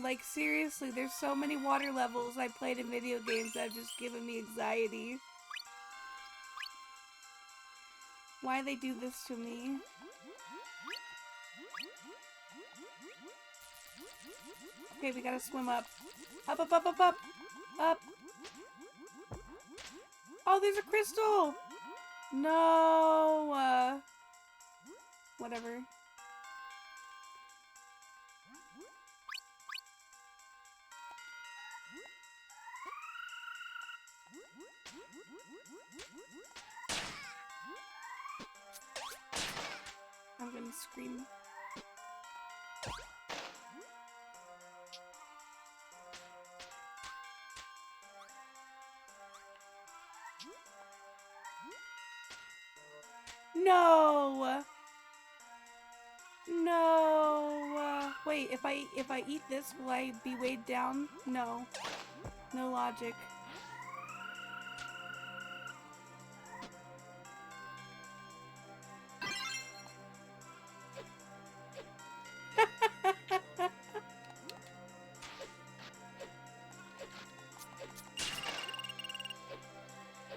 Like, seriously, there's so many water levels I played in video games that have just given me anxiety. Why they do this to me? Okay, we gotta swim up. Up, up, up, up, up! Up! Oh, there's a crystal! No! Whatever. I'm gonna scream. No! No! Wait, if I eat this, will I be weighed down? No. No logic.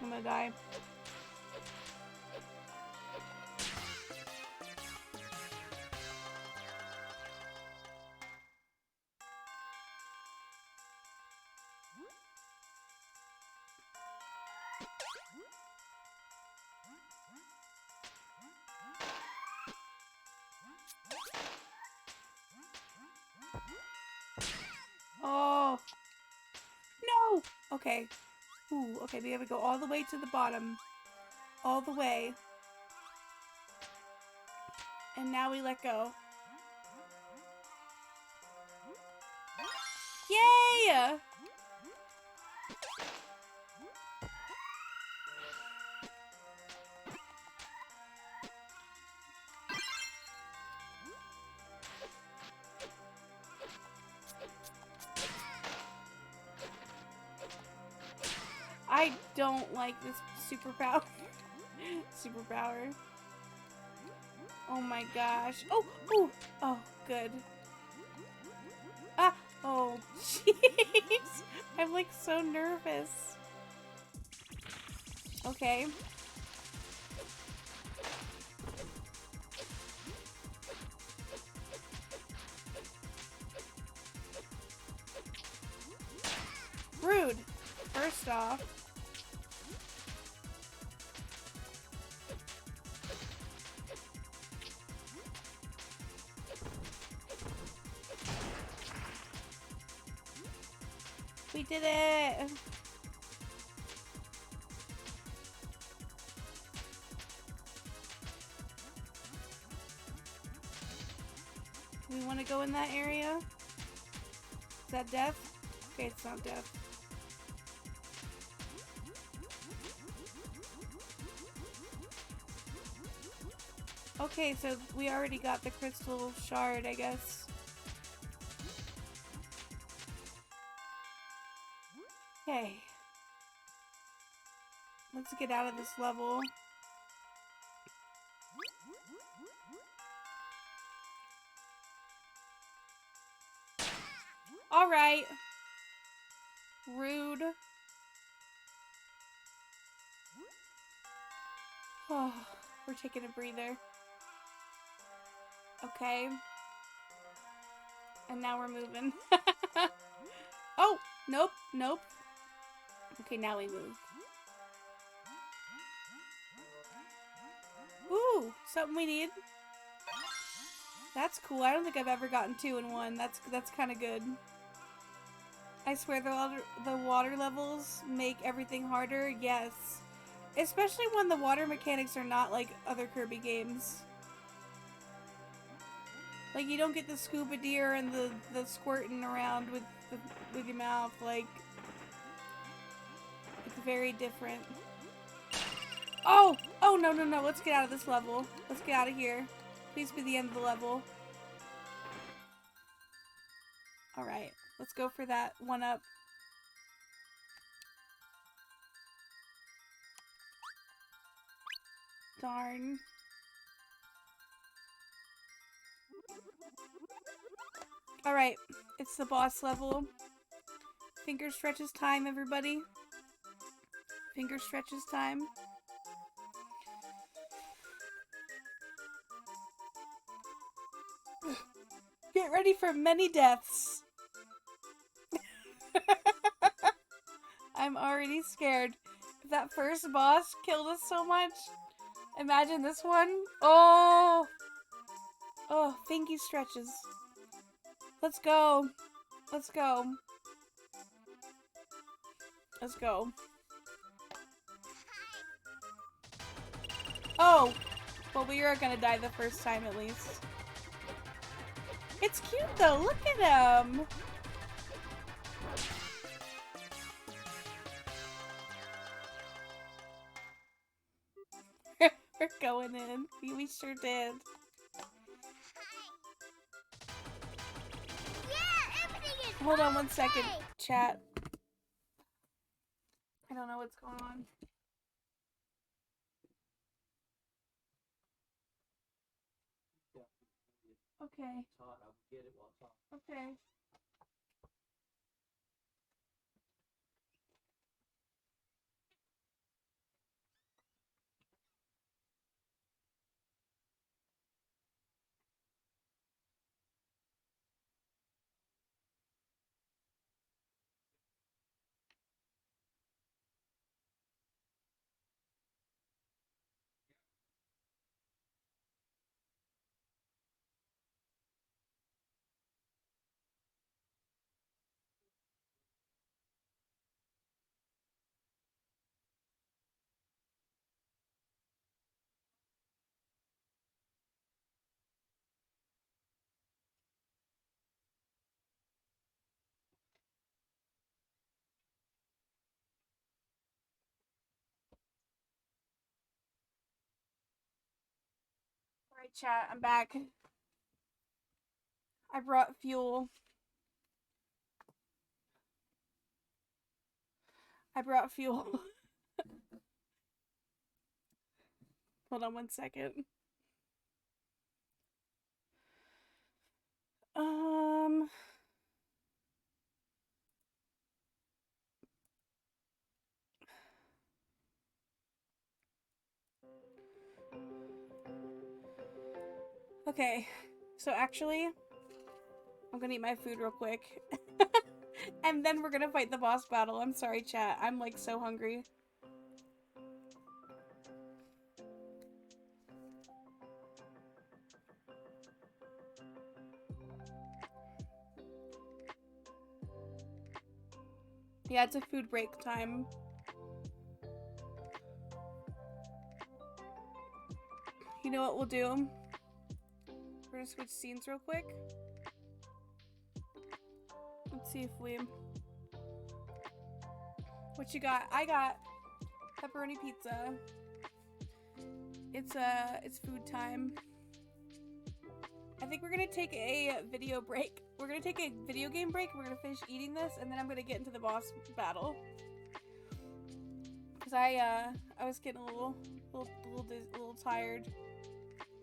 I'm gonna die. Oh. No! Okay. Ooh, okay, we gotta go all the way to the bottom. All the way. And now we let go. Yay! I don't like this superpower. Superpower. Oh my gosh. Oh, oh, oh, good. Ah, oh, jeez. I'm like so nervous. Okay. Rude. First off. We did it! Do we want to go in that area? Is that death? Okay, it's not death. Okay, so we already got the crystal shard, I guess. Okay. Let's get out of this level. Alright. Rude. Oh, we're taking a breather. Okay. And now we're moving. Oh, nope, nope. Okay, now we move. Ooh, something we need. That's cool. I don't think I've ever gotten 2 in 1. That's kind of good. I swear the water levels make everything harder. Yes. Especially when the water mechanics are not like other Kirby games. Like, you don't get the scuba deer and the squirting around with your mouth. Like, it's very different. Oh! Oh, no, no, no. Let's get out of this level. Let's get out of here. Please be the end of the level. Alright. Let's go for that 1-up. Darn. Alright. It's the boss level. Finger stretches time, everybody. Finger stretches time. Get ready for many deaths. I'm already scared. If that first boss killed us so much, imagine this one. Oh! Oh, fingy stretches. Let's go. Let's go. Let's go. Oh! Well, we are gonna die the first time at least. It's cute though, look at him! We're going in. We sure did. Hold on 1 second, chat. I don't know what's going on. Okay. Okay. Alright, chat, I'm back. I brought fuel. I brought fuel. Hold on 1 second. Okay, so actually, I'm gonna eat my food real quick. And then we're gonna fight the boss battle. I'm sorry, chat. I'm like so hungry. Yeah, it's a food break time. You know what we'll do? We're gonna switch scenes real quick. Let's see if we... What you got? I got pepperoni pizza. It's food time. I think we're gonna take a video break. We're gonna take a video game break. We're gonna finish eating this, and then I'm gonna get into the boss battle. Cause I was getting a little tired.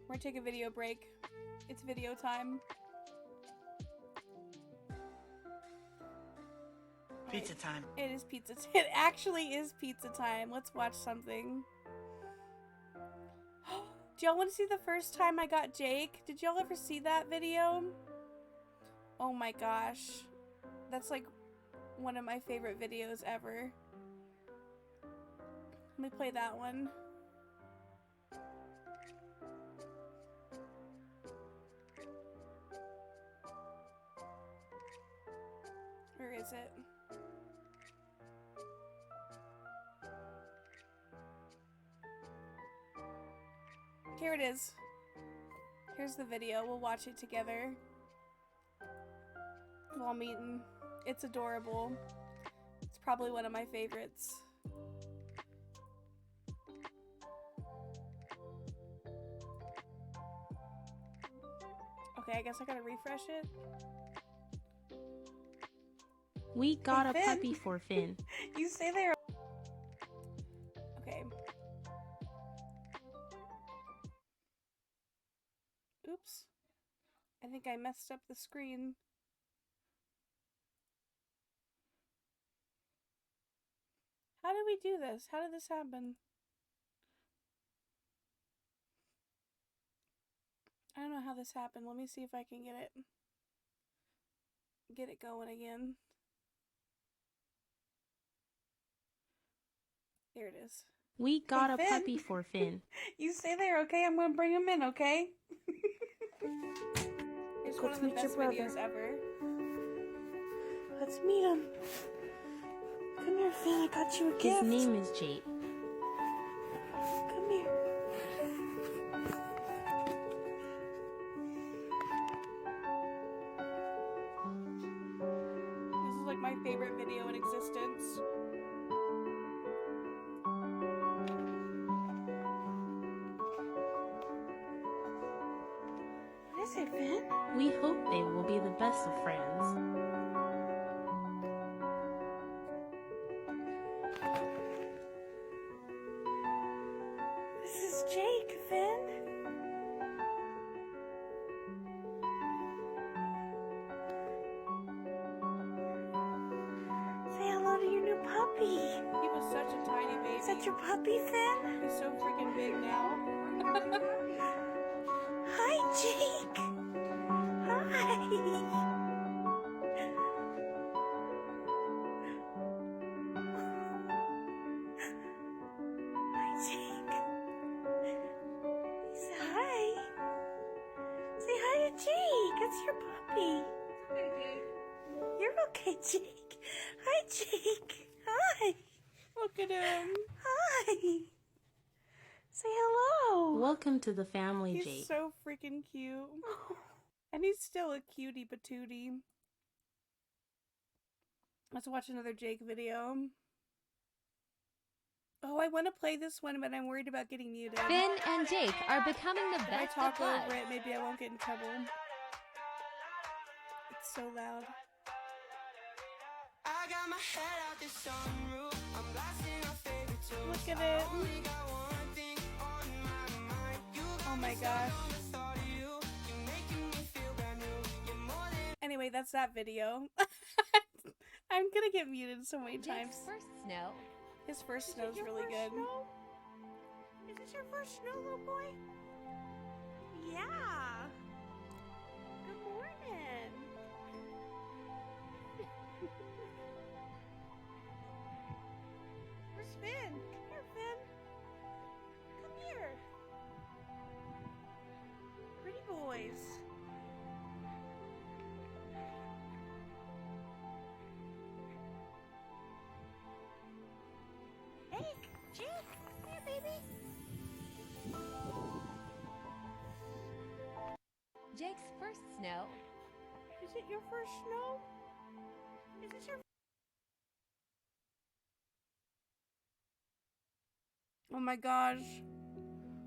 We're gonna take a video break. It's video time.
Pizza time.
It is pizza. It actually is pizza time. Let's watch something. Do y'all want to see the first time I got Jake? Did y'all ever see that video? Oh my gosh. That's like one of my favorite videos ever. Let me play that one. Where is it? Here it is. Here's the video. We'll watch it together while meeting. It's adorable. It's probably one of my favorites. Okay, I guess I gotta refresh it.
We got
Hey,
a
Finn.
puppy for Finn.
You stay there. Okay. Oops. I think I messed up the screen. How did we do this? How did this happen? I don't know how this happened. Let me see if I can get it going again. Here it is.
We got
Hey,
a
Finn.
puppy for Finn.
You stay there, okay? I'm gonna bring him in, okay? It's one of the
meet your
best
brother.
videos ever.
Let's meet him. Come here, Finn. I got you a
His
gift.
name is Jake.
Come here.
This is like my favorite video in existence.
What is it, Finn?
We hope they will be the best of friends.
This is Jake, Finn. Say hello to your new puppy.
He was such a tiny baby.
Is that your puppy, Finn?
He's so freaking big now.
Hi, Jake. Hi. Hi, Jake. Say hi. Say hi to Jake. That's your puppy. You're okay, Jake. Hi, Jake. Hi.
Look at him.
Hi. Say hello.
Welcome to the family,
He's
Jake.
so freaking cute. And he's still a cutie patootie. Let's watch another Jake video. Oh, I want to play this one, but I'm worried about getting muted.
Finn and Jake are becoming the
If I
best of
talk over
buds.
it, maybe I won't get in trouble. It's so loud.
I got my head out the sunroof. I'm blasting our favorite tunes.
Look at it.
Only got one thing on my mind. You
Oh my gosh.
the thought of you. You're making me feel brand new. You're more than
Anyway, that's that video. I'm gonna get muted so many times.
Jake's first snow.
His first snow's really good.
Is this your first snow, little boy? Yeah. Good morning. Where's Finn? Come here, Finn. Come here. Pretty boys. Hey, Jake. Come here, baby.
Jake's first snow.
Is it your first snow? Is this your
Oh my gosh.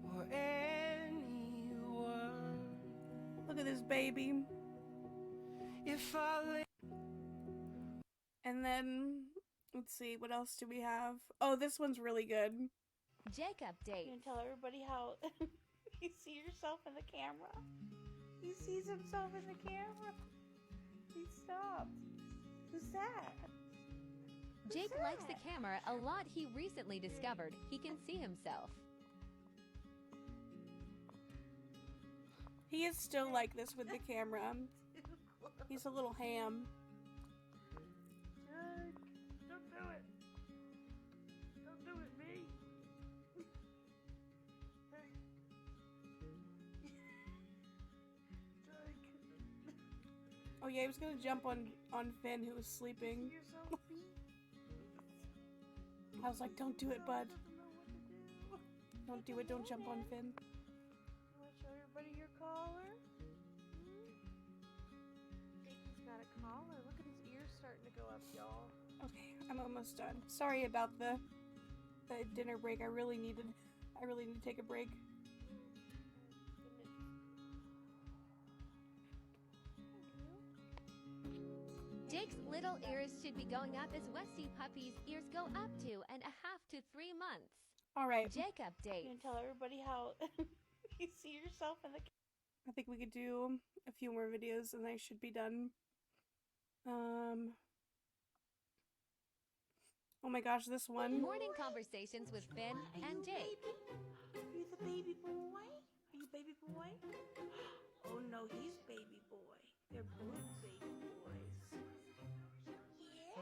or anyone.
Look at this baby.
If I lay
And then, let's see, what else do we have? Oh, this one's really good.
Jake
You
update.
gonna tell everybody how you see yourself in the camera? He sees himself in the camera. He stopped. Who's that?
Jake likes the camera a lot. He recently discovered he can see himself.
He is still like this with the camera. He's a little ham.
Jake, don't do it. Don't do it, me. Hey. Jake.
Oh yeah, he was gonna jump on Finn, who was sleeping.
You're so beat.
I was like, don't do it, bud.
Doesn't know what to do.
Don't do it, don't jump on Finn.
You want to show everybody your collar? Jason's got a collar. Look at his ears starting to go up, y'all.
Okay, I'm almost done. Sorry about the dinner break. I really need to take a break.
Jake's little ears should be going up as Westie Puppy's ears go up to 1.5 to 3 months.
All right.
Jake
You
update.
can tell everybody how you see yourself in the
I think we could do a few more videos and I should be done. Oh my gosh, this one.
Morning conversations with Finn and Jake.
Are you the baby boy? Are you baby boy? Oh no, he's baby boy. They're both baby boys. Yeah.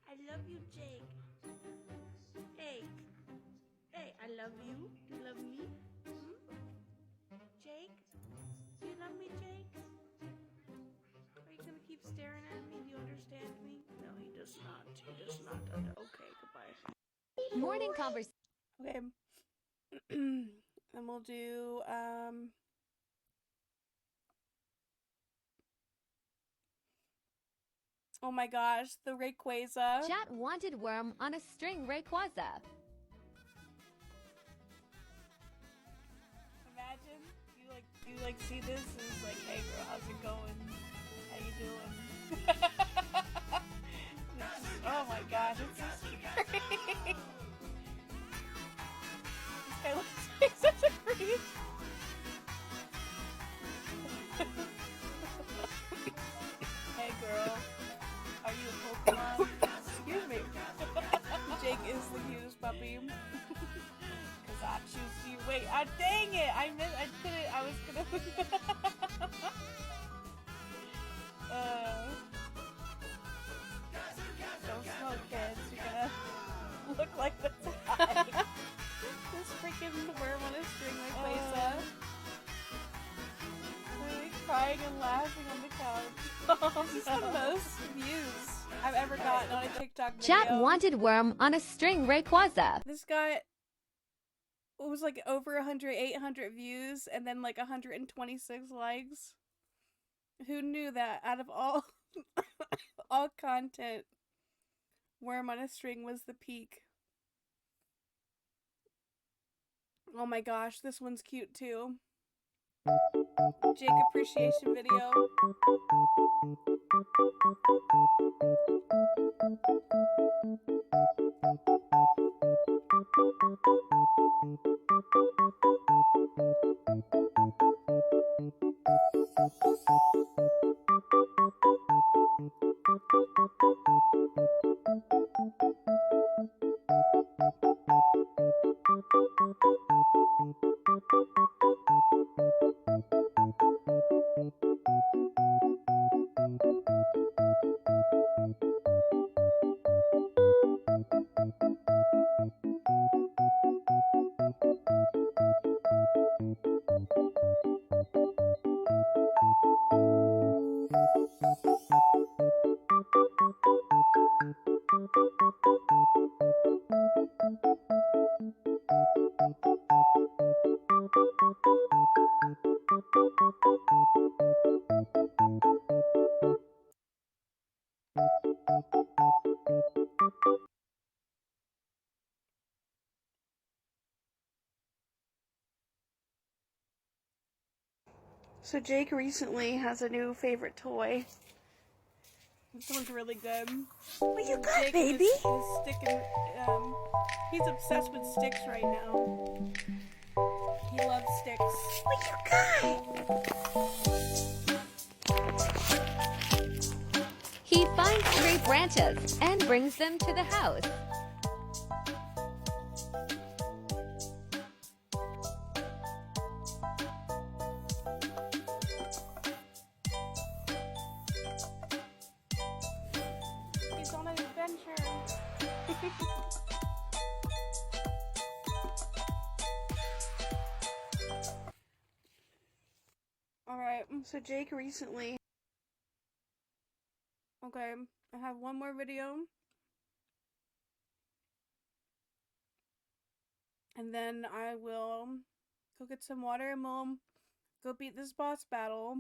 I love you, Jake. Hey. Hey, I love you. Do you love me? Hmm? Jake? Do you love me, Jake? Are you gonna keep staring at me? Do you understand me? No, he does not. He does not. Okay, goodbye.
Morning conversation.
Okay. And we'll do oh my gosh, the Rayquaza.
Chat wanted worm on a string Rayquaza.
Imagine you see this and it's like, hey girl, how's it going? How you doing? Oh my gosh, it's so scary. This guy looks like such a creep. Hey girl, are you a Pokemon? Excuse me. Jake is the cutest puppy. Cause I choose you. Wait, dang it! I couldn't. I was gonna. Don't smoke, kids. You're gonna look like this guy. This freaking worm on a string like Lisa. Really crying and laughing on the couch. This is the most views I've ever gotten on a TikTok video.
Chat wanted worm on a string Rayquaza.
This got, it was like over 800 views and then like 126 likes. Who knew that out of all all content, worm on a string was the peak. Oh my gosh, this one's cute too. Jake appreciation video. So Jake recently has a new favorite toy. This one's really good.
What you got,
Jake
baby?
is sticking, he's obsessed with sticks right now. He loves sticks.
What you got?
He finds stray branches and brings them to the house.
Alright, so Jake recently... Okay, I have one more video. And then I will go get some water and we'll go beat this boss battle.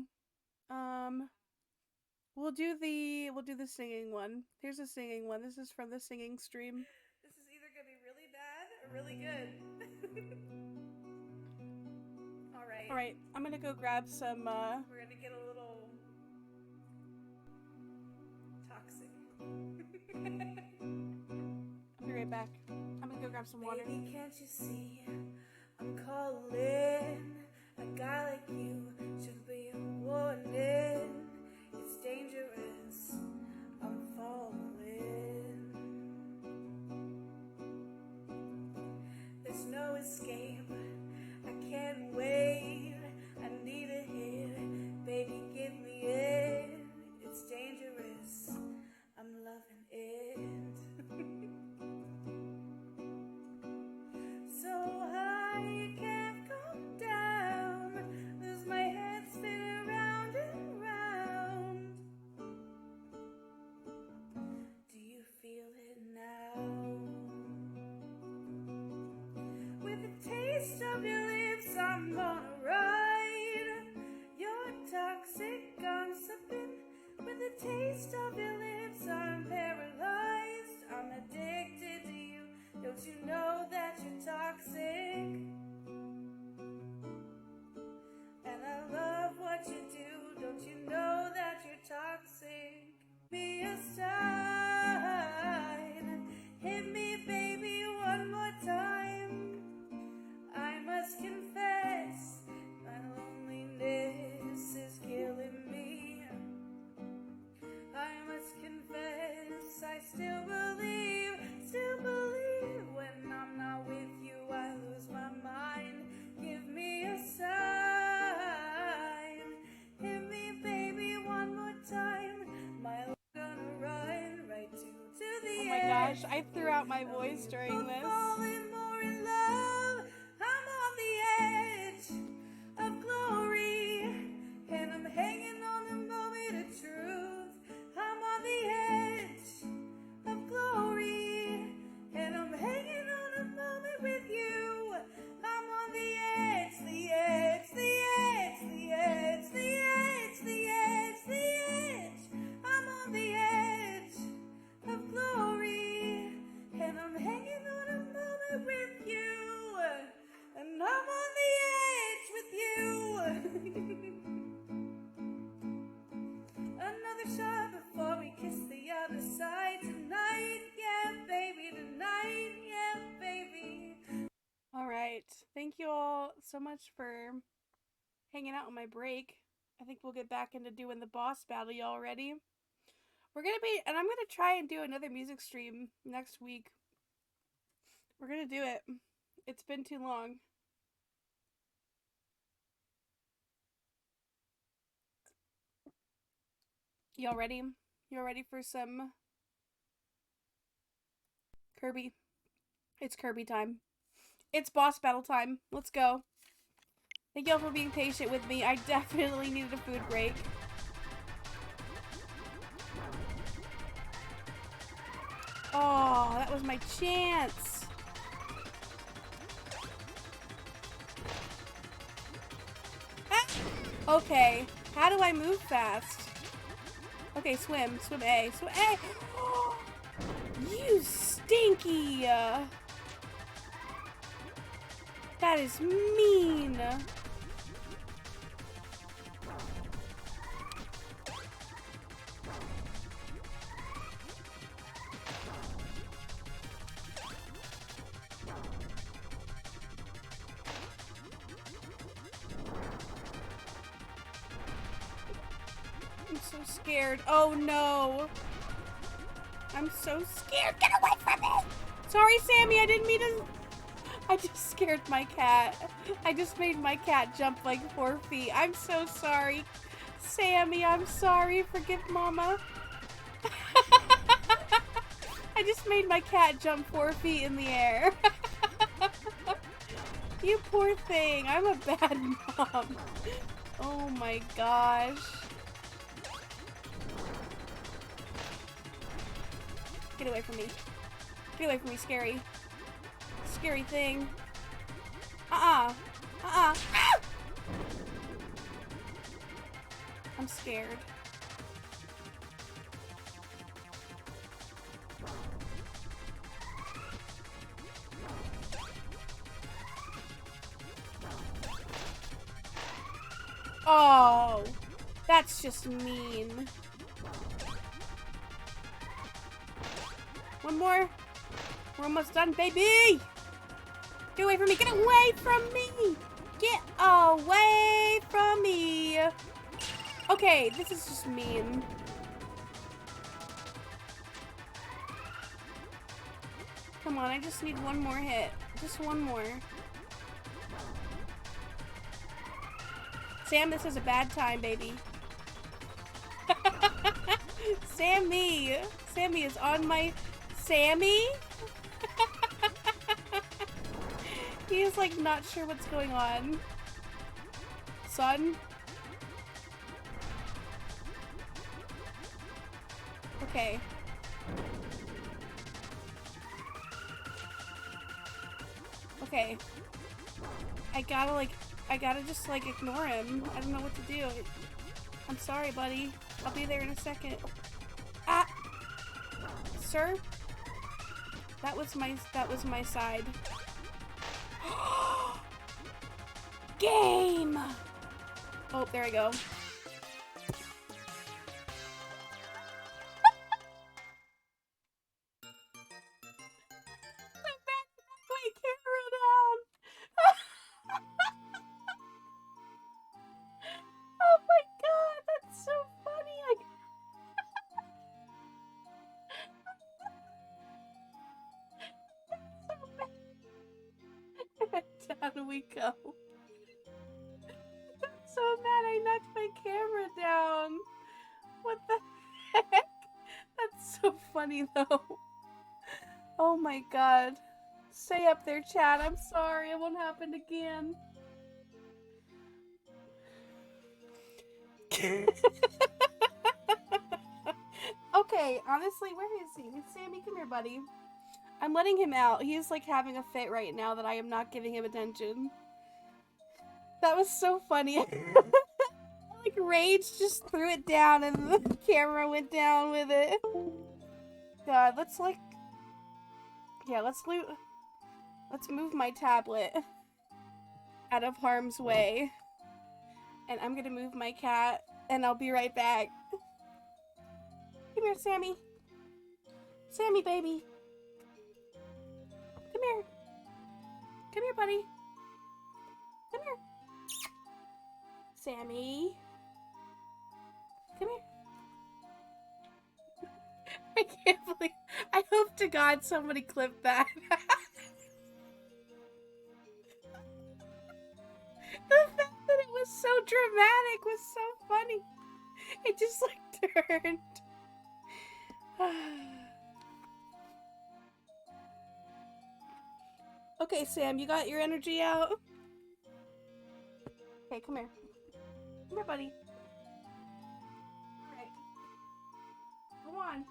We'll do the singing one. Here's the singing one. This is from the singing stream. This is either gonna be really bad or really good. Alright, I'm gonna go grab some, we're gonna get a little toxic. I'll be right back. I'm gonna go grab some water. Baby, can't you see I'm calling? A guy like you should be a warning. It's dangerous. I'm falling. There's no escape. I can't wait. I need a hit. Baby, give me it. It's dangerous. I'm loving it. So high you can't come down. Lose my head, spin around and round. Do you feel it now? With the taste of your lips, I'm gonna ride. You're toxic, I'm slipping. With the taste of your lips, I'm paralyzed. I'm addicted to you. Don't you know that you're toxic? And I love what you do. Don't you know that you're toxic? Be a sign. Hit me, baby, one more time. I must confess, my loneliness is killing me. I must confess, I still believe when I'm not with you, I lose my mind. Give me a sign. Hit me, baby, one more time. My love gonna run right to the edge. Oh my gosh, I threw out my voice during this. Falling more in love. I'm on the edge of glory, and I'm hanging on the moment of truth. I'm on the edge of glory, and I'm hanging on a moment with you. I'm on the edge, the edge, the edge, the edge, the edge, the edge, the edge. I'm on the edge of glory, and I'm hanging on a moment with you. And I'm on the edge with you. Another shot before we kiss the other side tonight. Yeah, baby, tonight. Yeah, baby. Alright. Thank you all so much for hanging out on my break. I think we'll get back into doing the boss battle. Y'all ready? I'm gonna try and do another music stream next week. We're gonna do it. It's been too long. Y'all ready? Y'all ready for some Kirby? It's Kirby time. It's boss battle time. Let's go. Thank y'all for being patient with me. I definitely needed a food break. Oh, that was my chance. Ah! Okay, how do I move fast? Okay, swim. Swim A. Swim A! Oh, you stinky! That is mean! I'm so scared. Oh no! I'm so scared! Get away from me! Sorry, Sammy, I didn't mean to... I just scared my cat. I just made my cat jump like 4 feet. I'm so sorry. Sammy, I'm sorry. Forgive Mama. I just made my cat jump 4 feet in the air. You poor thing. I'm a bad mom. Oh my gosh. Get away from me. Get away from me, scary. Scary thing. Ah! I'm scared. Oh, that's just mean. One more. We're almost done, baby. Get away from me. Get away from me. Get away from me. Okay, this is just mean. Come on, I just need one more hit. Just one more. Sam, this is a bad time, baby. Sammy! Sammy is on my... Sammy? He is like not sure what's going on. Son? Okay. Okay. I gotta just like ignore him. I don't know what to do. I'm sorry, buddy. I'll be there in a second. Ah! Sir? That was my side. Game! Oh, there I go. Oh my god, that's so funny. Down we go. I'm so mad I knocked my camera down. What the heck? That's so funny though. Oh my god. Stay up there, chat. I'm sorry. It won't happen again. Okay, honestly, where is he? Sammy, come here, buddy. I'm letting him out. He's like having a fit right now that I am not giving him attention. That was so funny. Like rage just threw it down and the camera went down with it. God, let's like... Yeah, let's move my tablet out of harm's way. And I'm gonna move my cat and I'll be right back. Come here, Sammy. Sammy, baby. Come here. Come here, buddy. Come here. Sammy. Come here. I can't believe... I hope to God somebody clipped that. The fact that it was so dramatic was so funny. It just like turned. Okay, Sam, you got your energy out? Okay, come here. Come here, buddy. Alright. Go on.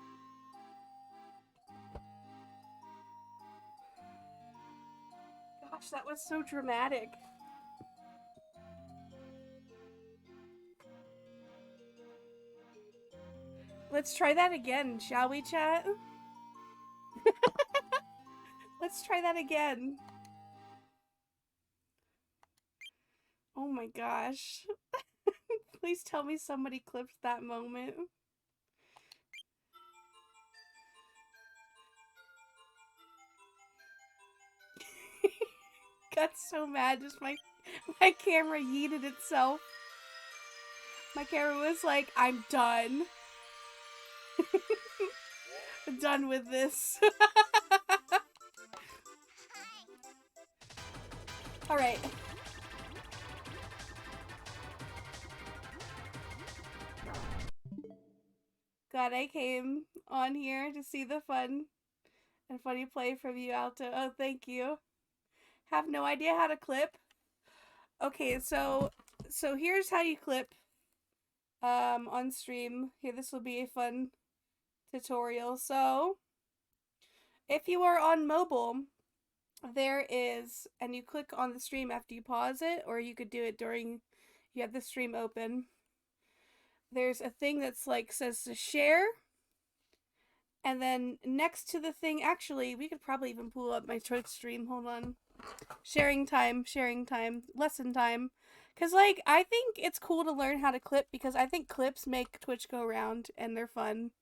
Gosh, that was so dramatic. Let's try that again, shall we, chat? Let's try that again. Oh my gosh. Please tell me somebody clipped that moment. Got so mad, just my camera yeeted itself. My camera was like, I'm done. I'm done with this. Alright. Glad I came on here to see the fun. And funny play from you, Alto. Oh, thank you. Have no idea how to clip. Okay, so here's how you clip on stream. Here, this will be a fun tutorial. So if you are on mobile, there is, and you click on the stream after you pause it, or you could do it during you have the stream open. There's a thing that's like says to share, and then next to the thing, actually, we could probably even pull up my Twitch stream. Hold on. Sharing time, lesson time. Because, like, I think it's cool to learn how to clip because I think clips make Twitch go round and they're fun.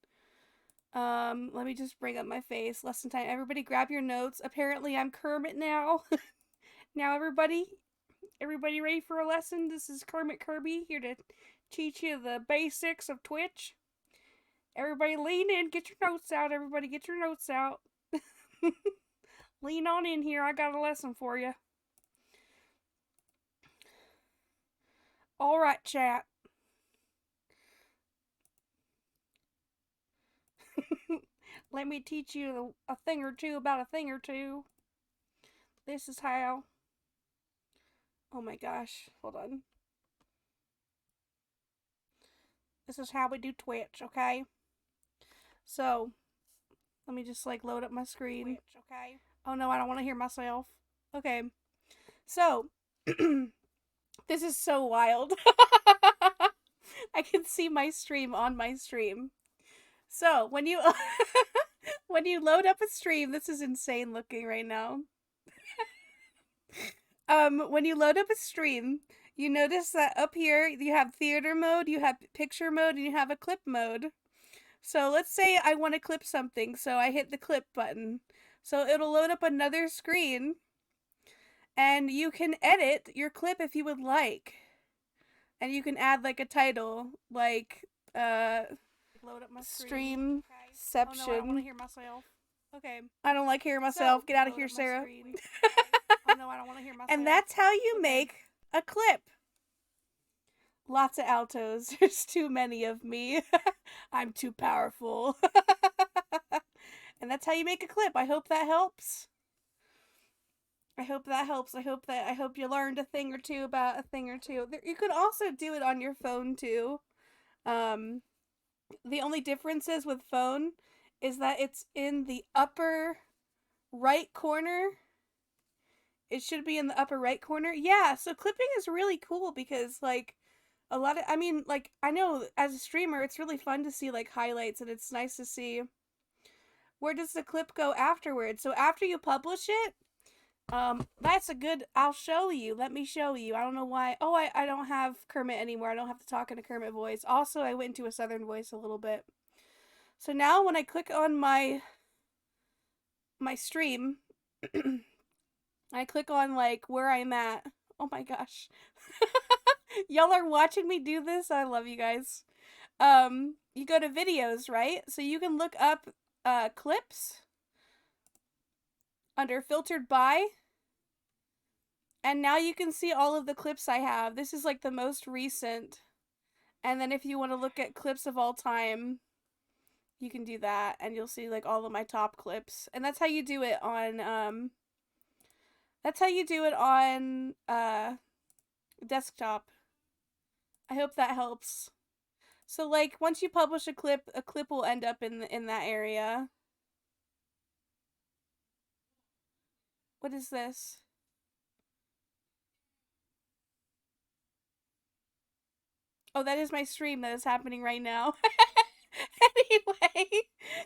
Let me just bring up my face. Lesson time. Everybody grab your notes. Apparently, I'm Kermit now. Now, everybody ready for a lesson? This is Kermit Kirby here to teach you the basics of Twitch. Everybody lean in. Get your notes out. Everybody get your notes out. Lean on in here. I got a lesson for you. Alright, chat. Let me teach you a thing or two about a thing or two. This is how. Oh my gosh. Hold on. This is how we do Twitch, okay? So, let me just like load up my screen. Twitch, okay? Oh no, I don't want to hear myself. Okay. So, this is so wild. I can see my stream on my stream. So, when you when you load up a stream, this is insane looking right now. When you load up a stream, you notice that up here you have theater mode, you have picture mode, and you have a clip mode. So, let's say I want to clip something, so I hit the clip button. So, it'll load up another screen, and you can edit your clip if you would like. And you can add like a title, like load up my streamception. Oh no, I don't want to hear myself. Okay. I don't like hearing myself. Get out of here, Sarah. Oh no, I don't want to hear myself. And that's how you make a clip. Lots of altos. There's too many of me. I'm too powerful. And that's how you make a clip. I hope that helps. I hope that helps. I hope you learned a thing or two about a thing or two. You could also do it on your phone too. The only difference is with phone is that it's in the upper right corner. It should be in the upper right corner. Yeah, so clipping is really cool because like a lot of, I mean, like I know as a streamer it's really fun to see like highlights and it's nice to see where does the clip go afterwards. So after you publish it, that's a good, I'll show you. Let me show you. I don't know why. Oh, I don't have Kermit anymore. I don't have to talk in a Kermit voice. Also, I went into a Southern voice a little bit. So now when I click on my stream, I click on like where I'm at. Oh my gosh. Y'all are watching me do this? I love you guys. You go to videos, right? So you can look up clips under filtered by. And now you can see all of the clips I have. This is like the most recent. And then if you want to look at clips of all time, you can do that. And you'll see like all of my top clips. And that's how you do it on, desktop. I hope that helps. So like once you publish a clip will end up in that area. What is this? Oh, that is my stream that is happening right now. Anyway,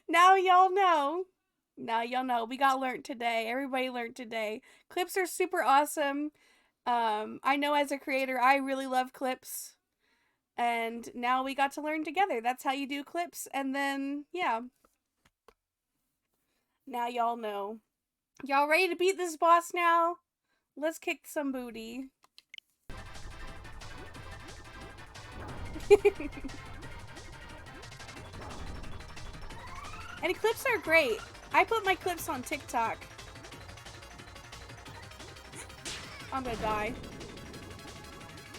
now y'all know. Now y'all know. We got learned today. Everybody learned today. Clips are super awesome. I know as a creator, I really love clips. And now we got to learn together. That's how you do clips. And then, yeah. Now y'all know. Y'all ready to beat this boss now? Let's kick some booty. And clips are great. I put my clips on TikTok. I'm gonna die.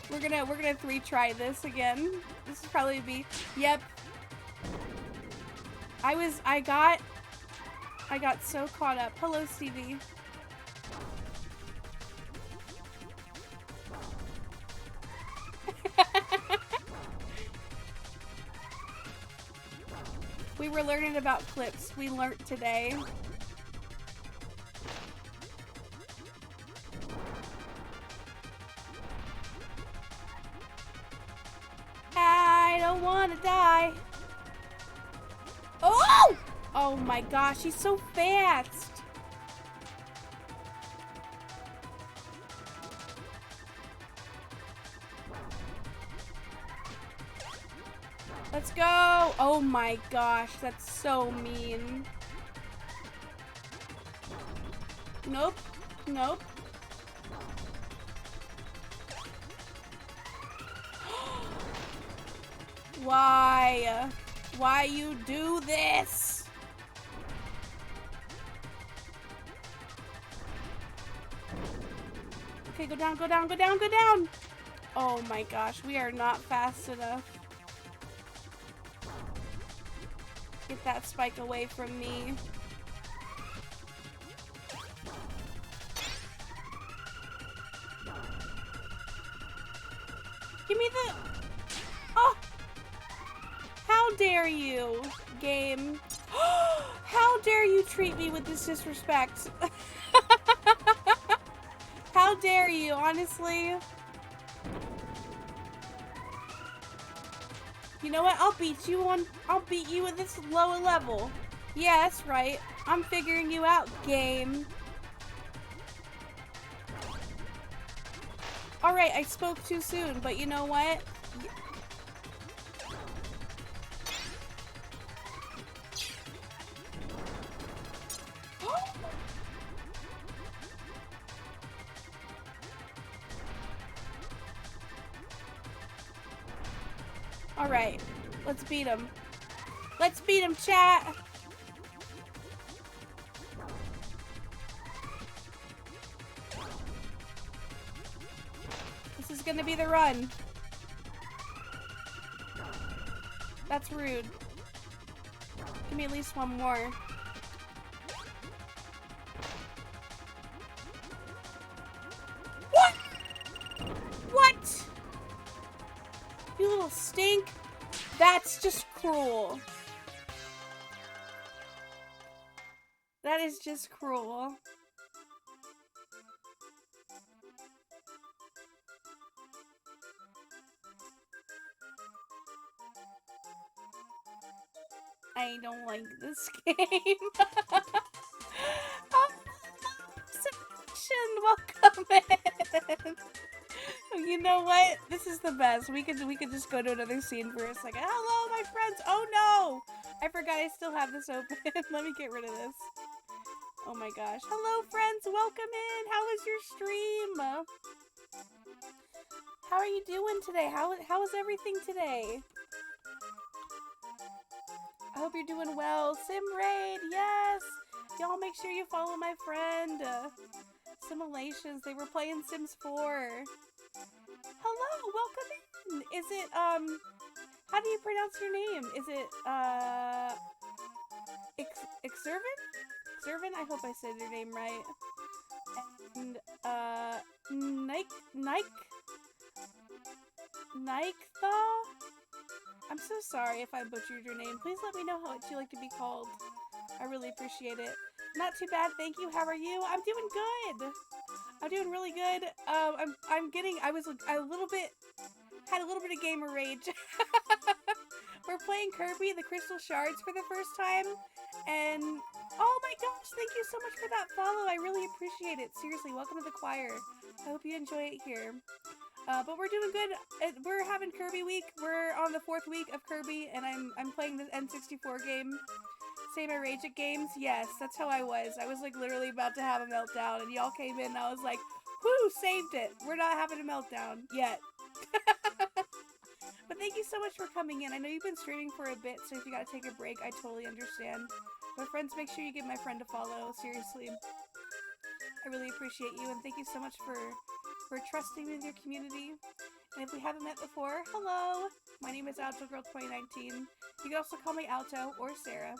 We're gonna retry this again. This will probably be, yep. I got I got so caught up. Hello, Stevie. We were learning about clips. We learned today. I don't want to die. Oh! Oh my gosh, he's so fast. Let's go. Oh my gosh, that's so mean. Nope. Nope. Why? Why you do this? Okay, go down, go down, go down, go down. Oh my gosh, we are not fast enough. Get that spike away from me. Give me the... Oh! How dare you, game. How dare you treat me with this disrespect? How dare you, honestly? You know what? I'll beat you at this lower level. Yeah, that's right. I'm figuring you out, game. Alright, I spoke too soon, but you know what? Alright, let's beat him. Let's beat him, chat! This is gonna be the run. That's rude. Give me at least one more. What? What? You little stink. That's just cruel. That is just cruel. I don't like this game. Oh, welcome in. You know what? This is the best. We could just go to another scene for a second. Hello, my friends. Oh no! I forgot I still have this open. Let me get rid of this. Oh my gosh. Hello, friends. Welcome in. How was your stream? How are you doing today? How is everything today? I hope you're doing well. Sim Raid, yes! Y'all make sure you follow my friend. Simulations, they were playing Sims 4. Hello, welcome in! Is it, how do you pronounce your name? Is it, Exervin? Exervin? I hope I said your name right. And, Nike-tha? I'm so sorry if I butchered your name. Please let me know how you like to be called. I really appreciate it. Not too bad, thank you. How are you? I'm doing good. I'm doing really good. I was a little bit, had a little bit of gamer rage. We're playing Kirby the Crystal Shards for the first time, and oh my gosh, thank you so much for that follow. I really appreciate it. Seriously, welcome to the choir. I hope you enjoy it here. But we're doing good. We're having Kirby week. We're on the 4th week of Kirby, and I'm playing the N64 game. Say my rage at games. Yes, that's how I was. I was like literally about to have a meltdown, and y'all came in, and I was like, whoo, saved it. We're not having a meltdown yet. But thank you so much for coming in. I know you've been streaming for a bit, so if you gotta take a break, I totally understand. But friends, make sure you give my friend a follow. Seriously. I really appreciate you, and thank you so much for trusting me with your community. And if we haven't met before, hello! My name is AltoGirl2019. You can also call me Alto or Sarah.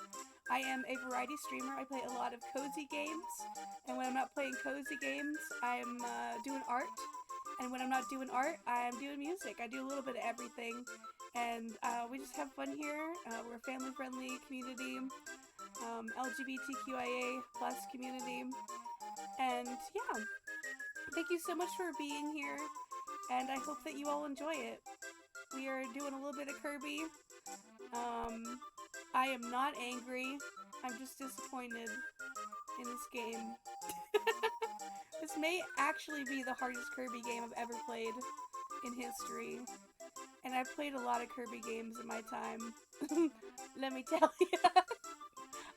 I am a variety streamer. I play a lot of cozy games, and when I'm not playing cozy games, I'm doing art. And when I'm not doing art, I'm doing music. I do a little bit of everything, and we just have fun here. We're a family-friendly community, LGBTQIA plus community, and yeah. Thank you so much for being here, and I hope that you all enjoy it. We are doing a little bit of Kirby. I am not angry. I'm just disappointed in this game. This may actually be the hardest Kirby game I've ever played in history. And I've played a lot of Kirby games in my time. Let me tell you.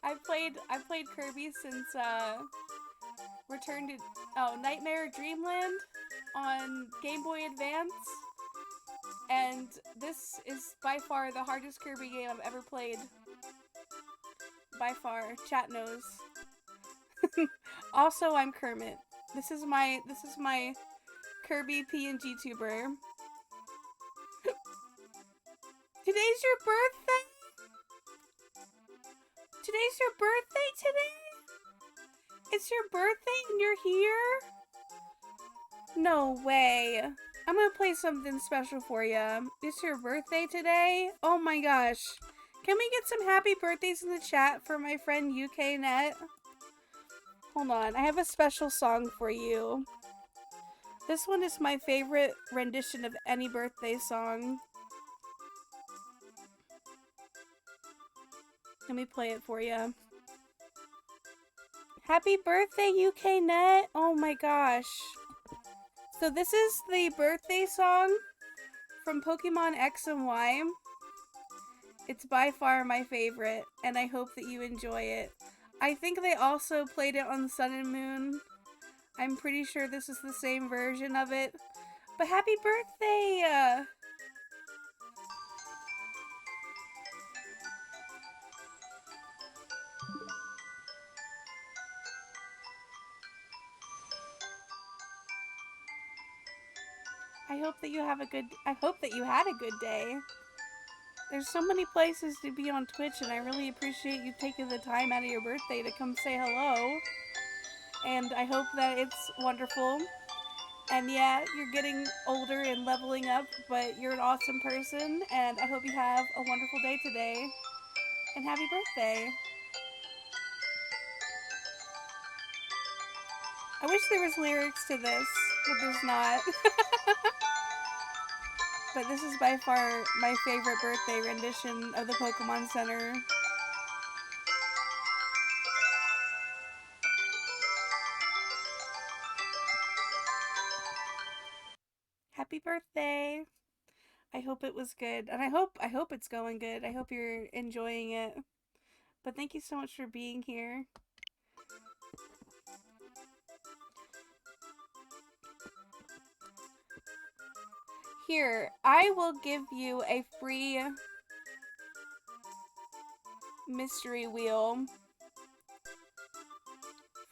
I've played Kirby since Nightmare Dreamland on Game Boy Advance. And this is by far the hardest Kirby game I've ever played. By far. Chat knows. Also, I'm Kermit. This is my Kirby PNG tuber. Today's your birthday? Today's your birthday today? It's your birthday and you're here? No way. I'm gonna play something special for you. It's your birthday today? Oh my gosh. Can we get some happy birthdays in the chat for my friend UKNet? Hold on, I have a special song for you. This one is my favorite rendition of any birthday song. Let me play it for you. Happy birthday, UKNet! Oh my gosh. So this is the birthday song from Pokemon X and Y. It's by far my favorite, and I hope that you enjoy it. I think they also played it on Sun and Moon. I'm pretty sure this is the same version of it. But happy birthday! I hope that you had a good day. There's so many places to be on Twitch, and I really appreciate you taking the time out of your birthday to come say hello. And I hope that it's wonderful. And yeah, you're getting older and leveling up, but you're an awesome person, and I hope you have a wonderful day today. And happy birthday. I wish there was lyrics to this, but there's not. But this is by far my favorite birthday rendition of the Pokemon Center. Happy birthday! I hope it was good, and I hope it's going good. I hope you're enjoying it. But thank you so much for being here. Here, I will give you a free mystery wheel.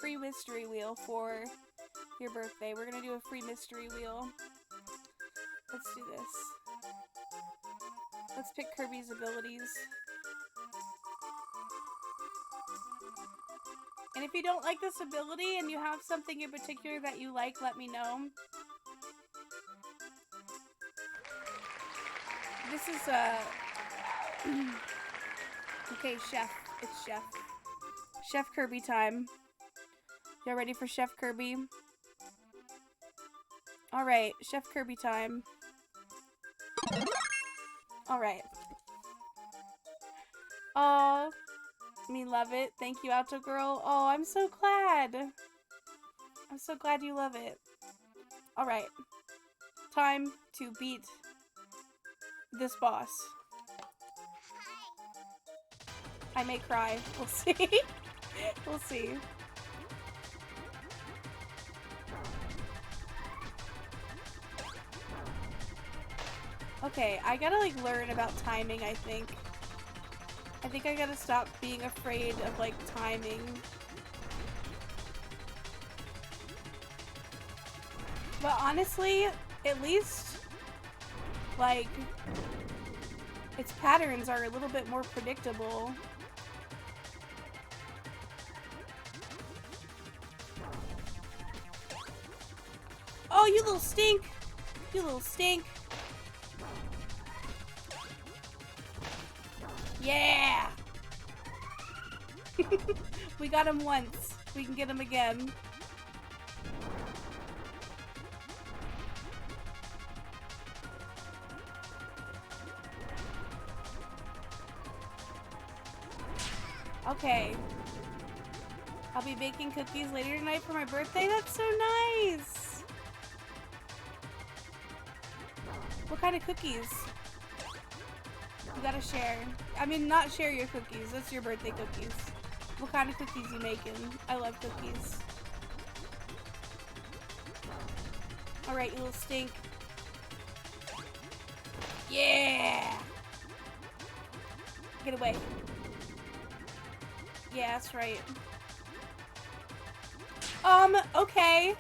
Free mystery wheel for your birthday. We're gonna do a free mystery wheel. Let's do this. Let's pick Kirby's abilities. And if you don't like this ability and you have something in particular that you like, let me know. This is okay, Chef. It's Chef. Chef Kirby time. Y'all ready for Chef Kirby? Alright, Chef Kirby time. Alright. Oh, me love it. Thank you, Alto Girl. Oh, I'm so glad. I'm so glad you love it. Alright. Time to beat this boss. I may cry. We'll see. We'll see. Okay, I gotta like learn about timing, I think. I think I gotta stop being afraid of like timing. But honestly, at least like its patterns are a little bit more predictable. Oh, you little stink. You little stink. Yeah! We got him once. We can get him again. Okay. I'll be baking cookies later tonight for my birthday. That's so nice. What kind of cookies? You gotta share. I mean, not share your cookies. That's your birthday cookies. What kind of cookies you making? I love cookies. Alright, you little stink. Yeah! Get away. Yeah, that's right. Okay.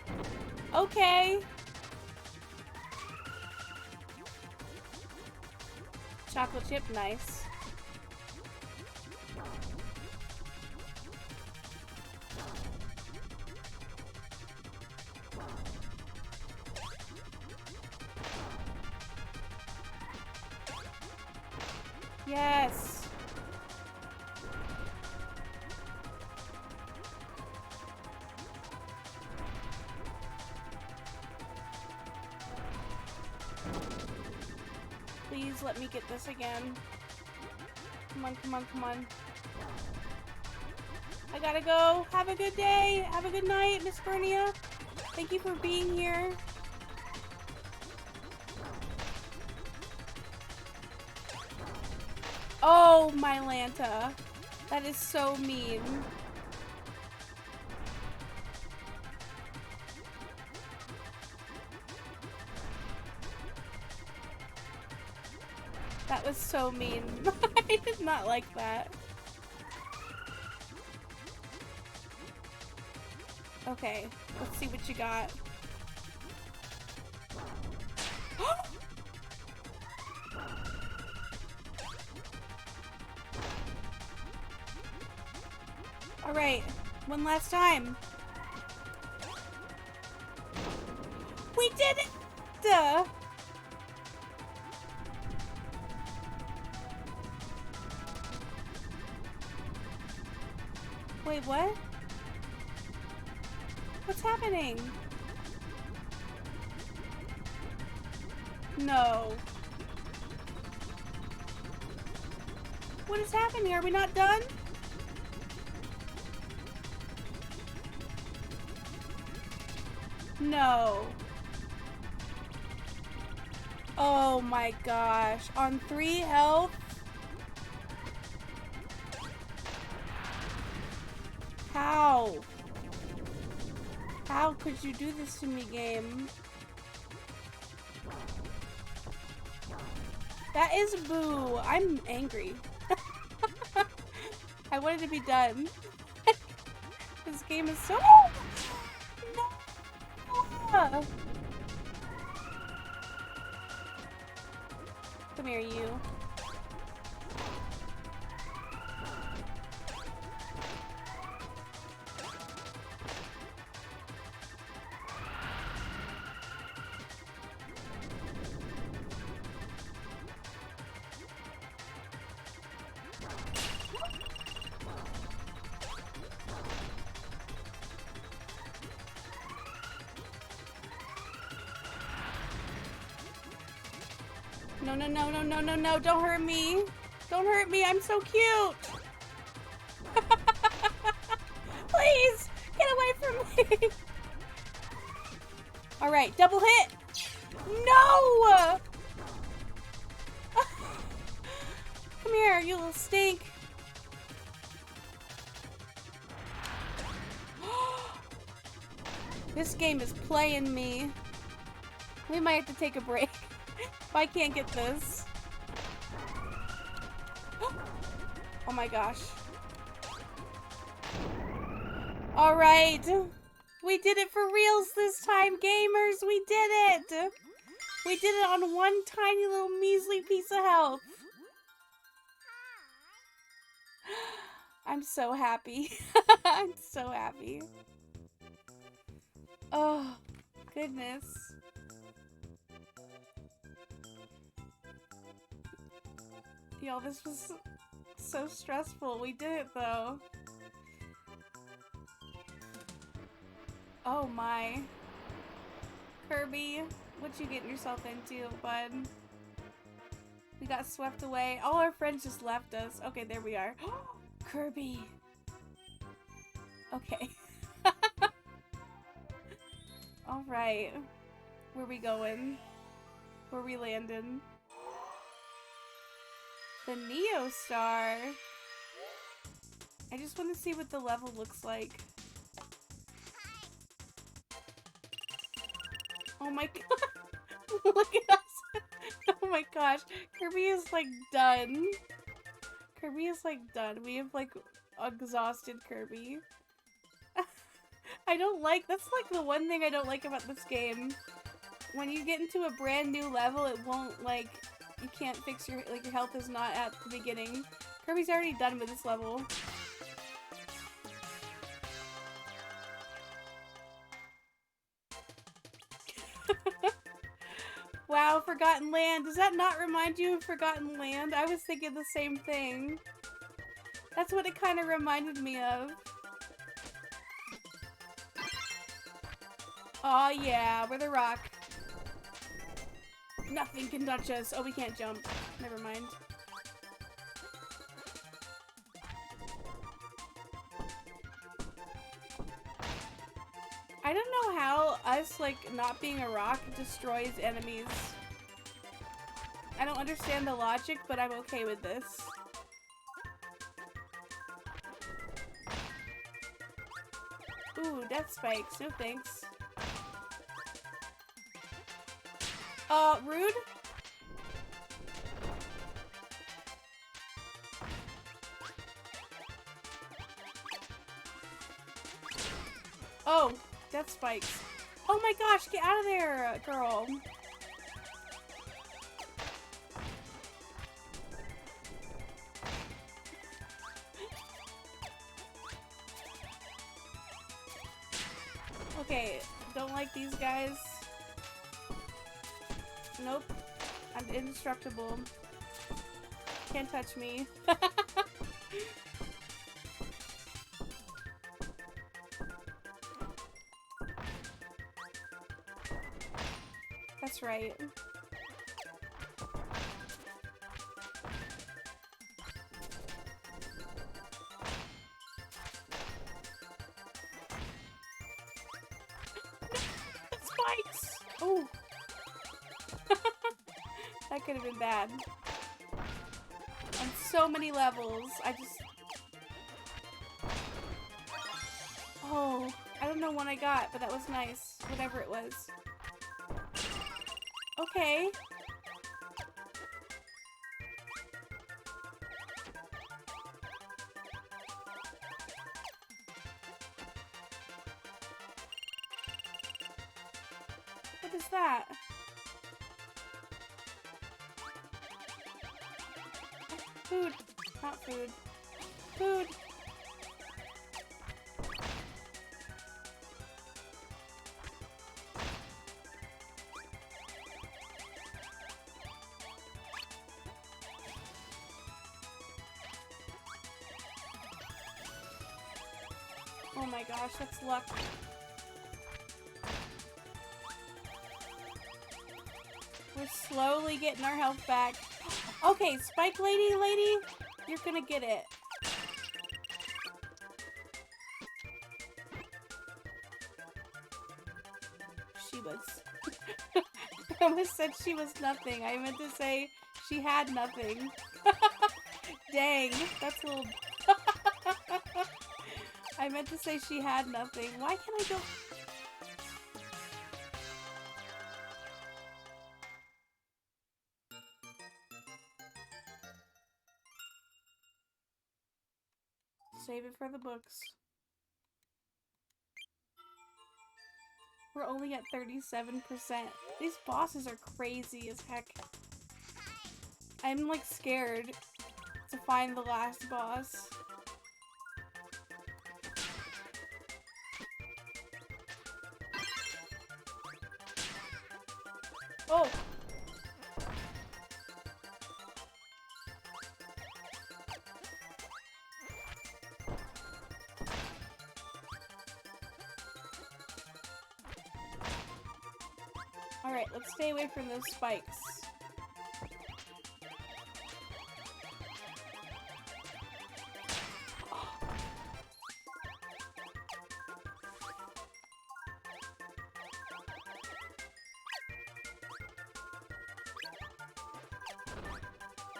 Okay. Chocolate chip, nice. Yes. Please let me get this again. Come on, come on, come on. I gotta go. Have a good day. Have a good night, Miss Bernia. Thank you for being here. Oh, my Lanta. That is so mean. That was so mean. I did not like that. Okay, let's see what you got. Alright, one last time. We did it! Wait, what? What's happening? No. What is happening? Are we not done? No. Oh my gosh. On 3 health? How? How could you do this to me, game? That is boo. I'm angry. I wanted to be done. This game is so... No! Come here, you. No, no, no, no, no, no, no, don't hurt me. Don't hurt me, I'm so cute. Please, get away from me. All right, double hit. No! Come here, you little stink. This game is playing me. We might have to take a break. If I can't get this. Oh my gosh. Alright. We did it for reals this time, gamers. We did it. We did it on one tiny little measly piece of health. I'm so happy. I'm so happy. Oh, goodness. Y'all, this was so stressful. We did it though. Oh my. Kirby, what you getting yourself into, bud? We got swept away. All our friends just left us. Okay, there we are. Kirby. Okay. Alright. Where we going? Where we landing? The Neo Star. I just want to see what the level looks like. Oh my god. Look at us. Oh my gosh. Kirby is like done. Kirby is like done. We have like exhausted Kirby. I don't like, that's like the one thing I don't like about this game. When you get into a brand new level, it won't like, you can't fix your, like your health is not at the beginning. Kirby's already done with this level. Wow, Forgotten Land. Does that not remind you of Forgotten Land? I was thinking the same thing. That's what it kind of reminded me of. Aw, yeah, we're the rock. Nothing can touch us. Oh, we can't jump. Never mind. I don't know how us, like, not being a rock destroys enemies. I don't understand the logic, but I'm okay with this. Ooh, death spikes. No thanks. Rude? Oh, death spikes. Oh my gosh, get out of there, girl. Okay, don't like these guys. Nope. I'm indestructible. Can't touch me. That's right. Spikes! Oh! That could have been bad. On so many levels, I just... Oh, I don't know what I got, but that was nice. Whatever it was. Okay. What is that? Food. Not food. Food. Oh my gosh, that's luck. We're slowly getting our health back. Okay, Spike lady, you're gonna get it. She was. I almost said she was nothing. I meant to say she had nothing. Dang, that's a little... I meant to say she had nothing. Why can't I go... Save it for the books. We're only at 37%. These bosses are crazy as heck. I'm like scared to find the last boss. Oh! Alright, let's stay away from those spikes.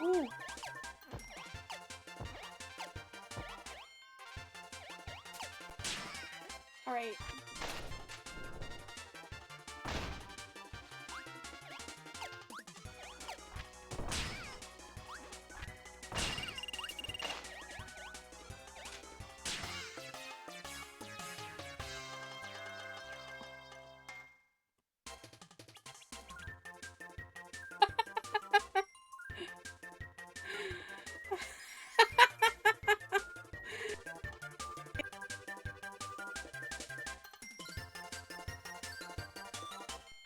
Ooh. Alright.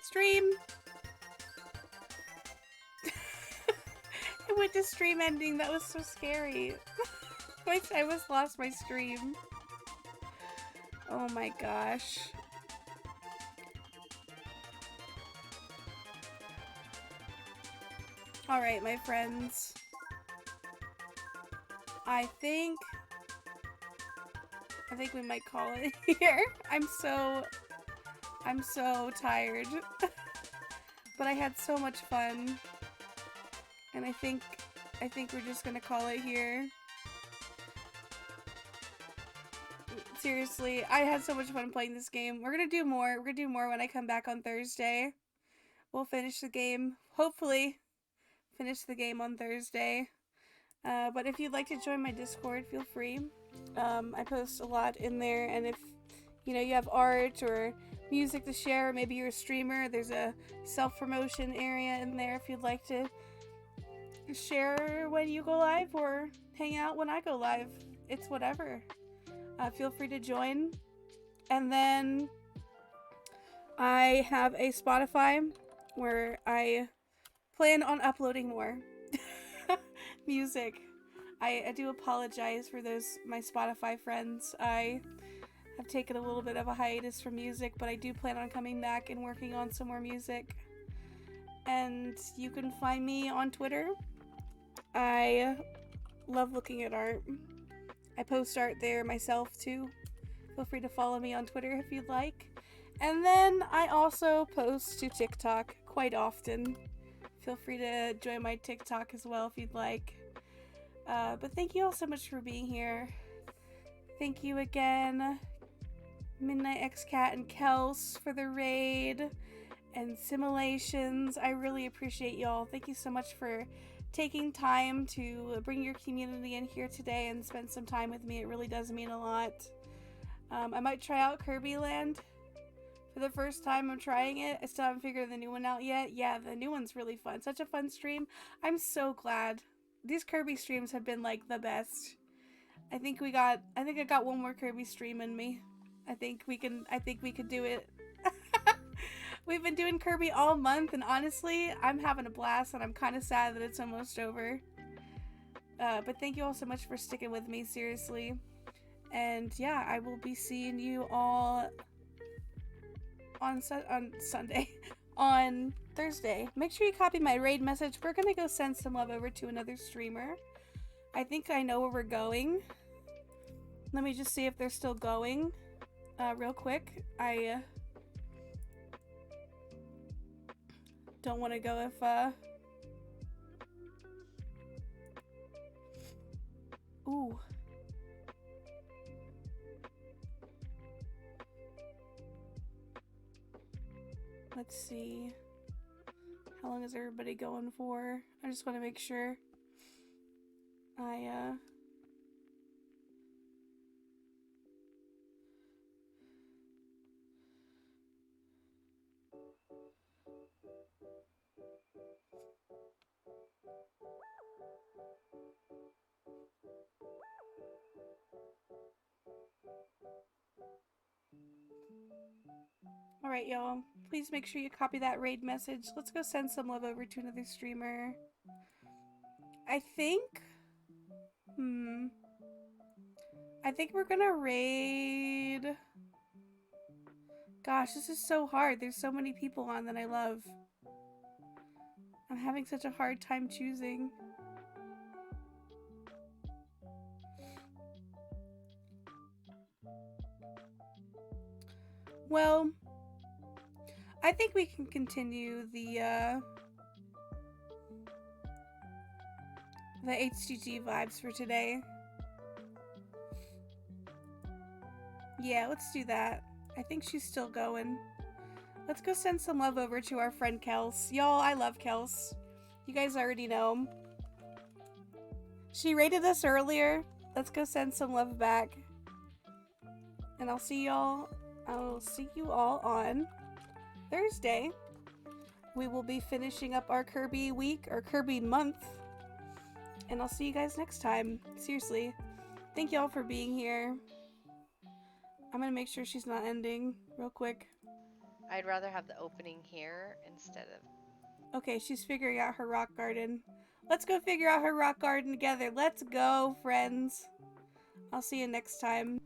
Stream! I went to stream ending, that was so scary. I almost lost my stream. Oh my gosh. Alright, my friends. I think we might call it here. I'm so tired. But I had so much fun. And I think we're just gonna call it here. Seriously, I had so much fun playing this game. We're gonna do more. We're gonna do more when I come back on Thursday. We'll finish the game. Hopefully, finish the game on Thursday. But if you'd like to join my Discord, feel free. I post a lot in there, and if you know you have art or music to share, or maybe you're a streamer, there's a self-promotion area in there if you'd like to share when you go live or hang out when I go live. It's whatever. Feel free to join. And then I have a Spotify where I plan on uploading more music. I do apologize for my Spotify friends. I have taken a little bit of a hiatus from music, but I do plan on coming back and working on some more music. And you can find me on Twitter. I love looking at art. I post art there myself too. Feel free to follow me on Twitter if you'd like. And then I also post to TikTok quite often. Feel free to join my TikTok as well if you'd like. But thank you all so much for being here. Thank you again, Midnight X Cat and Kels, for the raid and Simulations. I really appreciate y'all. Thank you so much for taking time to bring your community in here today and spend some time with me. It really does mean a lot. I might try out Kirby Land for the first time. I'm trying it. I still haven't figured the new one out yet. Yeah, the new one's really fun. Such a fun stream. I'm so glad. These Kirby streams have been like the best. I think I got one more Kirby stream in me. I think we can do it. We've been doing Kirby all month, and honestly, I'm having a blast, and I'm kind of sad that it's almost over. But thank you all so much for sticking with me, seriously. And yeah, I will be seeing you all on Sunday, on Thursday. Make sure you copy my raid message. We're gonna go send some love over to another streamer. I think I know where we're going. Let me just see if they're still going. Real quick. I don't want to go if ooh. Let's see. How long is everybody going for? I just want to make sure I Alright, y'all. Please make sure you copy that raid message. Let's go send some love over to another streamer. I think... I think we're gonna raid... Gosh, this is so hard. There's so many people on that I love. I'm having such a hard time choosing. Well, I think we can continue the HGG vibes for today. Yeah, let's do that. I think she's still going. Let's go send some love over to our friend Kels. Y'all, I love Kels. You guys already know. She rated us earlier. Let's go send some love back. And I'll see y'all. I'll see you all on Thursday. We will be finishing up our Kirby week, or Kirby month. And I'll see you guys next time. Seriously. Thank y'all for being here. I'm gonna make sure she's not ending real quick.
I'd rather have the opening here instead of...
Okay, she's figuring out her rock garden. Let's go figure out her rock garden together. Let's go, friends. I'll see you next time.